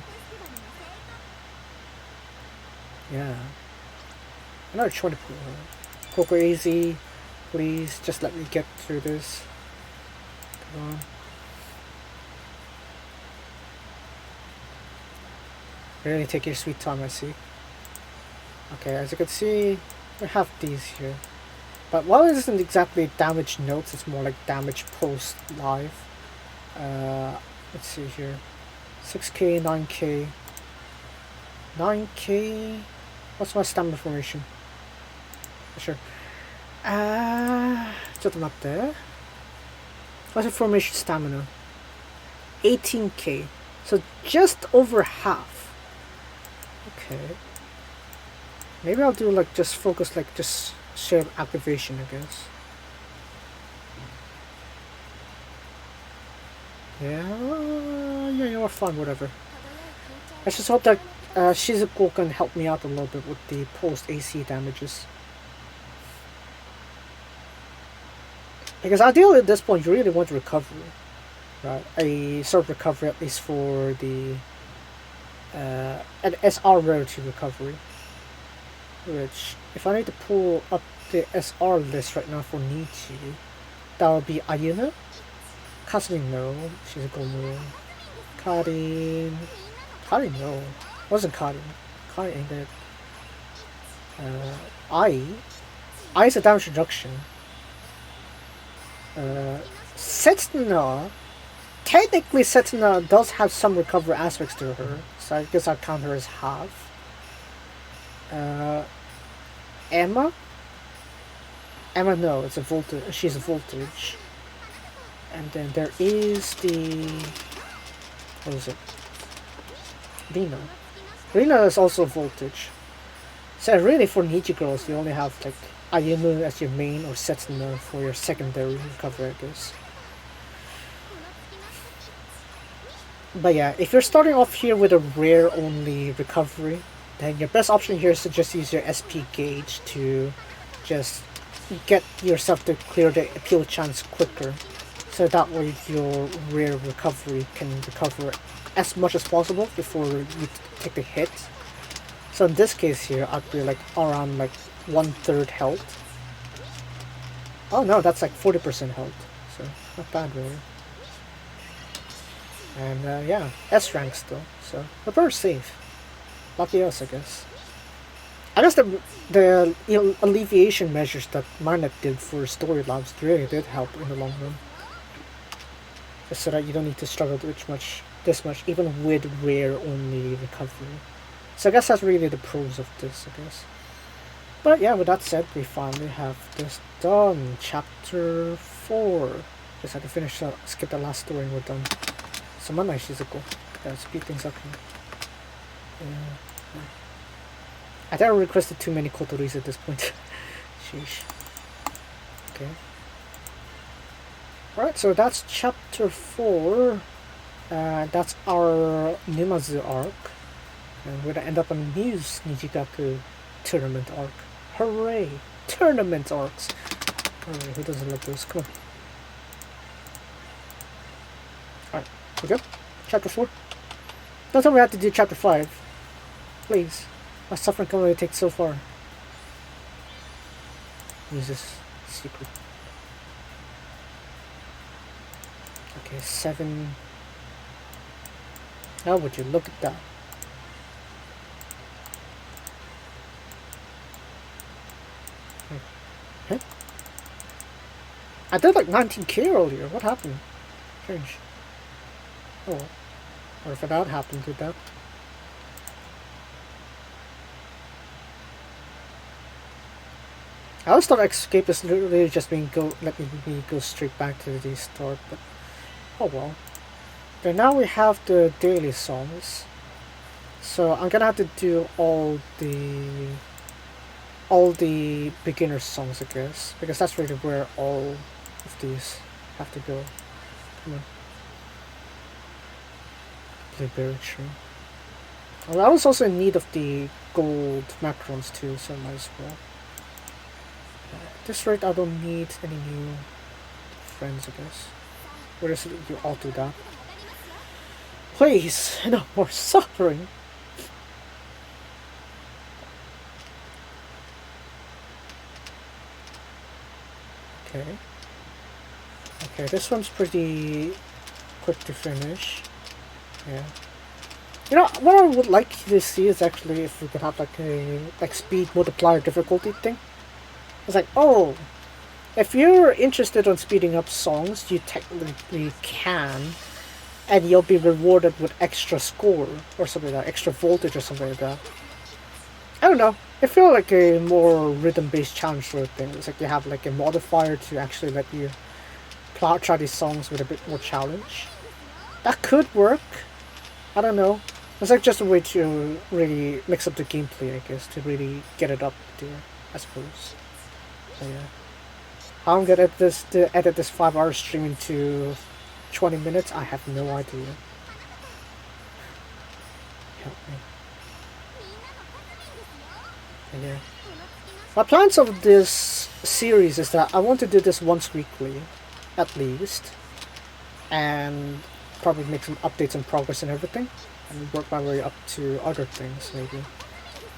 Yeah. Another 20 pool. Coco easy. Please, just let me get through this. Come on. Really take your sweet time, I see. Okay, as you can see, we have these here. But while it isn't exactly damage notes, it's more like damage post live. Let's see here. 6k, 9k. 9k. What's my stamina formation? Sure. ちょっと待って. What's the formation stamina? 18k. So just over half. Okay. Maybe I'll do like just focus like just shared activation, I guess. Yeah, you know, fun, whatever. I just hope that Shizuko can help me out a little bit with the post AC damages. Because ideally at this point you really want recovery, right? A sort of recovery at least for the an SR rarity recovery. Which, if I need to pull up the SR list right now for Nietzsche, that would be Ayuna, Kasumi no, Shizuko no, Karin no, wasn't Karin ain't it. Ai is a damage reduction. Setsuna, technically Setsuna does have some recovery aspects to her, so I guess I'll count her as half. Emma, no, it's a voltage. She's a voltage. And then there is the, what is it? Rina is also voltage. So really, for Nietzsche girls, you only have like Ayumu as your main or Setsuna for your secondary recovery, I guess. But yeah, if you're starting off here with a rare only recovery, then your best option here is to just use your SP gauge to just get yourself to clear the appeal chance quicker. So that way your rare recovery can recover as much as possible before you take the hit. So in this case here, I'd be like around like 1/3 health. Oh no, that's like 40% health. So not bad really. And yeah, S rank still. So we're very safe. Lucky us, I guess. I guess the alleviation measures that Marnet did for story labs really did help in the long run. Just so that you don't need to struggle this much, even with rare only recovery. So I guess that's really the pros of this, I guess. But yeah, with that said, we finally have this done. Chapter 4. Just had to finish, skip the last story and we're done. Samanai Shizuko. Gotta speed things up here. Yeah. I think I requested too many Kotoris at this point. Sheesh. Okay. Alright, so that's chapter 4. That's our Numazu arc. And we're gonna end up on Muse Nijigaku tournament arc. Hooray! Tournament arcs! Alright, who doesn't love those? Come on. Alright, we go. Chapter 4. Don't tell me we have to do chapter 5. Please. My suffering can only take so far. Use this secret. Okay, 7. How would you look at that? Huh? I did like 19k earlier. What happened? Strange. Oh, or if that happened, did that? I always thought escape is literally just being let me go straight back to the start, but oh well. Okay, now we have the daily songs, so I'm gonna have to do all the beginner songs, I guess, because that's really where all of these have to go. Come on. Blueberry tree. Well, I was also in need of the gold macarons too, so I might as well. At this rate, I don't need any new friends, I guess. Or is it you all do that? Please, no more suffering! Okay. Okay, this one's pretty quick to finish. Yeah. You know, what I would like to see is actually if we could have like a speed multiplier difficulty thing. It's like, oh, if you're interested in speeding up songs, you technically can, and you'll be rewarded with extra score or something like that, extra voltage or something like that. I don't know. I feel like a more rhythm-based challenge sort of thing. It's like you have like a modifier to actually let you try these songs with a bit more challenge. That could work. I don't know. It's like just a way to really mix up the gameplay, I guess, to really get it up there, I suppose. So yeah. How I'm gonna edit this 5-hour stream into 20 minutes, I have no idea. Help me. Yeah. My plans of this series is that I want to do this once weekly, at least, and probably make some updates and progress and everything, and work my way up to other things maybe.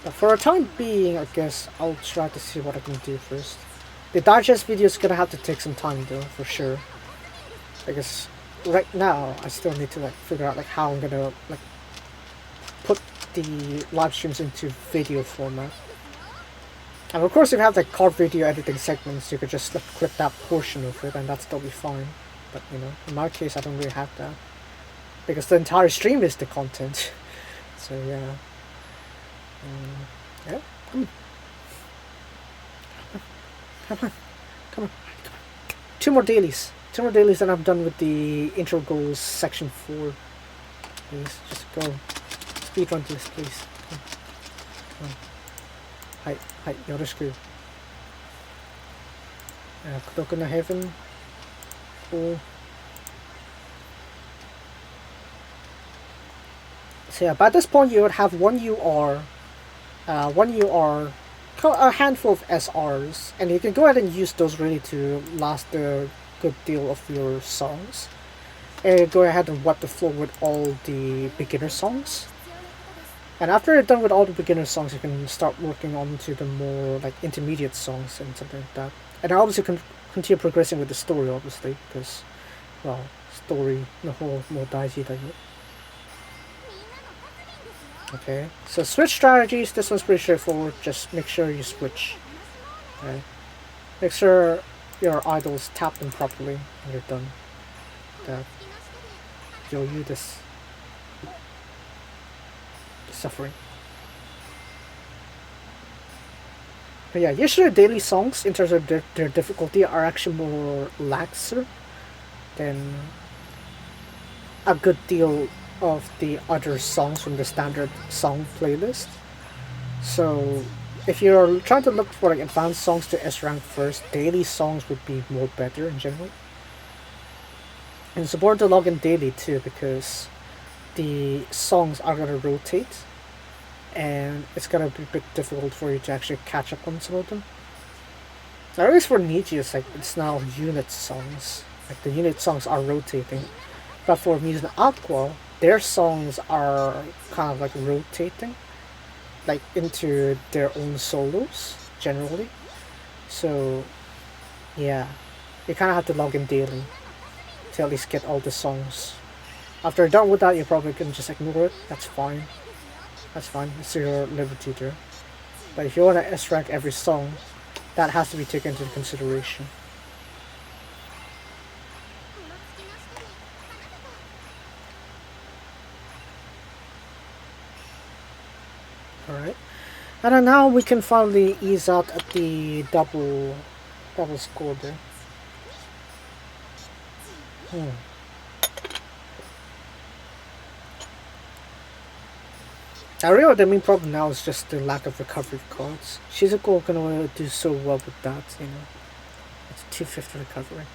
But for a time being, I guess I'll try to see what I can do first. The digest video is gonna have to take some time though, for sure. Because right now I still need to like figure out like how I'm gonna like put the live streams into video format. And of course, if you have like card video editing segments, you could just like, clip that portion of it, and that'd still be fine. But you know, in my case, I don't really have that because the entire stream is the content. So yeah, yeah. Come on, come on. 2 more dailies. 2 more dailies, and I'm done with the intro goals section 4. Please, just go. Speedrun this, please. Come on. Hi, yoroshiku. Kudoku no Heaven. Cool. So yeah, by this point you would have one UR, a handful of SRs, and you can go ahead and use those really to last a good deal of your songs. And go ahead and wipe the floor with all the beginner songs. And after you're done with all the beginner songs, you can start working on to the more like intermediate songs and something like that. And obviously you can continue progressing with the story, obviously, because, well, story no whole more daiji than it. Okay, so switch strategies. This one's pretty straightforward. Just make sure you switch. Okay, make sure your idols tap them properly when you're done. That you'll use this suffering. But yeah, usually daily songs in terms of their difficulty are actually more laxer than a good deal of the other songs from the standard song playlist. So if you're trying to look for like advanced songs to S rank first, daily songs would be more better in general. And it's important to log in daily too, because the songs are going to rotate and it's going to be a bit difficult for you to actually catch up on some of them. At least for Nietzsche, it's now unit songs. Like the unit songs are rotating. But for Muse and Aqua, their songs are kind of like rotating. like into their own solos generally. So yeah, you kind of have to log in daily to at least get all the songs. After you're done with that, you probably can just ignore it. That's fine. That's fine. It's your liberty there. But if you want to S rank every song, that has to be taken into consideration. Alright. And then now we can finally ease out at the double score there. I realize the main problem now is just the lack of recovery cards. Shizuko gonna do so well with that, you know. It's 250 recovery.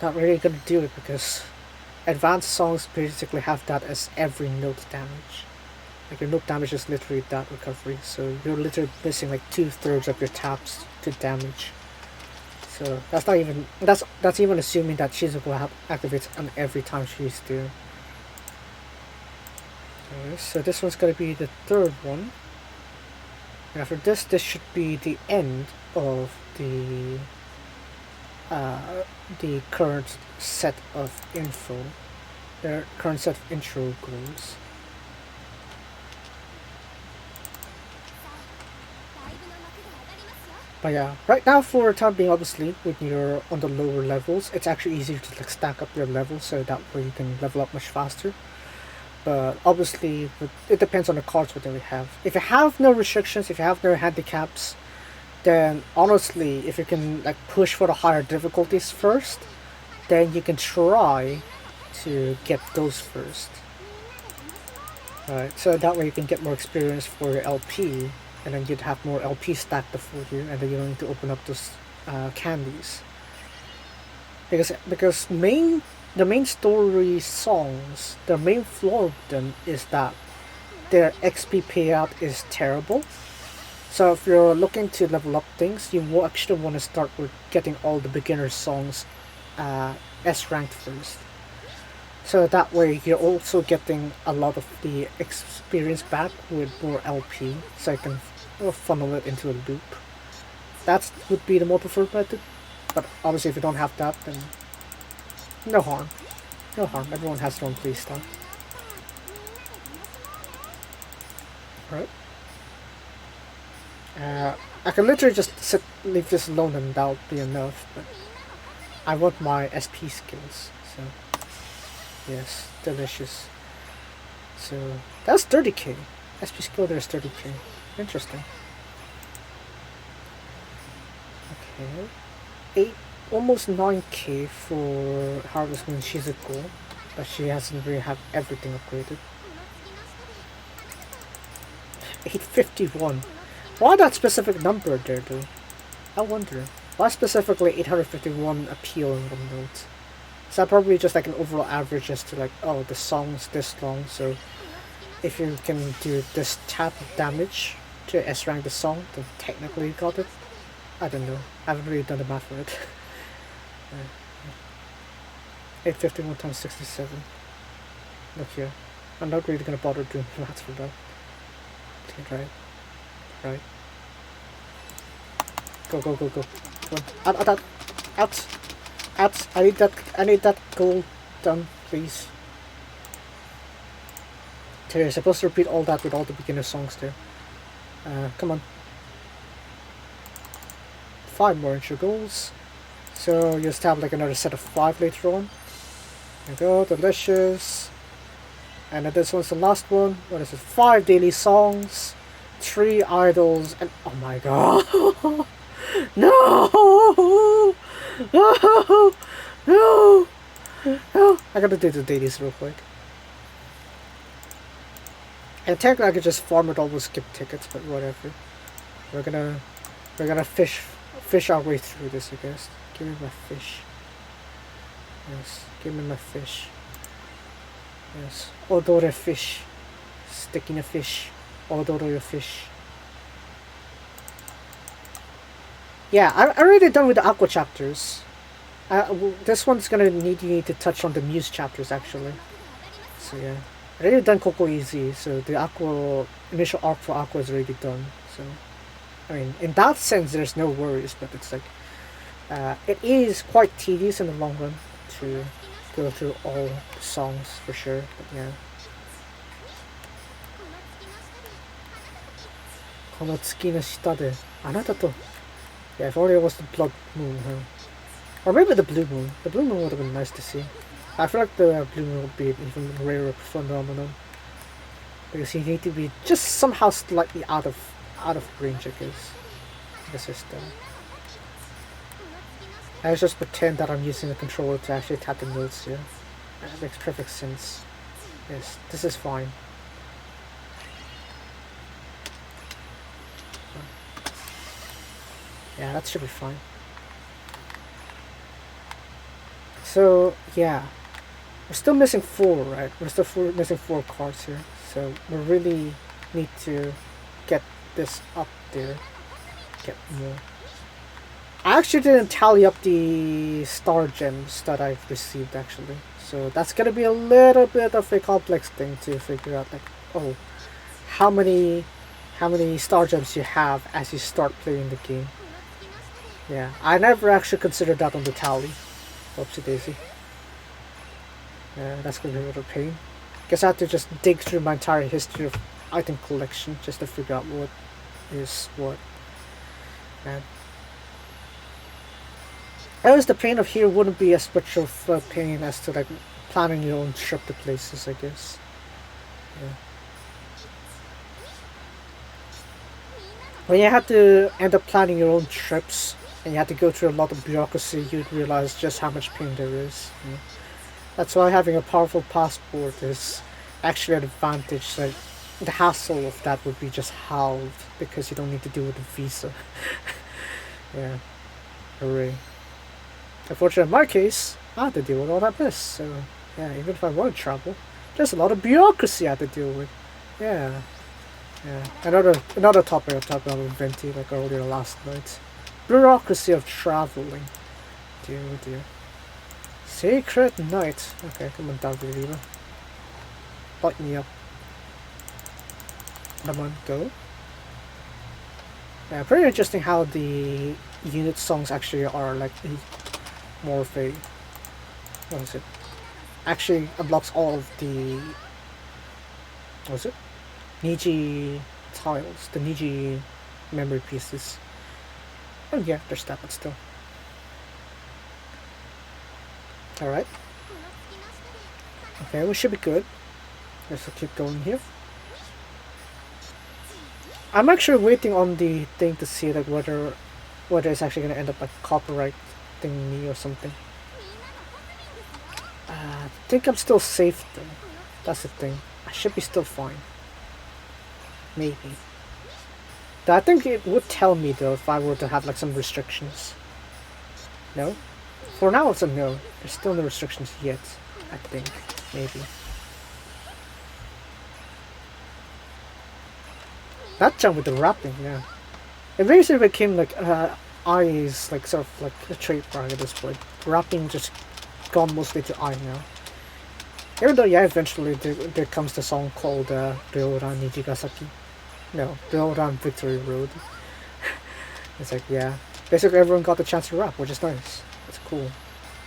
Not really gonna do it because advanced songs basically have that as every note damage. Like your note damage is literally that recovery, so you're literally missing like 2/3 of your taps to damage. So that's not even that's even assuming that Shizuko activates on every time she's there. Okay, so this one's gonna be the third one. And after this should be the end of the current set of info. The current set of intro goals. But yeah, right now for the time being, obviously, when you're on the lower levels, it's actually easier to like stack up your levels so that way you can level up much faster. But obviously, it depends on the cards that we have. If you have no restrictions, if you have no handicaps, then honestly, if you can like push for the higher difficulties first, then you can try to get those first. Right, so that way you can get more experience for your LP, and then you'd have more LP stacked before you, and then you don't need to open up those candies. Because the main story songs, the main flaw of them is that their XP payout is terrible. So if you're looking to level up things, you will actually want to start with getting all the beginner songs S ranked first. So that way you're also getting a lot of the experience back with more LP, so you can funnel it into a loop. That would be the more preferred method, but obviously if you don't have that, then no harm. No harm, everyone has their own playstyle. Right. I can literally just leave this alone and that'll be enough, but I want my SP skills, so yes, delicious. So that's 30k. SP skill there is 30k. Interesting. Okay. Almost 9k for Harvest Moon Shizuko, but she hasn't really have everything upgraded. 851. Why that specific number there though? I wonder. Why specifically 851 appeal in one note? Is that probably just like an overall average as to like, oh, the song's this long, so if you can do this type of damage to S rank the song, then technically you got it? I don't know. I haven't really done the math for it. 851 times 67. Look here. I'm not really gonna bother doing math for that. Okay, right. Go. Come on. Out. I need that goal done, please. So you're supposed to repeat all that with all the beginner songs there. Come on. 5 more intro goals. So you just have like another set of 5 later on. There you go, delicious. And then this one's the last one. What is it? 5 daily songs, 3 idols, and oh my god. No! I gotta do the dailies real quick. And technically I could just farm it all with skip tickets, but whatever. We're gonna fish our way through this, I guess. Give me my fish. Yes, give me my fish. Yes, odore fish. Stick in a fish. Odore your fish. Yeah, I'm already done with the Aqua chapters. This one's gonna need you to touch on the Muse chapters actually. So yeah. I already done Coco Easy, so the Aqua initial arc for Aqua is already done. So, I mean, in that sense, there's no worries, but it's like it is quite tedious in the long run to go through all the songs for sure. But yeah. この月の下であなたと Yeah, if only it was the blood moon, huh? Or maybe the blue moon. The blue moon would have been nice to see. I feel like the blue moon would be an even rarer phenomenon. Because you need to be just somehow slightly out of range, I guess. The system. I just pretend that I'm using the controller to actually tap the notes here. That makes perfect sense. Yes, this is fine. Yeah, that should be fine. So, yeah. We're still missing 4, right? We're still missing 4 cards here. So, we really need to get this up there. Get more. I actually didn't tally up the star gems that I've received, actually. So, that's gonna be a little bit of a complex thing to figure out, like, oh, how many star gems you have as you start playing the game. Yeah, I never actually considered that on the tally. Oopsie daisy. Yeah, that's gonna be a little pain. Guess I have to just dig through my entire history of item collection just to figure out what is what. And I guess the pain of here wouldn't be as much of a pain as to like planning your own trip to places, I guess. Yeah. When you have to end up planning your own trips, and you have to go through a lot of bureaucracy, you'd realize just how much pain there is. You know? That's why having a powerful passport is actually an advantage. Like, the hassle of that would be just halved because you don't need to deal with a visa. Yeah, hooray. Unfortunately, in my case, I have to deal with all that mess. So, yeah, even if I want to travel, there's a lot of bureaucracy I have to deal with. Yeah. Yeah. Another topic I talked about with Venti like earlier last night. Bureaucracy of traveling. Dear, oh dear. Sacred Night. Okay, come on, David Riva. Light me up. Come on, go. Yeah, pretty interesting how the unit songs actually are like more of a... What is it? Actually unlocks all of the... What is it? Niji tiles. The Niji memory pieces. Oh yeah, there's that, but still. Alright. Okay, we should be good. Let's keep going here. I'm actually waiting on the thing to see like whether it's actually gonna end up like copyrighting me or something. I think I'm still safe though. That's the thing. I should be still fine. Maybe. I think it would tell me though if I were to have like some restrictions. No? For now it's a no. There's still no restrictions yet, I think. Maybe. That jump with the wrapping, yeah. It basically became like eyes, like sort of like a trademark at this point. Wrapping just gone mostly to eye now. Even though yeah, eventually there comes the song called Ryoran Nijigasaki. No, Ryoran Victory Road. It's like yeah. Basically everyone got the chance to rap, which is nice. It's cool.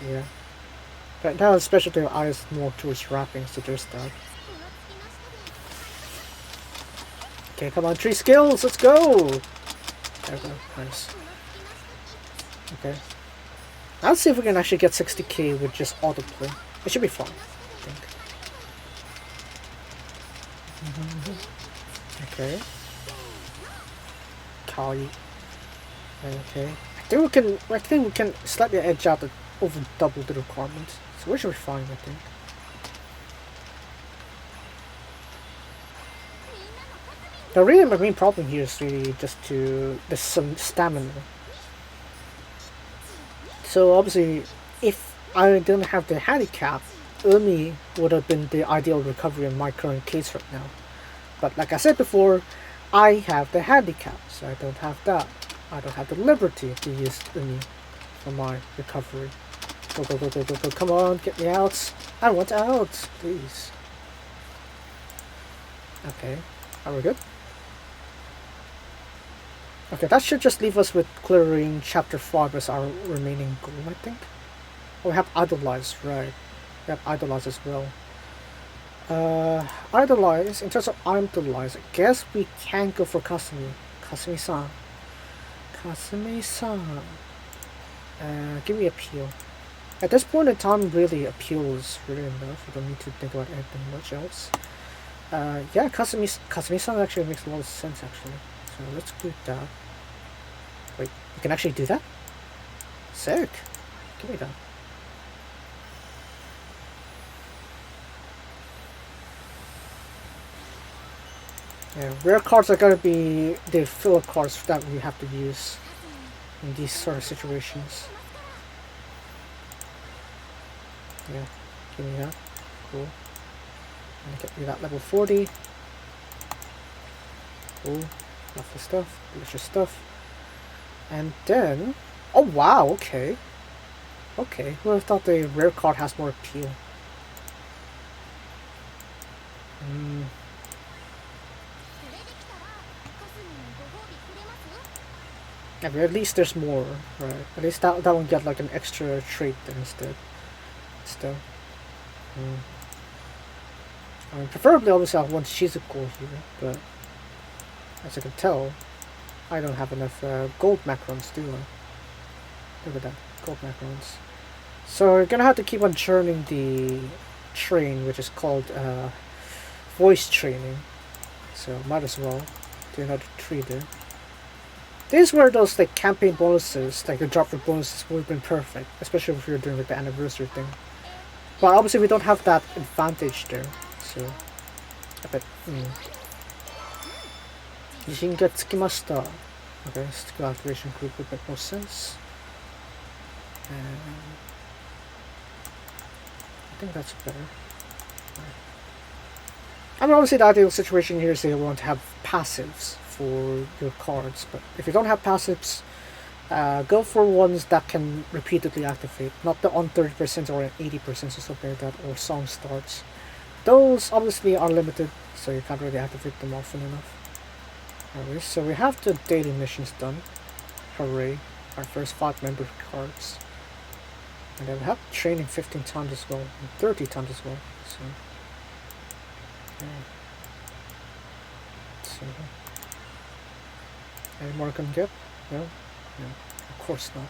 Yeah. But now especially their eyes more towards rapping, so there's that. Okay, come on, 3 skills, let's go! There we go, nice. Okay. Let's see if we can actually get 60k with just autoplay. It should be fun, I think. Okay. Kali. Okay. I think we can slightly edge out over double the requirements. So we should be fine, I think. Now really my main problem here is really just there's some stamina. So obviously if I didn't have the handicap, Umi would have been the ideal recovery in my current case right now. But like I said before, I have the handicap, so I don't have that. I don't have the liberty to use Umi for my recovery. Go, go, go, go, go, go, come on, get me out. I want out, please. Okay, are we good? Okay, that should just leave us with clearing chapter 5 as our remaining goal, I think. Oh, we have Idolize, right. We have Idolize as well. Idolize, in terms of Idolize, I guess we can go for Kasumi. Kasumi-san. Kasumi-san. Give me Appeal. At this point in time, really, Appeal is really enough. We don't need to think about anything much else. Yeah, Kasumi-san actually makes a lot of sense, actually. So let's do that. Wait, you can actually do that? Sick. Give me that. Yeah, rare cards are gonna be the filler cards that we have to use in these sort of situations. Yeah, give me that. Cool. And get me that level 40. Cool. Lovely stuff. Delicious stuff. And then... Oh wow, okay. Okay, well I thought the rare card has more appeal. Yeah, but at least there's more, right? At least that one get like an extra trait instead. Still. I mean, preferably obviously I want Shizuko here, but as you can tell, I don't have enough gold macrons, do I? Look at that, gold macrons. So we're gonna have to keep on churning the train, which is called voice training. So might as well do another 3 there. These were those like campaign bonuses, like the drop rate bonuses would have been perfect, especially if we were doing like the anniversary thing. But obviously we don't have that advantage there, so I bet. Jishin ga tsukimashita. Okay, skill activation group would make more sense. And I think that's better. I mean, obviously the ideal situation here is that you want to have passives for your cards, but if you don't have passives, go for ones that can repeatedly activate, not the on 30% or 80% or something like that, or song starts. Those obviously are limited, so you can't really activate them often enough. Anyways, so we have the daily missions done. Hooray, our first 5 member cards. And then we have training 15 times as well, and 30 times as well, so... Yeah. So... Any more I can get? No? No. Of course not.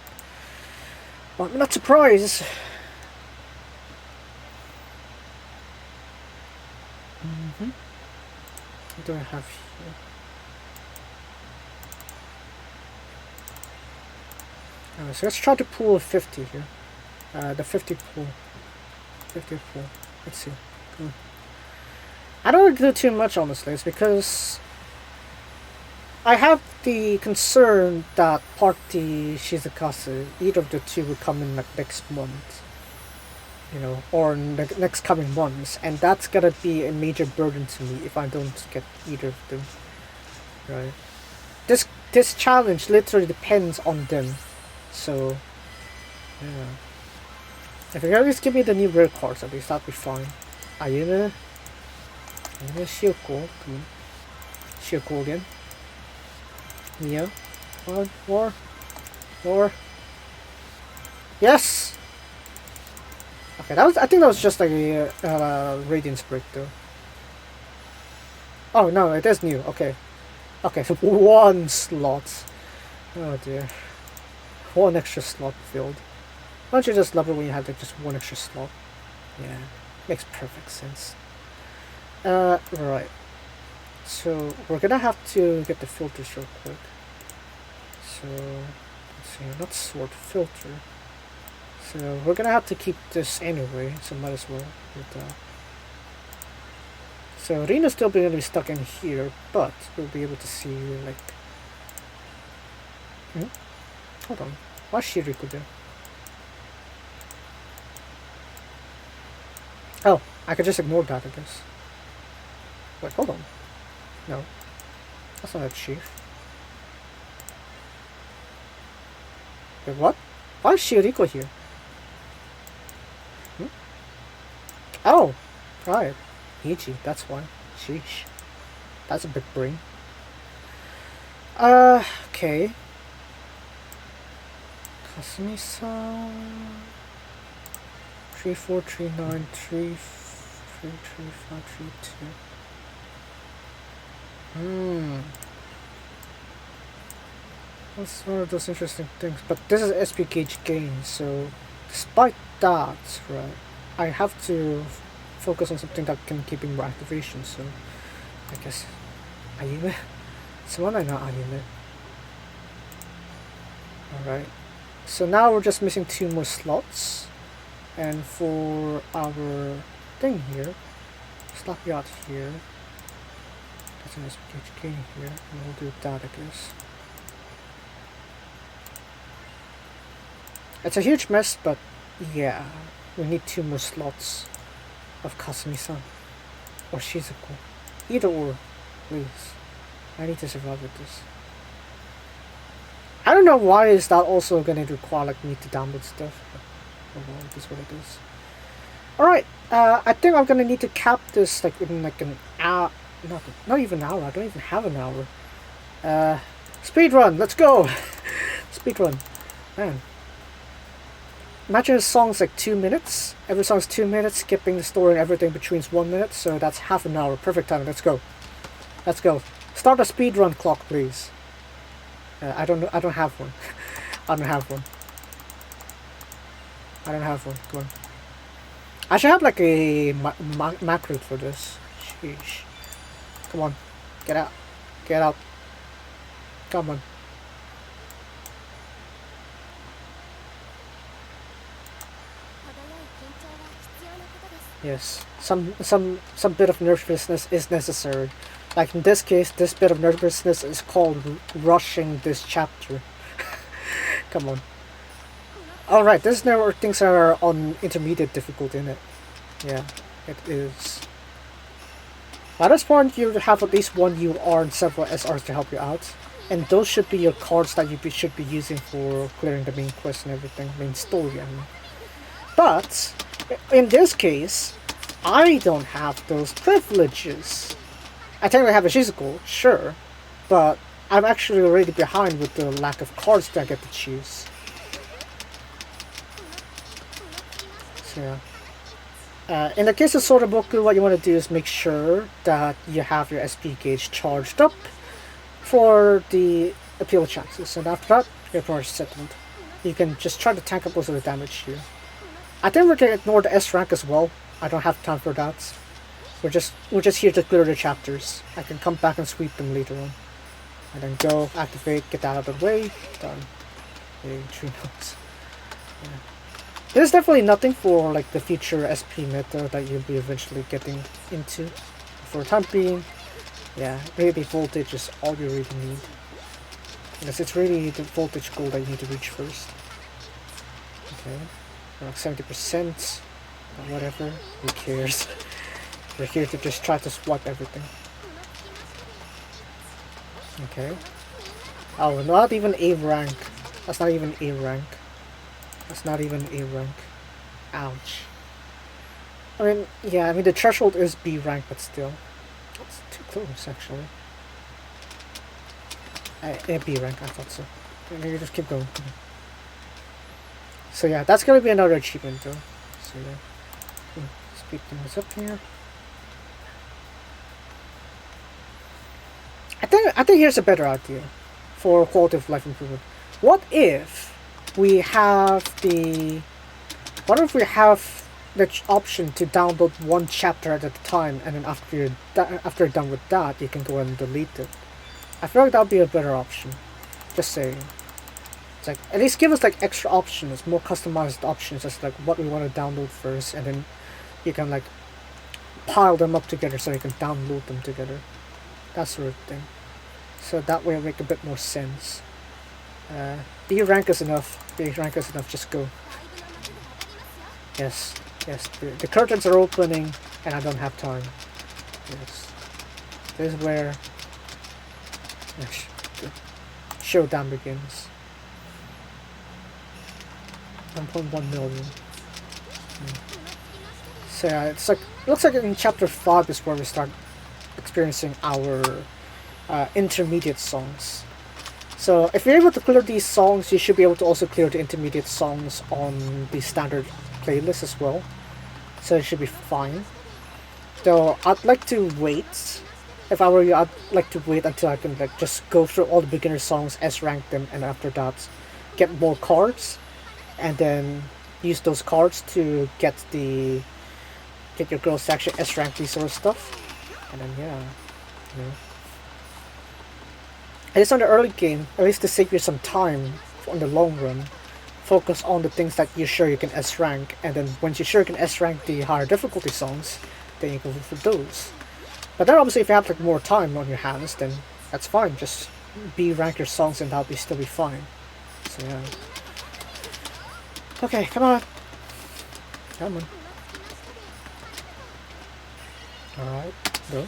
Well, I'm not surprised! What do I have here? So let's try to pull a 50 here. The 50 pull. 50 pull. Let's see. I don't want to do too much, honestly. It's because I have the concern that Party Shizukasa, either of the two, will come in like next month. You know, or in the next coming months, and that's gonna be a major burden to me if I don't get either of them. Right. This challenge literally depends on them. So, yeah. If you can at least give me the new rare cards, at least that'd be fine. Ayuna. Ayuna Shioko. Come on. Shioko again. Mia. Come on. More. More. Yes! Okay, I think that was just like a Radiance break though. Oh no, it is new. Okay. Okay, so 1 slot. Oh dear. 1 extra slot filled. Why don't you just love it when you have like just 1 extra slot? Yeah, makes perfect sense. Right. So we're gonna have to get the filters real quick. So let's see, not sort, filter. So we're gonna have to keep this anyway, so might as well do that. So Rina's still gonna be stuck in here, but we'll be able to see like... Hold on. Why's Shiriku there? Oh, I could just ignore that, I guess. Wait, hold on. No. That's not a chief. Wait, what? Why is Shiriko here? Oh! Right. Ichi, that's why. Sheesh. That's a big brain. Okay. Kasumi-san. 3439333532. That's one of those interesting things. But this is SP gauge gain, so despite that, right, I have to focus on something that can keep in more activation, so I guess Ayume? Someone I know Ayume. Alright. So now we're just missing 2 more slots. And for our thing here, stop yacht here. That's an SP gauge gain here, and we'll do that, I guess. It's a huge mess, but yeah, we need 2 more slots of Kasumi-san or Shizuko. Either or, please. I need to survive with this. I don't know why is that also going to require like me to download stuff. But, oh well, it is what it is. Alright, I think I'm going to need to cap this like within like an hour. Not even an hour, I don't even have an hour. Speedrun, let's go! Speedrun. Man. Imagine a song's like 2 minutes. Every song's 2 minutes, skipping the story and everything between 1 minute, so that's half an hour. Perfect time. Let's go. Let's go. Start a speedrun clock, please. I don't have one. I don't have one. I don't have one. Come on. I should have like a macro for this. Sheesh. Come on. Get out. Get out. Come on. Yes, some bit of nervousness is necessary. Like in this case, this bit of nervousness is called rushing this chapter. Come on. Alright, this now are things that are on intermediate difficulty in it. Yeah, it is. At this point, you have at least 1 UR and several SRs to help you out. And those should be your cards that you should be using for clearing the main quest and everything, main story, I mean. But in this case, I don't have those privileges. I technically have a Shizuko, sure, but I'm actually already behind with the lack of cards that I get to choose. So yeah. In the case of Soraboku, what you want to do is make sure that you have your SP gauge charged up for the appeal chances, and after that, you're pretty much settled. You can just try to tank up most of the damage here. I think we're gonna ignore the S rank as well. I don't have time for that. We're just here to clear the chapters. I can come back and sweep them later on. And then go, activate, get that out of the way, done. Yay, 3 notes. Yeah. There's definitely nothing for like the future SP meta that you'll be eventually getting into. For the time being, yeah, maybe voltage is all you really need. Because it's really the voltage goal that you need to reach first. Okay. Like 70%, or whatever, who cares? We're here to just try to swipe everything. Okay. Oh, not even A rank. That's not even A rank. That's not even A rank. Ouch. I mean, yeah, I mean the threshold is B rank, but still. That's too close, actually. B rank, I thought so. Maybe just keep going. So yeah, that's gonna be another achievement though. So yeah. Speed things up here. I think here's a better idea for quality of life improvement. What if we have the option to download 1 chapter at a time, and then after you're done with that, you can go and delete it. I feel like that would be a better option. Just saying. It's like, at least give us like extra options, more customized options, as like what we want to download first, and then you can like pile them up together so you can download them together. That sort of thing. So that way it'll make a bit more sense. B rank is enough. B rank is enough, just go. Yes, yes, the curtains are opening and I don't have time. Yes. This is where the showdown begins. 1.1 million. So yeah, it's like, looks like in chapter 5 is where we start experiencing our intermediate songs. So if you're able to clear these songs, you should be able to also clear the intermediate songs on the standard playlist as well. So it should be fine. Though I'd like to wait. If I were you, I'd like to wait until I can like just go through all the beginner songs, S-rank them, and after that, get more cards, and then use those cards to get your girls to actually S-rank these sort of stuff, and then you know. At least on the early game, at least to save you some time on the long run, focus on the things that you're sure you can S-rank, and then once you're sure you can S-rank the higher difficulty songs, then you go for those. But then obviously if you have like more time on your hands, then that's fine, just B-rank your songs and that'll still be fine. So yeah. Okay, come on. Come on. Alright, go.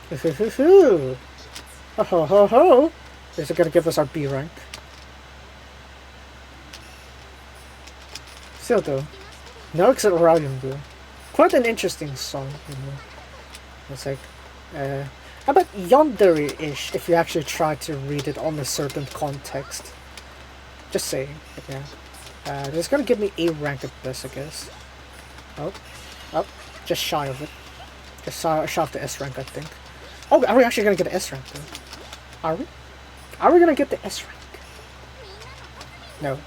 Hoo-hoo-hoo-hoo! Ho ho ho ho! Is it gonna give us our B rank? Still though. No Excelorium though. Quite an interesting song, you know. It's like, how about yandere-ish if you actually try to read it on a certain context. Just saying, but yeah. It's gonna give me A rank at best, I guess. Oh, just shy of it. Just shy of the S rank, I think. Oh, are we actually gonna get the S rank though? Are we? Are we gonna get the S rank? No.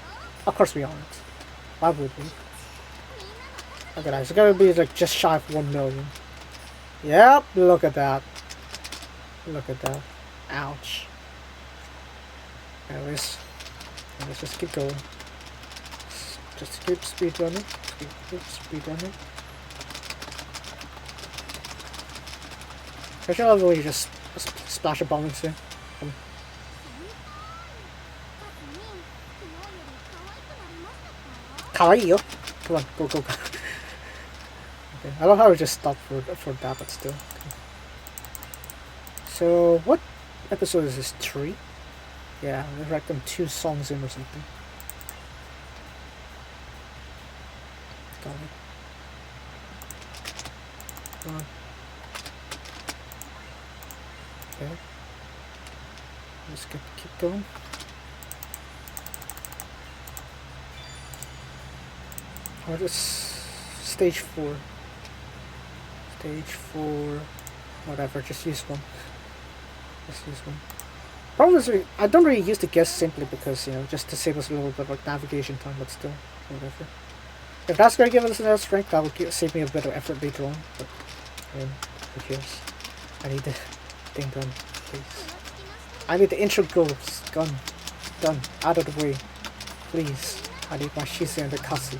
Of course we aren't. Why would we? Look at that. It's gonna be like just shy of 1 million. Yep, look at that. Look at that. Ouch. Anyways, let's just keep going. Just keep speedrunning. Keep speedrunning. I should have really just splash a bomb into. Kawaii yo. Come on, go. Okay. I love how we just stopped for that, but still. Okay. So what episode is this? 3? Yeah, we write them 2 songs in or something. Got it. Come on. Okay. Let's keep going. What is stage 4? Stage 4, whatever, just use one. Just use one. Problem is, I don't really use the guess simply because, you know, just to save us a little bit of like navigation time, but still, whatever. If that's gonna give us an strength, that would save me a bit of effort later on, but, I mean, who cares? I need the thing done, please. I need the intro goals done, out of the way, please. I need my Shise and the Kasi.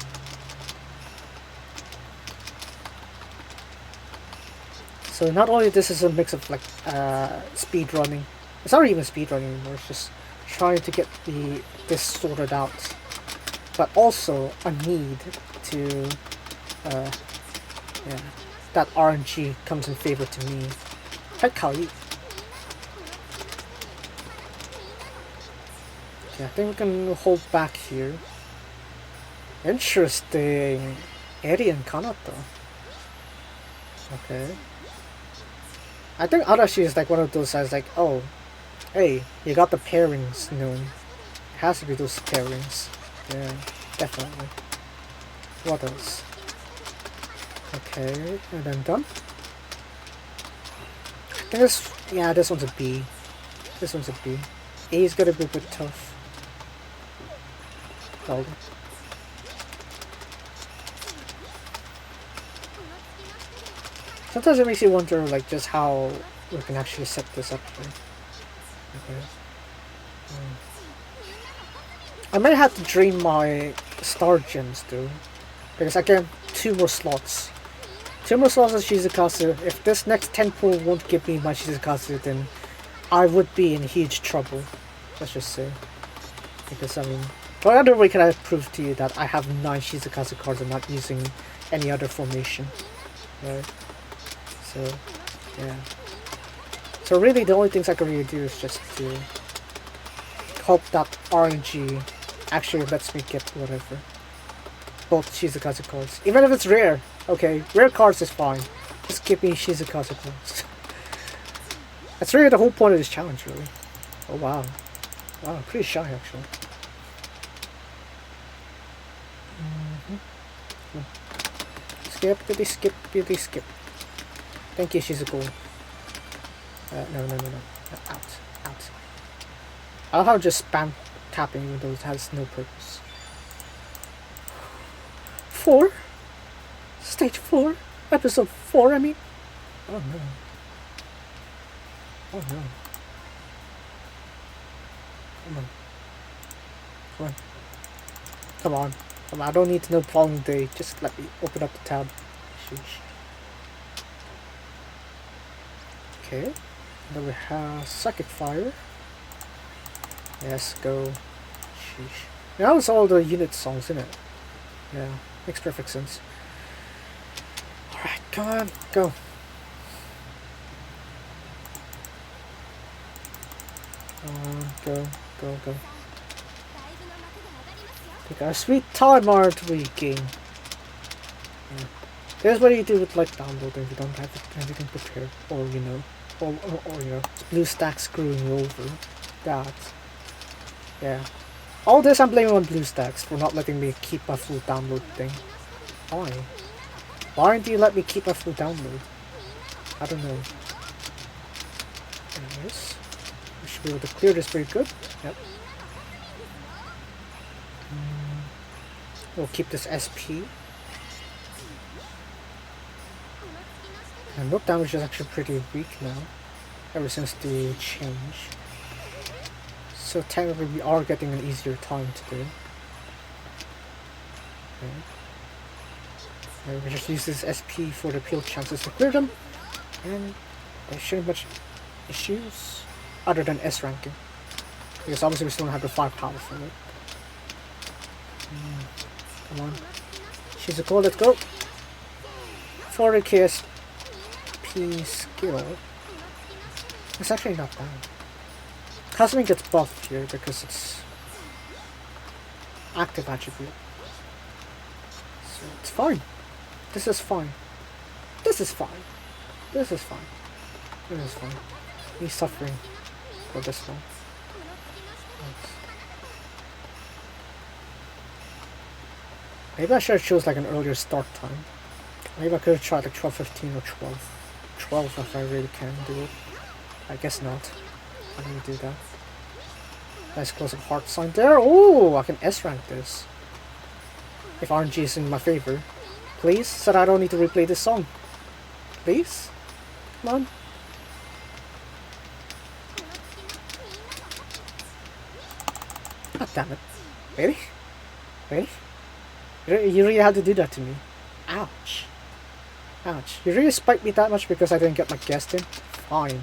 So not only this is a mix of like speed running, it's not even speed running anymore. It's just trying to get this sorted out, but also a need to that RNG comes in favor to me. Okay, I think we can hold back here. Interesting. Eri and Kanato. Okay. I think Arashi is like one of those guys like, oh, hey, you got the pairings known. It has to be those pairings. Yeah, definitely. What else? Okay, and then done. I think this one's a B. This one's a B. A is gonna be a bit tough. Oh. Sometimes it makes you wonder, like, just how we can actually set this up here. Okay. I might have to drain my star gems, though. Because I get 2 more slots. 2 more slots of Shizukatsu. If this next 10 pool won't give me my Shizukatsu, then I would be in huge trouble. Let's just say. Because, I mean, what other way can I prove to you that I have 9 Shizukatsu cards and not using any other formation? Right? So, yeah. So really the only things I can really do is just to hope that RNG actually lets me get whatever. Both Shizukatsu cards. Even if it's rare. Okay, rare cards is fine. Just give me Shizuka's close. That's really the whole point of this challenge, really. Oh wow. Wow, pretty shy actually. Skip. Thank you, Shizuko. No. Out. I love how just spam tapping even though it has no purpose. 4? Stage 4? Episode 4, I mean? Oh no. Come on. I don't need to know the following day. Just let me open up the tab. Sheesh. Okay. Then we have Psychic Fire. Yes, go. Sheesh. Now it's all the unit songs, isn't it? Yeah, makes perfect sense. Alright, come on, go. Go. Take our sweet time, aren't we, game? Yeah. Here's what you do with like downloading if you don't have anything prepared, or you know, or you know, it's BlueStacks screwing you over. That. Yeah. All this I'm blaming on BlueStacks for not letting me keep my full download thing. Why? Why aren't you let me keep my full download? I don't know. Anyways, we should be able to clear this pretty good. Yep. We'll keep this SP. And rope damage is actually pretty weak now, ever since the change. So technically we are getting an easier time to do. Okay. We just use this SP for the peel chances to clear them, and there shouldn't be much issues other than S ranking. Because obviously we still don't have the firepower for it. Come on. Shizuko, let's go. 40 KSP skill. It's actually not bad. Kasumi gets buffed here because it's active attribute. So it's fine. This is fine. He's suffering for this one. Maybe I should have chose like an earlier start time. Maybe I could have tried like 12:15 or 12. 12 if I really can do it. I guess not. I'm gonna do that. Nice close up heart sign there. Oh, I can S rank this. If RNG is in my favor. Please, so that I don't need to replay this song. Please? Come on. God damn it. Really? Really? You really had to do that to me. Ouch. Ouch. You really spiked me that much because I didn't get my guest in? Fine.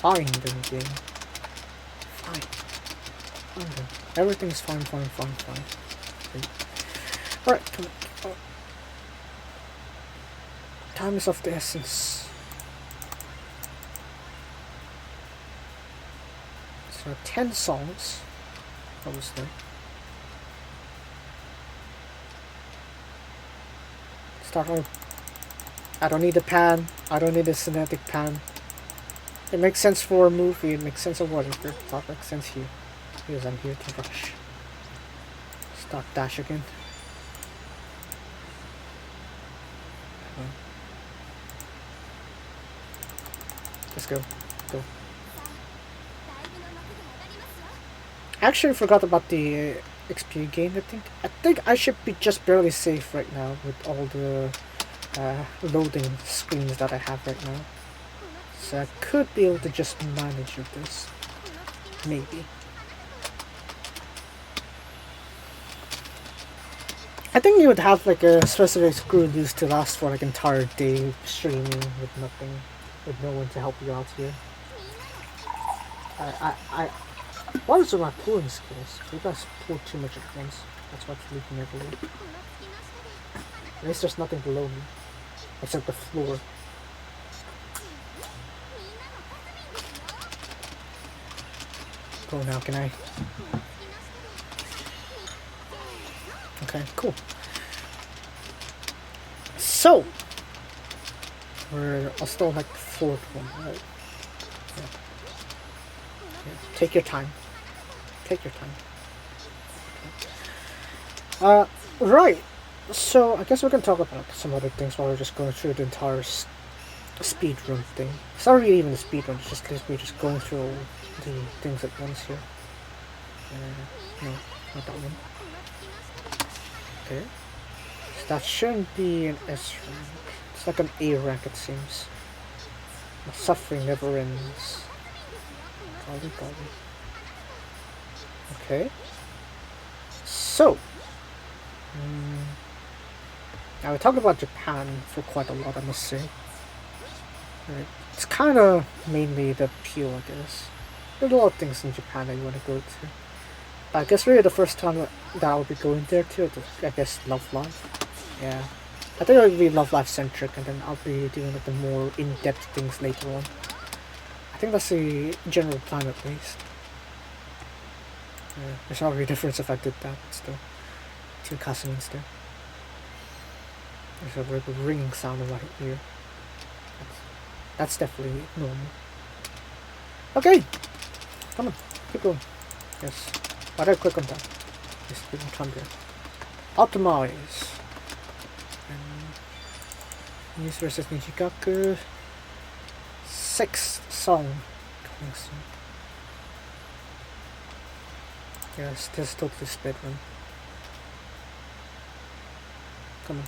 Fine then, game. Fine. Fine then. Everything's fine. Alright, come on. Oh. Time is of the essence. So 10 songs. Obviously. Start on. I don't need a pan. I don't need a cinetic pan. It makes sense for a movie. It makes sense of whatever. It not makes sense here. Because I'm here to rush. Start dash again. Let's go. Go. I actually forgot about the XP gain. I think I should be just barely safe right now with all the loading screens that I have right now. So I could be able to just manage with this. Maybe. I think you would have like a specific screw loose to last for like an entire day streaming with nothing, with no one to help you out here. What is with my pulling skills? Maybe I pulled too much at once. That's what's leaking everywhere. At least there's nothing below me. Except the floor. Go now, can I? Okay, cool. So, We're still like the fourth one, right? Yeah. Yeah. Take your time. Take your time. Right. So I guess we can talk about some other things while we're just going through the entire speed run thing. It's not really even a speed run. It's just we're just going through all the things at once here. No, not that one. Okay. So that shouldn't be an S rank. It's like an A rank, it seems. The suffering never ends. Golly, golly. Okay. So. Now we talked about Japan for quite a lot, I must say. Right. It's kind of mainly the appeal, I guess. There's a lot of things in Japan that you want to go to. But I guess really the first time that I'll be going there too, I guess Love Live. Yeah. I think it'll be Love Live centric, and then I'll be doing like the more in-depth things later on. I think that's the general plan at least. Yeah, there's not really a difference if I did that still. Two Casamines there. There's a very good ringing sound in my ear. That's definitely normal. Okay! Come on, keep going. Yes. Why did I click on that? Just keep on time there. Optimize. News versus Nijikaku. 6th song coming soon. Yes, this is totally speedrun. Come on.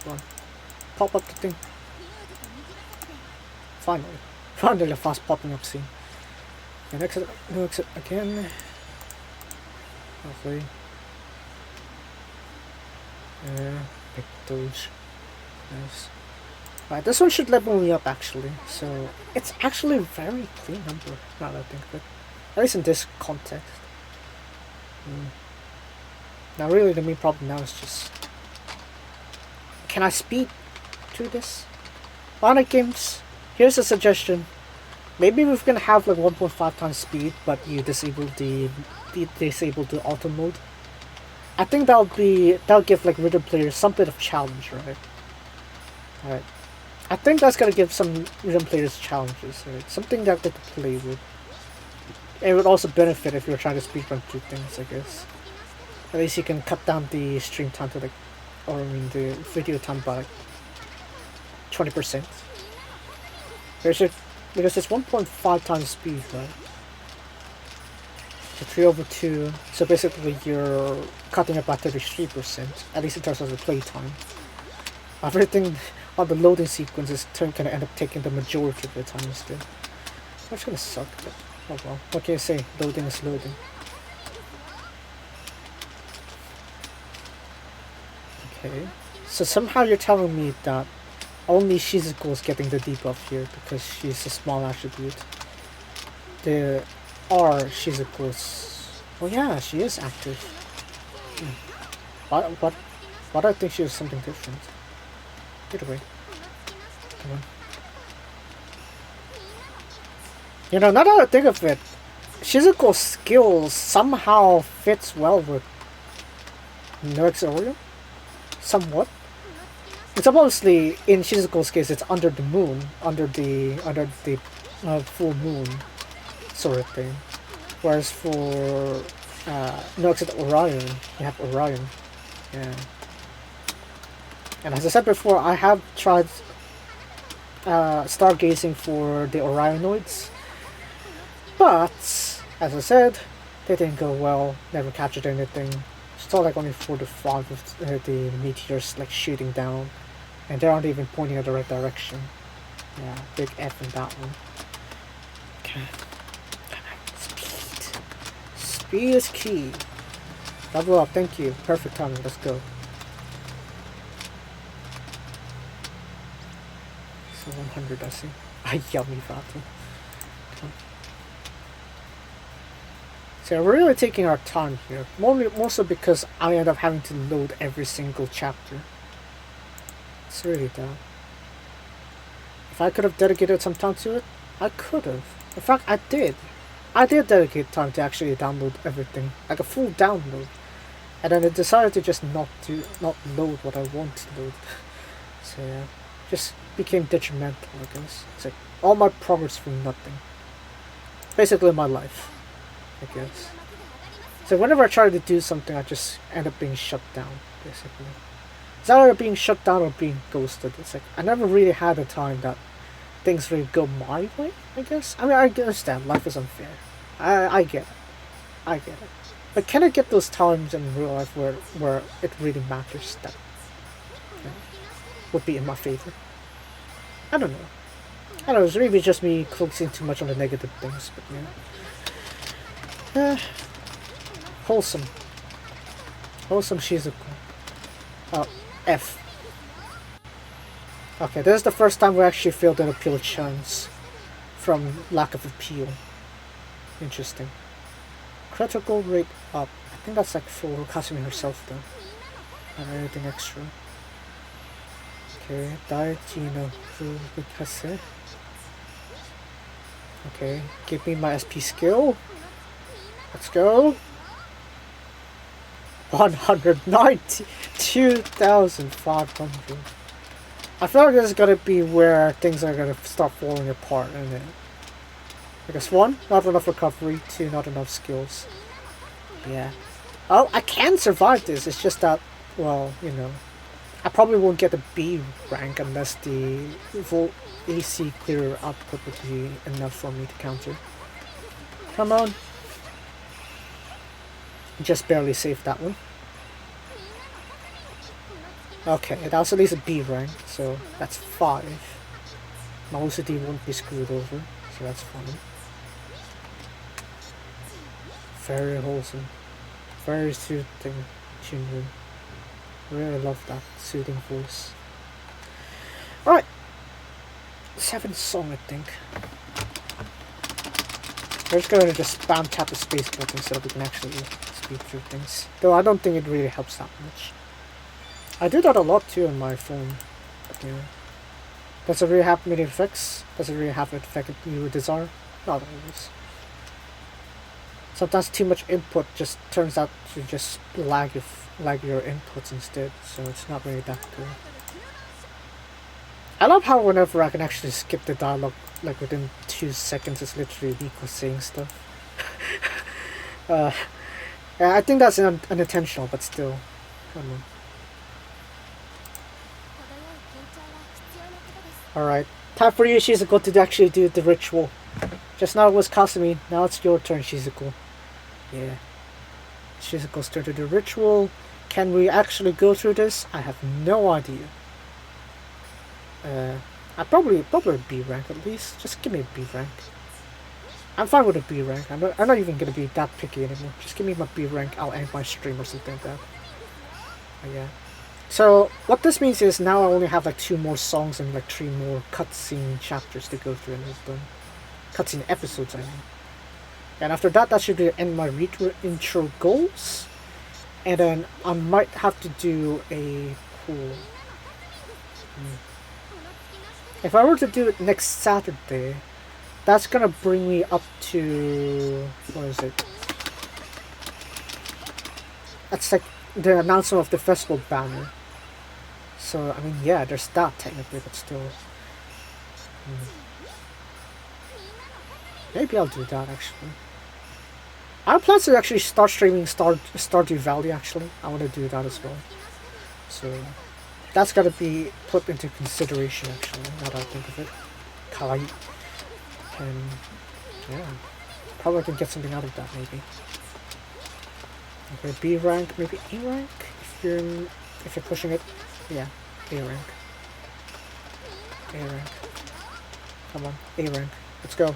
Come on. Pop up the thing. Finally. Finally a fast popping up scene. And exit, no exit again. Hopefully. Big Doge. Nice. Right, this one should level me up actually. So, it's actually a very clean number, now that I think of it. At least in this context. Now really the main problem now is just... Can I speed through this? Bionic Games, here's a suggestion. Maybe we're gonna have like 1.5 times speed, but you disable the auto mode. I think that'll give like rhythm players some bit of challenge, right? Alright. I think that's gonna give some rhythm players challenges, right? Something that they can play with. It would also benefit if you're trying to speedrun through things, I guess. At least you can cut down the stream time to like, or I mean the video time by like 20%. Because it's 1.5 times speed, right? So 3/2, so basically you're cutting it by 33%, at least in terms of the play time. Everything on the loading sequence is gonna end up taking the majority of the time instead. That's gonna suck, but oh well. What can you say? Loading is loading. Okay. So somehow you're telling me that only Shizuko is getting the debuff here because she's a small attribute. The R Shizuko's... Oh yeah, she is active. Why do I think she was something different? Get away. Come on. You know, now that I think of it, Shizuko's skills somehow fits well with Nox Oreo? Somewhat. It's obviously, in Shizuko's case, it's under the moon, under the full moon sort of thing. Whereas for Nox Orion, you have Orion. Yeah. And as I said before, I have tried stargazing for the Orionoids. But, as I said, they didn't go well, never captured anything. Still like only 4 to 5 of the meteors like shooting down. And they aren't even pointing in the right direction. Yeah, big F in that one. Okay. Come on, speed. Speed is key. Double up, thank you. Perfect timing, let's go. So 100, I see. Yummy Vato. So we're really taking our time here. More so because I end up having to load every single chapter. It's really that. If I could have dedicated some time to it, I could have. In fact, I did. I did dedicate time to actually download everything, like a full download. And then I decided to just not load what I want to load. So yeah. just became detrimental, I guess. It's like all my progress for nothing. Basically my life, I guess. So whenever I try to do something, I just end up being shut down, basically. It's either being shut down or being ghosted. It's like I never really had a time that things really go my way, I guess. I mean, I understand life is unfair. I get it. I get it. But can I get those times in real life where it really matters that would be in my favor? I don't know. I don't know, it's maybe just me focusing too much on the negative things, but yeah. Wholesome. Wholesome Shizuku. Oh, F. Okay, this is the first time we actually failed an appeal chance from lack of appeal. Interesting. Critical rate up. I think that's like for Kasumi herself though. Not anything extra. Okay, Daichi no Fukase. Okay, give me my SP skill. Let's go. 192,500. I feel like this is gonna be where things are gonna start falling apart, isn't it? I guess 1, not enough recovery, 2, not enough skills. Yeah. Oh, I can survive this, it's just that, well, you know, I probably won't get a B rank unless the full AC clear output would be enough for me to counter. Come on. Just barely saved that one. Okay, that was at least a B rank, so that's 5. My OCD won't be screwed over, so that's fine. Very wholesome. Very soothing Shinru. Really love that soothing voice. Alright. 7th song, I think. We're just gonna just spam tap the space button so that we can actually speed through things. Though I don't think it really helps that much. I do that a lot too on my phone. But yeah. Does it really have many effects? Does it really have an effect you would desire? Not always. Sometimes too much input just turns out to just lag your inputs instead, so it's not really that good. I love how whenever I can actually skip the dialogue, like within 2 seconds, it's literally Nico saying stuff. Yeah, I think that's unintentional, but still, I don't know. Alright, time for you, Shizuko, to actually do the ritual. Just now it was Kasumi, now it's your turn, Shizuko. Yeah. Shizuko's turn to do the ritual. Can we actually go through this? I have no idea. I'd probably B rank at least. Just give me a B rank. I'm fine with a B rank. I'm not even gonna be that picky anymore. Just give me my B rank. I'll end my stream or something like that. Yeah. So what this means is now I only have like 2 more songs and like 3 more cutscene chapters to go through, and it's done. Cutscene episodes, I mean. And after that, that should end my intro goals. And then I might have to do a pool. If I were to do it next Saturday, that's gonna bring me up to, what is it? That's like the announcement of the festival banner. So, I mean, yeah, there's that technically, but still. Maybe I'll do that actually. I have plans to actually start streaming Stardew Valley actually. I want to do that as well. So that's got to be put into consideration actually, now that I think of it. Kawaii. And yeah, probably can get something out of that maybe. Okay, B rank, maybe A rank if you're pushing it. Yeah, A rank. A rank. Come on, A rank. Let's go.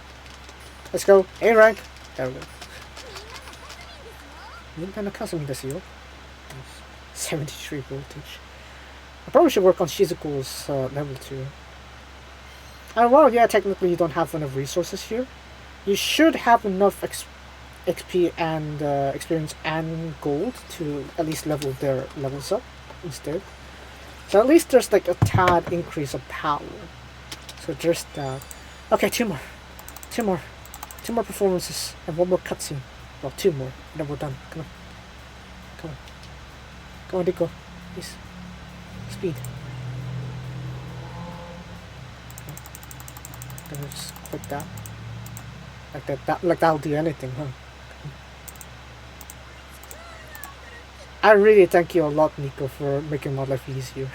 Let's go. A rank. There we go. みんな中身ですよ. 73 voltage. I probably should work on Shizuko's level 2. Well, yeah, technically you don't have enough resources here. You should have enough XP and experience and gold to at least level their levels up instead. So at least there's like a tad increase of power. So there's that. Okay, 2 more. 2 more. 2 more performances and 1 more cutscene. Well, 2 more, and then we're done. Come on. Come on. Come on, Rico. Please. Speed. Let me just click that. Like that'll do anything, huh? I really thank you a lot, Nico, for making my life easier.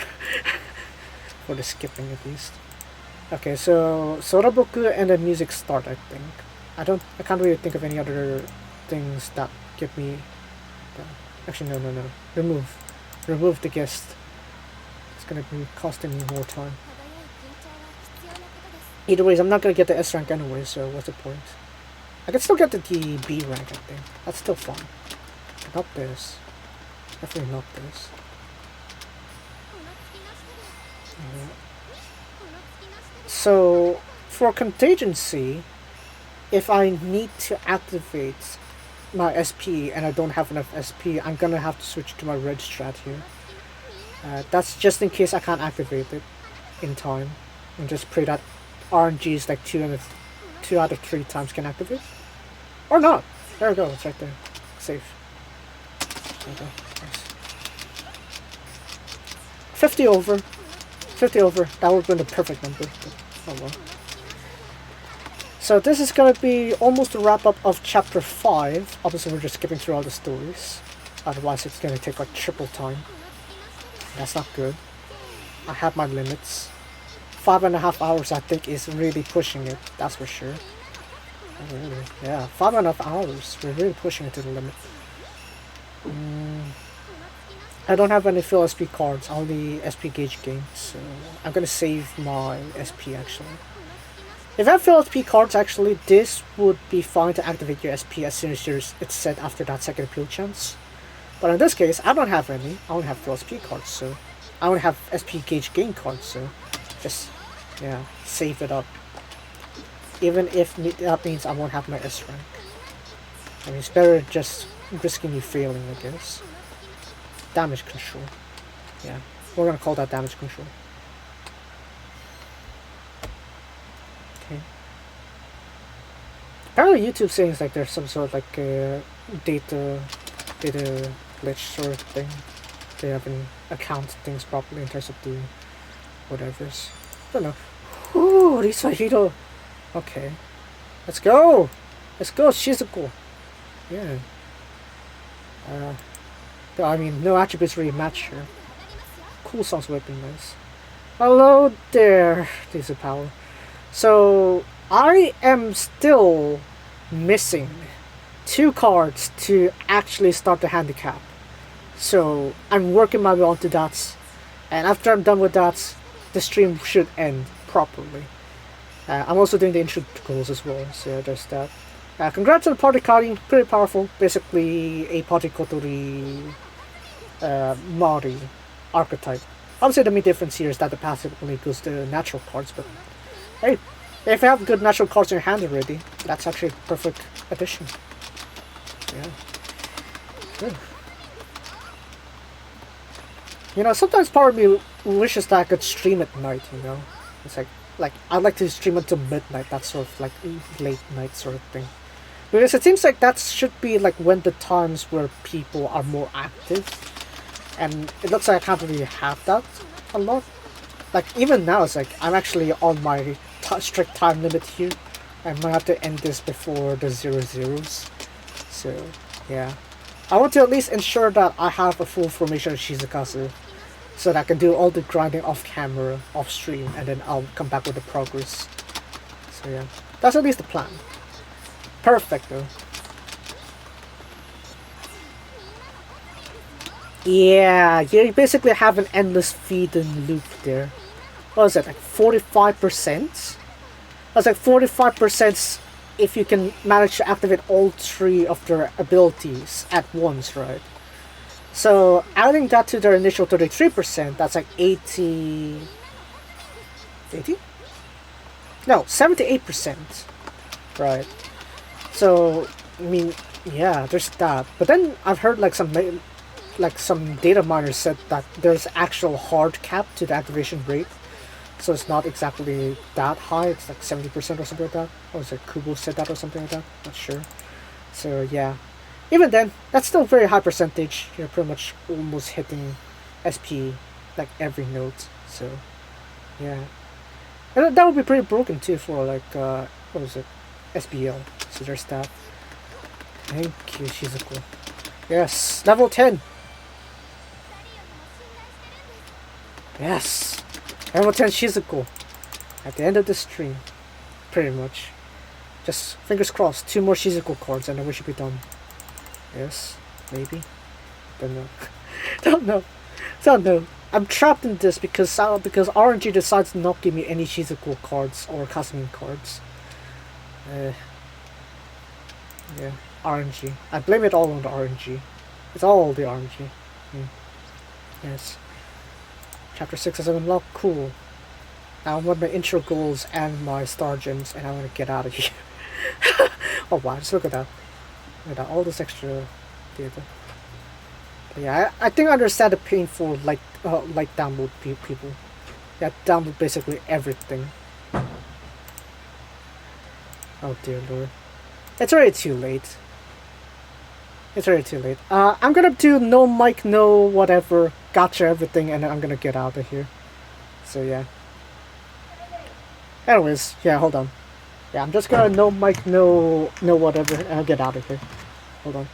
For the skipping, at least. Okay, so Soraboku and then music start, I think. I can't really think of any other things that give me... Actually, no. Remove the guest. It's gonna be costing me more time. Either ways, I'm not gonna get the S rank anyway, so what's the point? I can still get the B rank, I think. That's still fun. But not this. Definitely not this. So, for contingency, if I need to activate my SP and I don't have enough SP, I'm gonna have to switch to my red strat here. That's just in case I can't activate it in time. And just pray that RNGs like 2 out of 3 times can activate. Or not! There we go, it's right there. Safe. There we go. Nice. 50 over. 50 over. That would have been the perfect number. But, oh well. So this is going to be almost the wrap up of chapter 5. Obviously we're just skipping through all the stories. Otherwise it's going to take like triple time. That's not good. I have my limits. 5.5 hours I think is really pushing it. That's for sure. Oh, really? Yeah, 5.5 hours. We're really pushing it to the limit. I don't have any full SP cards, only SP gauge gains, so I'm gonna save my SP actually. If I have full SP cards actually, this would be fine to activate your SP as soon as it's set after that second appeal chance. But in this case, I don't have any, I only have full SP cards, so I only have SP gauge gain cards, so just, yeah, save it up. Even if that means I won't have my S rank. I mean, it's better just risking you failing, I guess. Damage control. Yeah, we're gonna call that damage control. Okay. Apparently YouTube saying like there's some sort of like data glitch sort of thing. They haven't accounted things properly in terms of the whatevers. I don't know. Ooh, Risahiro. Okay. Let's go! Let's go, Shizuko! Yeah. I mean, no attributes really match here. Cool songs would have been nice. Hello there, Diesel Power. So, I am still missing 2 cards to actually start the handicap. So, I'm working my way onto that. And after I'm done with that, the stream should end properly. I'm also doing the intro goals as well, so there's that. Congrats on the party carding, pretty powerful. Basically a party kotori Mari archetype. Obviously the main difference here is that the passive only goes to natural cards, but hey, if you have good natural cards in your hand already, that's actually a perfect addition. Yeah. Good. You know, sometimes part of me wishes that I could stream at night, you know? It's like I'd like to stream until midnight, that sort of like late night sort of thing. Because it seems like that should be like when the times where people are more active. And it looks like I can't really have that a lot. Like even now it's like I'm actually on my strict time limit here. I might have to end this before the 00s. So yeah. I want to at least ensure that I have a full formation of Shizukazu. So that I can do all the grinding off camera, off stream, and then I'll come back with the progress. So yeah, that's at least the plan. Perfect though. Yeah, you basically have an endless feed-in loop there. What is it, like 45%? That's like 45% if you can manage to activate all 3 of their abilities at once, right? So, adding that to their initial 33%, that's like 80... 80? No, 78%. Right. So, I mean, yeah, there's that. But then I've heard like some data miners said that there's actual hard cap to the activation rate. So it's not exactly that high, it's like 70% or something like that. Or is it Kubo said that or something like that? Not sure. So yeah. Even then, that's still a very high percentage. You're pretty much almost hitting SP like every note. So yeah. And that would be pretty broken too for like what is it? SBL. So their staff. Thank you, Shizuko. Yes, level 10. Yes, level 10 Shizuko. At the end of the stream, pretty much. Just fingers crossed. 2 more Shizuko cards, and then we should be done. Yes, maybe. Don't know. Don't know. Don't know. I'm trapped in this because RNG decides to not give me any Shizuko cards or Kasumi cards. Yeah, RNG. I blame it all on the RNG. It's all the RNG. Yes. Chapter 6 is unlocked. Cool. Now I want my intro goals and my star gems, and I want to get out of here. Oh wow, just look at that. Look at that. All this extra data. But yeah, I think I understand the pain for like download people. Yeah, download basically everything. Oh dear lord. It's already too late. It's already too late. I'm gonna do no mic, no whatever, gotcha everything, and then I'm gonna get out of here. So yeah. Anyways, yeah, hold on. Yeah, I'm just gonna no mic, no whatever, and I'll get out of here. Hold on.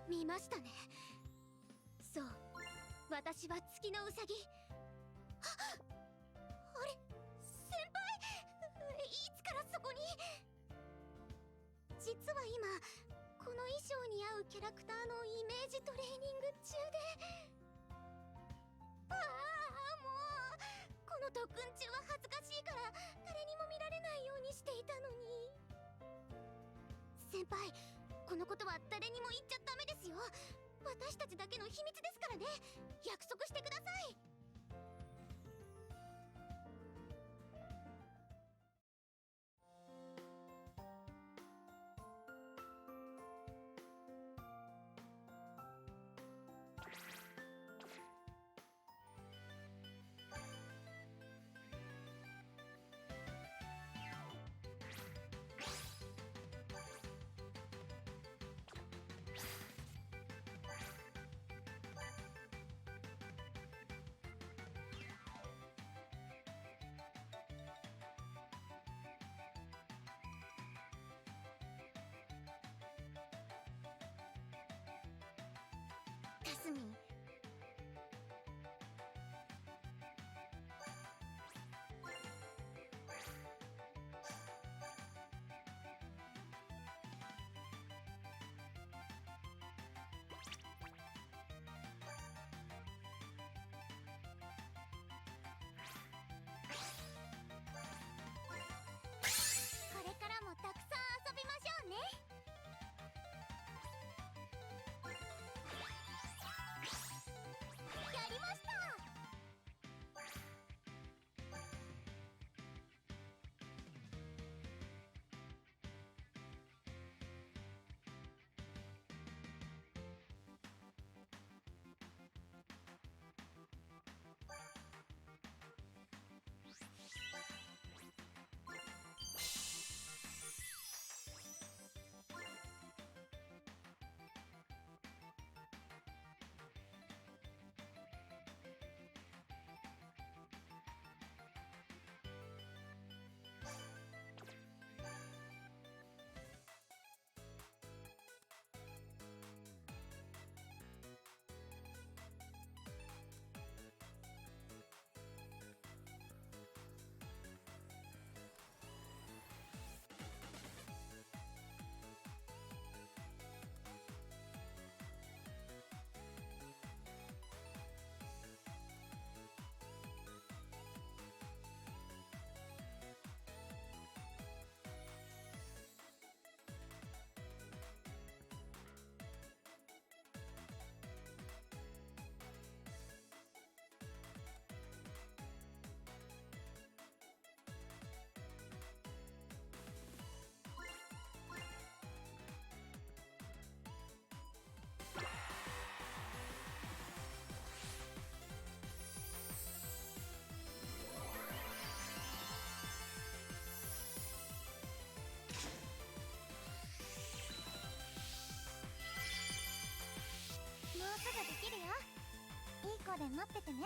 見ましたね。そう、私は月のウサギ。あれ、先輩、いつからそこに？実は今この衣装に合うキャラクターのイメージトレーニング中で。ああ、もうこの特訓中は恥ずかしいから誰にも見られないようにしていたのに。先輩、このことは誰にも言っちゃダメですよ。私たちだけの秘密ですからね。約束してください。かすみん、これからもたくさん遊びましょうね。やりました。もうすぐできるよ。いい子で待っててね。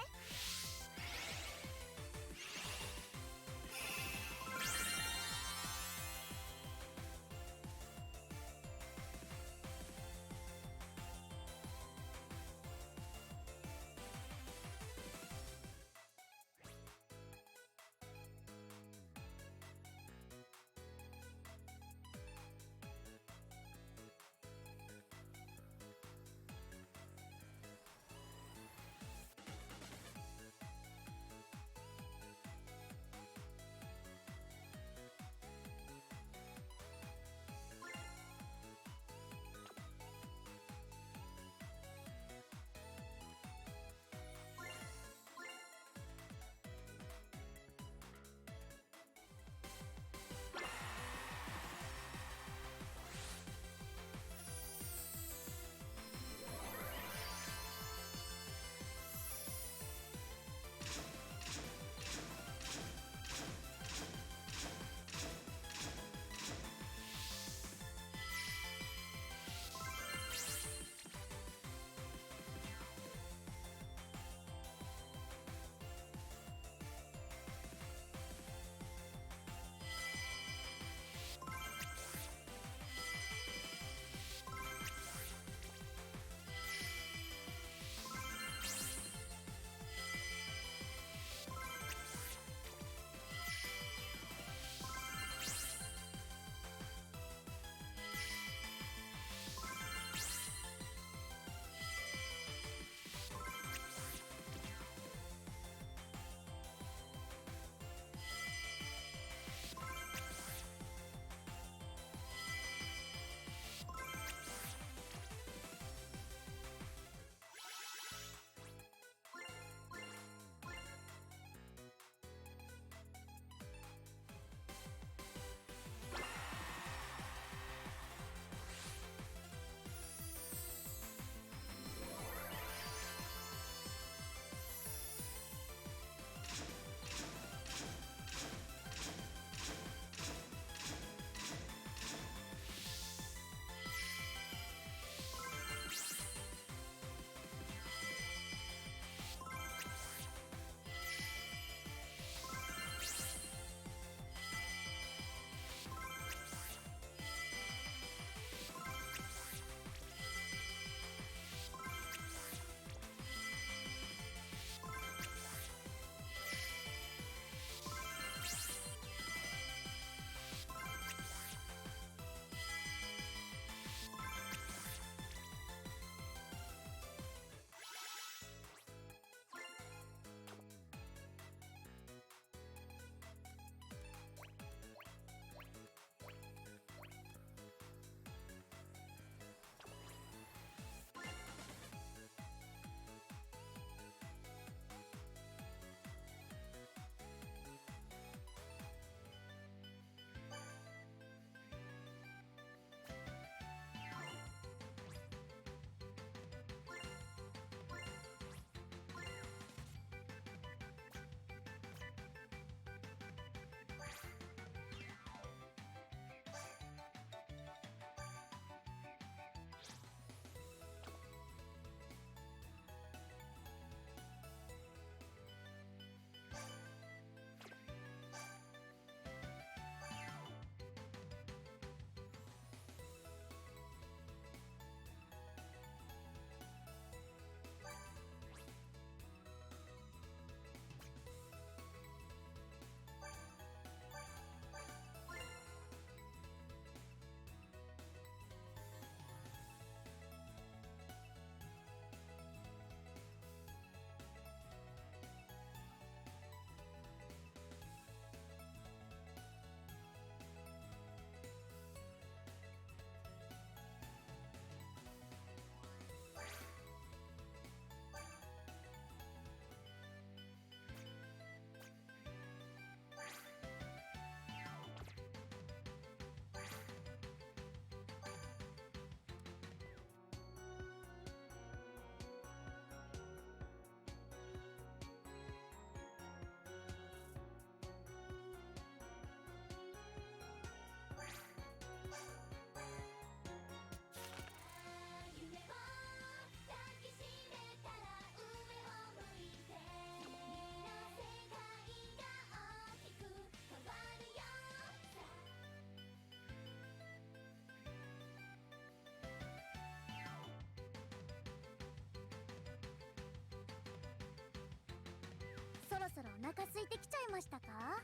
そろそろお腹空いてきちゃいましたか？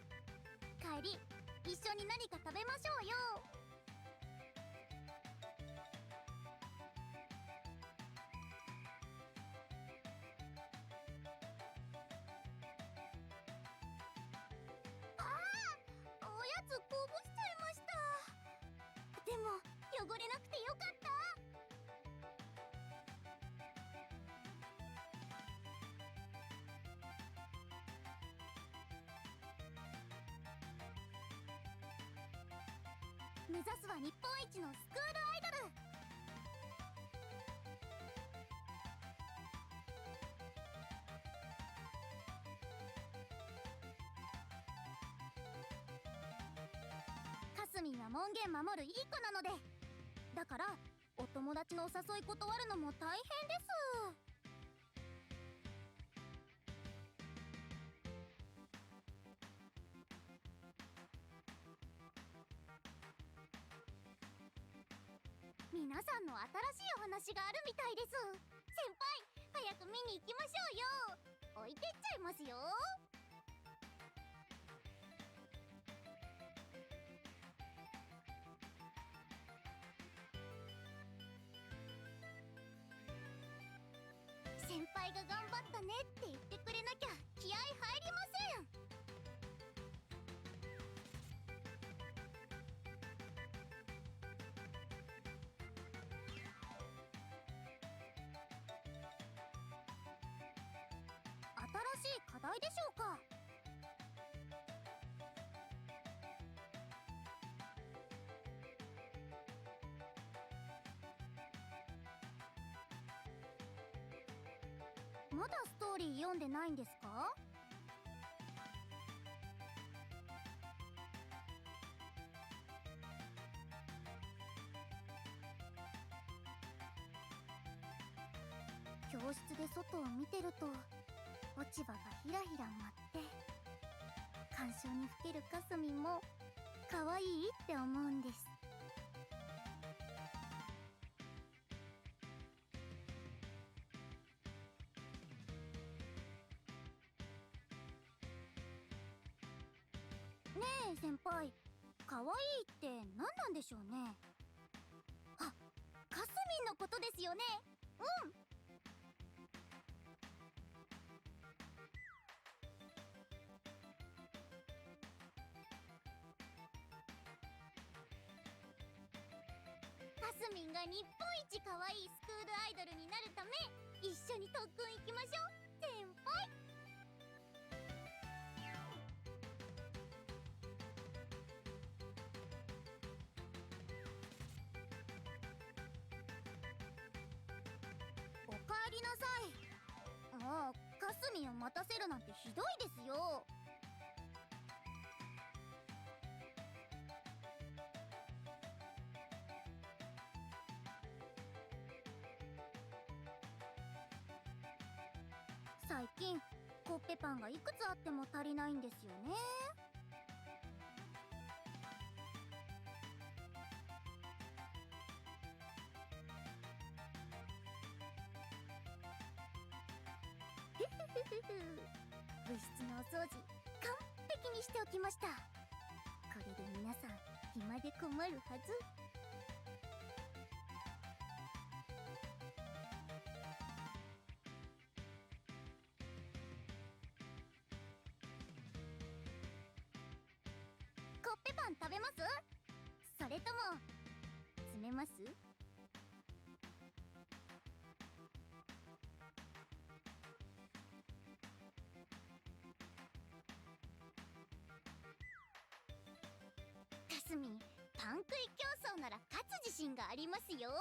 帰り一緒に何か食べましょうよ。おやつこぼしちゃいました。でも汚れなくてよかった。目指すは日本一のスクールアイドル。かすみんは門限守るいい子なので、だからお友達のお誘い断るのも大変です。皆さんの新しいお話があるみたいです。先輩、早く見に行きましょうよ。置いてっちゃいますよ。先輩が頑張ったねって言ってくれなきゃ気合入りません。新しい課題でしょうか？まだストーリー読んでないんですか？教室で外を見てると落ち葉がひらひら舞って感傷にふけるかすみんも可愛いって思うんです。ねえ先輩、可愛いって何なんでしょうね。あ、かすみんのことですよね。うん。かすみんが日本一可愛いスクールアイドルになるため一緒に特訓行きましょう、先輩。おかえりなさい。もうかすみんを待たせるなんてひどいですよ。最近コッペパンがいくつあっても足りないんですよね。部室のお掃除完璧にしておきました。これで皆さん暇で困るはず。コッペパン食べます？それとも詰めます？かすみん、パン食い競争なら勝つ自信がありますよ。